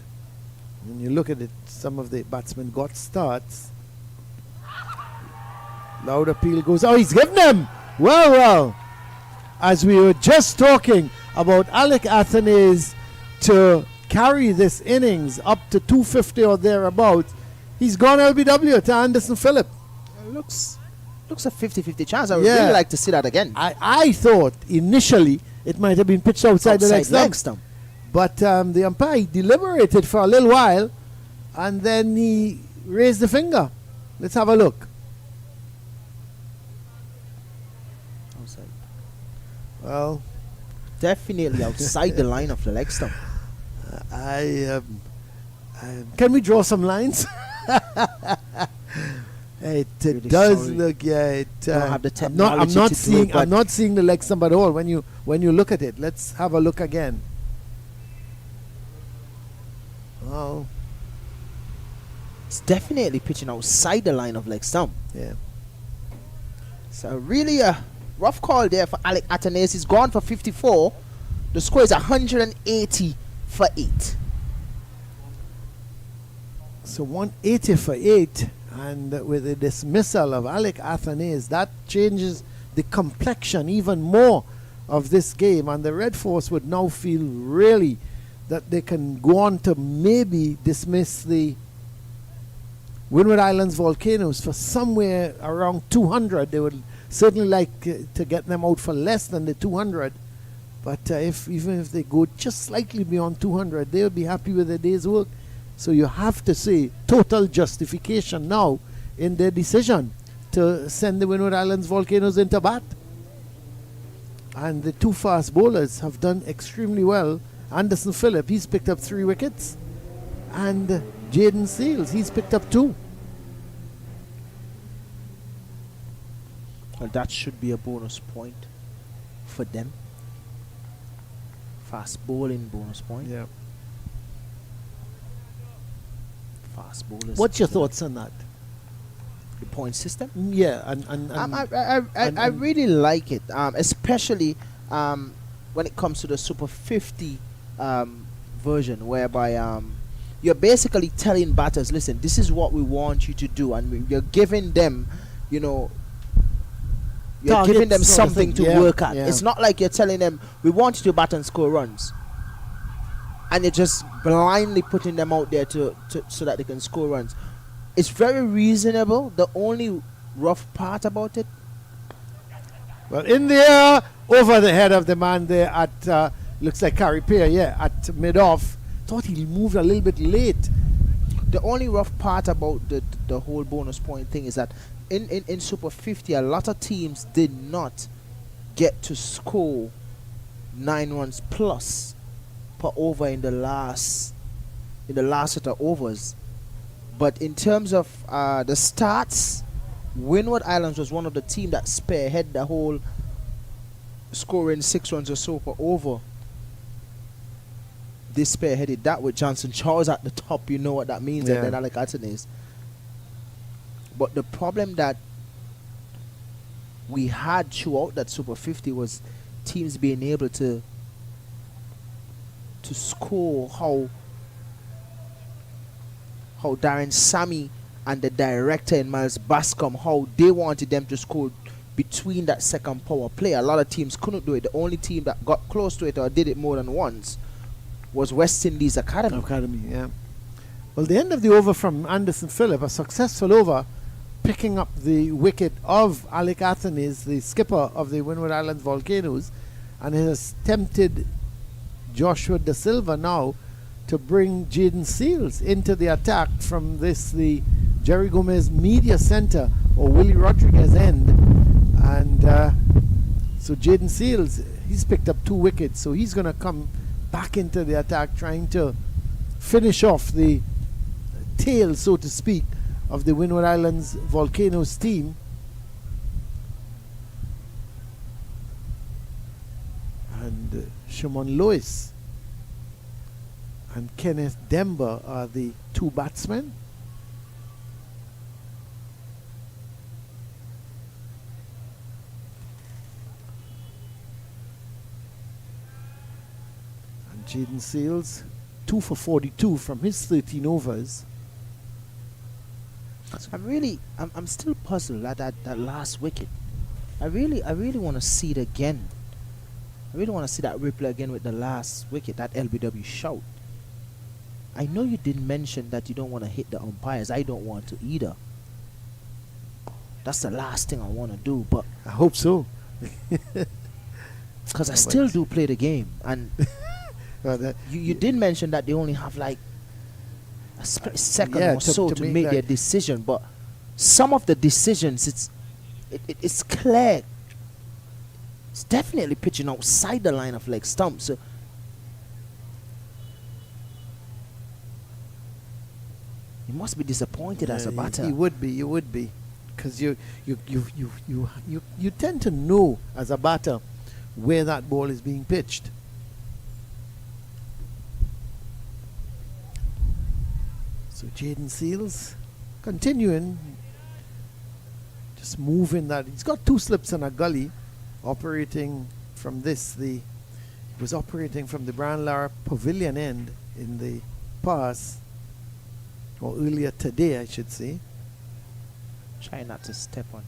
When you look at it, some of the batsmen got starts. Loud appeal goes. Oh, he's given them. Well. As we were just talking about Alec Athanaze to carry this innings up to 250 or thereabouts, he's gone LBW to Anderson Phillip. Looks a 50-50 chance. I would really like to see that again. I thought initially it might have been pitched outside the leg stump. But the umpire deliberated for a little while and then he raised the finger. Let's have a look. Outside. Well, definitely outside the line of the leg stump. Can we draw some lines? It Really does sorry. look, Don't have the I'm technology not to do seeing. it, but I'm not seeing the leg stump at all. When you look at it, let's have a look again. Well, it's definitely pitching outside the line of leg stump. yeah. So really a rough call there for Alec Athanaze. He's gone for 54. The score is 180 for 8. So 180 for 8, and with the dismissal of Alec Athanaze, that changes the complexion even more of this game, and the Red Force would now feel really that they can go on to maybe dismiss the Windward Islands Volcanoes for somewhere around 200. They would certainly like to get them out for less than the 200, but even if they go just slightly beyond 200, they would be happy with a day's work. So you have to say total justification now in their decision to send the Windward Islands Volcanoes into bat. And the 2 fast bowlers have done extremely well. Anderson Phillip, he's picked up 3 wickets, and Jaden Seals, he's picked up 2. Well, that should be a bonus point for them. Fast bowling bonus point. Yeah. Fast bowlers. What's your thoughts on that? point system. Yeah, I really like it, especially when it comes to the Super 50 version, whereby you're basically telling batters, listen, this is what we want you to do, and you're giving them, you know, you're Targets giving them sort of something thing. to Yeah, work at. yeah. It's not like you're telling them, we want you to bat and score runs, and you're just blindly putting them out there to so that they can score runs. It's very reasonable. The only rough part about it, well, in the air, over the head of the man there at, looks like Carripier, yeah, at mid-off. Thought he moved a little bit late. the only rough part about the whole bonus point thing is that in Super 50, a lot of teams did not get to score 9 runs plus per over in the last set of overs. But in terms of the stats, Windward Islands was one of the teams that spearhead the whole scoring 6 runs or so per over. They spearheaded that with Johnson Charles at the top. You know what that means, Yeah. and then Alec Athanaze. But the problem that we had throughout that Super 50 was teams being able to score how Darren Sammy and the director in Miles Bascom, how they wanted them to score between that second power play. A lot of teams couldn't do it. The only team that got close to it or did it more than once was West Indies Academy. Yeah. Well, the end of the over from Anderson Phillip, a successful over, picking up the wicket of Alec Athanaze, the skipper of the Windward Islands Volcanoes, and it has tempted Joshua Da Silva now to bring Jaden Seals into the attack from the Jerry Gomez Media Center or Willie Rodriguez end. And so Jaden Seals, he's picked up 2 wickets, so he's going to come back into the attack, trying to finish off the tail, so to speak, of the Windward Islands Volcanoes team. And Shamar Lewis and Kennet Dember are the 2 batsmen. And Jaden Seals, 2 for 42 from his 13 overs. I'm still puzzled at that last wicket. I really want to see it again. I really want to see that replay again with the last wicket, that LBW shout. I know you did mention that you don't want to hit the umpires. I don't want to either. That's the last thing I want to do, but I hope so. because I still do play the game, and Well, you did mention that they only have like a split second yeah, or so to to make make their that- decision, but some of the decisions, it's clear. It's definitely pitching outside the line of leg stump. So you must be disappointed as a batter. You would be, because you tend to know as a batter where that ball is being pitched. So Jaden Seals continuing, just moving that. He's got 2 slips and a gully, operating from he was operating from the Brian Lara Pavilion end in the pass, or earlier today, I should say. Try not to step on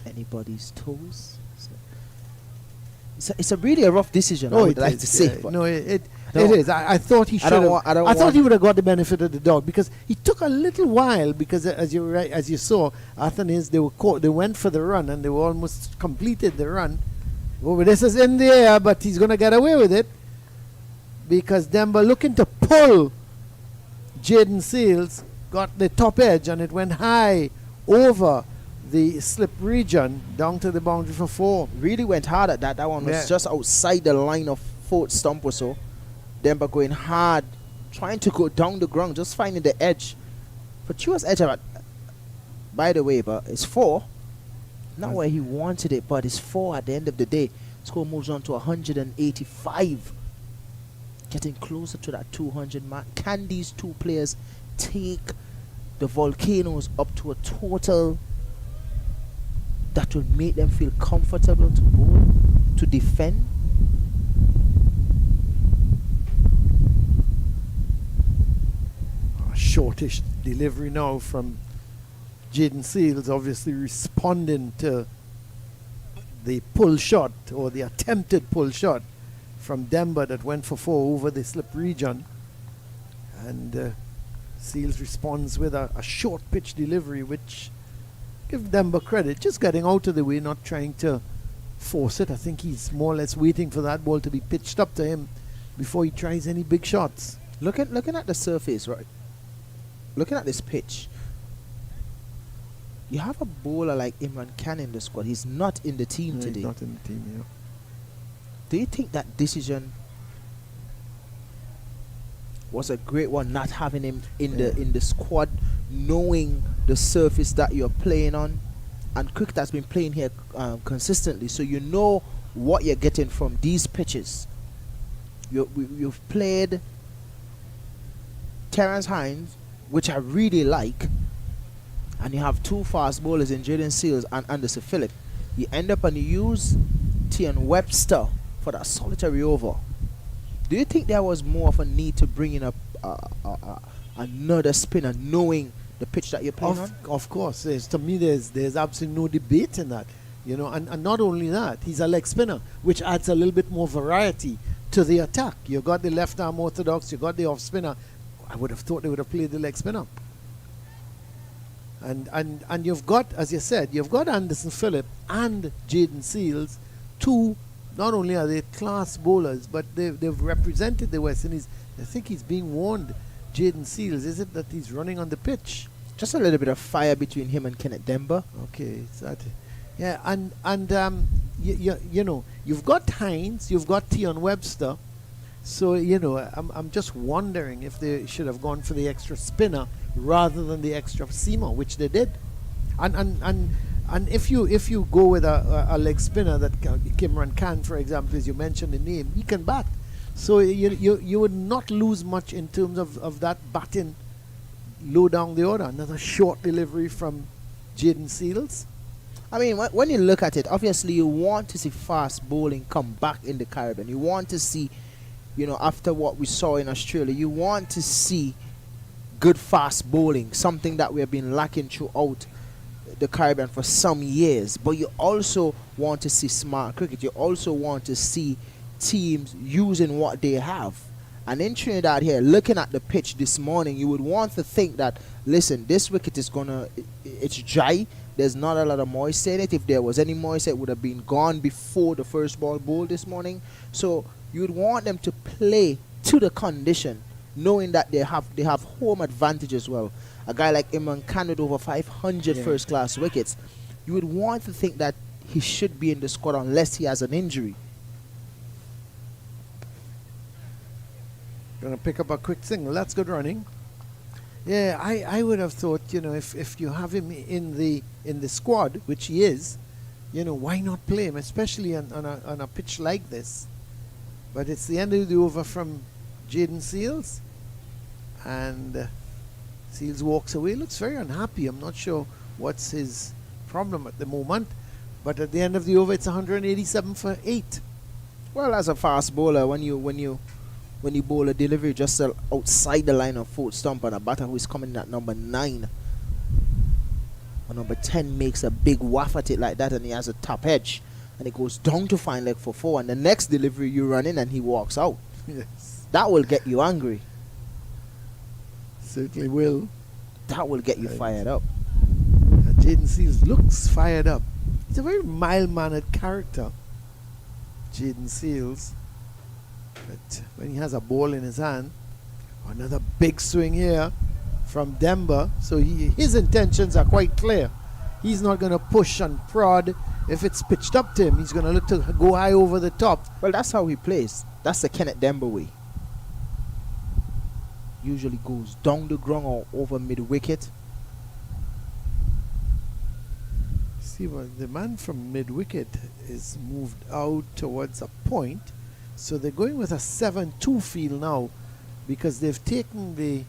anybody's toes. So it's a really a rough decision. I would like to say. But no, it don't- is. I thought he I should don't have. want- I don't I thought want- he would have got the benefit of the doubt, because he took a little while, because as you saw, Athanaze, they were caught. They went for the run and they were almost completed the run. Oh, this is in the air, but he's going to get away with it, because Dember, looking to pull Jaden Seals, got the top edge and it went high over the slip region down to the boundary for 4. really went hard at that. That one was Yeah. just outside the line of 4th stump or so. Denver going hard, trying to go down the ground, just finding the edge. Fortuitous edge of it, by the way, but it's 4. Not where he wanted it, but it's 4 at the end of the day. Score moves on to 185. Getting closer to that 200 mark. Can these 2 players take the Volcanoes up to a total that will make them feel comfortable to bowl, to defend? A shortish delivery now from Jaden Seals, obviously responding to the pull shot or the attempted pull shot from Dember that went for 4 over the slip region. And Seals responds with a short pitch delivery, which give Dember credit, just getting out of the way, not trying to force it. I think he's more or less waiting for that ball to be pitched up to him before he tries any big shots. Looking at the surface, right? Looking at this pitch, you have a bowler like Imran Khan in the squad. He's not in the team today. He's not in the team, yeah. Do you think that decision was a great one, not having him in the squad, knowing the surface that you're playing on? And cricket has been playing here consistently, so you know what you're getting from these pitches. You've played Terence Hines, which I really like, and you have 2 fast bowlers in Jaden Seals and Anderson Phillip. You end up and you use Tian Webster for that solitary over. Do you think there was more of a need to bring in another spinner, knowing the pitch that you're playing on? Of course, to me there's absolutely no debate in that, you know. And not only that, he's a leg spinner, which adds a little bit more variety to the attack. You got the left arm orthodox, you got the off spinner. I would have thought they would have played the leg spinner. And you've got, as you said, you've got Anderson Phillip and Jaden Seals, 2. Not only are they class bowlers, but they've represented the West Indies. I think he's being warned, Jaden Seals. Is it that he's running on the pitch? Just a little bit of fire between him and Kennet Dember. Okay, yeah, and you know, you've got Hines, you've got Tion Webster, so you know, I'm just wondering if they should have gone for the extra spinner rather than the extra seamer, which they did, and if you go with a leg spinner that Imran Khan, for example, as you mentioned the name, he can bat. So you would not lose much in terms of that batting low down the order. Another short delivery from Jaden Seals. I mean, when you look at it, obviously you want to see fast bowling come back in the Caribbean. You want to see, you know, after what we saw in Australia, you want to see good fast bowling, something that we have been lacking throughout the Caribbean for some years. But you also want to see smart cricket. You also want to see teams using what they have. And in Trinidad here, looking at the pitch this morning, you would want to think that, listen, this wicket is it's dry. There's not a lot of moisture in it. If there was any moisture, it would have been gone before the first ball bowled this morning. So you would want them to play to the condition, knowing that they have home advantage as well. A guy like Imran Khan with over 500 first-class wickets, you would want to think that he should be in the squad unless he has an injury. Gonna pick up a quick single. That's good running. Yeah, I would have thought, you know, if you have him in the squad, which he is, you know, why not play him, especially on a pitch like this? But it's the end of the over from Jaden Seals, and Seals walks away. Looks very unhappy. I'm not sure what's his problem at the moment, but at the end of the over, it's 187 for 8. Well, as a fast bowler, when you bowl a delivery just outside the line of full stump, and a batter who is coming in at number 9 or number 10 makes a big waff at it like that, and he has a top edge, and it goes down to fine leg for 4, and the next delivery you run in and he walks out. Yes, that will get you angry. Certainly will. That will get you fired up. Jaden Seals looks fired up. He's a very mild-mannered character, Jaden Seals. But when he has a ball in his hand, another big swing here from Dember. So his intentions are quite clear. He's not going to push and prod. If it's pitched up to him, he's going to look to go high over the top. Well, that's how he plays. That's the Kennet Dember way. Usually goes down the ground or over mid-wicket. See, well, the man from mid-wicket is moved out towards a point. So they're going with a 7-2 field now, because they've taken the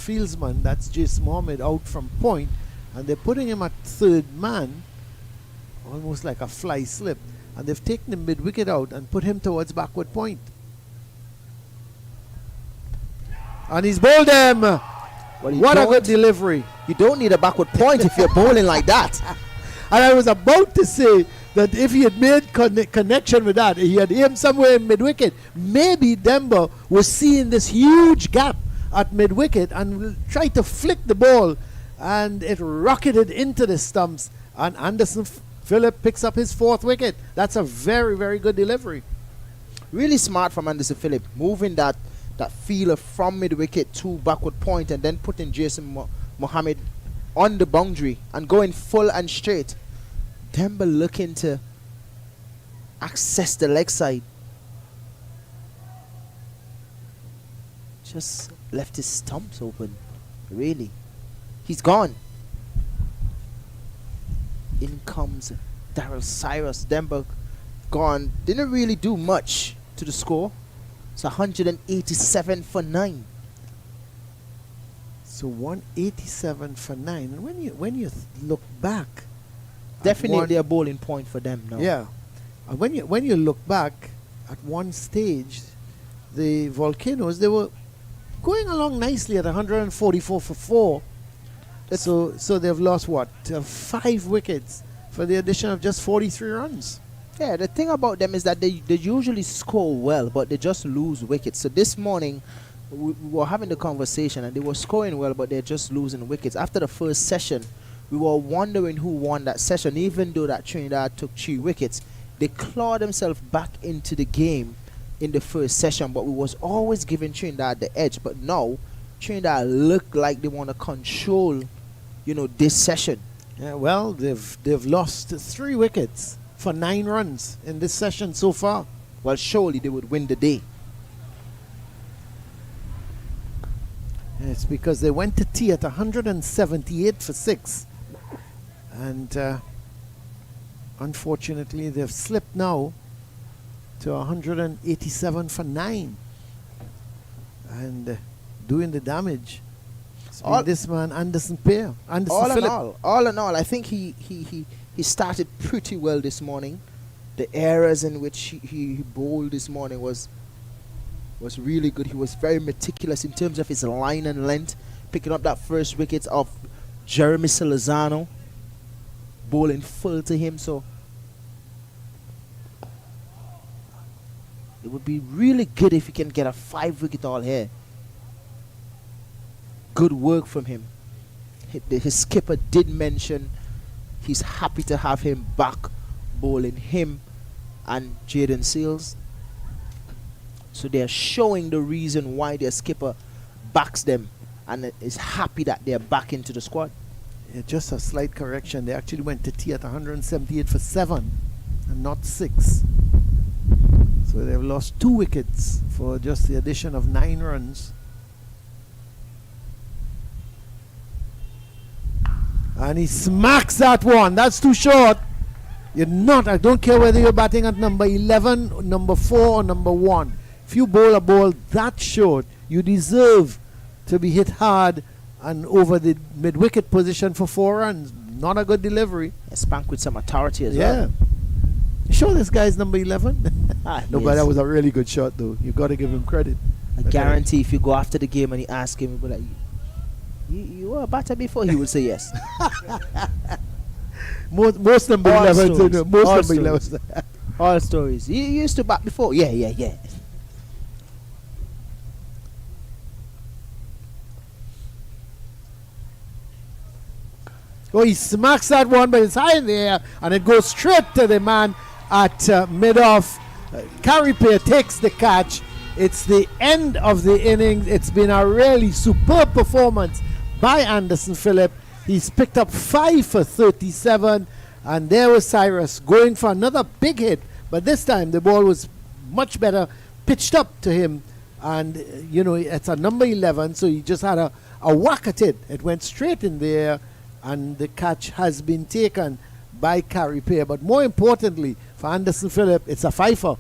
fieldsman, that's Jason Mohammed, out from point, and they're putting him at third man, almost like a fly slip, and they've taken the mid-wicket out and put him towards backward point. And he's bowled them. Well, you What a don't- good delivery. You don't need a backward point if you're bowling like that. And I was about to say that if he had made connection with that, he had aimed somewhere in mid-wicket, maybe Dember was seeing this huge gap at mid-wicket and tried to flick the ball, and it rocketed into the stumps, and Anderson Phillip picks up his 4th wicket. That's a very, very good delivery. Really smart from Anderson Phillip, moving that feeler from mid-wicket to backward point and then putting Jason Mohammed on the boundary and going full and straight. Dember looking to access the leg side. Just left his stumps open. Really. He's gone. In comes Daryl Cyrus. Dember gone. Didn't really do much to the score. It's 187 for 9. So 187 for 9. And when you look back, at Definitely one- a bowling point for them now. Yeah. And when you look back at one stage, the Volcanoes, they were going along nicely at 144 for 4. So they've lost what? 5 wickets for the addition of just 43 runs. Yeah, the thing about them is that they usually score well, but they just lose wickets. So this morning, we were having the conversation, and they were scoring well, but they're just losing wickets. After the first session, we were wondering who won that session, even though that Trinidad took 3 wickets. They clawed themselves back into the game in the first session, but we was always giving Trinidad the edge. But now, Trinidad look like they want to control, this session. Yeah, well, they've lost 3 wickets for 9 runs in this session so far. Well, surely they would win the day. It's because they went to tea at 178 for 6. And unfortunately, they've slipped now to 187 for 9. And doing the damage. It's been this man, Anderson Phillip. All in all, I think he started pretty well this morning. The errors in which he bowled this morning was really good. He was very meticulous in terms of his line and length, picking up that first wicket of Jeremy Salazano, bowling full to him. So it would be really good if he can get a 5-wicket haul here. Good work from him. His skipper did mention he's happy to have him back bowling, him and Jaden Seals. So they're showing the reason why their skipper backs them and is happy that they're back into the squad. Yeah, just a slight correction. They actually went to tea at 178 for 7 and not 6. So they've lost 2 wickets for just the addition of 9 runs. And he smacks that one. That's too short. I don't care whether you're batting at number 11, number 4, or number 1. If you bowl a ball that short, you deserve to be hit hard and over the mid-wicket position for 4 runs. Not a good delivery. Spanked with some authority as Yeah. well. You sure this guy's number 11? No, but Yes. that was a really good shot, though. You've got to give him credit. I guarantee if you go after the game and you ask him, he'll be like, you were a batter before, he would say yes. Most number All 11s. stories. Most All number 11s. All stories. You used to bat before? Yeah. Oh, he smacks that one, but it's high in the air, and it goes straight to the man at mid-off. Carriper takes the catch. It's the end of the innings. It's been a really superb performance by Anderson Phillip. He's picked up 5 for 37, and there was Cyrus going for another big hit, but this time the ball was much better pitched up to him, and it's a number 11, so he just had a whack at it. It went straight in the air, and the catch has been taken by Carriper. But more importantly, for Anderson Phillip, it's a fifer.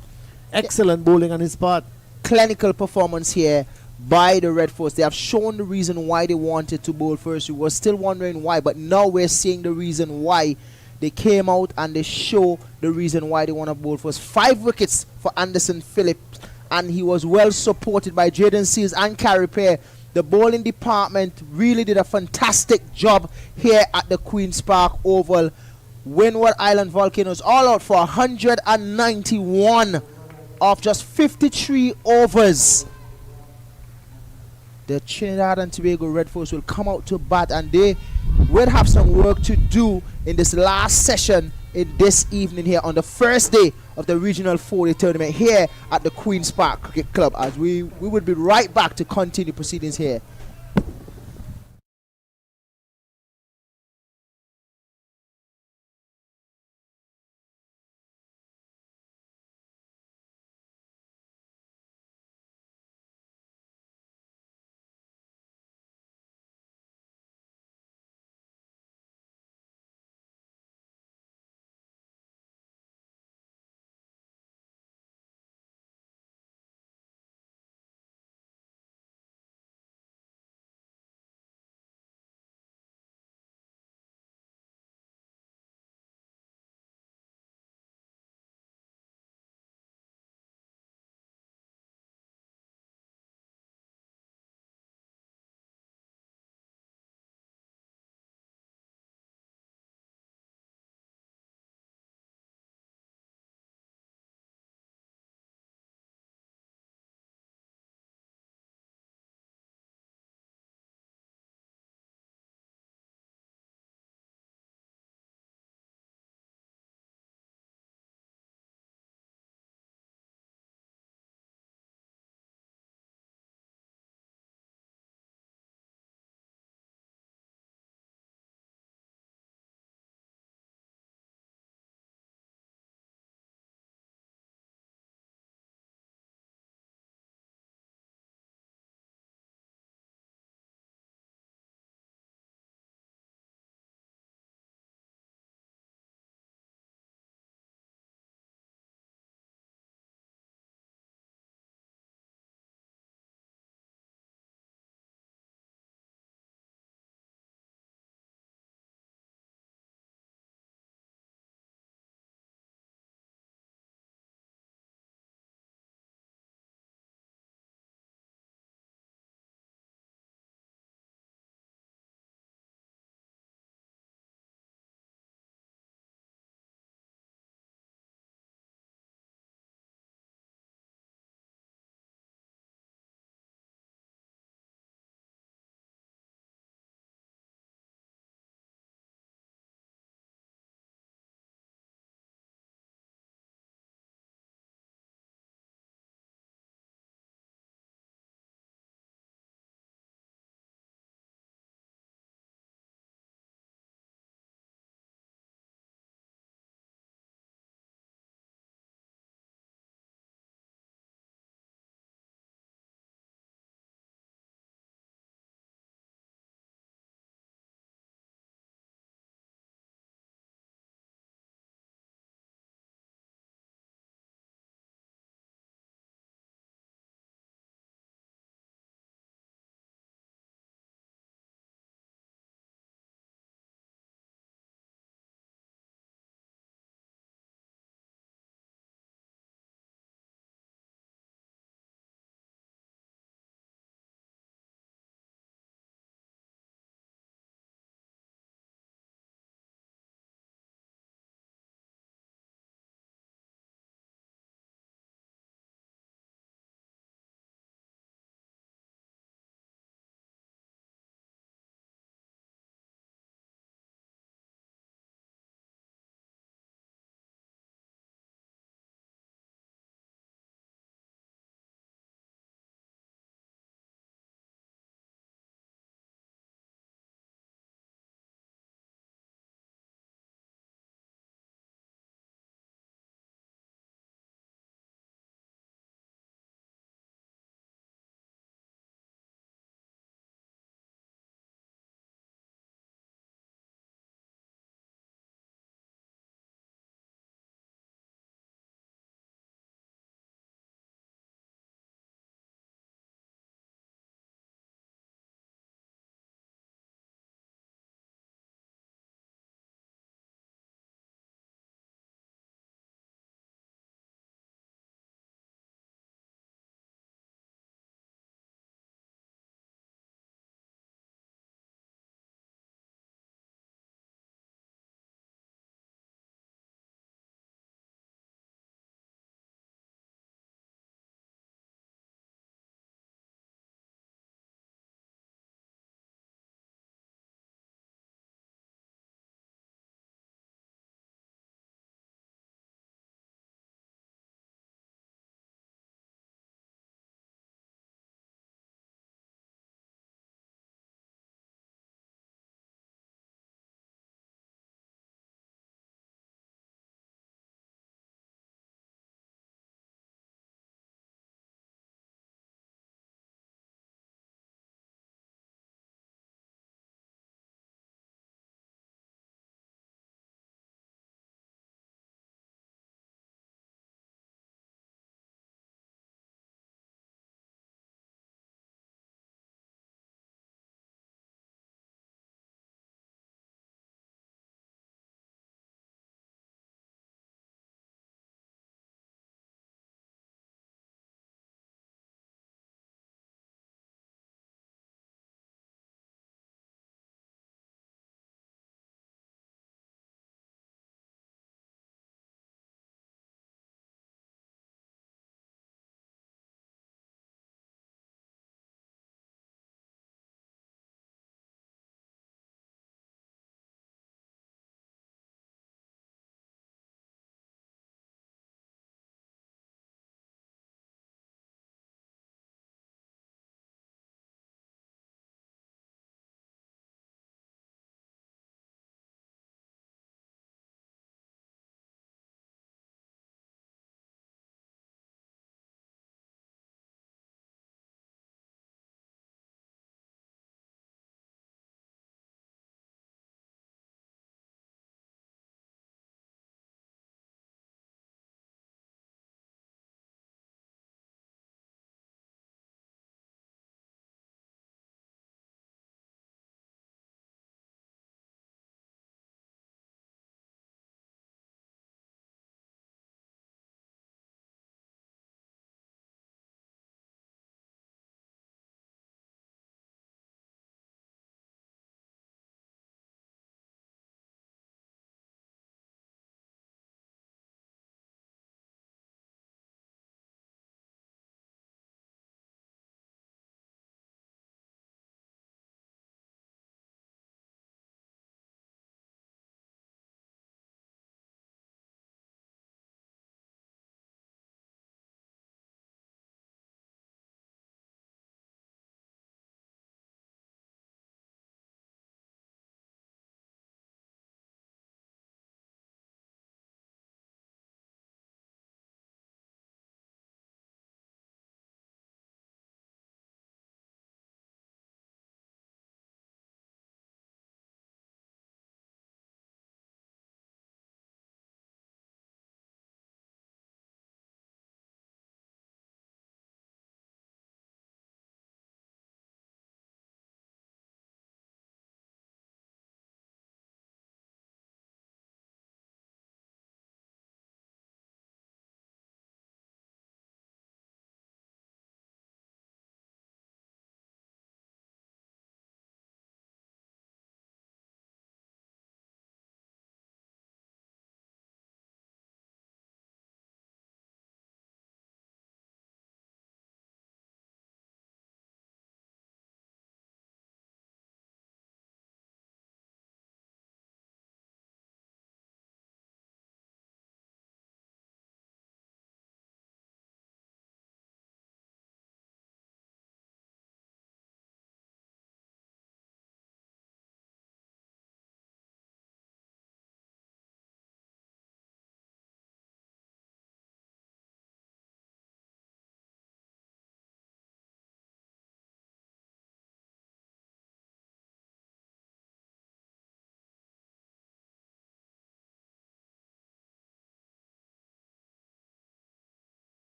Excellent bowling on his part. Clinical performance here by the Red Force. They have shown the reason why they wanted to bowl first. We were still wondering why, but now we're seeing the reason why they came out, and they show the reason why they want to bowl first. 5 wickets for Anderson Phillips, and he was well supported by Jaden Seals and Carey Pear. The bowling department really did a fantastic job here at the Queen's Park Oval. Windward Island Volcanoes all out for 191 of just 53 overs. The Trinidad and Tobago Red Force will come out to bat, and they will have some work to do in this last session in this evening here on the first day of the Regional 4-Day tournament here at the Queen's Park Cricket Club, as we would be right back to continue proceedings here.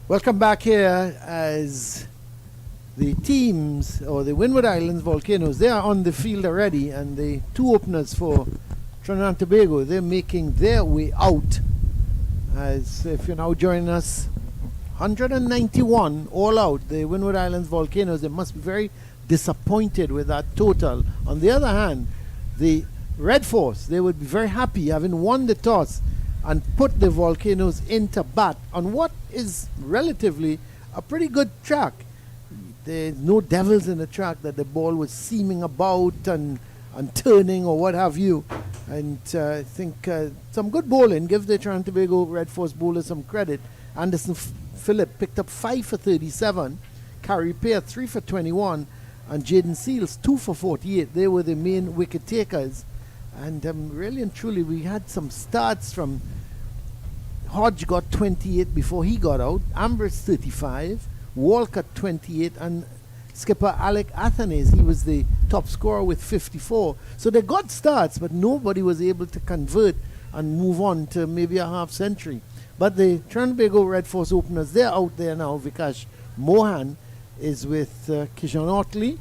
Welcome back here as the teams, or the Windward Islands Volcanoes, they are on the field already, and the two openers for Trinidad and Tobago, they're making their way out. As if you're now joining us, 191 all out, the Windward Islands Volcanoes, they must be very disappointed with that total. On the other hand, the Red Force, they would be very happy having won the toss and put the Volcanoes into bat on what is relatively a pretty good track. There's no devils in the track that the ball was seaming about and turning or what have you. And I think some good bowling. Give the Trinidad and Tobago Red Force bowlers some credit. Anderson Phillip picked up 5 for 37. Carrie Pear 3 for 21. And Jaden Seals 2 for 48. They were the main wicket takers. And really and truly, we had some starts from Hodge got 28 before he got out. Ambris 35. Walcott 28. And skipper Alec Athanaze, he was the top scorer with 54. So they got starts, but nobody was able to convert and move on to maybe a half century. But the Trinidad and Tobago Red Force openers, they're out there now. Vikash Mohan is with Kon Otley.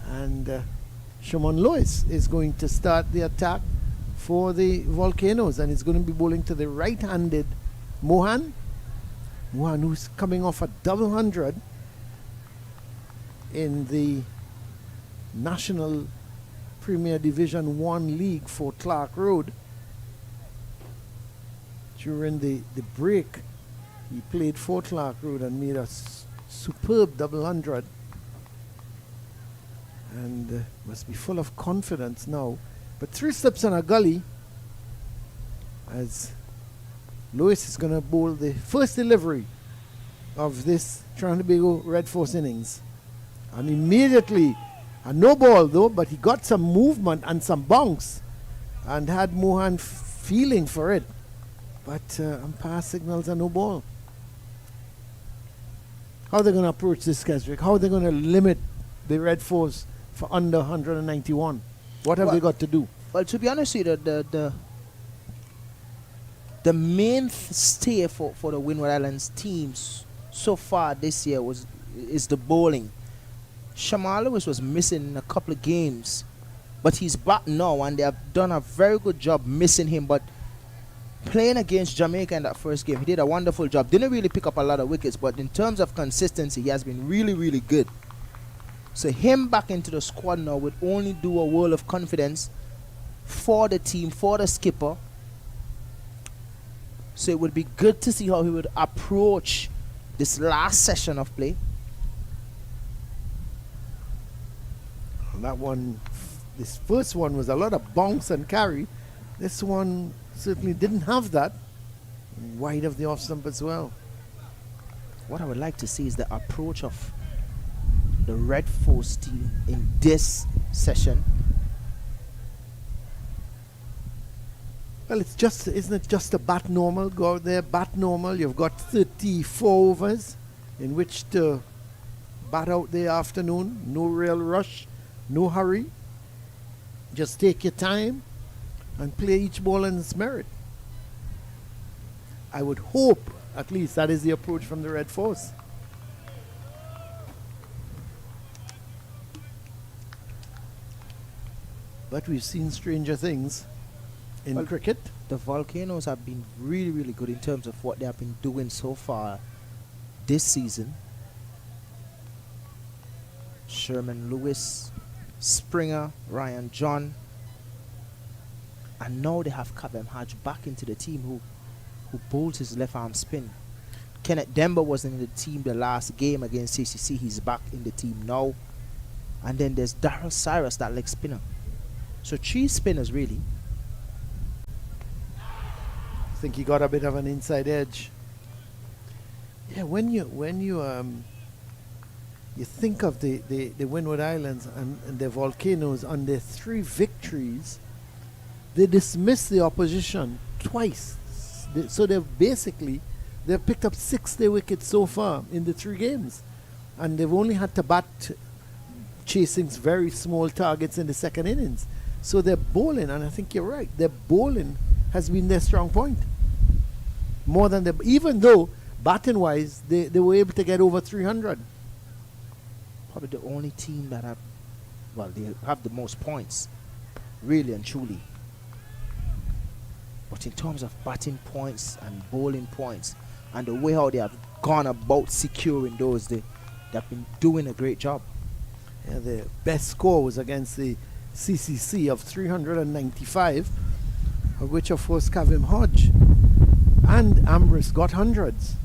And Shimon Lewis is going to start the attack for the Volcanoes, and he's going to be bowling to the right-handed Mohan. Mohan, who's coming off a double hundred in the National Premier Division 1 League for Clark Road. During the break, he played for Clark Road and made a superb double hundred. And must be full of confidence now. But 3 slips on a gully as Lewis is going to bowl the first delivery of this Trinidad and Tobago Red Force innings. And immediately, a no ball though, but he got some movement and some bounce and had Mohan feeling for it. But umpire signals a no ball. How are they going to approach this, Keswick? How are they going to limit the Red Force for under 191? What have they got to do? Well, to be honest with you, the main stay for the Windward Islands teams so far this year is the bowling. Shamar Lewis was missing in a couple of games, but he's back now, and they have done a very good job missing him. But playing against Jamaica in that first game, he did a wonderful job. Didn't really pick up a lot of wickets, but in terms of consistency, he has been really, really good. So him back into the squad now would only do a world of confidence for the team, for the skipper. So it would be good to see how he would approach this last session of play. That one, this first one was a lot of bounce and carry. This one certainly didn't have that. Wide of the off stump as well. What I would like to see is the approach of the Red Force team in this session. Well, isn't it just a bat normal? Go out there, bat normal. You've got 34 overs in which to bat out the afternoon. No real rush, no hurry. Just take your time and play each ball in its merit. I would hope, at least, that is the approach from the Red Force. But we've seen stranger things in cricket. The Volcanoes have been really, really good in terms of what they have been doing so far this season. Sherman Lewis, Springer, Ryan John. And now they have Kaveem Hodge back into the team who bowls his left arm spin. Kennet Dember was in the team the last game against CCC. He's back in the team now. And then there's Darryl Cyrus, that leg spinner. So 3 spinners really. I think he got a bit of an inside edge. Yeah, when you think of the Windward Islands and the Volcanoes on their 3 victories, they dismissed the opposition twice. So they've picked up 60 wickets so far in the 3 games, and they've only had to bat chasing very small targets in the second innings. So their bowling, and I think you're right, their bowling has been their strong point. More than even though batting wise, they were able to get over 300. Probably the only team that they have the most points, really and truly. But in terms of batting points and bowling points and the way how they have gone about securing those, they've been doing a great job. Yeah, the best score was against the CCC of 395, of which of course Kaveem Hodge and Ambris got hundreds.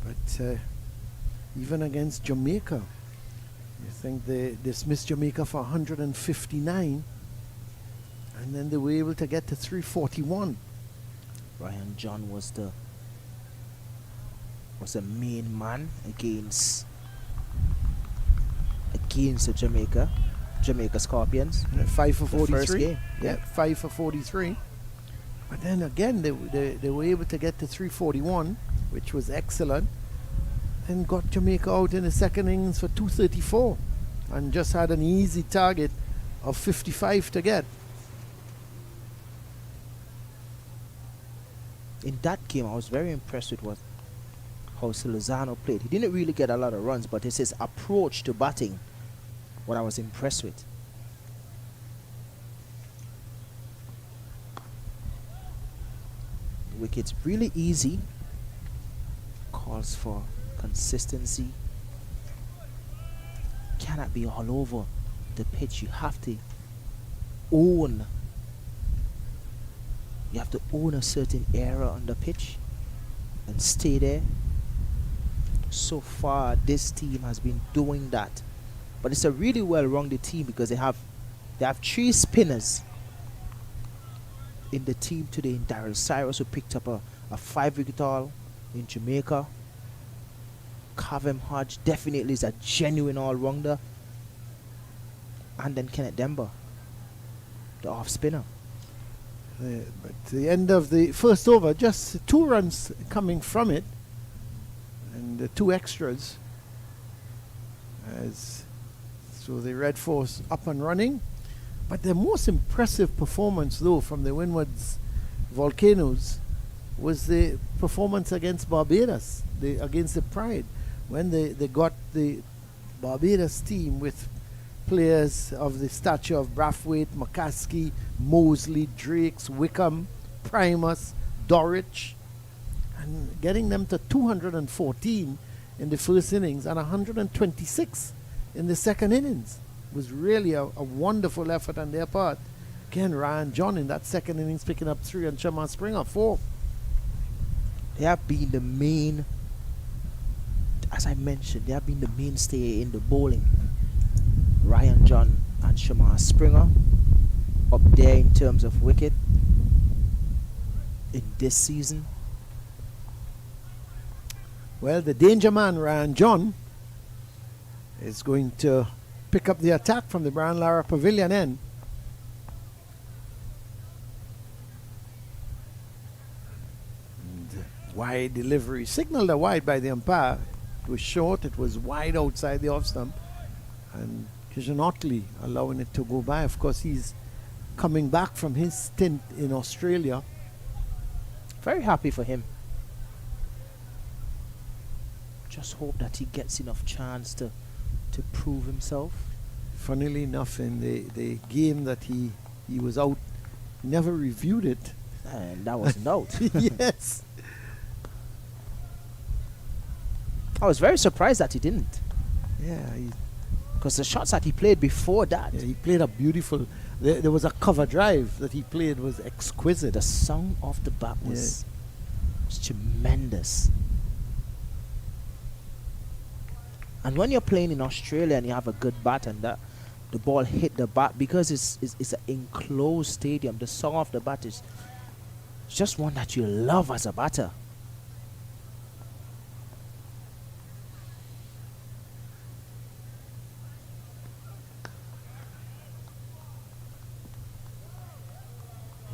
But even against Jamaica, you think they dismissed Jamaica for 159, and then they were able to get to 341. Ryan John was the main man against the Jamaica Scorpions. 5 for The 43. first game. Yeah, 5 for 43. But then again, they were able to get to 341, which was excellent, and got Jamaica out in the second innings for 234, and just had an easy target of 55 to get. In that game, I was very impressed with how Lozano played. He didn't really get a lot of runs, but it's his approach to batting what I was impressed with. The wicket's really easy. Calls for consistency. Cannot be all over the pitch. You have to own. You have to own a certain area on the pitch and stay there. So far, this team has been doing that, but it's a really well-rounded team because they have 3 spinners in the team today. Daryl Cyrus, who picked up a 5-wicket haul in Jamaica. Kaveem Hodge definitely is a genuine all-rounder, and then Kennet Dember, the off-spinner. But the end of the first over, just 2 runs coming from it, and the 2 extras. So the Red Force up and running. But the most impressive performance, though, from the Windwards Volcanoes was the performance against Barbados, against the Pride, when they got the Barbados team with players of the stature of Brathwaite, McCaskey, Mosley, Drakes, Wickham, Primus, Dorridge, and getting them to 214 in the first innings and 126 in the second innings was really a wonderful effort on their part. Again, Ryan John in that second innings picking up 3 and Shamar Springer 4. They have been the main, as I mentioned, they have been the mainstay in the bowling. Ryan John and Shamar Springer up there in terms of wicket in this season. Well, the danger man, Ryan John, is going to pick up the attack from the Brian Lara Pavilion end. And wide delivery, signaled a wide by the umpire. It was short, it was wide outside the off stump. And Jaden Otley allowing it to go by. Of course, he's coming back from his stint in Australia. Very happy for him. Just hope that he gets enough chance to prove himself. Funnily enough, in the game that he was out, he never reviewed it. And that wasn't out. Yes. I was very surprised that he didn't. Yeah, Because the shots that he played before that, he played a beautiful. There was a cover drive that he played was exquisite. the song of the bat was tremendous. And when you're playing in Australia and you have a good bat and the ball hit the bat, because it's an enclosed stadium, the song of the bat is just one that you love as a batter.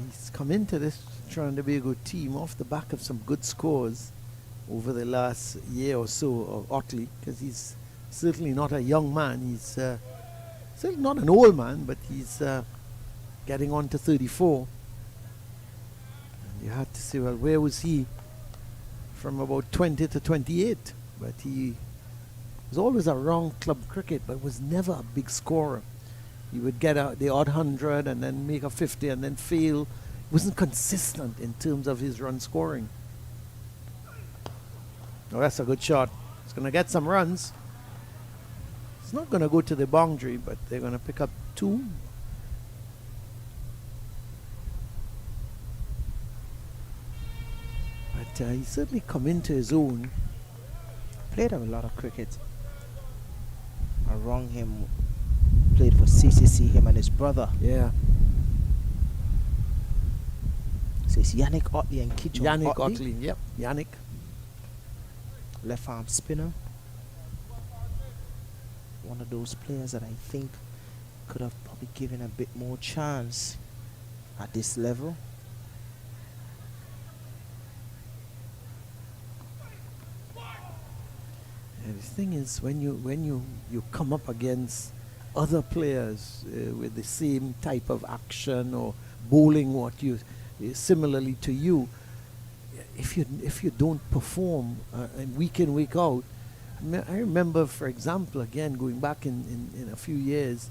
He's come into this trying to be a good team off the back of some good scores over the last year or so of Otley, because he's certainly not a young man. He's certainly not an old man, but he's getting on to 34. And You had to say, well, where was he from about 20 to 28? But he was always around club cricket, but was never a big scorer. He would get the odd 100 and then make a 50 and then fail. He wasn't consistent in terms of his run scoring. Oh, that's a good shot. It's going to get some runs. It's not going to go to the boundary, but they're going to pick up 2. But he certainly come into his own. Played a lot of cricket. Around him, played for CCC, him and his brother. Yeah. So it's Yannick Otley and Kitchen Yannick Otley. Yep, Yannick. Left arm spinner. One of those players that I think could have probably given a bit more chance at this level. And the thing is, when you come up against other players with the same type of action or bowling what you similarly to you, if you don't perform and week in week out, I remember, for example, again going back in a few years,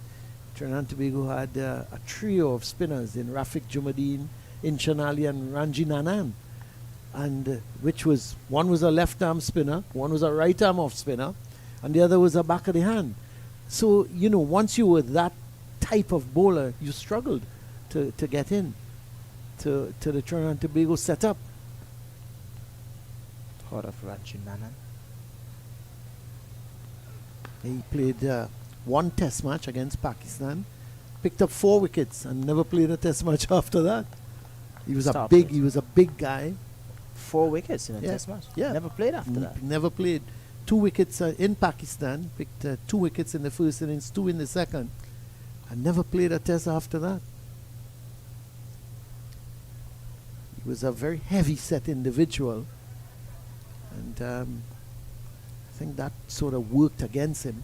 Trinidad and Tobago had a trio of spinners in Rafiq Jumadeen, Inshan Ali and Ranji Nanan. And which was, one was a left arm spinner, one was a right arm off spinner, and the other was a back of the hand. So, once you were that type of bowler, you struggled to get in to the Trinidad and Tobago setup. Heard of Ranji Nanan? He played one test match against Pakistan, picked up 4 wickets and never played a test match after that. He was a big guy. 4 wickets in a test match. Yeah. Never played after that. Never played. 2 wickets in Pakistan. Picked 2 wickets in the first innings, 2 in the second. And never played a test after that. He was a very heavy set individual. And I think that sort of worked against him.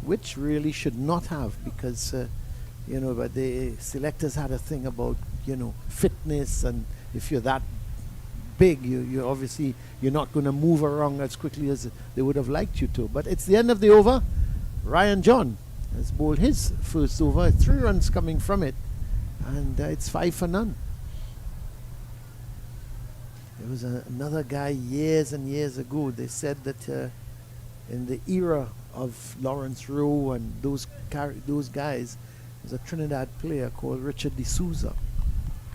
Which really should not have, because but the selectors had a thing about, fitness, and if you're that big, you obviously, you're not going to move around as quickly as they would have liked you to. But it's the end of the over. Ryan John has bowled his first over, 3 runs coming from it, and it's 5 for none. There was another guy years and years ago. They said that in the era of Lawrence Rowe and those guys, there's a Trinidad player called Richard D'Souza,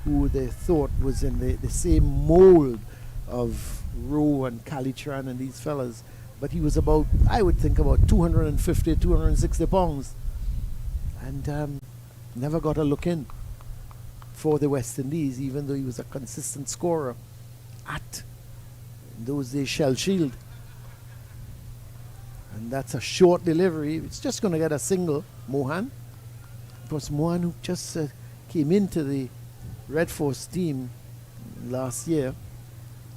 who they thought was in the same mold of Rowe and Calitran and these fellas, but he was about, I would think, about 250, 260 pounds, and never got a look in for the West Indies, even though he was a consistent scorer at, in those days, Shell Shield. And that's a short delivery. It's just going to get a single. Mohan. It was Mohan who just came into the Red Force team last year,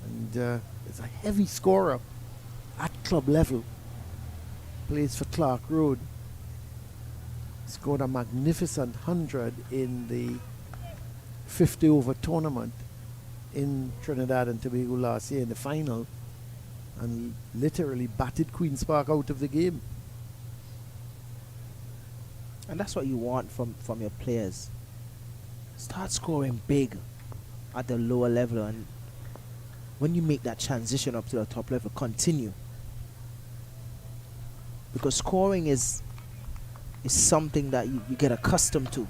and is a heavy scorer at club level. Plays for Clark Road. Scored a magnificent 100 in the 50 over tournament in Trinidad and Tobago last year in the final, and literally batted Queen's Park out of the game. And that's what you want from your players. Start scoring big at the lower level, and when you make that transition up to the top level, continue. Because scoring is something that you get accustomed to.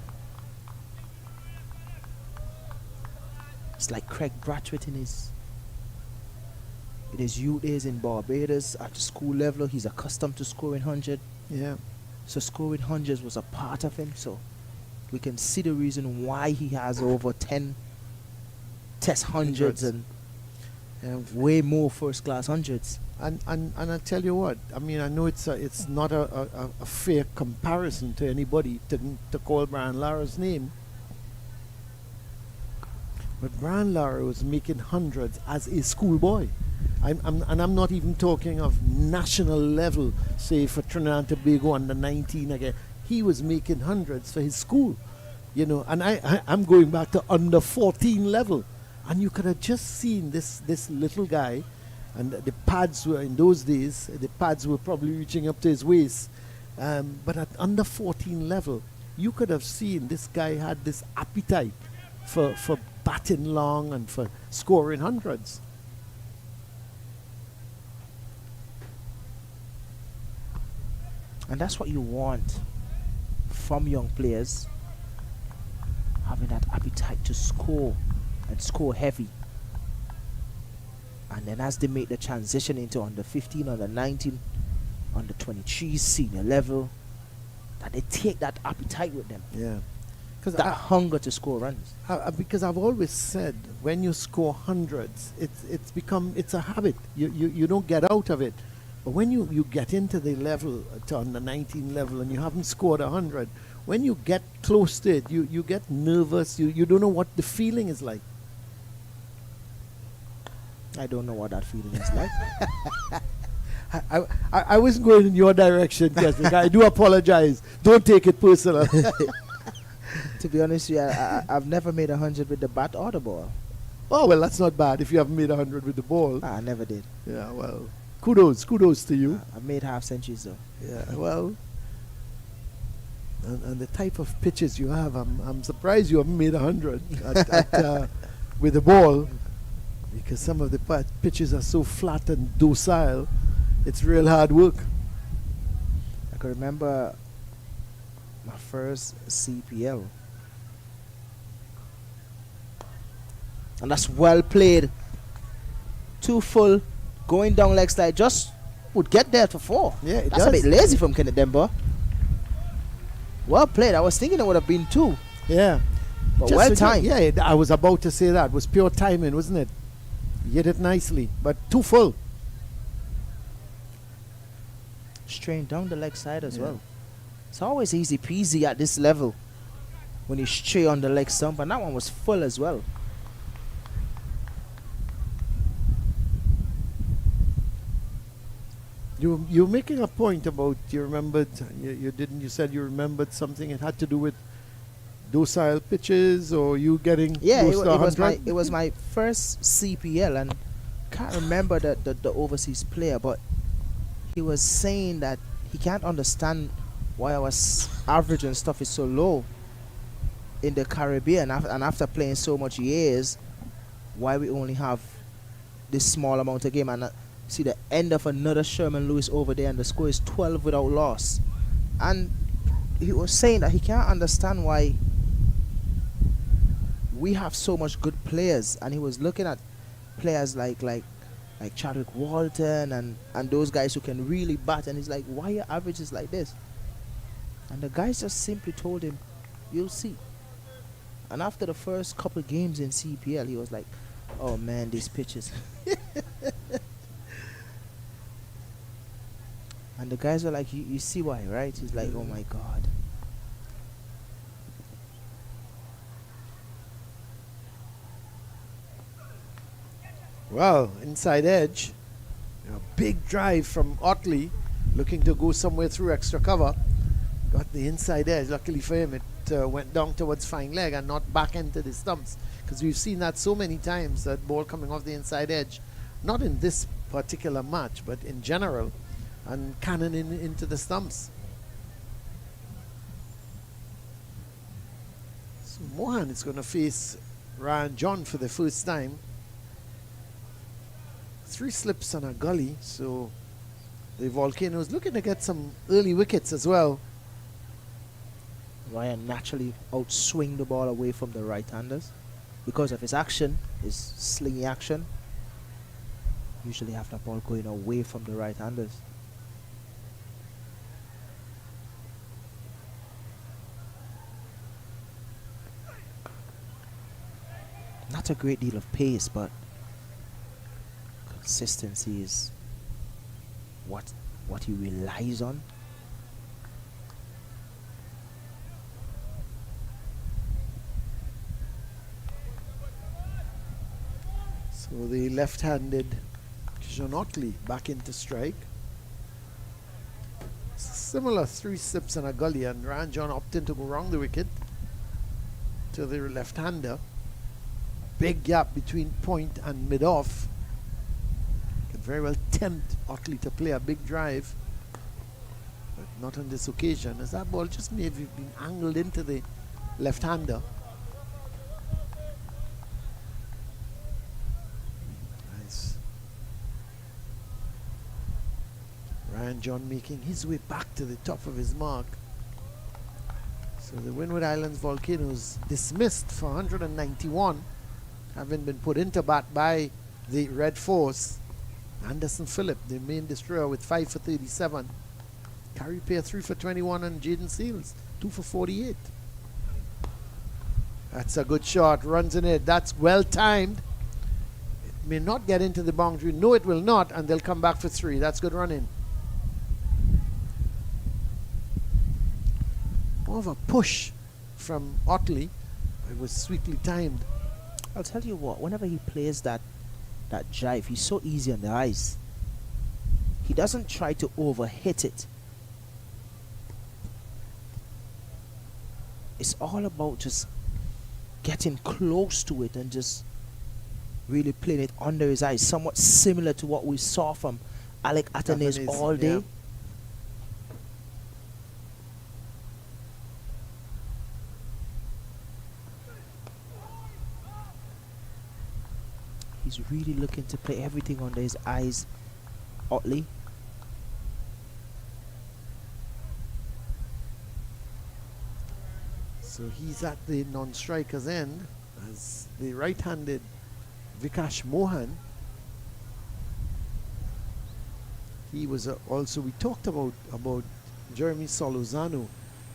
It's like Craig Brathwaite in his youth days in Barbados at the school level. He's accustomed to scoring 100. Yeah. So scoring hundreds was a part of him. So we can see the reason why he has over 10 test hundreds and way more first class hundreds. And I tell you what, I mean, I know it's not a fair comparison to anybody to call Brian Lara's name, but Brian Lara was making hundreds as a schoolboy. I'm not even talking of national level, say for Trinidad and Tobago under 19 again. He was making hundreds for his school, you know, and I'm going back to under 14 level, and you could have just seen this little guy, and the pads were, in those days, the pads were probably reaching up to his waist, but at under 14 level, you could have seen this guy had this appetite for batting long and for scoring hundreds. And that's what you want from young players, having that appetite to score and score heavy. And then as they make the transition into under 15, under 19, under 23 senior level, that they take that appetite with them. Yeah. Because That hunger to score runs. because I've always said, when you score hundreds, it's a habit. You don't get out of it. But when you get into the level, to under 19 level, and you haven't scored 100, when you get close to it, you get nervous. You don't know what the feeling is like. I don't know what that feeling is like. I wasn't going in your direction, Keswick. I do apologize. Don't take it personal. To be honest with you, I've never made 100 with the bat or the ball. Oh, well, that's not bad if you haven't made 100 with the ball. I never did. Yeah, well, kudos to you. I've made half centuries though. Yeah, well, and the type of pitches you have, I'm surprised you haven't made 100 with the ball, because some of the pitches are so flat and docile. It's real hard work. I can remember my first CPL. And that's well played. 2 full, going down leg slide, just would get there for 4. Yeah, it That's does. a bit lazy from Kennet Dember. Well played. I was thinking it would have been 2. Yeah. But Just well so timed. Yeah, I was about to say that. It was pure timing, wasn't it? You hit it nicely, but too full. Straight down the leg side as Yeah. well. It's always easy peasy at this level when you stray on the leg stump, and that one was full as well. You're making a point about you remembered. You didn't. You said you remembered something. It had to do with docile pitches, or you getting Yeah, close to 100? it was my first CPL, and can't remember the overseas player, but he was saying that he can't understand why our average and stuff is so low in the Caribbean, and after playing so much years, why we only have this small amount of game. And see the end of another Sherman Lewis over there, and the score is 12 without loss. And he was saying that he can't understand why we have so much good players, and he was looking at players like Chadwick Walton and those guys who can really bat, and he's like, why your average is like this? And the guys just simply told him, you'll see. And after the first couple of games in CPL, he was like, oh man, these pitches. And the guys were like, you see why, right? He's like, oh my God. Well, inside edge, big drive from Otley, looking to go somewhere through extra cover. Got the inside edge. Luckily for him, it went down towards fine leg and not back into the stumps. Because we've seen that so many times, that ball coming off the inside edge. Not in this particular match, but in general. And cannon into the stumps. So Mohan is going to face Ryan John for the first time. 3 slips on a gully, so the Volcanoes looking to get some early wickets as well. Ryan naturally outswing the ball away from the right-handers because of his action, his slingy action. Usually have the ball going away from the right-handers. Not a great deal of pace, but consistency is what he relies on. So the left-handed Kon Otley back into strike. Similar 3 slips and a gully, and Ryan John opting to go round the wicket. to the left-hander. Big gap between point and mid-off. Could very well tempt Otley to play a big drive, but not on this occasion, as that ball just may have been angled into the left-hander. Nice. Ryan John making his way back to the top of his mark. So the Windward Islands Volcanoes dismissed for 191, having been put into bat by the Red Force. Anderson Phillip, the main destroyer, with 5 for 37. Carry Pair 3 for 21, and Jaden Seals 2 for 48. That's a good shot, runs in it. That's well timed. It may not get into the boundary. No, it will not, and they'll come back for 3. That's good running. More of a push from Otley. It was sweetly timed. I'll tell you what, whenever he plays that jive, he's so easy on the eyes. He doesn't try to overhit it. It's all about just getting close to it and just really playing it under his eyes, somewhat similar to what we saw from Alec Athanaze all day. Yeah. He's really looking to play everything under his eyes, Otley. So he's at the non-striker's end as the right-handed Vikash Mohan. He was also, we talked about Jeremy Solozano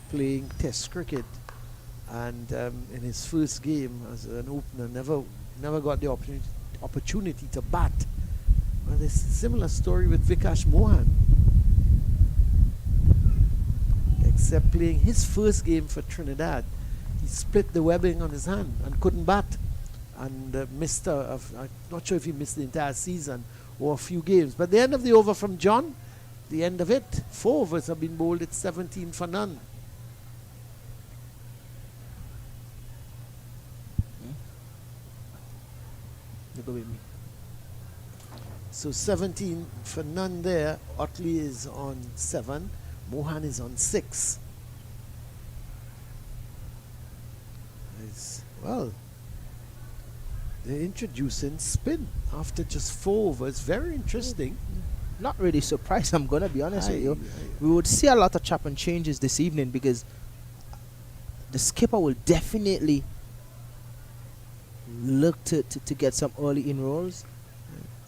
playing Test cricket, and in his first game as an opener, never got the opportunity to bat. Well, there's a similar story with Vikash Mohan, except playing his first game for Trinidad, he split the webbing on his hand and couldn't bat, and missed I'm not sure if he missed the entire season or a few games. But the end of the over from John, the end of it, 4 overs have been bowled. It's 17 for none. You go with me. So 17 for none there. Otley is on 7. Mohan is on 6. Well, they're introducing spin after just 4 overs. Very interesting. Not really surprised, I'm going to be honest with you. We would see a lot of chop and changes this evening because the skipper will definitely look to get some early inroads,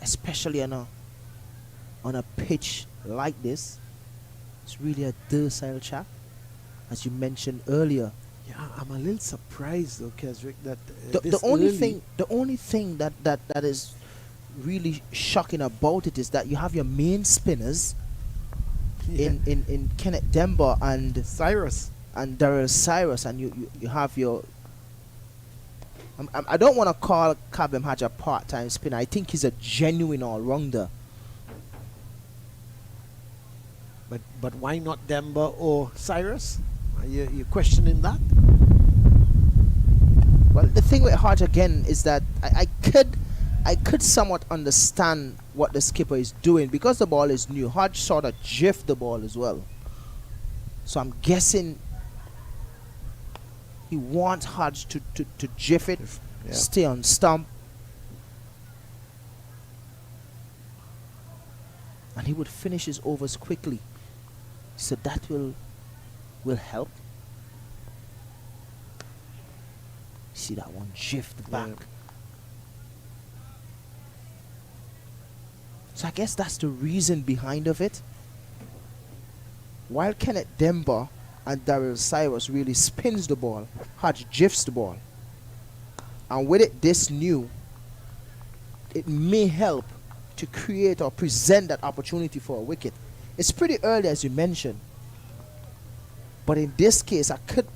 especially on a pitch like this. It's really a docile chap, as you mentioned earlier. Yeah, I'm a little surprised though, Keswick, that The only thing that is really shocking about it is that you have your main spinners in Kennet Dember and Cyrus and Daryl Cyrus, and you have your I don't want to call Kaveem Hodge a part-time spinner. I think he's a genuine all-rounder. But why not Dember or Cyrus? Are you questioning that? Well, the thing with Hodge again is that I could somewhat understand what the skipper is doing because the ball is new. Hodge sort of jiffed the ball as well, so I'm guessing he wants Hodge to jiff it, stay on stump, and he would finish his overs quickly. So that will help. See that one jiffed back. So I guess that's the reason behind of it. While Kennet Dember and Daryl Cyrus really spins the ball, Hodge jiffs the ball. And with it this new, it may help to create or present that opportunity for a wicket. It's pretty early, as you mentioned. But in this case, I could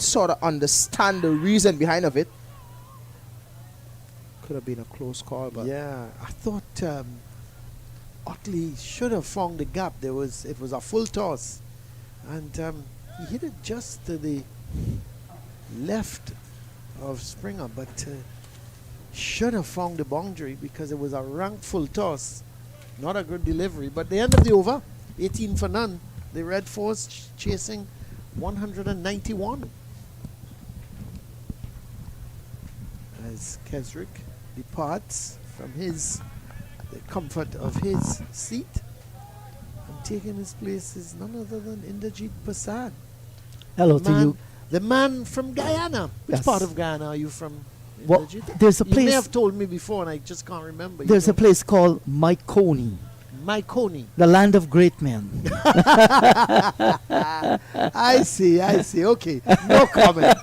sort of understand the reason behind of it. Could have been a close call, but yeah, I thought Otley should have found the gap. It was a full toss, and he hit it just to the left of Springer, but should have found the boundary because it was a wrongful toss. Not a good delivery, but the end of the over, 18 for none. The Red Force chasing 191. As Kesrick departs from the comfort of his seat, and taking his place is none other than Inderjeet Prasad. Hello the to man, you. The man from Guyana. Which Yes. part of Guyana are you from, Well, Inderjeet? there's a You may place. have told me before and I just can't remember. There's a place called Mycone, Mycone. the land of great men. I see. Okay, no comment.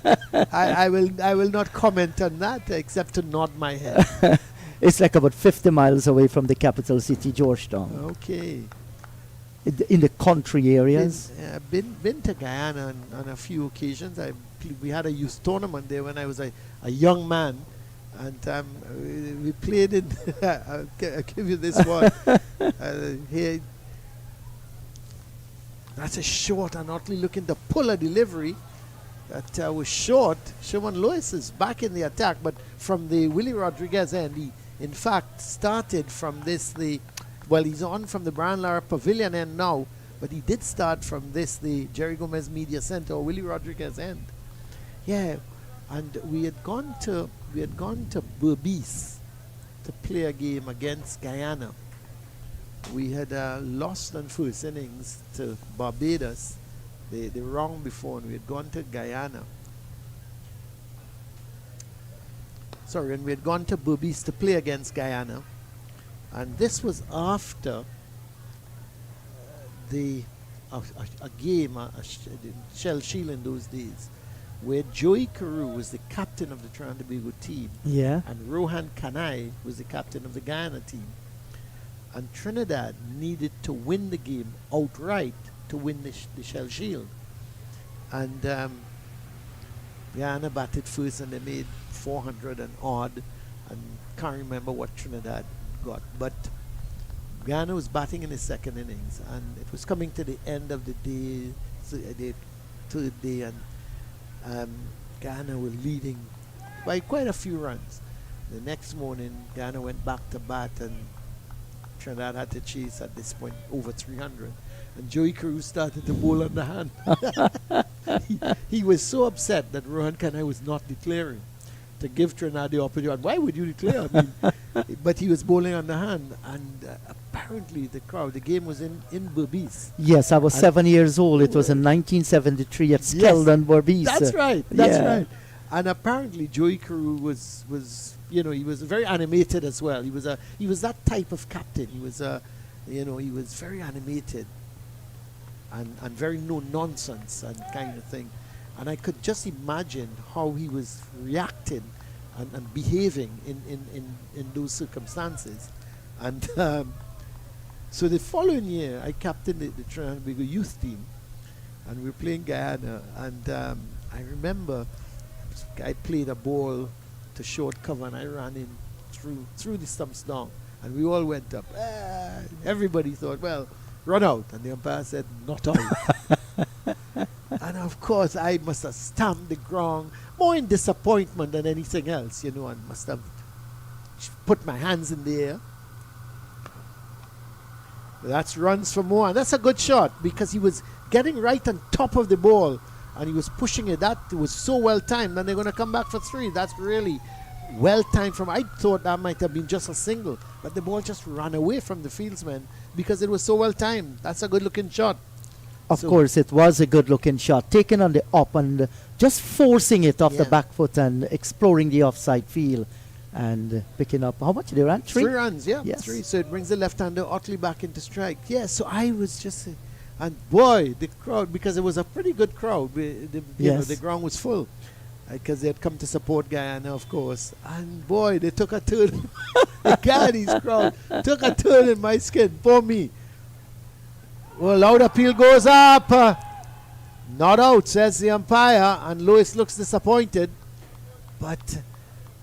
I will not comment on that except to nod my head. It's like about 50 miles away from the capital city, Georgetown. Okay. In the country areas. Been to Guyana on a few occasions. We had a youth tournament there when I was a young man, and we played in. I'll give you this one. Here, that's a short and Otley looking to pull a delivery that was short. Sherman Lewis is back in the attack, but from the Willie Rodriguez end, he in fact started from he's on from the Brian Lara Pavilion end now, but he did start from the Jerry Gomez Media Center or Willie Rodriguez end. Yeah, and we had gone to Berbice to play a game against Guyana. We had lost on first innings to Barbados. They wrong before, and we had gone to Guyana. Sorry, and we had gone to Berbice to play against Guyana. And this was after a game, Shell Shield in those days, where Joey Carew was the captain of the Trinidad Tobago team, Yeah. and Rohan Kanai was the captain of the Guyana team. And Trinidad needed to win the game outright to win the Shell Shield. And Guyana batted first and they made 400 and odd, and can't remember what Trinidad got. But Guyana was batting in the second innings, and it was coming to the end of the day, so the third day, and Guyana were leading by quite a few runs. The next morning, Guyana went back to bat, and Trinidad had to chase at this point over 300. And Joey Carew started to bowl on the hand. he was so upset that Rohan Kanai was not declaring to give Trinidad the opportunity. Why would you declare? I mean, but he was bowling on the hand, and apparently the game was in Berbice. Yes, I was And 7 years old. It was in 1973 at Skeldon, Berbice. That's right. That's Yeah. right. And apparently Joey Carew was he was very animated as well. He was that type of captain. He was he was very animated and very no nonsense and kind of thing. And I could just imagine how he was reacting and behaving in those circumstances. And so the following year, I captained the Trinidad Tobago youth team, and we were playing Guyana. And I remember I played a ball to short cover, and I ran in through the stumps down, and we all went up. Everybody thought, well, run out, and the umpire said, not out. And of course, I must have stamped the ground more in disappointment than anything else, and must have put my hands in the air. That's runs for more, and that's a good shot because he was getting right on top of the ball, and he was pushing it. That was so well timed, and they're going to come back for three. That's really well timed from. I thought that might have been just a single, but the ball just ran away from the fieldsman because it was so well timed. That's a good looking shot. Of course, it was a good-looking shot, taken on the up and just forcing it off the Yeah. back foot and exploring the offside field and picking up. How much did they run? Three runs, yeah. Yes. Three. So it brings the left-hander Otley back into strike. Yeah, so I was just... and boy, the crowd, because it was a pretty good crowd. Yes. The ground was full. Because they had come to support Guyana, of course. And boy, they took a turn. The Guyanese crowd took a turn in my skin. For me. Well, loud appeal goes up. Not out, says the umpire. And Lewis looks disappointed. But...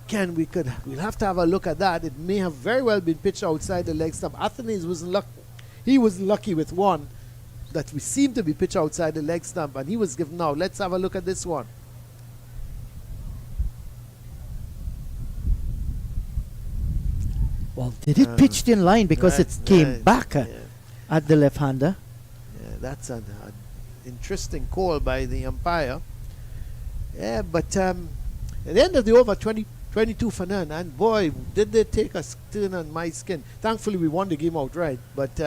Ken, we'll have to have a look at that. It may have very well been pitched outside the leg stump. Athanaze wasn't lucky. He was lucky with one that we seemed to be pitched outside the leg stump, and he was given out. Let's have a look at this one. Well, they did pitched in line because it came back at the left-hander. Yeah, that's an interesting call by the umpire. Yeah, but at the end of the over, 22 for none, and boy, did they take a turn on my skin. Thankfully, we won the game outright, but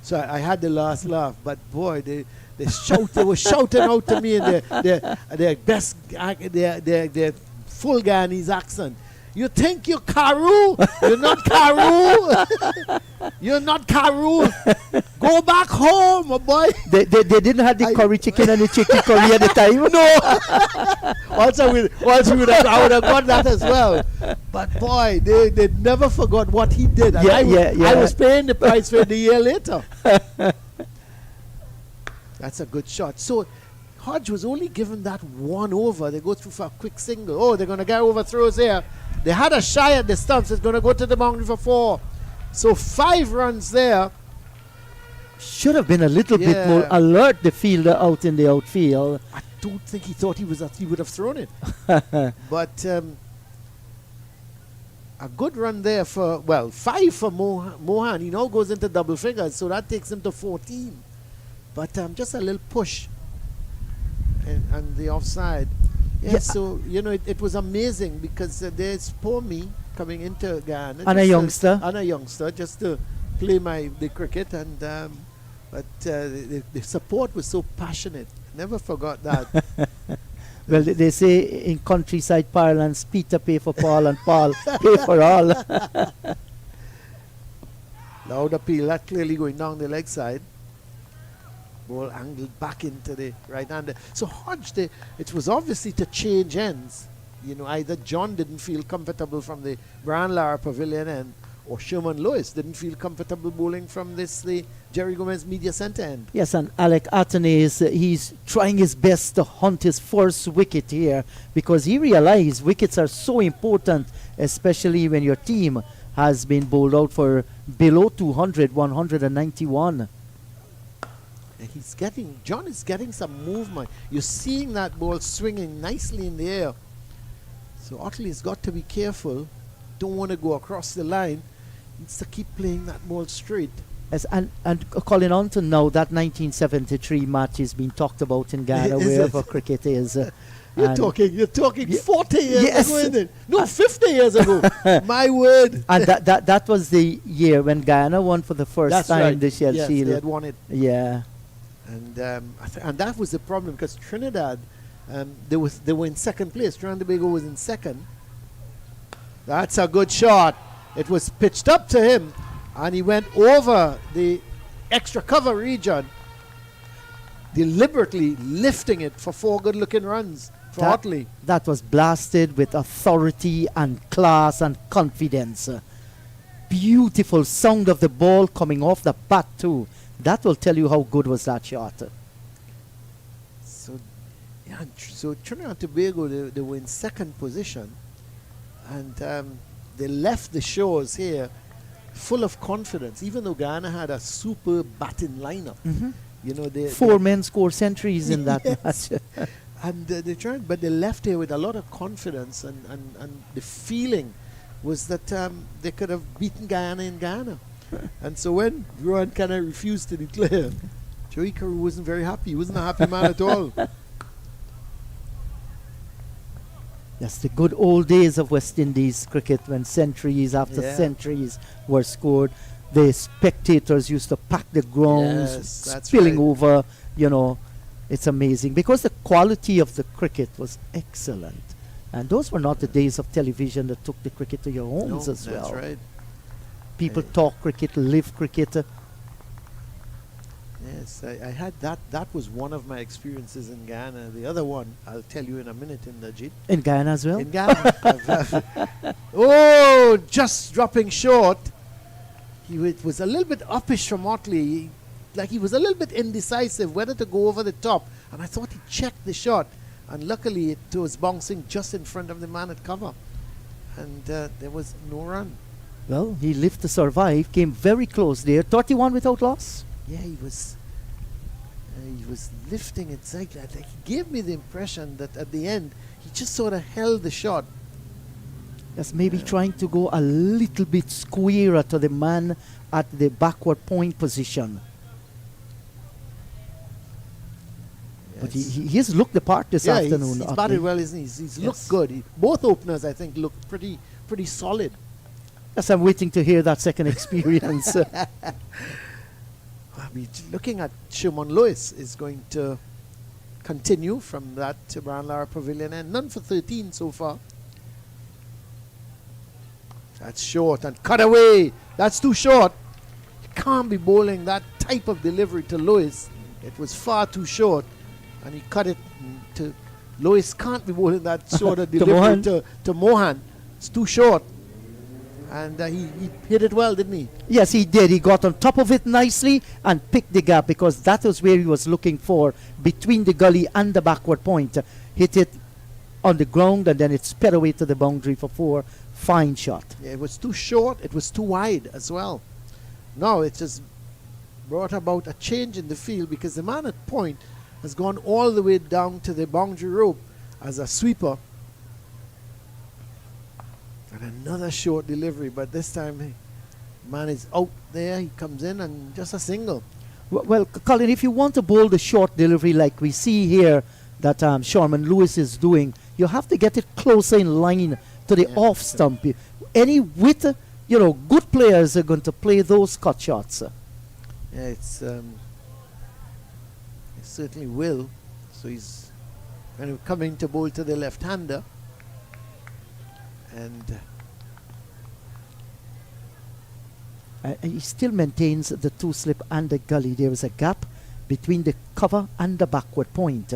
so I had the last laugh. But boy, they were shouting out to me in their best, their full Guyanese accent. You think you're Karu? You're not Karu. You're not Karu. Go back home, my boy. They didn't have the curry chicken and the chicken curry at the time. No. also, I would have got that as well. But boy, they never forgot what he did. And I was paying the price for it a year later. That's a good shot. So Hodge was only given that one over. They go through for a quick single. Oh, they're going to get overthrows here. They had a shy at the stumps. It's going to go to the boundary for 4. So 5 runs there. Should have been a little bit more alert, the fielder out in the outfield. I don't think he thought he would have thrown it. But a good run there for, 5 for Mohan. He now goes into double figures, so that takes him to 14. But just a little push and the offside. Yeah, so, it was amazing because there's poor me coming into Ghana. And a youngster. Just to play the cricket. And but the support was so passionate. Never forgot that. Well, they say in countryside parlance, Peter pay for Paul and Paul pay for all. Loud appeal, that clearly going down the leg side. Ball angled back into the right hander. So Hodge, it was obviously to change ends. Either John didn't feel comfortable from the Brian Lara Pavilion end, or Sherman Lewis didn't feel comfortable bowling from the Jerry Gomez Media Center end. Yes, and Alec Athanaze, he's trying his best to hunt his first wicket here because he realized wickets are so important, especially when your team has been bowled out for below 200, 191. And John is getting some movement. You're seeing that ball swinging nicely in the air. So Otley's got to be careful. Don't want to go across the line. Needs to keep playing that ball straight. Yes, and calling on to now that 1973 match is being talked about in Ghana, wherever cricket is. You're talking 40 years ago, isn't it? No, 50 years ago. My word. And that was the year when Guyana won for the first time the Shell Shield. They had won it. Yeah. And and that was the problem because Trinidad, they were in second place. Trinidad Tobago was in second. That's a good shot. It was pitched up to him, and he went over the extra cover region, deliberately lifting it for 4 good-looking runs for Otley. That was blasted with authority and class and confidence. Beautiful sound of the ball coming off the bat too. That will tell you how good was that shot. So Trinidad Tobago, they were in second position, and they left the shores here full of confidence, even though Ghana had a super batting lineup. Mm-hmm. 4 men scored centuries in that match. And they tried, but they left here with a lot of confidence, and the feeling was that they could have beaten Guyana in Ghana. And so when Rohan kind of refused to declare, Joey Carew wasn't very happy. He wasn't a happy man at all. Yes, the good old days of West Indies cricket when centuries after centuries were scored. The spectators used to pack the grounds, spilling over. It's amazing because the quality of the cricket was excellent. And those were not the days of television that took the cricket to your homes as well. That's right. People talk cricket, live cricket. Yes, I had that. That was one of my experiences in Ghana. The other one, I'll tell you in a minute in the Najid. In Ghana as well? In Ghana. Just dropping short. It was a little bit uppish from Otley. He was a little bit indecisive whether to go over the top. And I thought he checked the shot. And luckily it was bouncing just in front of the man at cover. And there was no run. Well, he lived to survive, came very close there. 31 without loss. Yeah, he was lifting it. He gave me the impression that at the end, he just sort of held the shot. Yes, maybe trying to go a little bit squarer to the man at the backward point position. But he's looked the part this afternoon. He's Otley. batted well, isn't he? He's looked Yes. good. Both openers, I think, look pretty solid. Yes, I'm waiting to hear that second experience. I mean, looking at Shamar Lewis is going to continue from that to Brown Lara Pavilion, and none for 13 so far. That's short and cut away. That's too short. You can't be bowling that type of delivery to Lewis. It was far too short, and he cut it to Lewis. Can't be bowling that sort of delivery to Mohan. It's too short. And he hit it well, didn't he? Yes, he did. He got on top of it nicely and picked the gap, because that was where he was looking for, between the gully and the backward point. Hit it on the ground, and then it sped away to the boundary for 4. Fine shot. Yeah, it was too short. It was too wide as well. Now it just brought about a change in the field, because the man at point has gone all the way down to the boundary rope as a sweeper. And another short delivery, but this time man is out there. He comes in and just a single. Well, Colin, if you want to bowl the short delivery like we see here that Sharman Lewis is doing, you have to get it closer in line to the off stump. Any width, good players are going to play those cut shots. Yeah, it certainly will. So he's kind of coming to bowl to the left-hander. And he still maintains the 2-slip and the gully. There is a gap between the cover and the backward point,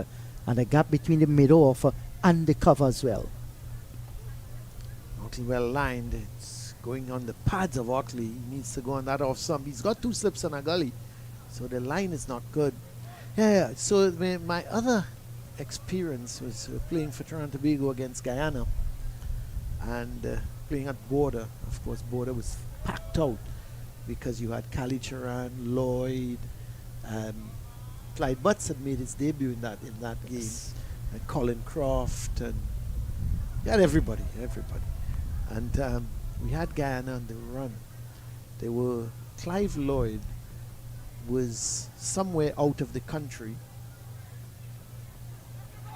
and a gap between the mid-off and the cover as well. Otley well lined. It's going on the pads of Otley. He needs to go on that off stump. He's got 2 slips and a gully, so the line is not good. Yeah. So my other experience was playing for Trinidad Tobago against Guyana, and playing at Border. Of course, Border was packed out because you had Kali Charan, Lloyd, Clyde Butts had made his debut in that game, and Colin Croft, and you had everybody. And we had Guyana on the run. Clive Lloyd was somewhere out of the country.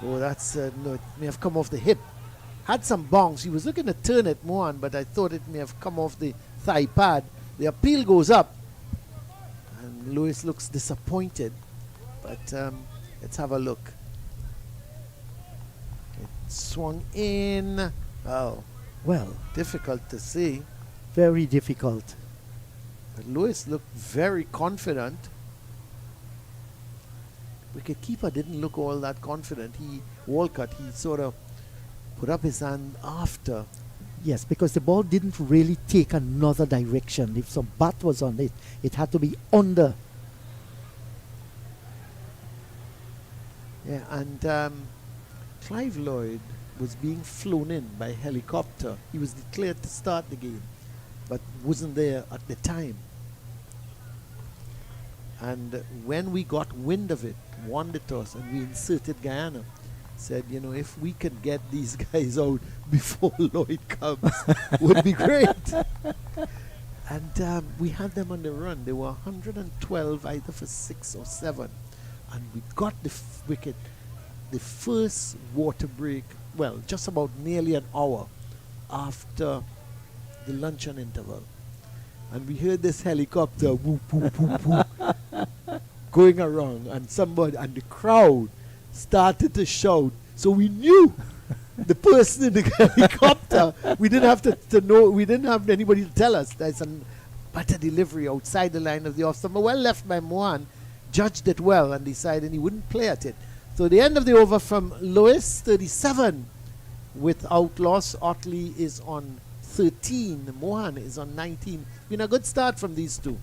Oh, that's no, it may have come off the hip. Had some bounce. He was looking to turn it more on, but I thought it may have come off the thigh pad. The appeal goes up, and Lewis looks disappointed. But let's have a look. It swung in. Oh, well, difficult to see. Very difficult. But Lewis looked very confident. Wicketkeeper didn't look all that confident. Walcott, he sort of put up his hand after. Yes, because the ball didn't really take another direction. If some bat was on it, it had to be under. Yeah, and Clive Lloyd was being flown in by helicopter. He was declared to start the game, but wasn't there at the time. And when we got wind of it, won the toss, and we inserted Guyana, said, if we can get these guys out before Lloyd comes, would be great. And we had them on the run. They were 112 either for 6 or 7. And we got the wicket, the first water break, well, just about nearly an hour after the luncheon interval. And we heard this helicopter whoop, whoop, whoop, whoop, going around, and the crowd started to shout. So we knew the person in the helicopter. We didn't have to know. We didn't have anybody to tell us. There's a better delivery outside the line of the off stump. Well left by Mohan, judged it well and decided he wouldn't play at it. So the end of the over from Lewis, 37 without loss. Otley is on 13. Mohan is on 19. Been a good start from these two.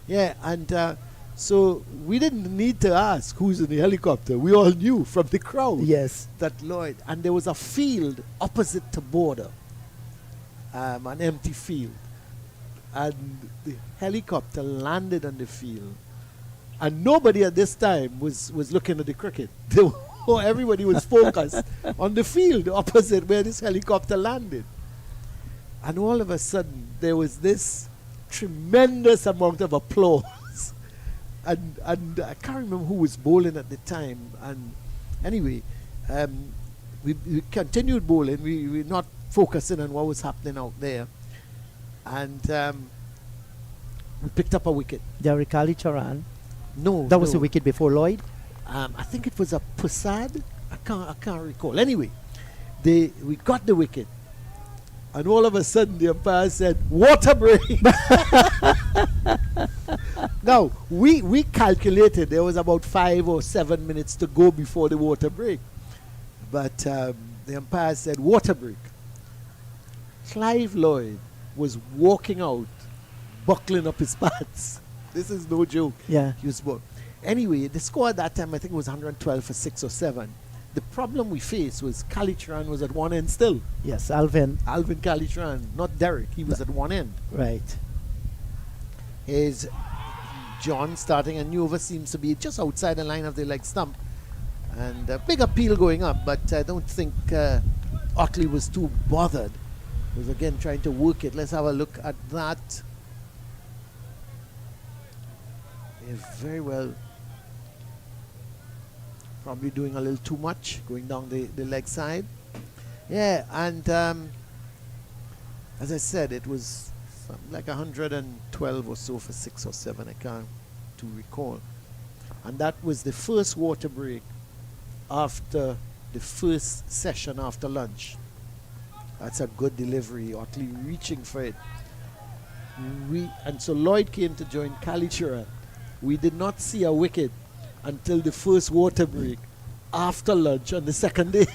Yeah, and so we didn't need to ask who's in the helicopter. We all knew from the crowd. Yes. That Lloyd. And there was a field opposite to Border, an empty field. And the helicopter landed on the field. And nobody at this time was looking at the cricket. Everybody was focused on the field opposite where this helicopter landed. And all of a sudden, there was this tremendous amount of applause. and I can't remember who was bowling at the time. And anyway, we continued bowling. We were not focusing on what was happening out there. And we picked up a wicket. Derek Ali Charan. No. That was no. the wicket before Lloyd. I think it was a Pusad. I can't recall. Anyway, we got the wicket. And all of a sudden, the umpire said, "Water break." Now, we calculated there was about 5 or 7 minutes to go before the water break. But the umpire said, "Water break." Clive Lloyd was walking out, buckling up his pads. This is no joke. Yeah. He was anyway, the score at that time, I think it was 112 for 6 or 7. The problem we faced was Kalitran was at one end still. Yes, Alvin. Alvin Kalitran, not Derek. He was at one end. Right. Is John starting, and Nova seems to be just outside the line of the leg stump. And a big appeal going up, but I don't think Otley was too bothered. He was again trying to work it. Let's have a look at that. Very well. Probably doing a little too much, going down the leg side. Yeah, and as I said, it was like 112 or so for 6 or 7, I can't to recall. And that was the first water break after the first session after lunch. That's a good delivery, Otley reaching for it. And so Lloyd came to join Kalichira. We did not see a wicket until the first water break after lunch on the second day.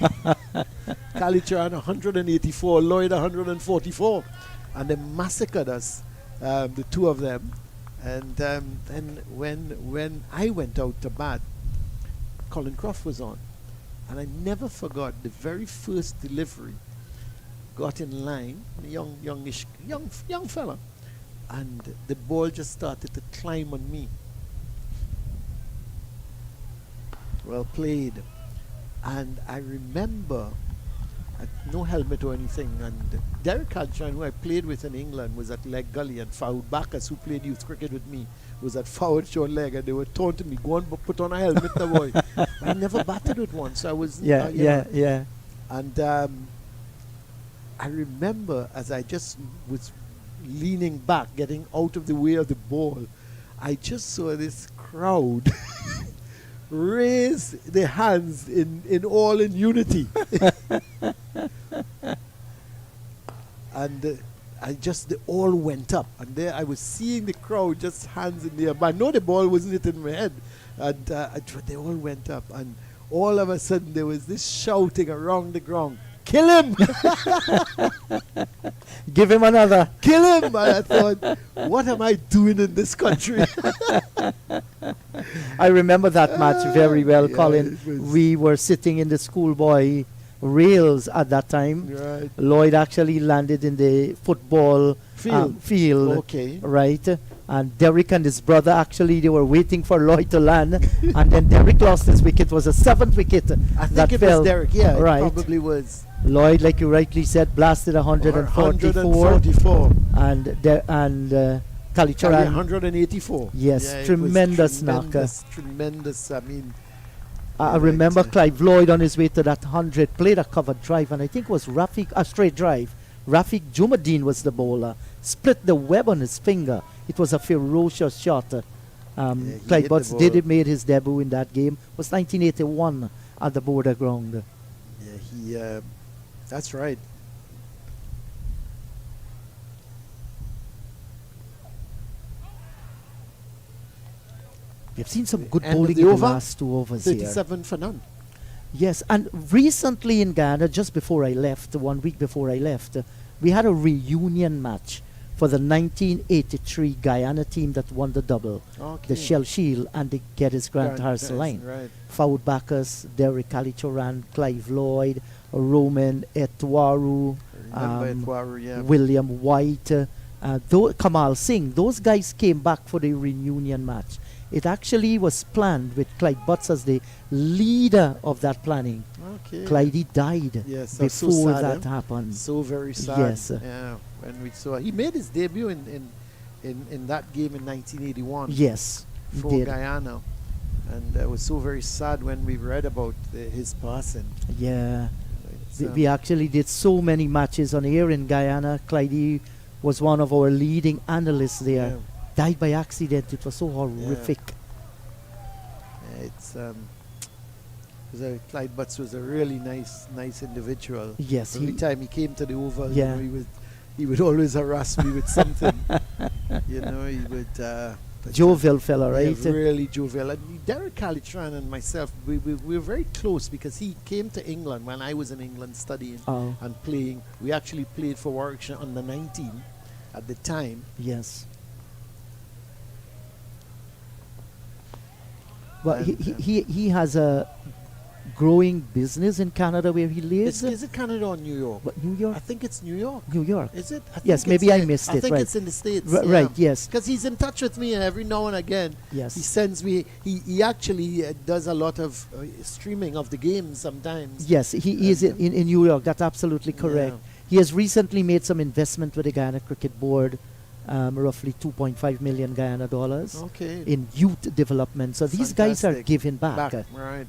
Kalichira 184, Lloyd 144. And they massacred us, the two of them. And when I went out to bat, Colin Croft was on. And I never forgot the very first delivery. Got in line, a young fella. And the ball just started to climb on me. Well played. And I remember no helmet or anything, and Derek Hadjan, who I played with in England, was at leg gully, and Fawad Bacchus, who played youth cricket with me, was at forward short leg, and they were taunting me, "Go on, put on a helmet, the boy." But I never batted with one, so I was Yeah. And I remember as I just was leaning back, getting out of the way of the ball, I just saw this crowd raise their hands in unity. And they all went up, and there I was seeing the crowd just hands in the air. But I know the ball wasn't hitting my head, and they all went up, and all of a sudden there was this shouting around the ground, "Kill him!" Give him another. Kill him! And I thought, what am I doing in this country? I remember that match very well, yeah, Colin. We were sitting in the schoolboy rails at that time. Right. Lloyd actually landed in the football field. Okay. Right. And Derek and his brother, actually, they were waiting for Lloyd to land. And then Derek lost his wicket. It was a 7th wicket. I think that it fell. was Derek, yeah. Right. It probably was. Lloyd, like you rightly said, blasted 144. 144. And Kalicharan 184. Yes, Yeah, it was tremendous knocker. Tremendous. I mean, I remember Clive Lloyd on his way to that 100 played a covered drive, and I think it was a straight drive. Rafiq Jumadeen was the bowler. Split the web on his finger. It was a ferocious shot. Clive Butts made his debut in that game. It was 1981 at the Border Ground. Yeah, that's right. We've seen some good End of bowling the in the over. last 2 overs here. 37 for none. Yes, and recently in Ghana, just before I left, 1 week before I left, we had a reunion match for the 1983 Guyana team that won the double. Okay. The Shell Shield and the Geddes Grant Harrison line. Right. Fawad Bacchus, Derek Kalichoran, Clive Lloyd, Roman Etwaru, William White, Kamal Singh. Those guys came back for the reunion match. It actually was planned with Clyde Butts as the leader of that planning. Okay. Clyde died Yes, before so sad, that happened. So very sad. Yes. Yeah. when we saw he made his debut in that game in 1981 Yes, he for did. Guyana, and it was so very sad when we read about his passing. Yeah. It's, We actually did so many matches on air in Guyana. Clydie was one of our leading analysts there. yeah, Died by accident. It was so horrific. it's Clyde Butts was a really nice individual. Yes, Every time he came to the Oval, Yeah. he would always harass me with something. He would. jovial fella, right? Yeah, really jovial. And Derek Calitran and myself, we were very close because he came to England when I was in England studying Oh, and playing. We actually played for Warwickshire under 19 at the time. yes. Well, And, he has a growing business in Canada where he lives. Is it Canada or New York? But New York? I think it's New York. New York. Is it? I Yes, think maybe it's I missed I it, think right. it's in the States. Right, yes. Because he's in touch with me, and every now and again Yes. he sends me. He actually does a lot of streaming of the games sometimes. Yes, he is And, in New York. That's absolutely correct. Yeah. He has recently made some investment with the Guyana Cricket Board, roughly 2.5 million Guyana dollars Okay. in youth development. So these guys are Fantastic. giving back. Right.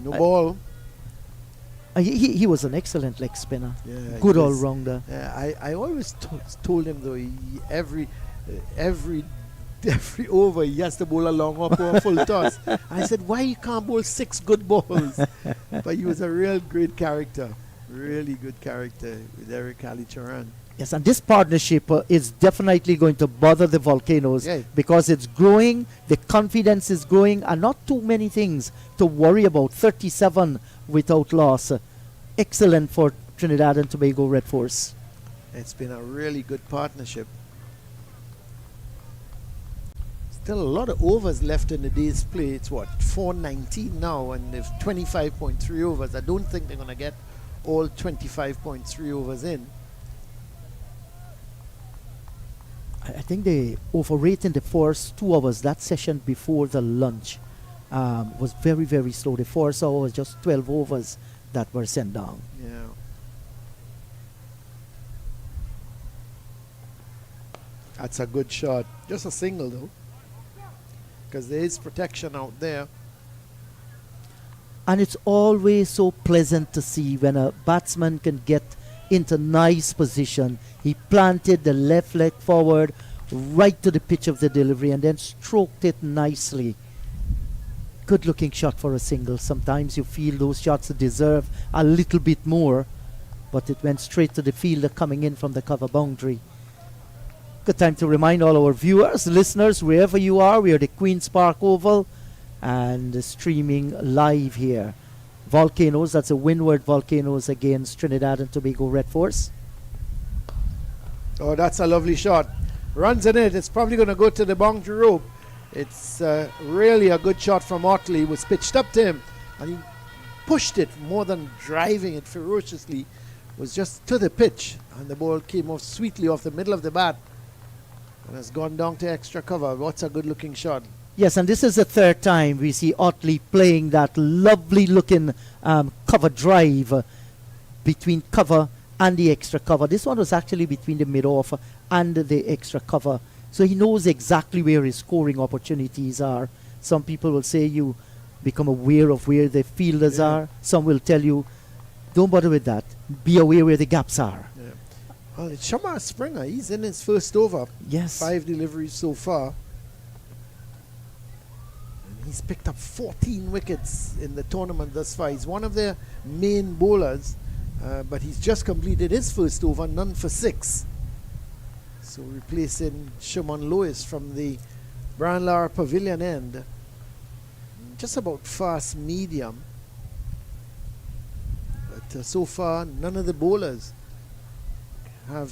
No I- ball. He was an excellent leg spinner. Yeah, Good he all was- rounder. I always told him though every over he has to bowl a long up or a full toss. I said, why you can't bowl 6 good balls? But he was a real great character, really good character with Eric Calitran. Yes, and this partnership is definitely going to bother the Volcanoes Yeah. because it's growing, the confidence is growing, and not too many things to worry about. 37 without loss. Excellent for Trinidad and Tobago Red Force. It's been a really good partnership. Still a lot of overs left in the day's play. It's what, 419 now, and if 25.3 overs, I don't think they're going to get all 25.3 overs in. I think they overrated the first 2 hours. That session before the lunch was very, very slow. The first hour was just 12 overs that were sent down. Yeah. That's a good shot. Just a single though, because there is protection out there. And it's always so pleasant to see when a batsman can get into nice position. He planted the left leg forward right to the pitch of the delivery and then stroked it nicely. Good looking shot for a single. Sometimes you feel those shots deserve a little bit more, but it went straight to the fielder coming in from the cover boundary. Good time to remind all our viewers, listeners, wherever you are, we are the Queen's Park Oval and streaming live here. Volcanoes, that's the Windward Volcanoes against Trinidad and Tobago Red Force. Oh, that's a lovely shot. Runs in it. It's probably going to go to the boundary rope. It's really a good shot from Otley. It was pitched up to him, and he pushed it more than driving it ferociously. It was just to the pitch, and the ball came off sweetly off the middle of the bat and has gone down to extra cover. What's a good-looking shot. Yes, and this is the third time we see Otley playing that lovely looking cover drive between cover and the extra cover. This one was actually between the mid-off and the extra cover. So he knows exactly where his scoring opportunities are. Some people will say you become aware of where the fielders are. Some will tell you, don't bother with that. Be aware where the gaps are. Yeah. Well, it's Shamar Springer. He's in his first over. Yes. 5 deliveries so far. And he's picked up 14 wickets in the tournament thus far. He's one of their main bowlers, but he's just completed his first over, none for 6. So replacing Shimon Lewis from the Branlar Pavilion end. Just about fast medium. But so far, none of the bowlers are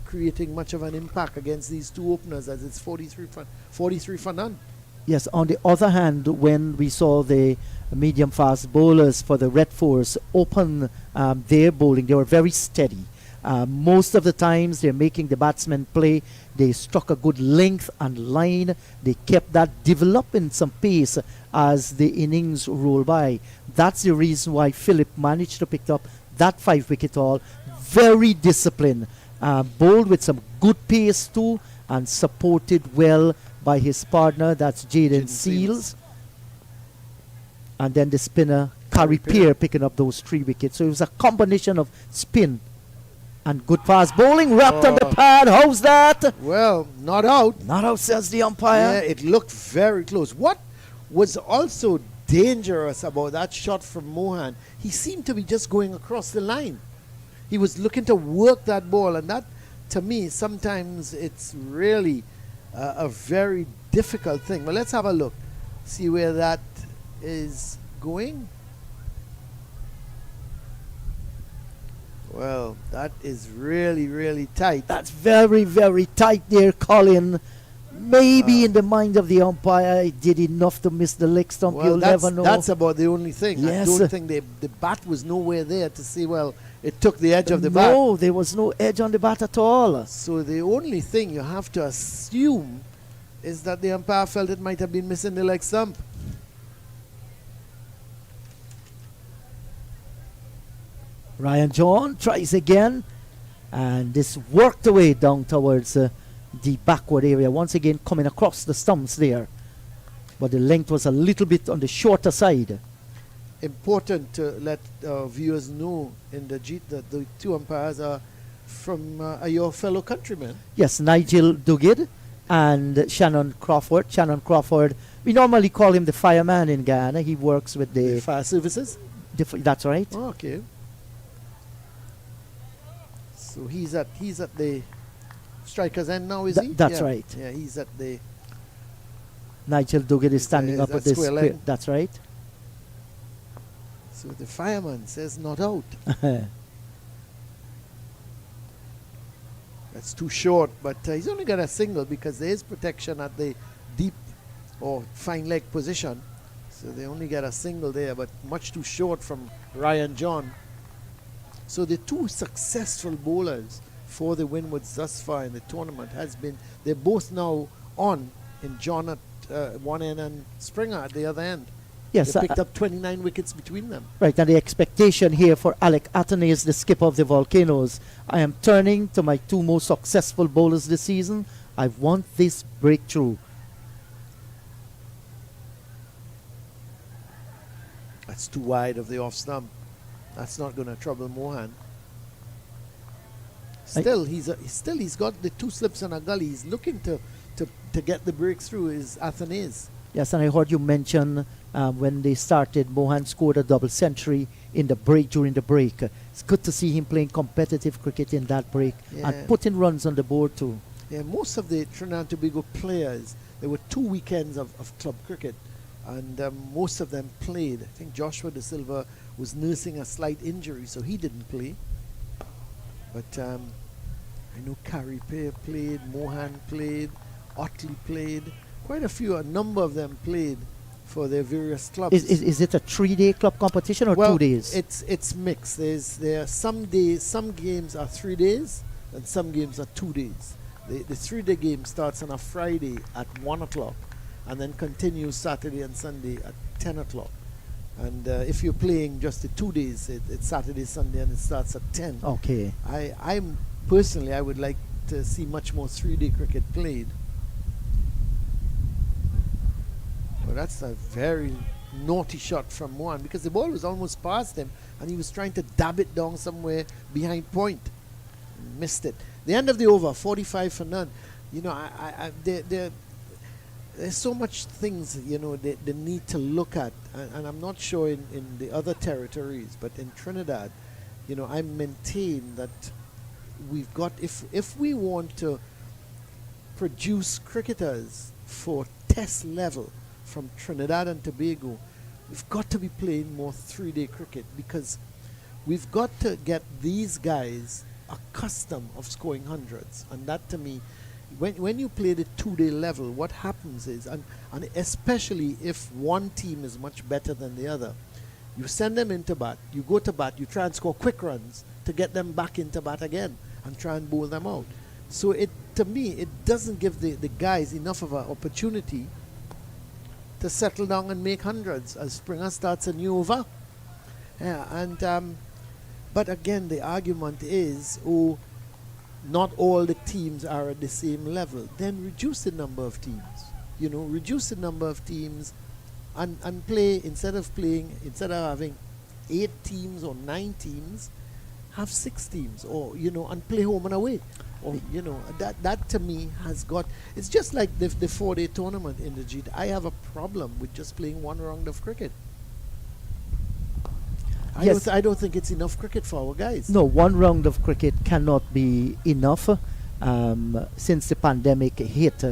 creating much of an impact against these two openers, as it's 43 for none. Yes, on the other hand, when we saw the medium fast bowlers for the Red Force open their bowling, they were very steady. Most of the times they're making the batsmen play. They struck a good length and line. They kept that developing some pace as the innings roll by. That's the reason why Philip managed to pick up that 5-wicket haul. very disciplined. Bowled with some good pace too, and supported well by his partner, that's Jaden Seals. And then the spinner, Curry Peer, picking up those 3 wickets. So it was a combination of spin and good fast bowling. Wrapped on the pad. How's that? Well, not out. Not out, says the umpire. Yeah, it looked very close. What was also dangerous about that shot from Mohan, he seemed to be just going across the line. He was looking to work that ball, and that, to me, sometimes it's really a very difficult thing. But let's have a look, see where that is going. Well, that is really, really tight. That's very, very tight there, Colin. Maybe in the mind of the umpire, he did enough to miss the leg stump. Well, You'll never know. that's about the only thing. Yes. I don't think the bat was nowhere there to see, well, it took the edge of the bat. No, there was no edge on the bat at all. So the only thing you have to assume is that the umpire felt it might have been missing the leg stump. Ryan John tries again, and this worked away down towards the backward area. Once again coming across the stumps there, but the length was a little bit on the shorter side. Important to let viewers know in the the 2 umpires are from your fellow countrymen. Yes, Nigel Dugid and Shannon Crawford. Shannon Crawford, we normally call him the fireman in Guyana. He works with The fire services. that's right. Oh, okay. So he's at the striker's end now, is he? That's right. Yeah, he's at the. Nigel Dugid is standing is up that at this square square. line? That's right. So the fireman says not out. That's too short, but he's only got a single because there is protection at the deep or fine leg position. So they only get a single there, but much too short from Ryan John. So the 2 successful bowlers for the Windwards thus far in the tournament they're both now on in John at one end and Springer at the other end. Yes, They picked up 29 wickets between them. right, and the expectation here for Alec Athanaze, the skipper of the Volcanoes. I am turning to my 2 most successful bowlers this season. I want this breakthrough. That's too wide of the off stump. That's not going to trouble Mohan. Still, he's got the 2 slips and a gully. He's looking to get the breakthrough. Is Athanaze. Yes, and I heard you mention when they started, Mohan scored a double century in the break during the break. It's good to see him playing competitive cricket in that break and putting runs on the board too. Yeah, most of the Trinidad and Tobago players, there were 2 weekends of club cricket, and most of them played. I think Joshua De Silva was nursing a slight injury, so he didn't play. But I know Carey Pear played, Mohan played, Otley played. Quite a number of them played for their various clubs. Is it a 3-day club competition or 2 days? It's mixed. There are some games are 3 days and some games are 2 days. The 3-day game starts on a Friday at 1 o'clock and then continues Saturday and Sunday at 10 o'clock. And if you're playing just the 2 days, it's Saturday, Sunday, and it starts at 10. Okay. I'm personally, I would like to see much more 3-day cricket played. Well, that's a very naughty shot from Mohan because the ball was almost past him and he was trying to dab it down somewhere behind point. Missed it. The end of the over, 45 for none. You know, there's so much things, you know, they need to look at. And I'm not sure in the other territories, but in Trinidad, you know, I maintain that we've got, if we want to produce cricketers for test level from Trinidad and Tobago, we've got to be playing more 3-day cricket because we've got to get these guys accustomed of scoring hundreds. And that to me, when you play the 2-day level, what happens is, and especially if one team is much better than the other, you send them into bat, you go to bat, you try and score quick runs to get them back into bat again and try and bowl them out. So to me, it doesn't give the guys enough of an opportunity to settle down and make hundreds as Springer starts a new over. Yeah, and But again, the argument is, oh, not all the teams are at the same level. Then reduce the number of teams. You know, reduce the number of teams and play, instead of having 8 teams or 9 teams, have 6 teams, or, you know, and play home and away. Or, you know, that to me has got, it's just like the 4-day tournament in the G. I have a problem with just playing one round of cricket. Yes. I don't think it's enough cricket for our guys. No, one round of cricket cannot be enough. Since the pandemic hit,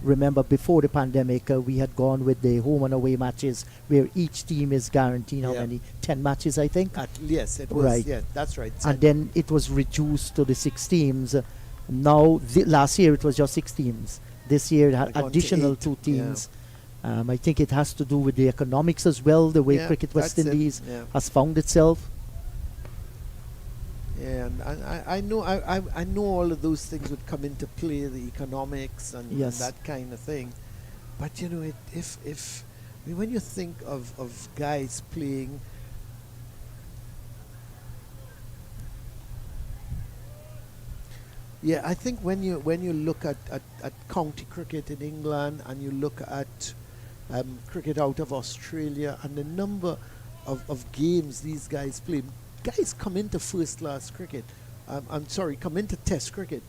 remember before the pandemic, we had gone with the home and away matches where each team is guaranteed how Yeah. many? 10 matches, I think. Yes, it was. Right. Yeah, that's right. And then it was reduced to the 6 teams. Now, last year it was just 6 teams. This year it had They're gone to additional 8. 2 teams. I think it has to do with the economics as well, the way Yeah, Cricket West that's it. Indies Yeah. has found itself. Yeah, and I know all of those things would come into play, the economics and Yes. that kind of thing. But you know, when you think of guys playing, yeah, I think when you look at county cricket in England and you look at cricket out of Australia and the number of games these guys play, guys come into first class cricket. Come into test cricket,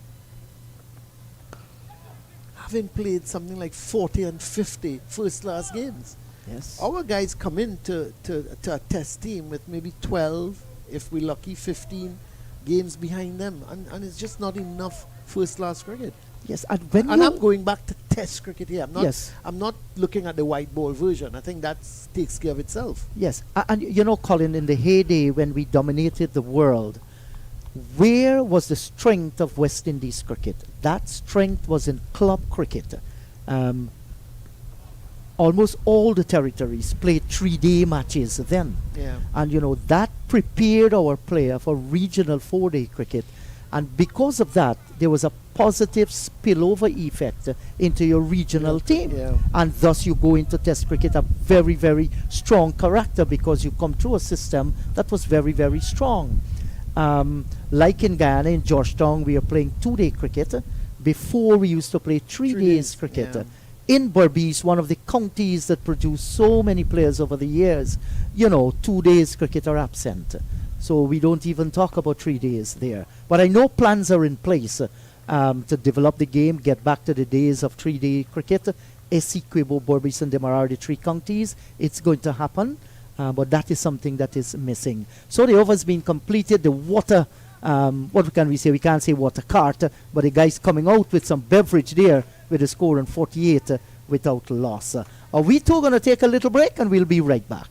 having played something like 40 and 50 first class games. Yes. Our guys come into to a test team with maybe 12, if we're lucky, 15 games behind them, and it's just not enough first class cricket. Yes, and when And you I'm going back to test cricket here. Yes. I'm not looking at the white ball version. I think that takes care of itself. Yes, and you know, Colin, in the heyday when we dominated the world, where was the strength of West Indies cricket? That strength was in club cricket. Almost all the territories played 3-day matches then. Yeah. And you know, that prepared our player for regional 4-day cricket. And because of that, there was a positive spillover effect into your regional team. Yeah. And thus you go into test cricket a very, very strong character because you come through a system that was very, very strong. Like in Guyana, in Georgetown, we are playing 2-day cricket. Before we used to play 3 days cricket. yeah. In Berbice, one of the counties that produced so many players over the years, you know, 2 days cricket are absent. So we don't even talk about 3 days there. But I know plans are in place to develop the game, get back to the days of 3-day cricket. Essequibo, Berbice, and Demerara, the 3 counties. It's going to happen, but that is something that is missing. So the over's been completed. The water, what can we say? We can't say water cart, but the guy's coming out with some beverage there with a score on 48 without loss. Are we two going to take a little break, and we'll be right back.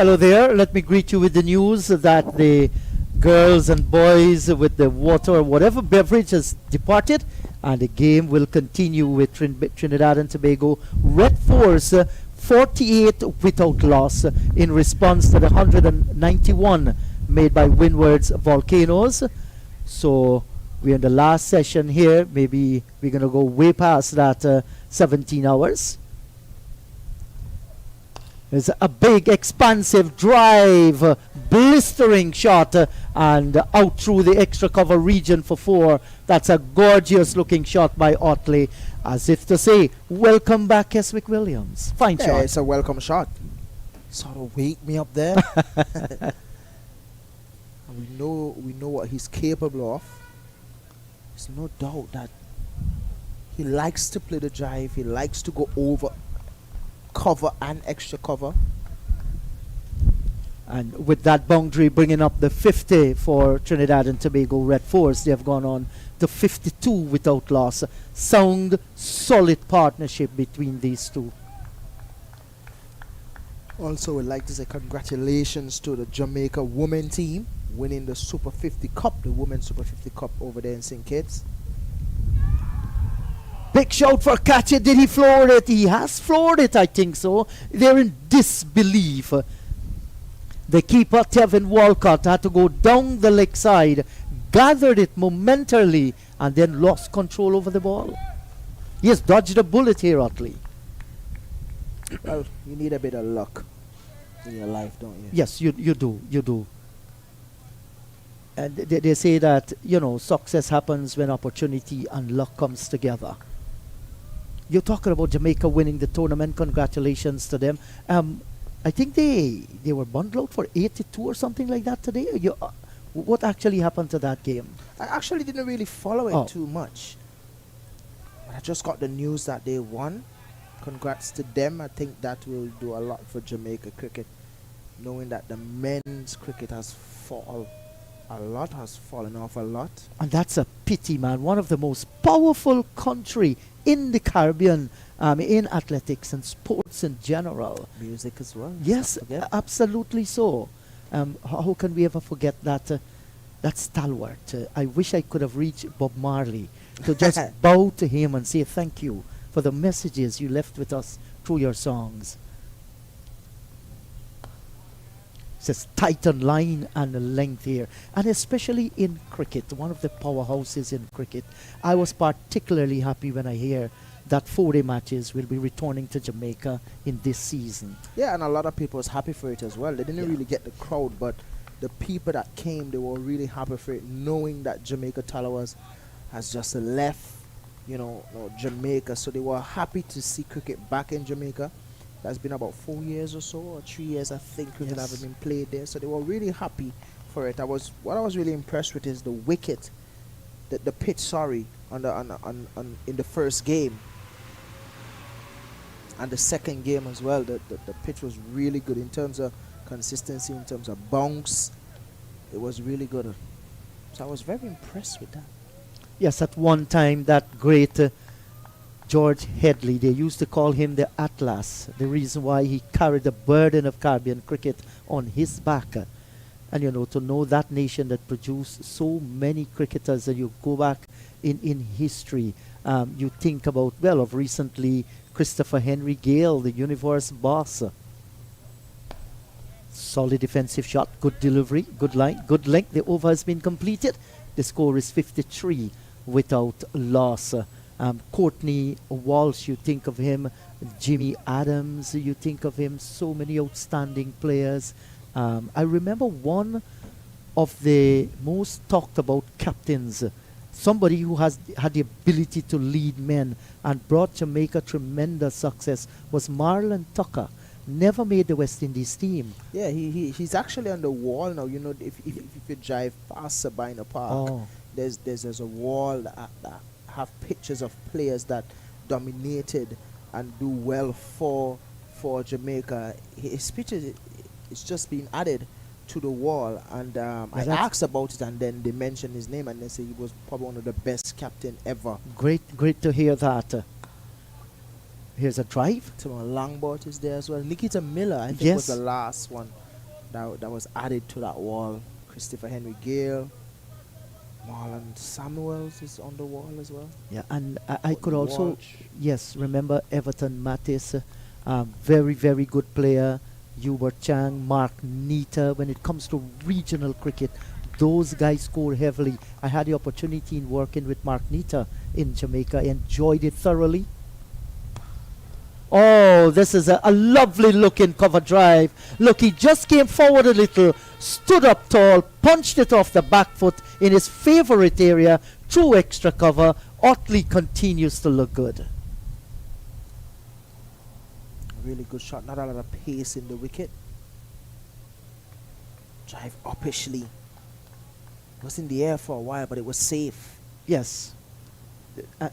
Hello there. Let me greet you with the news that the girls and boys with the water or whatever beverage has departed, and the game will continue with Trinidad and Tobago Red Force 48 without loss in response to the 191 made by Windwards Volcanoes. So we're in the last session here. Maybe we're going to go way past that 17 hours. There's a big, expansive drive, blistering shot, and out through the extra cover region for 4. That's a gorgeous looking shot by Otley, as if to say, welcome back, Keswick Williams. Fine Yeah, shot. it's a welcome shot. Sort of wake me up there. And we know what he's capable of. There's no doubt that he likes to play the drive. He likes to go over cover and extra cover. And with that boundary bringing up the 50 for Trinidad and Tobago Red Force, they have gone on to 52 without loss. Sound, solid partnership between these two. Also, we'd like to say congratulations to the Jamaica women team winning the Super 50 Cup, the Women's Super 50 Cup over there in St. Kitts. Big shout for Katya. Did he floor it? He has floored it, I think so. They're in disbelief. The keeper, Tevin Walcott, had to go down the leg side, gathered it momentarily, and then lost control over the ball. He has dodged a bullet here, Otley. Well, you need a bit of luck in your life, don't you? Yes, you do. And they say that, success happens when opportunity and luck comes together. You're talking about Jamaica winning the tournament. Congratulations to them. I think they were bundled out for 82 or something like that today. What actually happened to that game? I actually didn't really follow it Oh. too much. But I just got the news that they won. Congrats to them. I think that will do a lot for Jamaica cricket, knowing that the men's cricket has fallen off a lot. And that's a pity, man. One of the most powerful country in the Caribbean, in athletics and sports in general. Music as well. Yes, let's not forget. absolutely so. How can we ever forget that stalwart? I wish I could have reached Bob Marley to just bow to him and say thank you for the messages you left with us through your songs. It says tighten line and length here, and especially in cricket, one of the powerhouses in cricket. I was particularly happy when I hear that 4-day matches will be returning to Jamaica in this season. Yeah, and a lot of people was happy for it as well. They didn't Yeah. really get the crowd, but the people that came, they were really happy for it, knowing that Jamaica Talawas has just left, Jamaica. So they were happy to see cricket back in Jamaica. That's been about 4 years or so, or 3 years, I think, cricket Yes. haven't been played there. So they were really happy for it. What I was really impressed with is the wicket, the pitch. In the first game. And the second game as well, the pitch was really good in terms of consistency, in terms of bounce. It was really good. So I was very impressed with that. Yes, at one time, that great George Headley, they used to call him the Atlas. The reason why he carried the burden of Caribbean cricket on his back. And, to know that nation that produced so many cricketers, and you go back in history, you think about, of recently, Christopher Henry Gale, the universe boss. Solid defensive shot, good delivery, good line, good length. The over has been completed. The score is 53 without loss. Courtney Walsh, you think of him. Jimmy Adams, you think of him. So many outstanding players. I remember one of the most talked about captains, somebody who has had the ability to lead men and brought Jamaica tremendous success, was Marlon Tucker. Never made the West Indies team. Yeah, he's actually on the wall now. If you drive past Sabina Park, there's a wall that have pictures of players that dominated and do well for Jamaica. His picture is just being added to the wall, and I asked about it, and then they mentioned his name, and they say he was probably one of the best captain ever. Great to hear that. Here's a drive. So Longbot is there as well. Nikita Miller, I think, was the last one that was added to that wall. Christopher Henry Gale, Marlon Samuels is on the wall as well. Yeah, and I could also, Watch. yes, remember Everton Mattis, very, very good player. Hubert Chang, Mark Nita. When it comes to regional cricket, those guys score heavily. I had the opportunity in working with Mark Nita in Jamaica, enjoyed it thoroughly. Oh, this is a lovely looking cover drive. Look, he just came forward a little, stood up tall, punched it off the back foot in his favorite area, through extra cover. Otley continues to look good. Really good shot. Not a lot of pace in the wicket. Drive uppishly. Was in the air for a while, but it was safe. Yes.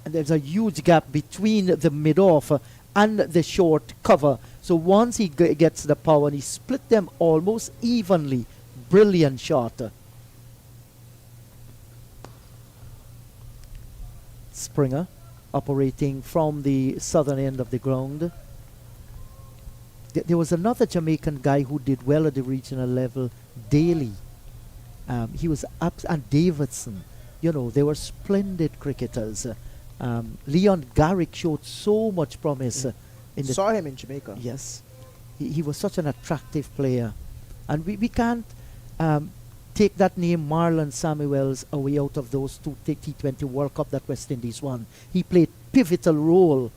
There's a huge gap between the mid-off and the short cover. So once he gets the power and he split them almost evenly. Brilliant shot. Springer operating from the southern end of the ground. There was another Jamaican guy who did well at the regional level, Daly. He was and Davidson. You know, they were splendid cricketers. Leon Garrick showed so much promise. In the Saw him in Jamaica. Yes. He was such an attractive player. And we can't take that name Marlon Samuels away out of those two T20 World Cup that West Indies won. He played pivotal role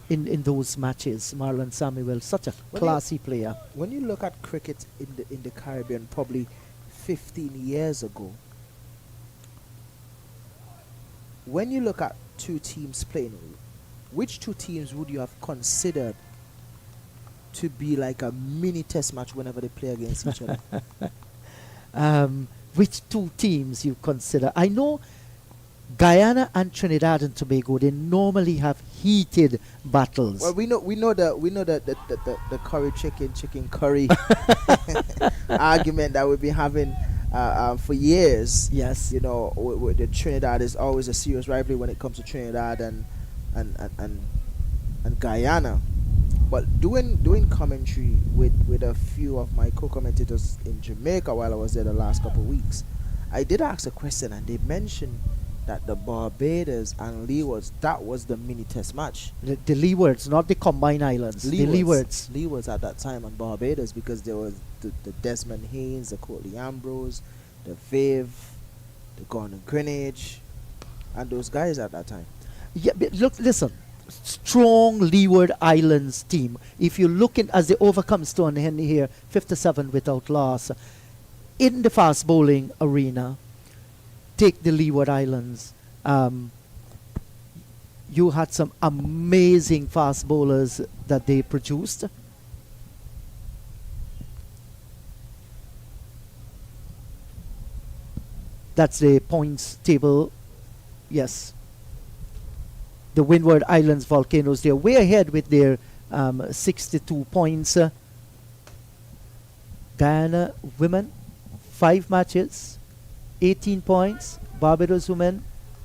in those matches. Marlon Samuels, such a classy player. When you look at cricket in the Caribbean, probably 15 years ago, when you look at two teams playing, which two teams would you have considered to be like a mini test match whenever they play against each other? Which two teams you consider? I know Guyana and Trinidad and Tobago, they normally have heated battles. Well, we know the curry chicken curry argument that we've been having for years. Yes. You know, with the Trinidad is always a serious rivalry when it comes to Trinidad and Guyana. But doing commentary with a few of my co-commentators in Jamaica while I was there the last couple of weeks, I did ask a question and they mentioned that the Barbados and Leewards, that was the mini test match. The Leewards, not the Combined Islands. The Leewards. Leewards at that time on Barbados, because there was the Desmond Haynes, the Courtney Ambrose, the Viv, the Gordon Greenwich, and those guys at that time. Yeah, but look, listen. Strong Leeward Islands team. If you look in as they overcome Stonehenge here, 57 without loss. In the fast bowling arena, take the Leeward Islands. You had some amazing fast bowlers that they produced. That's the points table. Yes. The Windward Islands Volcanoes, they're way ahead with their 62 points. Guyana women, 5 matches, 18 points. Barbados women,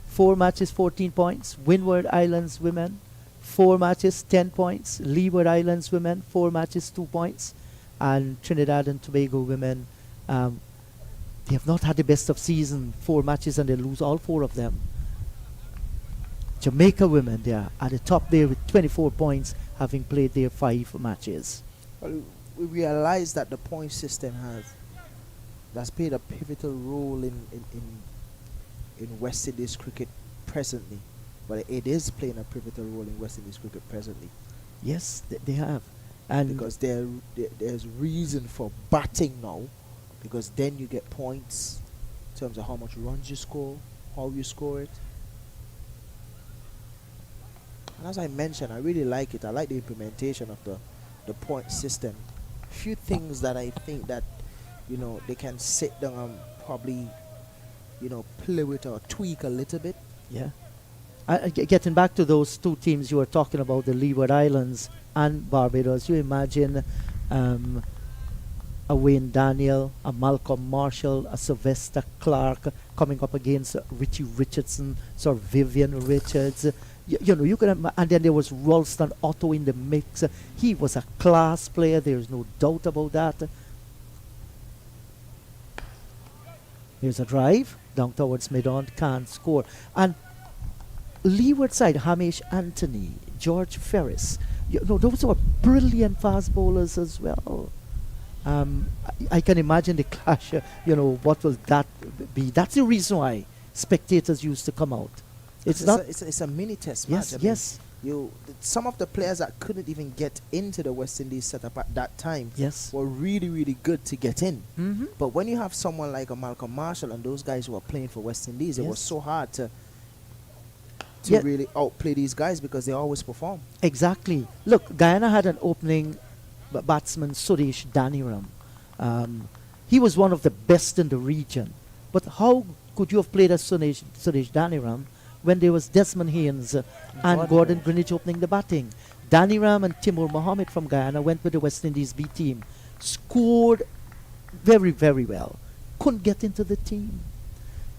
4 matches, 14 points. Windward Islands women, 4 matches, 10 points. Leeward Islands women, 4 matches, 2 points. And Trinidad and Tobago women, they have not had the best of season, 4 matches, and they lose all 4 of them. Jamaica women, they are at the top there with 24 points, having played their 5 matches. Well, we realize that the point system that's played a pivotal role in West Indies cricket presently. But it is playing a pivotal role in West Indies cricket presently. Yes, they have. And because there's reason for batting now, because then you get points in terms of how much runs you score, how you score it. And as I mentioned, I really like it. I like the implementation of the point system. Few things that I think that, you know, they can sit down and probably, you know, play with or tweak a little bit. yeah. Getting back to those two teams you were talking about, the Leeward Islands and Barbados, you imagine a Wayne Daniel, a Malcolm Marshall, a Sylvester Clark coming up against Richie Richardson, Sir Vivian Richards. You know, you could, and then there was Ralston Otto in the mix. He was a class player. There is no doubt about that. Here's a drive down towards mid-on, can't score. And leeward side, Hamish Anthony, George Ferris. Those are brilliant fast bowlers as well. I can imagine the clash. What will that be? That's the reason why spectators used to come out. It's not. It's a mini test Yes, match. yes. Some of the players that couldn't even get into the West Indies setup at that time Yes. were really, really good to get in. Mm-hmm. But when you have someone like a Malcolm Marshall and those guys who are playing for West Indies, it was Yes. so hard to Yeah. really outplay these guys because they always perform. Exactly. Look, Guyana had an opening batsman, Suresh Daniram. He was one of the best in the region. But how could you have played as Suresh Daniram when there was Desmond Haynes and Gordon Greenwich opening the batting? Daniram and Timur Mohammed from Guyana went with the West Indies B team, scored very, very well, couldn't get into the team.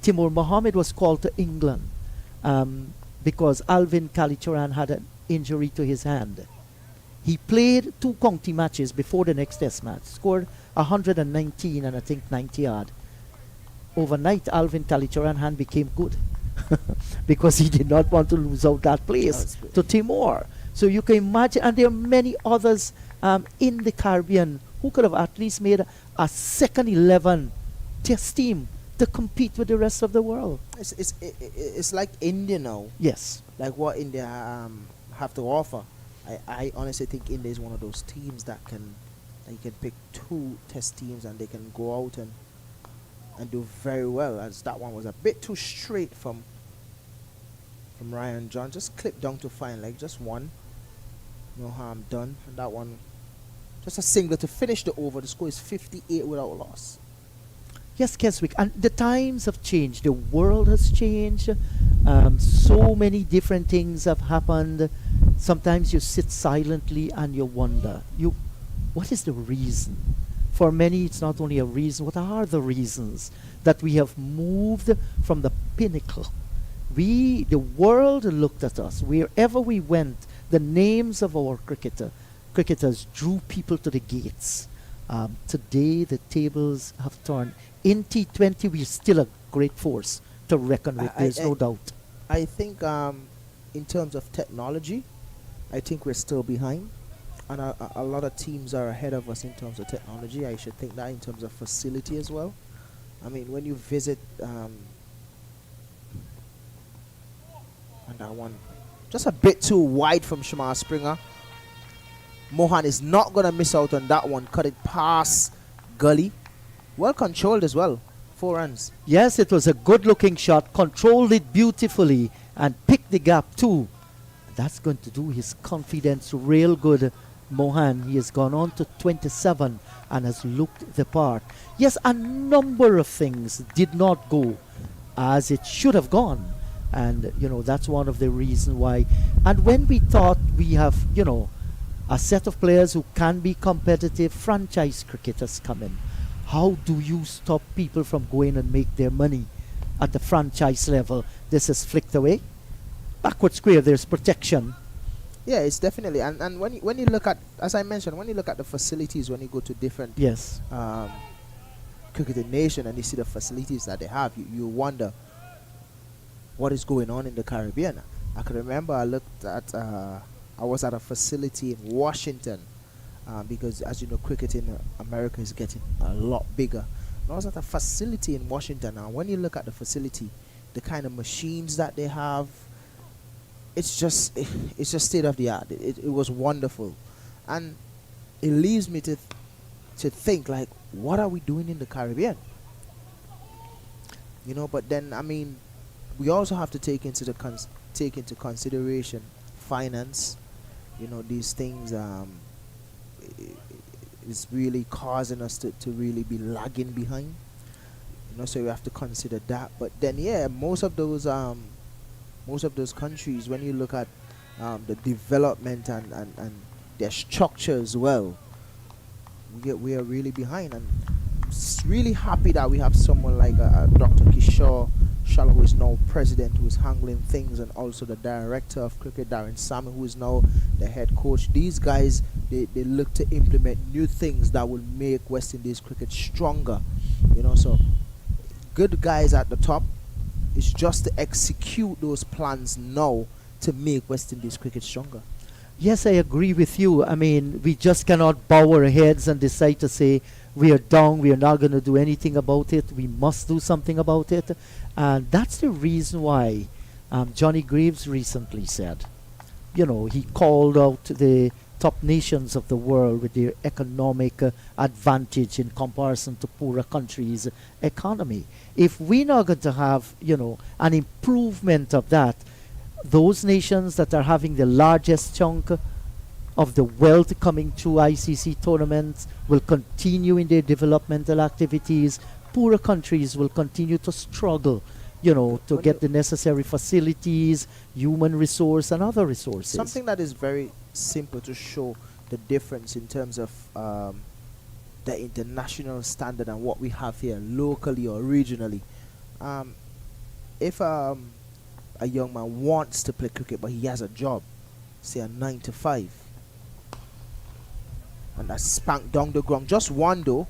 Timur Mohammed was called to England because Alvin Kalicharan had an injury to his hand. He played 2 county matches before the next test match, scored 119 and I think 90 odd. Overnight, Alvin Kalicharan hand became good because he did not want to lose out that place to Timor. So you can imagine, and there are many others in the Caribbean who could have at least made a second 11 test team to compete with the rest of the world. It's like India now. Yes. Like what India have to offer. I honestly think India is one of those teams that you can pick 2 test teams and they can go out and do very well. As that one was a bit too straight from Ryan John. Just clipped down to fine leg, just one. No harm done. And that one, just a single to finish the over. The score is 58 without a loss. Yes, Keswick, and the times have changed. The world has changed. So many different things have happened. Sometimes you sit silently and you wonder, what is the reason? For many, it's not only a reason. What are the reasons that we have moved from the pinnacle? The world looked at us. Wherever we went, the names of our cricketers drew people to the gates. Today, the tables have turned. In T20, we're still a great force to reckon with. There's no doubt. I think in terms of technology, I think we're still behind. And a lot of teams are ahead of us in terms of technology. I should think that in terms of facility as well. I mean, when you visit and that one just a bit too wide from Shamar Springer. Mohan is not going to miss out on that one. Cut it past Gully. Well controlled as well. 4 runs. Yes, it was a good-looking shot. Controlled it beautifully and picked the gap too. That's going to do his confidence real good. Mohan, he has gone on to 27 and has looked the part. Yes, a number of things did not go as it should have gone. And, that's one of the reasons why. And when we thought we have, a set of players who can be competitive, franchise cricketers come in. How do you stop people from going and make their money at the franchise level? This is flicked away. Backward square, there's protection. Yeah, it's definitely. And when you look at, as I mentioned, when you look at the facilities, when you go to different cricketing nation and you see the facilities that they have, you wonder what is going on in the Caribbean. I can remember I looked at, I was at a facility in Washington because, as you know, cricket in America is getting a lot bigger. And I was at a facility in Washington. Now, when you look at the facility, the kind of machines that they have, it's just state of the art. It was wonderful, and it leaves me to think, like, what are we doing in the Caribbean? But then, I mean, we also have to take into consideration finance. These things is really causing us to really be lagging behind. So we have to consider that. But then, most of those countries, when you look at the development and their structure as well, we are really behind. And it's really happy that we have someone like Dr. Kishore Shala, who is now president, who is handling things, and also the director of cricket, Darren Salmon, who is now the head coach. These guys, they look to implement new things that will make West Indies cricket stronger. So good guys at the top. It's just to execute those plans now to make West Indies cricket stronger. Yes, I agree with you. I mean, we just cannot bow our heads and decide to say we are down, we are not going to do anything about it. We must do something about it. And that's the reason why Johnny Greaves recently said, he called out the top nations of the world with their economic advantage in comparison to poorer countries' economy. If we're not going to have, an improvement of that, those nations that are having the largest chunk of the wealth coming through ICC tournaments will continue in their developmental activities. Poorer countries will continue to struggle, to get the necessary facilities, human resource, and other resources. Something that is very simple to show the difference in terms of the international standard and what we have here locally or regionally. If a young man wants to play cricket but he has a job, say a 9 to 5, and that's spanked down the ground, just one though,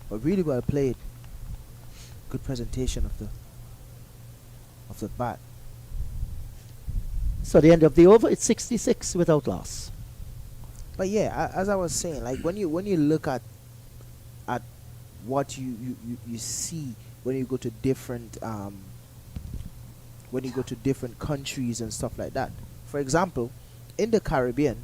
but really well played, good presentation of the bat. So the end of the over, it's 66 without loss. But yeah, as I was saying, like when you look at what you see when you go to different countries and stuff like that. For example, in the Caribbean,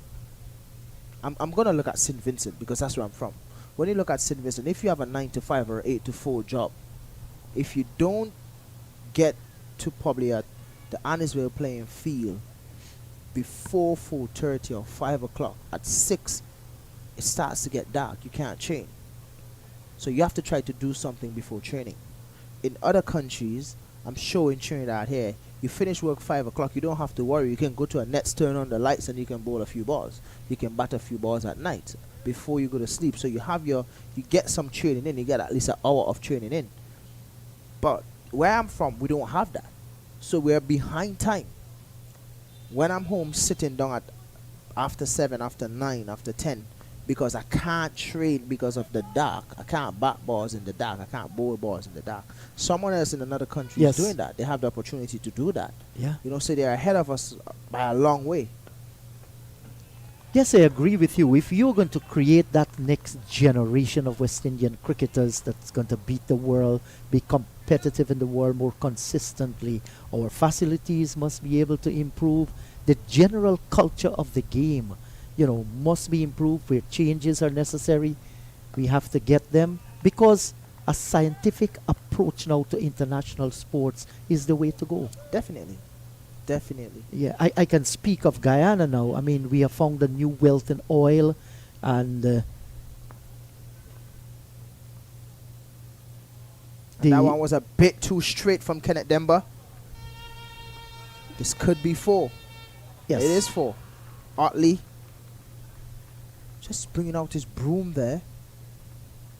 I'm gonna look at St. Vincent because that's where I'm from. When you look at St. Vincent, if you have a 9 to 5 or 8 to 4 job, if you don't get to probably at the Annisville playing field before 4:30 or 5 o'clock, at 6 it starts to get dark. You can't train, so you have to try to do something before training. In other countries, I'm sure in Trinidad here, you finish work 5 o'clock, you don't have to worry. You can go to a nets, turn on the lights, and you can bowl a few balls. You can bat a few balls at night before you go to sleep. So you get some training in. You get at least an hour of training in. But where I'm from, we don't have that, so we're behind time. When I'm home sitting down at after 7, after 9, after 10, because I can't train because of the dark. I can't bat balls in the dark. I can't bowl balls in the dark. Someone else in another country is doing that. They have the opportunity to do that. Yeah. So they're ahead of us by a long way. Yes, I agree with you. If you're going to create that next generation of West Indian cricketers that's going to beat the world, be competitive in the world more consistently, our facilities must be able to improve. The general culture of the game, must be improved. Where changes are necessary, we have to get them, because a scientific approach now to international sports is the way to go. Definitely. Yeah, I can speak of Guyana now. I mean, we have found a new wealth in oil, and that one was a bit too straight from Kennet Dember. This could be 4. Yes, it is 4. Otley just bringing out his broom there.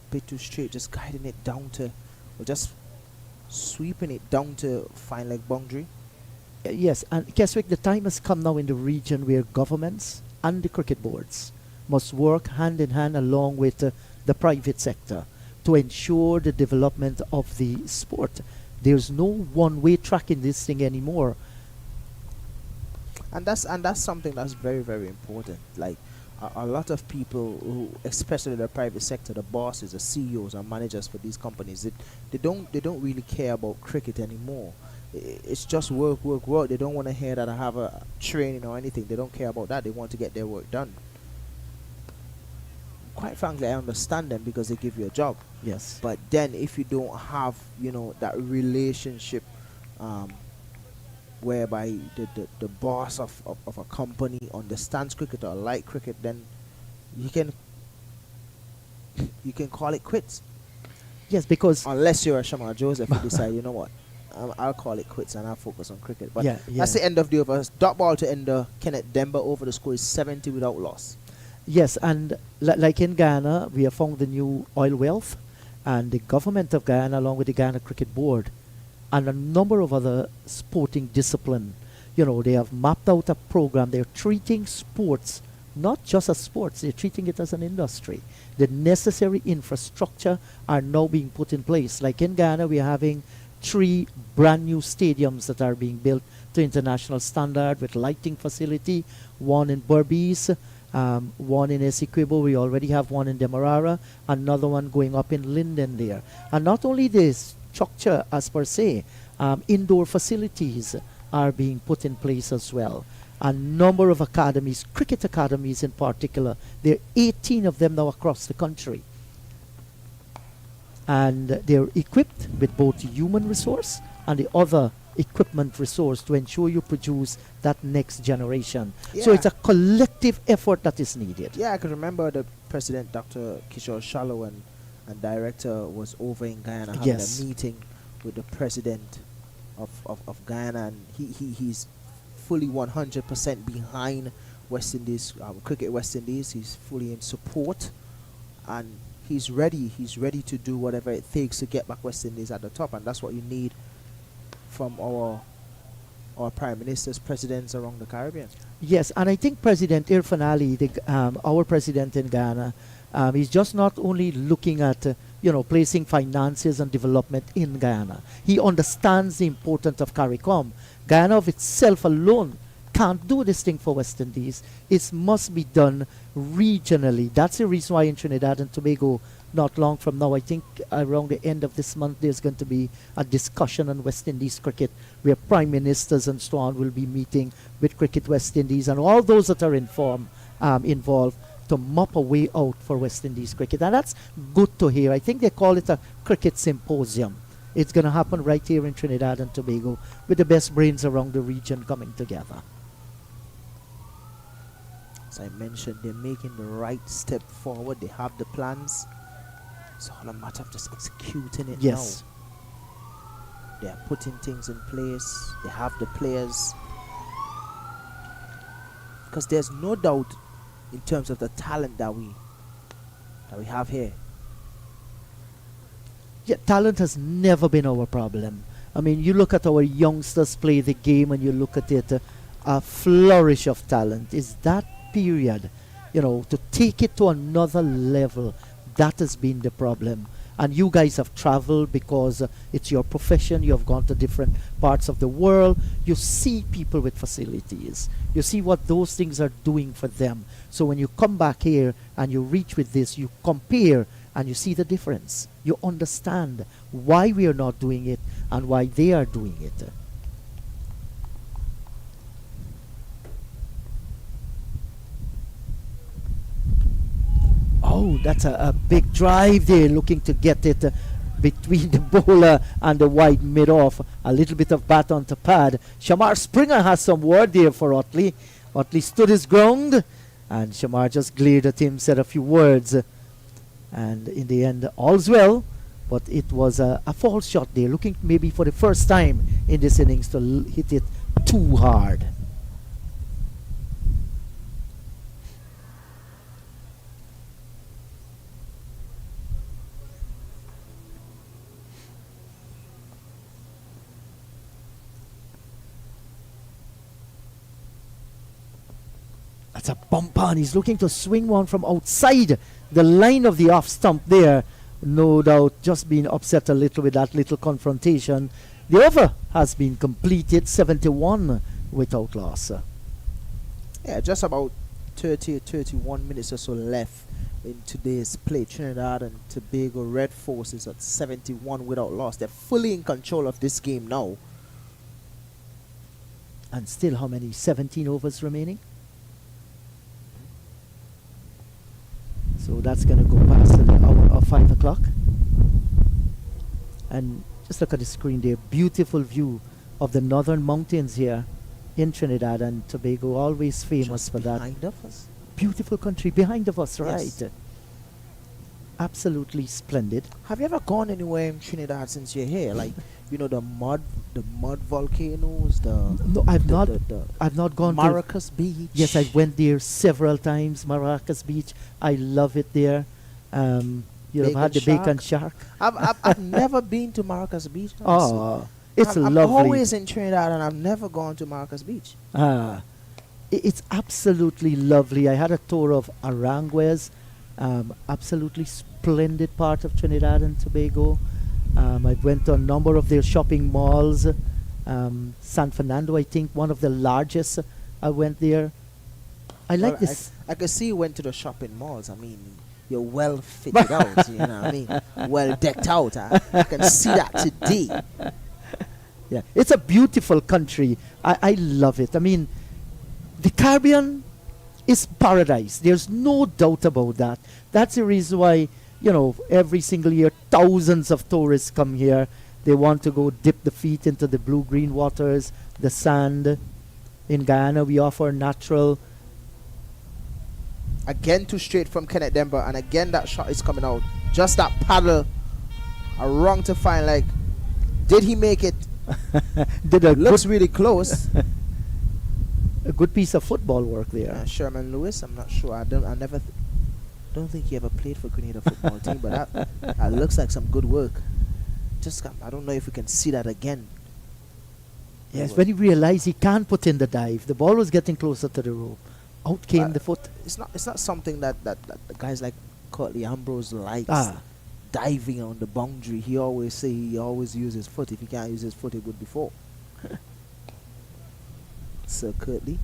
Bit too straight, just guiding it down to, or just sweeping it down to fine leg boundary. Yes, and Keswick, the time has come now in the region where governments and the cricket boards must work hand in hand along with the private sector to ensure the development of the sport. There's no one-way track in this thing anymore. And that's something that's very, very important. Like a lot of people who, especially the private sector, the bosses, the CEOs and managers for these companies, they don't really care about cricket anymore. It's just work. They don't want to hear that I have a training or anything. They don't care about that. They want to get their work done. Quite frankly, I understand them because they give you a job. Yes. But then if you don't have, that relationship whereby the boss of a company understands cricket or like cricket, then you can call it quits. Yes, because unless you're a Shamar Joseph, you decide, you know what, I'll call it quits and I'll focus on cricket. But that's the end of the over. Dot ball to end the Kennet Dember over. The score is 70 without loss. Yes, and like in Guyana, we have found the new oil wealth, and the government of Guyana, along with the Guyana Cricket Board, and a number of other sporting discipline, they have mapped out a program. They're treating sports not just as sports, they're treating it as an industry. The necessary infrastructure are now being put in place. Like in Ghana, we're having 3 brand new stadiums that are being built to international standard with lighting facility, one in Berbice, one in Essequibo. We already have one in Demerara, another one going up in Linden there. And not only this structure as per se, indoor facilities are being put in place as well. A number of academies, cricket academies in particular, there are 18 of them now across the country. And they're equipped with both human resource and the other equipment resource to ensure you produce that next generation. So Yeah. it's a collective effort that is needed. Yeah, I can remember the president, Dr. Kishore Shallow, and director was over in Guyana having Yes. a meeting with the president of Guyana, and he's fully 100% behind West Indies, cricket West Indies. He's fully in support, and he's ready to do whatever it takes to get back West Indies at the top, and that's what you need from our prime ministers, presidents around the Caribbean. Yes, and I think President Irfan Ali, our president in Ghana, is just not only looking at placing finances and development in Guyana. He understands the importance of CARICOM. Guyana of itself alone can't do this thing for West Indies. It must be done regionally. That's the reason why in Trinidad and Tobago, not long from now, I think around the end of this month, there's going to be a discussion on West Indies cricket where prime ministers and so on will be meeting with Cricket West Indies and all those that are involved to mop a way out for West Indies cricket. And that's good to hear. I think they call it a cricket symposium. It's going to happen right here in Trinidad and Tobago with the best brains around the region coming together. As I mentioned, they're making the right step forward. They have the plans. It's all a matter of just executing it Yes. now. They are putting things in place. They have the players. Because there's no doubt in terms of the talent that we have here. Yeah, talent has never been our problem. I mean, you look at our youngsters play the game and you look at it, a flourish of talent is that period, to take it to another level. That has been the problem. And you guys have traveled because it's your profession. You have gone to different parts of the world. You see people with facilities. You see what those things are doing for them. So when you come back here and you reach with this, you compare and you see the difference. You understand why we are not doing it and why they are doing it. Oh, that's a big drive there, looking to get it between the bowler and the wide mid-off. A little bit of bat onto pad. Shamar Springer has some word there for Otley. Otley stood his ground, and Shamar just glared at him, said a few words. And in the end, all's well. But it was a false shot there, looking maybe for the first time in this innings to hit it too hard. That's a bumper, and he's looking to swing one from outside the line of the off stump there. No doubt just being upset a little with that little confrontation. The over has been completed, 71 without loss. Yeah, just about 31 minutes or so left in today's play. Trinidad and Tobago Red Forces at 71 without loss. They're fully in control of this game now. And still how many? 17 overs remaining? So that's going to go past the hour of 5 o'clock. And just look at the screen there. Beautiful view of the northern mountains here in Trinidad and Tobago. Always famous Just for that. behind of us. Beautiful country behind of us, Yes. right? Absolutely splendid. Have you ever gone anywhere in Trinidad since you're here? Like, the mud volcanoes, No, I've not. I've not gone to. Maracas Beach. Yes, I went there several times. Maracas Beach. I love it there. You've had the bacon shark. I've never been to Maracas Beach. Oh, it's I'm lovely. always in Trinidad and I've never gone to Maracas Beach. Ah, It's absolutely lovely. I had a tour of Aranjuez, absolutely splendid part of Trinidad and Tobago. I went to a number of their shopping malls. San Fernando, I think, one of the largest. I went there. I like this. I could see you went to the shopping malls. I mean, you're well fitted out. You know what I mean? Well decked out. I can see that today. Yeah, it's a beautiful country. I love it. I mean, the Caribbean is paradise. There's no doubt about that. That's the reason why, you know, every single year thousands of tourists come here. They want to go dip the feet into the blue-green waters, the sand. In Guyana, we offer natural. Again, too straight from Kennet Dember, and again that shot is coming out. Just that paddle, a wrong to find. Like, did he make it? Looks really close. A good piece of football work there. Sherman Lewis, I'm not sure. I don't think he ever played for Grenada football team, but that looks like some good work. I don't know if we can see that again. Yes, when he realized he can't put in the dive, the ball was getting closer to the rope. Out came the foot. It's not something that the guys like Courtney Ambrose likes. Diving on the boundary. He always say he always uses his foot. If he can't use his foot, it would be four. Sir Curtly.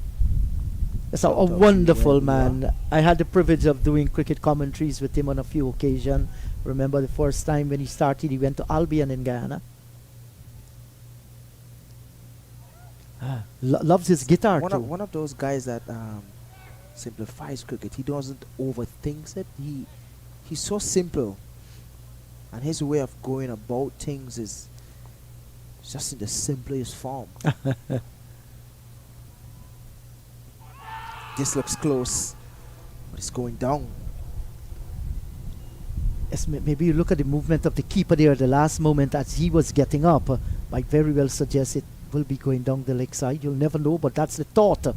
It's a wonderful man. I had the privilege of doing cricket commentaries with him on a few occasions. Remember the first time when he started, he went to Albion in Guyana. Loves his guitar too. One of those guys that simplifies cricket. He doesn't overthink it. He's so simple, and his way of going about things is just in the simplest form. This looks close, but it's going down. Yes, maybe you look at the movement of the keeper there at the last moment as he was getting up. Might very well suggest it will be going down the leg side. You'll never know, but that's the thought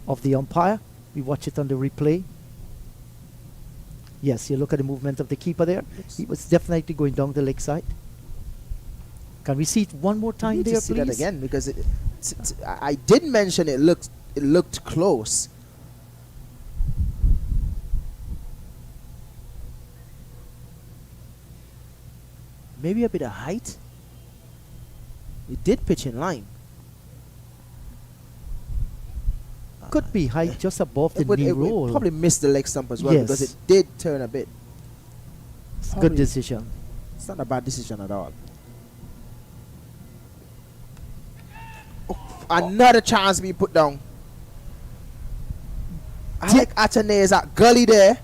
of the umpire. We watch it on the replay. Yes, you look at the movement of the keeper there. He was definitely going down the leg side. Can we see it one more time there, see please? that again, because I did mention it looked close. Maybe a bit of height. It did pitch in line. Could be height just above the knee It roll. probably missed the leg stump as well, Yes. because it did turn a bit. Good decision. It's not a bad decision at all. Another chance being put down. Alec Athanaze at gully there.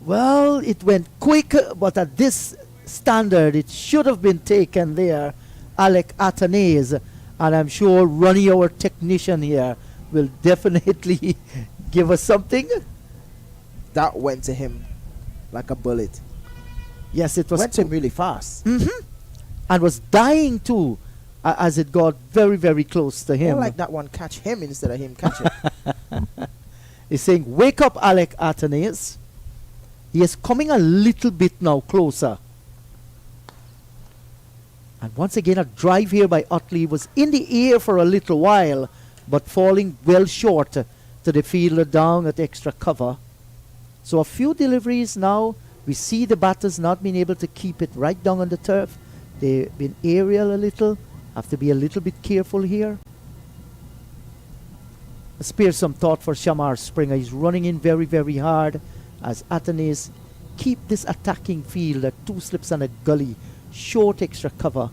Well, it went quick, but at this standard, it should have been taken there. Alec Athanaze, and I'm sure Ronnie, our technician here, will definitely give us something. That went to him like a bullet. Yes, it was Went to him really fast. and was dying too, as it got very, very close to him. More like that one catch him instead of him catch it. He's saying, "Wake up, Alec Athanaze." He is coming a little bit now closer. And once again, a drive here by Otley was in the air for a little while, but falling well short to the fielder down at extra cover. So a few deliveries now. We see the batters not being able to keep it right down on the turf. They've been aerial a little. Have to be a little bit careful here. Spare some thought for Shamar Springer. He's running in very, very hard as Athanaze keep this attacking field at two slips and a gully. Short extra cover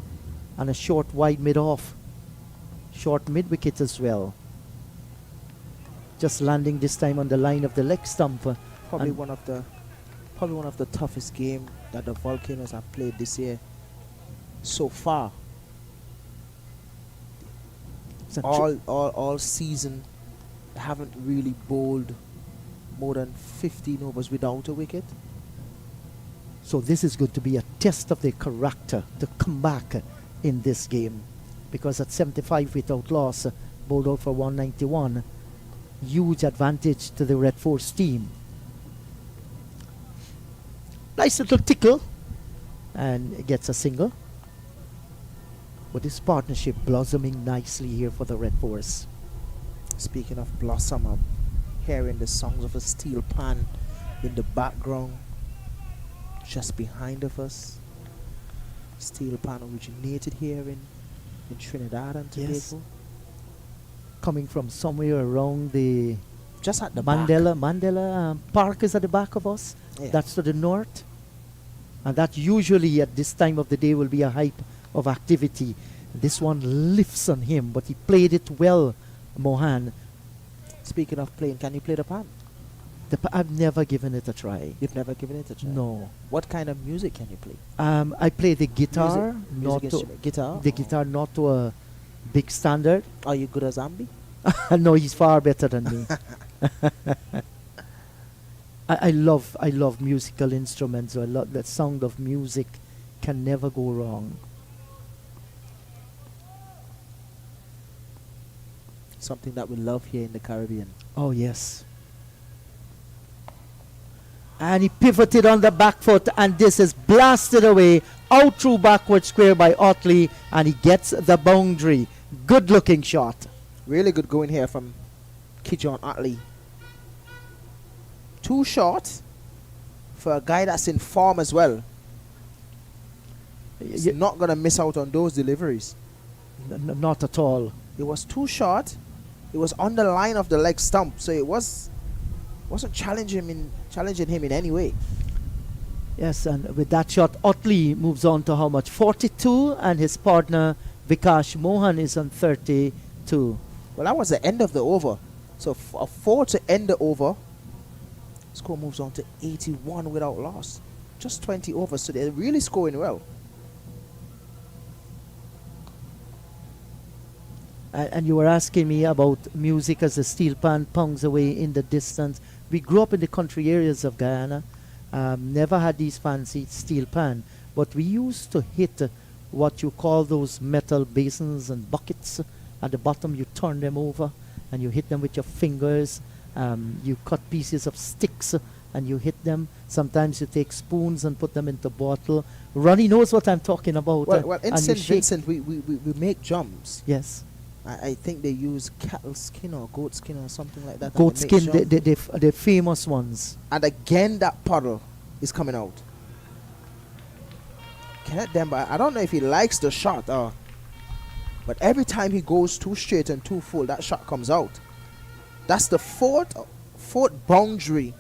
and a short wide mid-off. Short mid-wicket as well. Just landing this time on the line of the leg stump. Probably one of the toughest game that the Volcanoes have played this year so far. All season, they haven't really bowled more than 15 overs without a wicket. So this is going to be a test of their character to come back in this game, because at 75 without loss, bowled out for 191, huge advantage to the Red Force team. Nice little tickle, and gets a single. But this partnership blossoming nicely here for the Red Force. Speaking of blossom, I'm hearing the songs of a steel pan in the background just behind of us. Steel pan originated here in Trinidad and Tobago. Yes. Coming from somewhere around the Just at the Mandela Park is at the back of us. Yeah. That's to the north. And that usually at this time of the day will be a hype of activity. This one lifts on him, but he played it well, Mohan. Speaking of playing, can you play the pan? I've never given it a try. You've never given it a try? No. What kind of music can you play? I play the guitar, Music instrument. Guitar? the guitar, not to a big standard. Are you good as Zambi? No, he's far better than me. I love musical instruments. I love the sound of music. Can never go wrong. Something that we love here in the Caribbean. Oh yes. And he pivoted on the back foot, and this is blasted away out through backward square by Otley, and he gets the boundary. Good looking shot. Really good going here from Kon Otley. Too short for a guy that's in form as well. He's not going to miss out on those deliveries. Not at all. It was too short. It was on the line of the leg stump, so it wasn't challenging him in any way. Yes, and with that shot, Otley moves on to how much? 42, and his partner Vikash Mohan is on 32. Well, that was the end of the over. So a 4 to end the over. Score moves on to 81 without loss. Just 20 overs, so they're really scoring well. And you were asking me about music as the steel pan pongs away in the distance. We grew up in the country areas of Guyana. Never had these fancy steel pan, but we used to hit what you call those metal basins and buckets. At the bottom, you turn them over and you hit them with your fingers. You cut pieces of sticks and you hit them. Sometimes you take spoons and put them into bottle. Ronnie knows what I'm talking about. Well, in and you St. shake. Vincent, we make drums. Yes. I think they use cattle skin or goat skin or something like that. and Goat they make skin, jam. the famous ones. And again, that puddle is coming out. Kennet Dember, I don't know if he likes the shot, but every time he goes too straight and too full, that shot comes out. That's the fourth boundary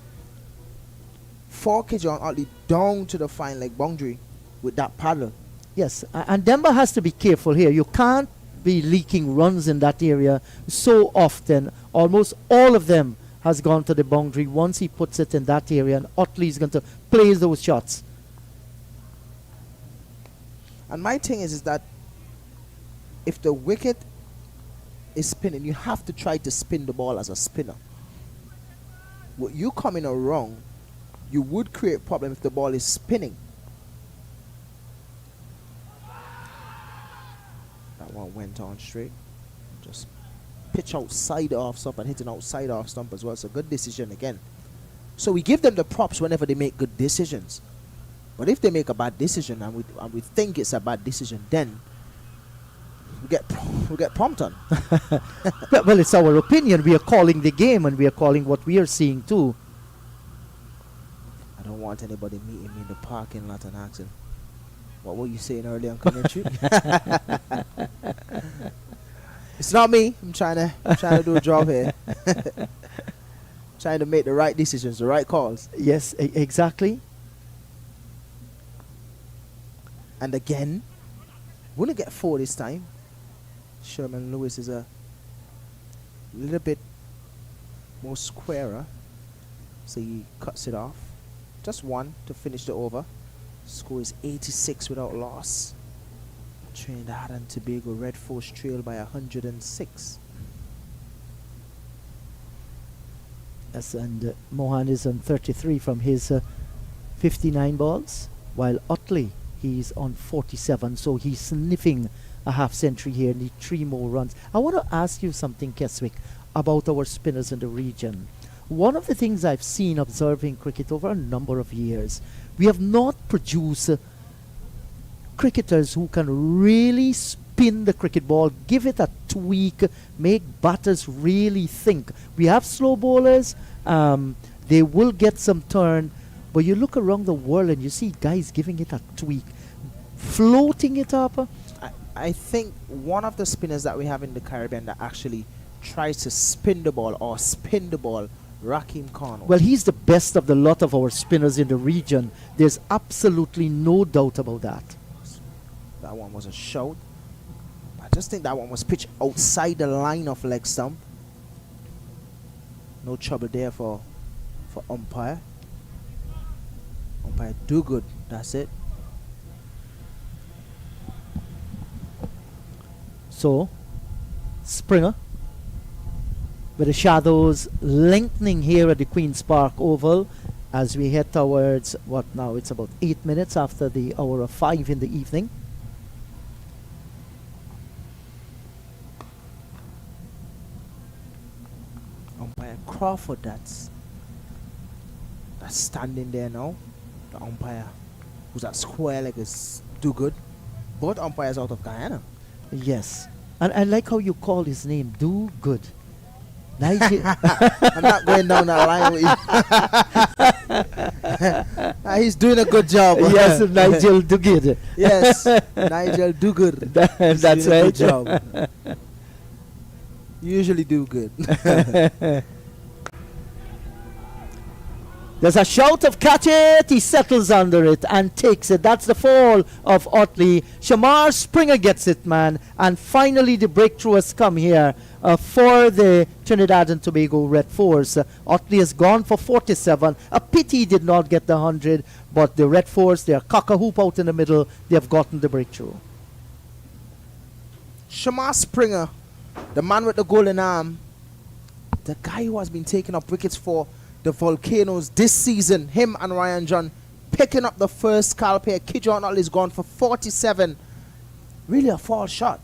for Kon Otley down to the fine leg boundary with that paddle. Yes, and Dember has to be careful here. You can't be leaking runs in that area so often. Almost all of them has gone to the boundary once he puts it in that area, and Otley is going to play those shots. And my thing is that if the wicket is spinning, you have to try to spin the ball as a spinner. What you come in wrong, you would create problem if the ball is spinning. That one went on straight. Just pitch outside off stump and hitting outside off stump as well. So good decision again. So we give them the props whenever they make good decisions. But if they make a bad decision and we think it's a bad decision, then we get pumped on. Well, it's our opinion. We are calling the game, and we are calling what we are seeing too. I don't want anybody meeting me in the parking lot and asking, what were you saying earlier on commentary? It's not me. I'm trying to do a job here. Trying to make the right decisions, the right calls. Yes, exactly. And again, we're going to get 4 this time. Sherman Lewis is a little bit more squarer, so he cuts it off. Just 1 to finish the over. Score is 86 without loss. Trinidad and Tobago Red Force trail by 106. Yes, and Mohan is on 33 from his 59 balls, while Otley, he's on 47, so he's sniffing a half century here, need 3 more runs. I want to ask you something, Keswick, about our spinners in the region. One of the things I've seen observing cricket over a number of years, we have not produced cricketers who can really spin the cricket ball, give it a tweak, make batters really think. We have slow bowlers, they will get some turn, but you look around the world and you see guys giving it a tweak, floating it up. I think one of the spinners that we have in the Caribbean that actually tries to spin the ball or spin the ball, Rakeem Kon Otley. Well, he's the best of the lot of our spinners in the region. There's absolutely no doubt about that. That one was a shout. I just think that one was pitched outside the line of leg stump. No trouble there for umpire. Umpire do good. That's it. So, Springer, with the shadows lengthening here at the Queen's Park Oval as we head towards, what now, it's about 8 minutes after the hour of 5 in the evening. Umpire Crawford, that's standing there now. The umpire who's at square leg is do good. Both umpires out of Guyana. Yes. And I like how you call his name, Do Good. Nigel. I'm not going down that line with you. He's doing a good job. Yes, Nigel Do Good. Yes, Nigel do good. That's doing a right. good job. Usually do good. There's a shout of catch it. He settles under it and takes it. That's the fall of Otley. Shamar Springer gets it, man. And finally the breakthrough has come here for the Trinidad and Tobago Red Force. Otley has gone for 47. A pity he did not get the 100. But the Red Force, they are cock-a-hoop out in the middle. They have gotten the breakthrough. Shamar Springer, the man with the golden arm, the guy who has been taking up wickets for the Volcanoes this season, him and Ryan John picking up the first scalp here. Kijon Otley's gone for 47. Really a fall shot.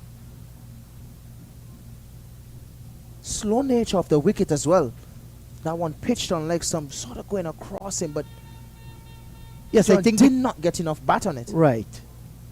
Slow nature of the wicket as well. That one pitched on leg stump, sort of going across him, but Yes, John I think did not get enough bat on it. right.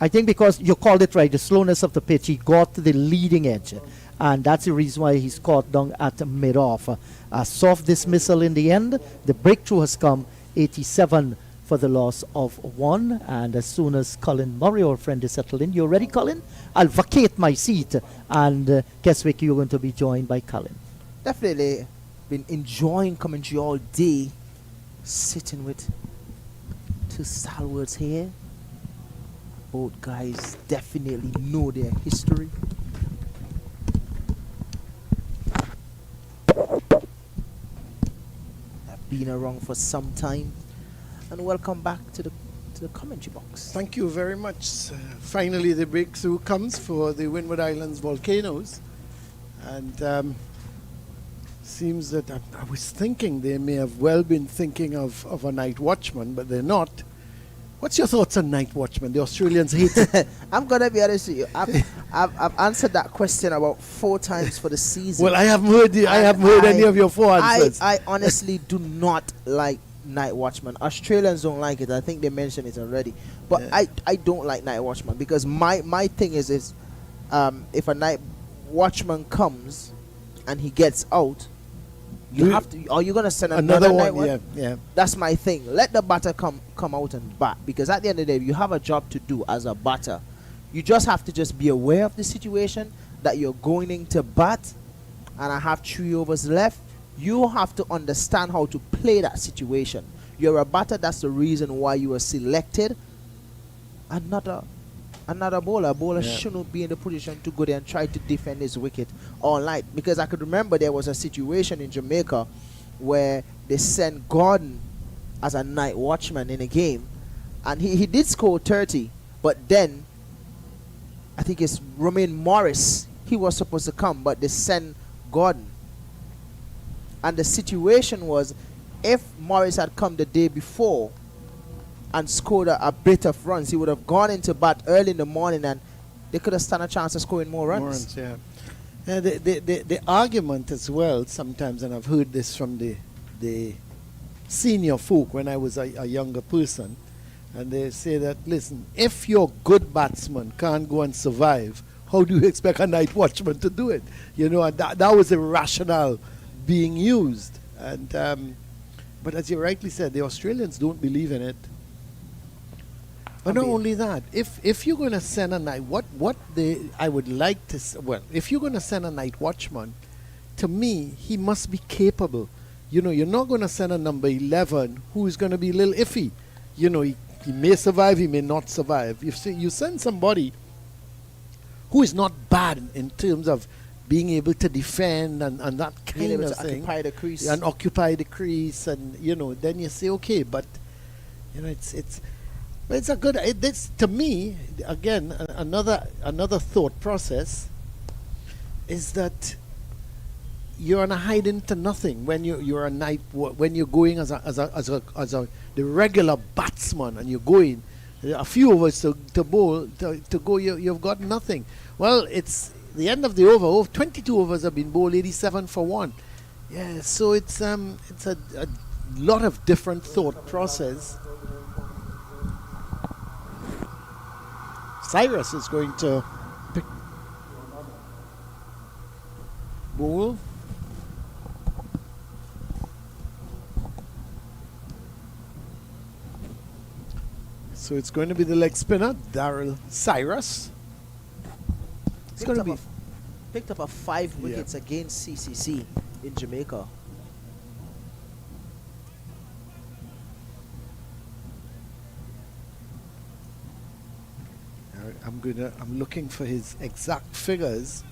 I think because you called it right, the slowness of the pitch, he got to the leading edge. And that's the reason why he's caught down at mid-off. A soft dismissal in the end. The breakthrough has come, 87 for the loss of 1. And as soon as Colin Murray, our friend, is settled in, you ready, Colin? I'll vacate my seat. And Keswick, you're going to be joined by Colin. Definitely been enjoying commentary all day. Sitting with two stalwarts here. Both guys definitely know their history. Have been around for some time. And welcome back to the commentary box. Thank you very much. Finally, the breakthrough comes for the Windward Islands Volcanoes. And seems that I was thinking they may have well been thinking of a night watchman, but they're not. What's your thoughts on night watchman? The Australians hate it. I'm gonna be honest with you. I've answered that question about 4 times for the season. Well, I haven't heard any of your 4 answers. I honestly do not like night watchman. Australians don't like it. I think they mentioned it already. But Yeah. I don't like night watchman because my thing is if a night watchman comes and he gets out, are you gonna send another night one? Yeah. That's my thing. Let the batter come out and bat, because at the end of the day, you have a job to do as a batter. You just have to just be aware of the situation that you're going into bat, and I have 3 overs left. You have to understand how to play that situation. You're a batter. That's the reason why you were selected. Another bowler. A bowler shouldn't be in the position to go there and try to defend his wicket all night. Because I could remember there was a situation in Jamaica where they sent Gordon as a night watchman in a game. And he did score 30. But then, I think it's Romain Morris. He was supposed to come, but they sent Gordon. And the situation was, if Morris had come the day before and scored a bit of runs, he would have gone into bat early in the morning and they could have stand a chance of scoring more runs. Yeah. The argument as well sometimes, and I've heard this from the senior folk when I was a younger person, and they say that, listen, if your good batsman can't go and survive, how do you expect a night watchman to do it? You know, and that was the rationale being used. And but as you rightly said, the Australians don't believe in it. But not only that, if you're going to send a night, I would like to, if you're going to send a night watchman, to me, he must be capable. You know, you're not going to send a number 11 who is going to be a little iffy. You know, he may survive, he may not survive. You send somebody who is not bad in terms of being able to defend and that Being kind able of to thing. occupy the crease. And occupy the crease, and you know, then you say, okay, but you know, it's a good. It's to me again another thought process is that you're on a hide into nothing when you're a night when you're going as the regular batsman and you're going a few overs to bowl to go, you've got nothing. Well, it's the end of the over. 22 overs have been bowled, 87 for 1. Yeah, so it's a lot of different thought process. Cyrus is going to pick bowl. So it's going to be the leg spinner, Daryl Cyrus. It's going to be picked up a 5 wickets against CCC in Jamaica. I'm looking for his exact figures.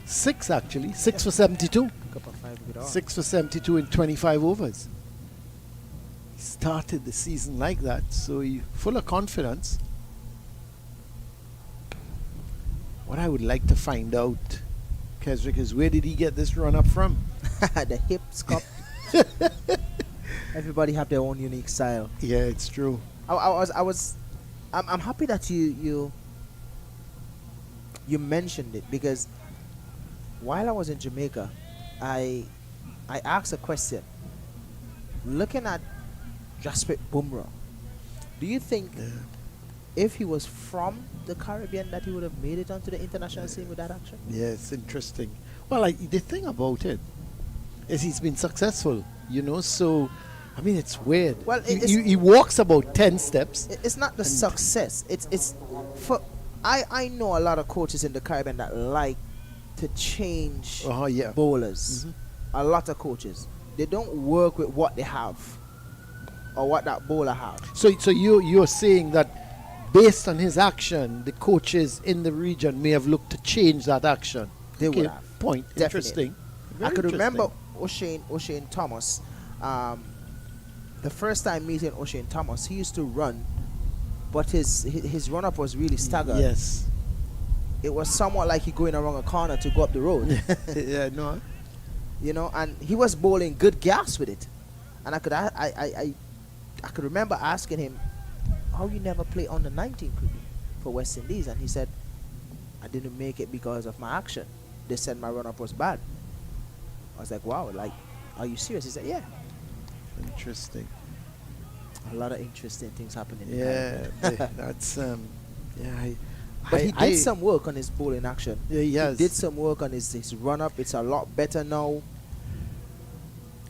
6 actually. 6 for 72. Pick up a 5 wicket off. 6 for 72 in 25 overs. He started the season like that, so he's full of confidence. What I would like to find out, Keswick, is where did he get this run up from? The hip scup. Everybody have their own unique style. Yeah, it's true. I'm happy that you mentioned it, because while I was in Jamaica, I asked a question. Looking at Jasprit Bumrah, do you think if he was from the Caribbean that he would have made it onto the international scene with that action? Yeah, it's interesting. Well, the thing about it is he's been successful, you know, so I mean, it's weird. Well, he walks about 10 steps. It's not the success. It's for I know a lot of coaches in the Caribbean that like to change bowlers. Mm-hmm. A lot of coaches, they don't work with what they have or what that bowler have. So you're saying that based on his action, the coaches in the region may have looked to change that action. They would have. Point. Definitely. Interesting. I could Very remember O'Shane Thomas. The first time meeting O'Shane Thomas, he used to run, but his run up was really staggered. Yes. It was somewhat like he going around a corner to go up the road. Yeah, no. You know, and he was bowling good gas with it. And I could remember asking him, how you never play on the 19 for West Indies? And he said, I didn't make it because of my action. They said my run up was bad. I was like, wow, like, are you serious? He said, yeah. Interesting. A lot of interesting things happening. Yeah, that's yeah. But he did some work on his bowling action. Yeah, he has. He did some work on his run up. It's a lot better now.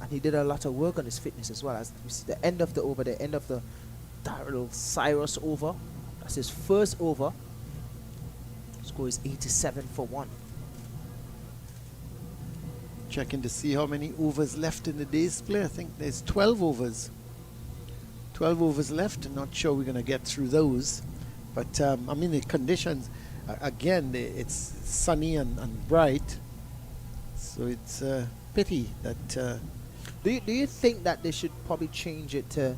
And he did a lot of work on his fitness as well. As you see the end of the over, the end of the Daryl Cyrus over. That's his first over. Score is 87 for 1. Checking to see how many overs left in the day's play. I think there's 12 overs. 12 overs left. I'm not sure we're going to get through those. But, I mean, the conditions, again, it's sunny and bright. So it's a pity that... Do you think that they should probably change it to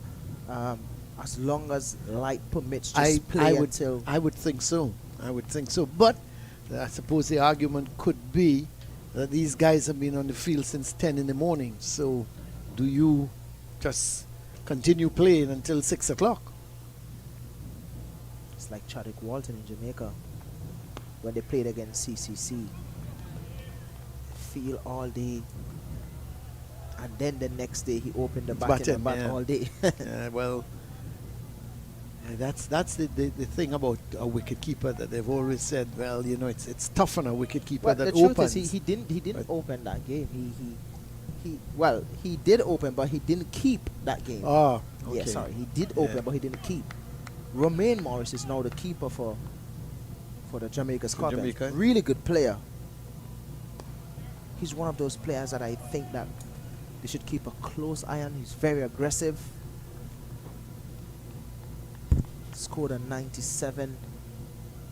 as long as light permits, just play until... I would think so. I would think so. But I suppose the argument could be that these guys have been on the field since 10 in the morning. So do you just continue playing until 6 o'clock? It's like Chadwick Walton in Jamaica when they played against CCC. Field all day. And then the next day he opened the bat in the bat all day. Well, That's the thing about a wicket keeper that they've always said. Well, it's tough on a wicket keeper Well, that the truth opens. is he didn't Right. open that game. He did open, but he didn't keep that game. Oh, okay. Yeah, sorry, he did open, Yeah. but he didn't keep. Romain Morris is now the keeper for the Jamaica Scorpions. Jamaica. Really good player. He's one of those players that I think that they should keep a close eye on. He's very aggressive. Scored a 97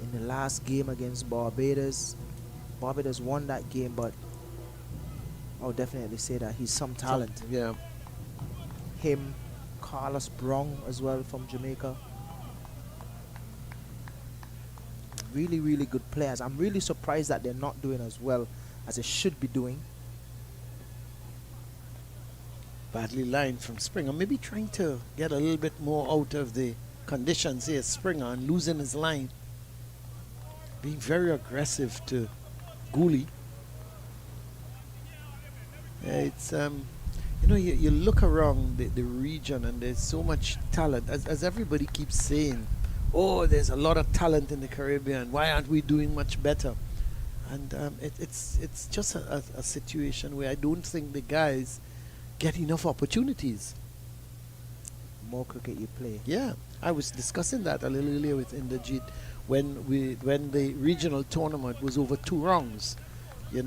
in the last game against Barbados. Barbados won that game, but I'll definitely say that he's some talent. Yeah. Him, Carlos Brown as well from Jamaica. Really, really good players. I'm really surprised that they're not doing as well as they should be doing. Badly lined from Springer. Maybe trying to get a little bit more out of the conditions here. Springer and losing his line. Being very aggressive to Gooley. It's you look around the region and there's so much talent, as everybody keeps saying. Oh, there's a lot of talent in the Caribbean. Why aren't we doing much better? And it's just a situation where I don't think the guys get enough opportunities. More cricket you play. Yeah, I was discussing that a little earlier with Inderjeet when the regional tournament was over 2 rounds. You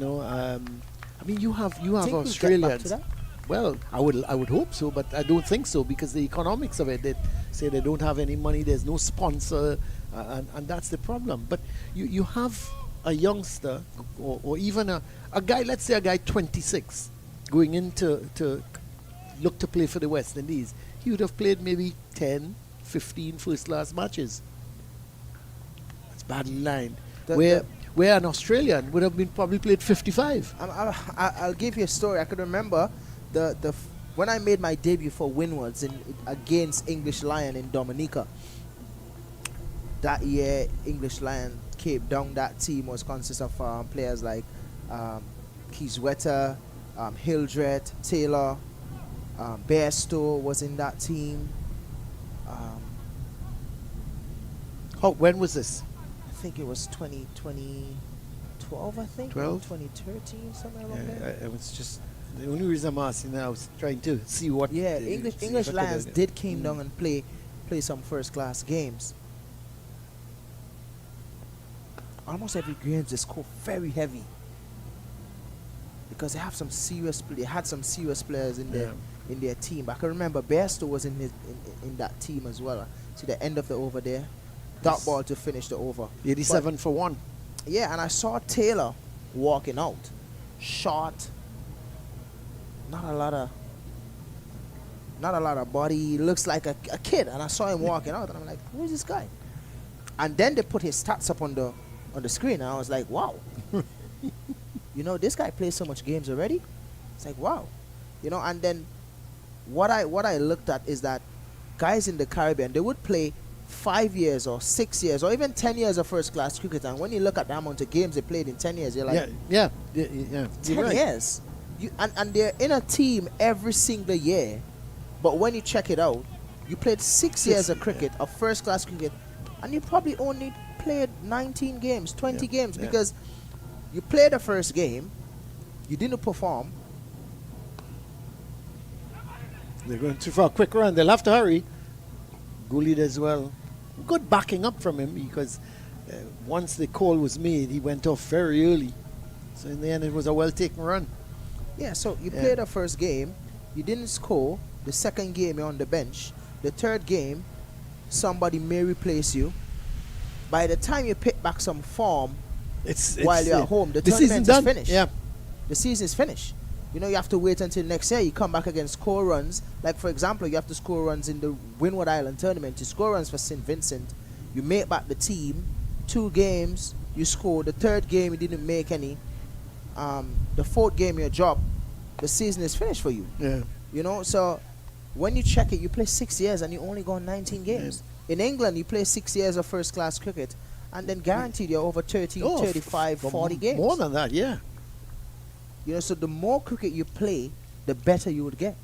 have Think we'll get back Australians. to that? Well, I would hope so, but I don't think so because the economics of it, they say they don't have any money, there's no sponsor, and that's the problem. But you have a youngster or even a guy, let's say a guy 26, going into to look to play for the West Indies. He would have played maybe 10, 15 first-class matches. That's badly lined. Where an Australian would have been probably played 55. I'll give you a story. I could remember when I made my debut for Windwards against English Lion in Dominica. That year, English Lion came down. That team was consist of players like Keyswetter, Hildred, Taylor, Bairstow was in that team. When was this? I think it was 2012, I think. 12? 2013, somewhere around there. It was just the only reason I'm asking now. I was trying to see what. Yeah, see English if I could, Lions did came down and play some first class games. Almost every game they score very heavy because they have some serious. They had some serious players in their team. But I can remember Bairstow was in that team as well. See the end of the over there, dot ball to finish the over. 87 for 1. Yeah, and I saw Taylor walking out, short, not a lot of body. He looks like a kid, and I saw him walking out, and I'm like, who's this guy? And then they put his stats up on the screen, and I was like, wow. This guy plays so much games already. It's like, wow. And then what I looked at is that guys in the Caribbean, they would play 5 years or 6 years or even 10 years of first class cricket, and when you look at the amount of games they played in 10 years, you're like, yeah. 10 right. years. And they're in a team every single year, but when you check it out, you played 6 years of cricket, of first class cricket, and you probably only played 19 games, 20 games, because you played the first game, you didn't perform. They're going too far. Quick run. They'll have to hurry. Gooley as well. Good backing up from him because once the call was made, he went off very early. So in the end, it was a well-taken run. Yeah, so you played the first game, you didn't score. The second game, you're on the bench. The third game, somebody may replace you. By the time you pick back some form while you're at home, the tournament is finished. Yeah. The season is finished. You have to wait until next year. You come back again, score runs. Like, for example, you have to score runs in the Windward Island tournament. You score runs for St. Vincent. You make back the team. 2 games, you score. The third game, you didn't make any. The fourth game, you drop. The season is finished for you. Yeah. So when you check it, you play 6 years and you only go on 19 games. In England, you play 6 years of first class cricket and then guaranteed you're over 30, 35, 40 games. More than that, yeah. So the more cricket you play, the better you would get.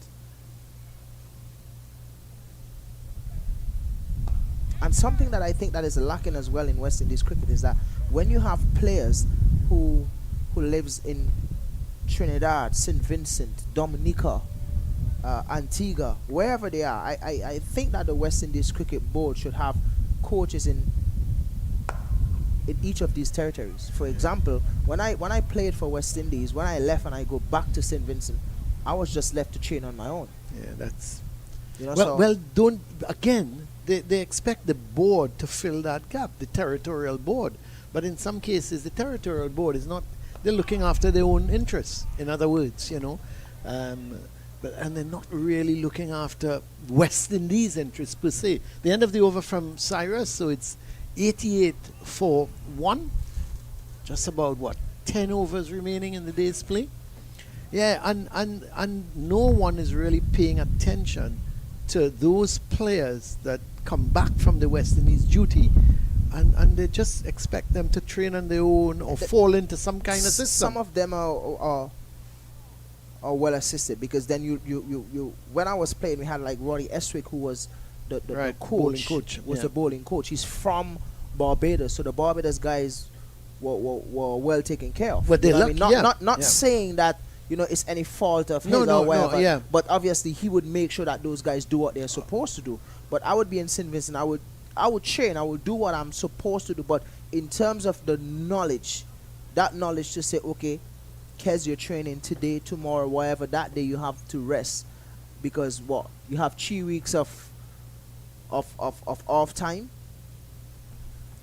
And something that I think that is lacking as well in West Indies cricket is that when you have players who lives in Trinidad, St. Vincent, Dominica, Antigua, wherever they are, I think that the West Indies Cricket Board should have coaches in each of these territories. For example, when I played for West Indies, when I left and I go back to St. Vincent, I was just left to train on my own. Yeah, that's You know, well. so Well, don't again. They expect the board to fill that gap, the territorial board. But in some cases, the territorial board is not. They're looking after their own interests. In other words, and they're not really looking after West Indies interests per se. The end of the over from Cyrus, so it's 88 for 1. Just about 10 overs remaining in the day's play. Yeah, and no one is really paying attention to those players that come back from the West Indies duty, and they just expect them to train on their own or fall into some kind of system. Some of them are well assisted, because then you when I was playing, we had like Roddy Eswick, who was the bowling coach. Was Yeah. the bowling coach. He's from Barbados, so the Barbados guys were well taken care of. But they You know what I mean? lucky, Not yeah. saying that it's any fault of his No, or whatever. yeah. But obviously he would make sure that those guys do what they're supposed to do. But I would be in St. Vincent, I would train, I would do what I'm supposed to do. But in terms of the knowledge, that knowledge to say, okay, Kez, you're training today, tomorrow, whatever, that day you have to rest, because you have 3 weeks of off time.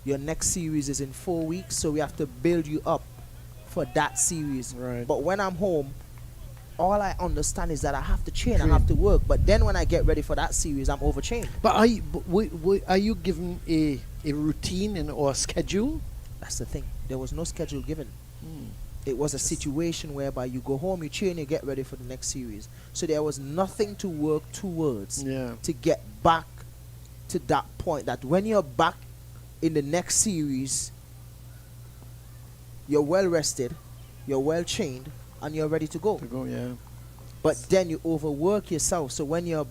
Your next series is in 4 weeks, so we have to build you up for that series. Right. But when I'm home, all I understand is that I have to train, I have to work. But then when I get ready for that series, I'm overtrained. But are you given a routine or a schedule? That's the thing. There was no schedule given. It was a situation whereby you go home, you train, you get ready for the next series. So there was nothing to work towards to get back to that point, that when you're back in the next series, you're well rested, you're well trained, and you're ready to go. But then you overwork yourself, so when you're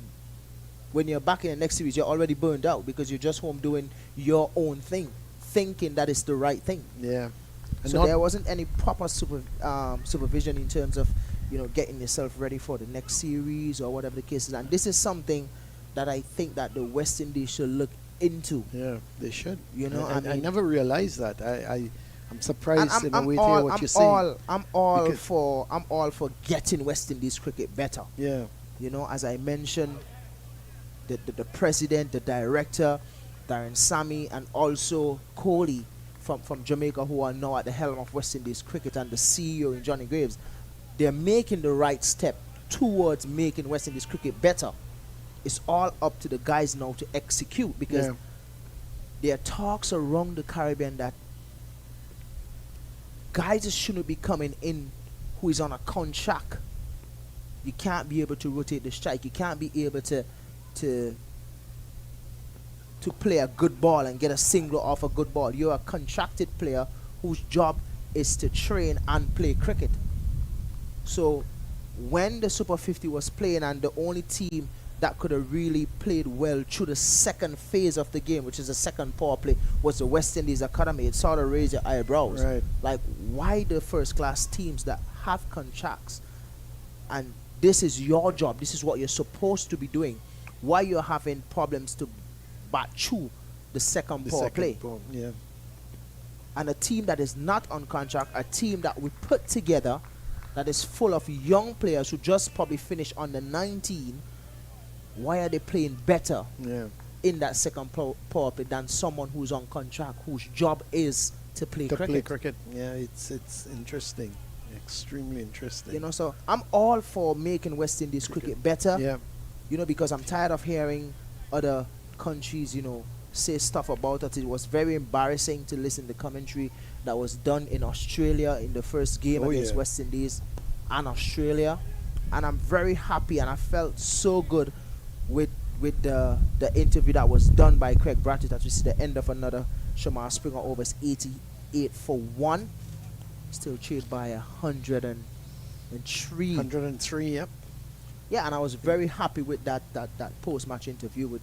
back in the next series, you're already burned out, because you're just home doing your own thing, thinking that it's the right thing. Yeah. And So there wasn't any proper supervision in terms of getting yourself ready for the next series or whatever the case is. And this is something that I think that the West Indies should look into. Yeah, they should. I I never realized that. I'm surprised in a way to hear what you're saying. I'm all for getting West Indies cricket better. Yeah. As I mentioned, the president, the director, Darren Sammy, and also Kohli from Jamaica, who are now at the helm of West Indies cricket, and the CEO in Johnny Graves, they're making the right step towards making West Indies cricket better. It's all up to the guys now to execute, because there are talks around the Caribbean that guys shouldn't be coming in who is on a contract. You can't be able to rotate the strike. You can't be able to play a good ball and get a single off a good ball. You're a contracted player whose job is to train and play cricket. So when the Super 50 was playing, and the only team that could have really played well through the second phase of the game, which is the second power play, was the West Indies Academy, it sort of raised your eyebrows. Right. Like, why the first class teams that have contracts, and this is your job, this is what you're supposed to be doing, why you're having problems to bat through the second power play? Yeah. And a team that is not on contract, a team that we put together that is full of young players who just probably finished under 19, why are they playing better in that second power play than someone who's on contract, whose job is to play cricket? Yeah, it's interesting, extremely interesting. So I'm all for making West Indies cricket better. Yeah. Because I'm tired of hearing other countries, say stuff about it. It was very embarrassing to listen to commentary that was done in Australia in the first game against West Indies and Australia. And I'm very happy, and I felt so good with the interview that was done by Craig Bratty, that we see the end of another Shamar Springer overs, 88 for 1, still chased by 103. 103, yep. Yeah, and I was very happy with that post-match interview with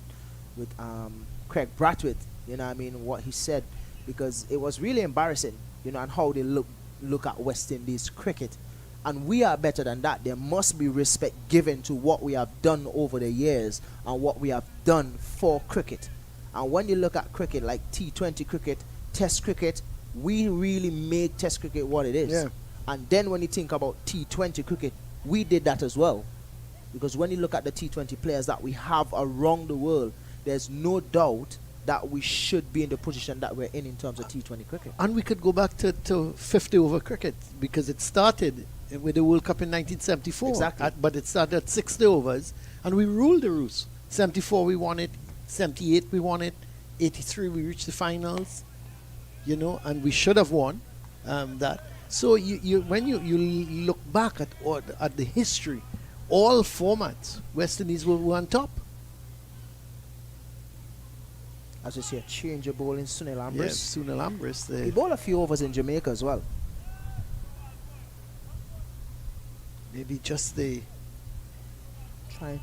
Craig Bradwitt, you know what I mean, what he said, because it was really embarrassing, you know, and how they look at West Indies cricket. And we are better than that. There must be respect given to what we have done over the years and what we have done for cricket. And when you look at cricket like T20 cricket, Test cricket, we really made Test cricket what it is. Yeah. And then when you think about T20 cricket, we did that as well. Because when you look at the T20 players that we have around the world, there's no doubt that we should be in the position that we're in terms of T20 cricket. And we could go back to 50 over cricket, because it started with the World Cup in 1974. Exactly. But it started at 60 overs, and we ruled the roost. 74 we won it, 78 we won it, 83 we reached the finals, you know, and we should have won that. So when you look back at the history, all formats, West Indies were on top. As you see, a change of ball in Sunil Ambris. Yes, Sunil Ambris. He bowled a few overs in Jamaica as well. Maybe just the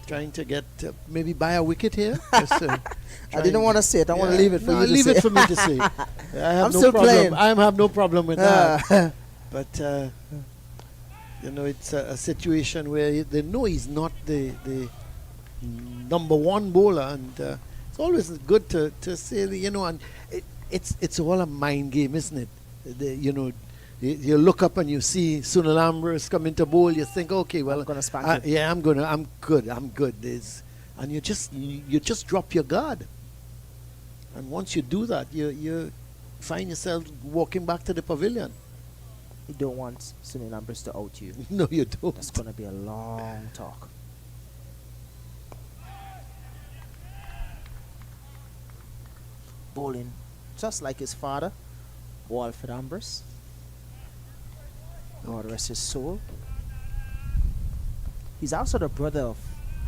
Trying to get maybe buy a wicket here. Just, I didn't want to say it. I want to leave it for you to leave say. it for me to say. I have I'm no still problem. playing. I have no problem with that. But you know, it's a situation where they know he's not the number one bowler, and it's always good to say, you know, and it's all a mind game, isn't it? You know, you look up and you see Sunil Ambris come into bowl, you think, okay, well, I'm gonna spank it. yeah, I'm good. And you just drop your guard. And once you do that, you find yourself walking back to the pavilion. You don't want Sunil Ambris to out you. No, you don't. That's gonna be a long talk. Bowling just like his father, Walford Ambris. God rest his soul. He's also the brother of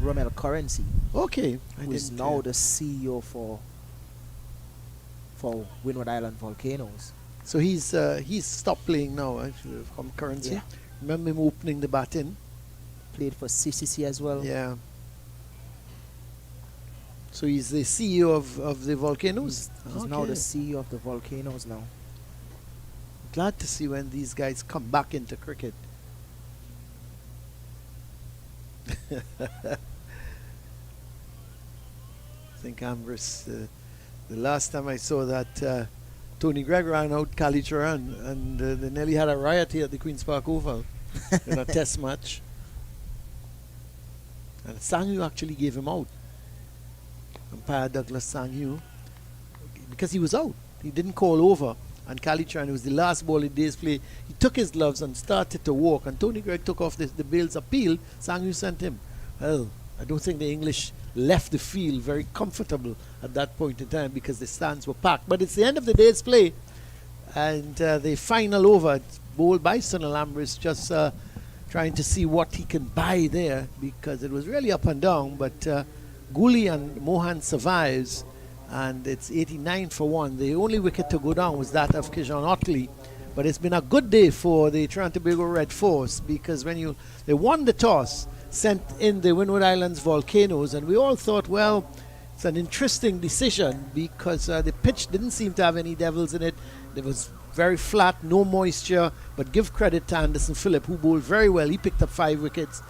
Romel Currency, Okay. who is now the CEO for Windward Island Volcanoes. So he's stopped playing now from Currency. Yeah. Remember him opening the batting? Played for CCC as well. Yeah. So he's the CEO of the Volcanoes. He's now the CEO of the Volcanoes now. Glad to see when these guys come back into cricket. I think Ambris, the last time I saw that, Tony Gregg ran out Kali Charan, and they nearly had a riot here at the Queen's Park Oval in a test match. And Sangyu actually gave him out. Umpire Douglas Sangyu, because he was out. He didn't call over. And Kali Charan, who was the last ball in day's play, he took his gloves and started to walk. And Tony Gregg took off the bails appeal. Sangyu sent him. Well, I don't think the English left the field very comfortable at that point in time because the stands were packed. But it's the end of the day's play. And the final over, bowled by Sunil Ambris, just trying to see what he can buy there, because it was really up and down. But Guli and Mohan survives. And it's 89 for 1. The only wicket to go down was that of Kon Otley. But it's been a good day for the Trinidad Tobago Red Force, because when they won the toss, sent in the Windward Islands Volcanoes, and we all thought, well, it's an interesting decision because the pitch didn't seem to have any devils in it. It was very flat, no moisture, but give credit to Anderson Phillip, who bowled very well. He picked up 5 wickets.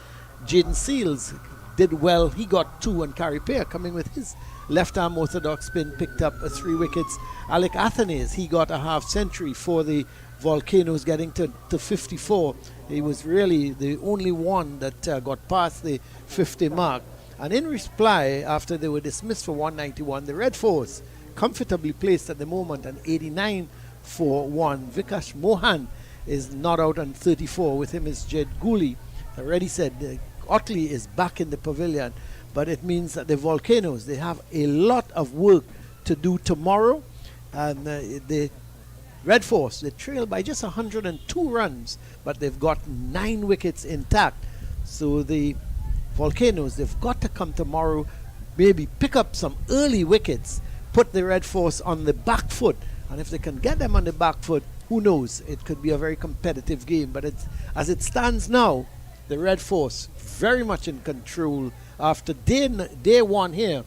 Jaden Seals did well. He got 2, and Carrie Pear, coming with his left-arm orthodox spin, picked up 3 wickets. Alec Athanaze, he got a half century for the Volcanoes, getting to 54. He was really the only one that got past the 50 mark. And in reply, after they were dismissed for 191, the Red Force comfortably placed at the moment an 89 for 1. Vikash Mohan is not out on 34. With him is Jed Guli. I already said Otley is back in the pavilion. But it means that the Volcanoes, they have a lot of work to do tomorrow. And the Red Force, they trail by just 102 runs, but they've got 9 wickets intact. So the Volcanoes, they've got to come tomorrow, maybe pick up some early wickets, put the Red Force on the back foot. And if they can get them on the back foot, who knows? It could be a very competitive game. But as it stands now, the Red Force very much in control. After day 1 here,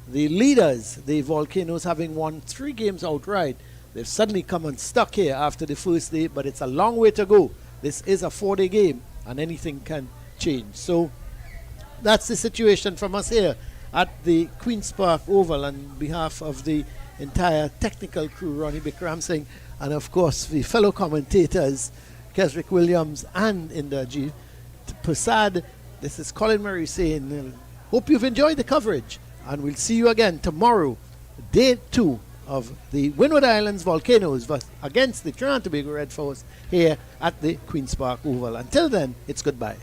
the leaders, the Volcanoes, having won 3 games outright, they've suddenly come unstuck here after the first day, but it's a long way to go. This is a 4-day game, and anything can change. So that's the situation from us here at the Queen's Park Oval. On behalf of the entire technical crew, Ronnie Bikram Singh, and of course the fellow commentators, Kesrick Williams and Inderjeet Prasad, this is Colin Murray saying, hope you've enjoyed the coverage, and we'll see you again tomorrow, day 2 of the Windward Islands Volcanoes against the Trinidad Tobago Red Force here at the Queen's Park Oval. Until then, it's goodbye.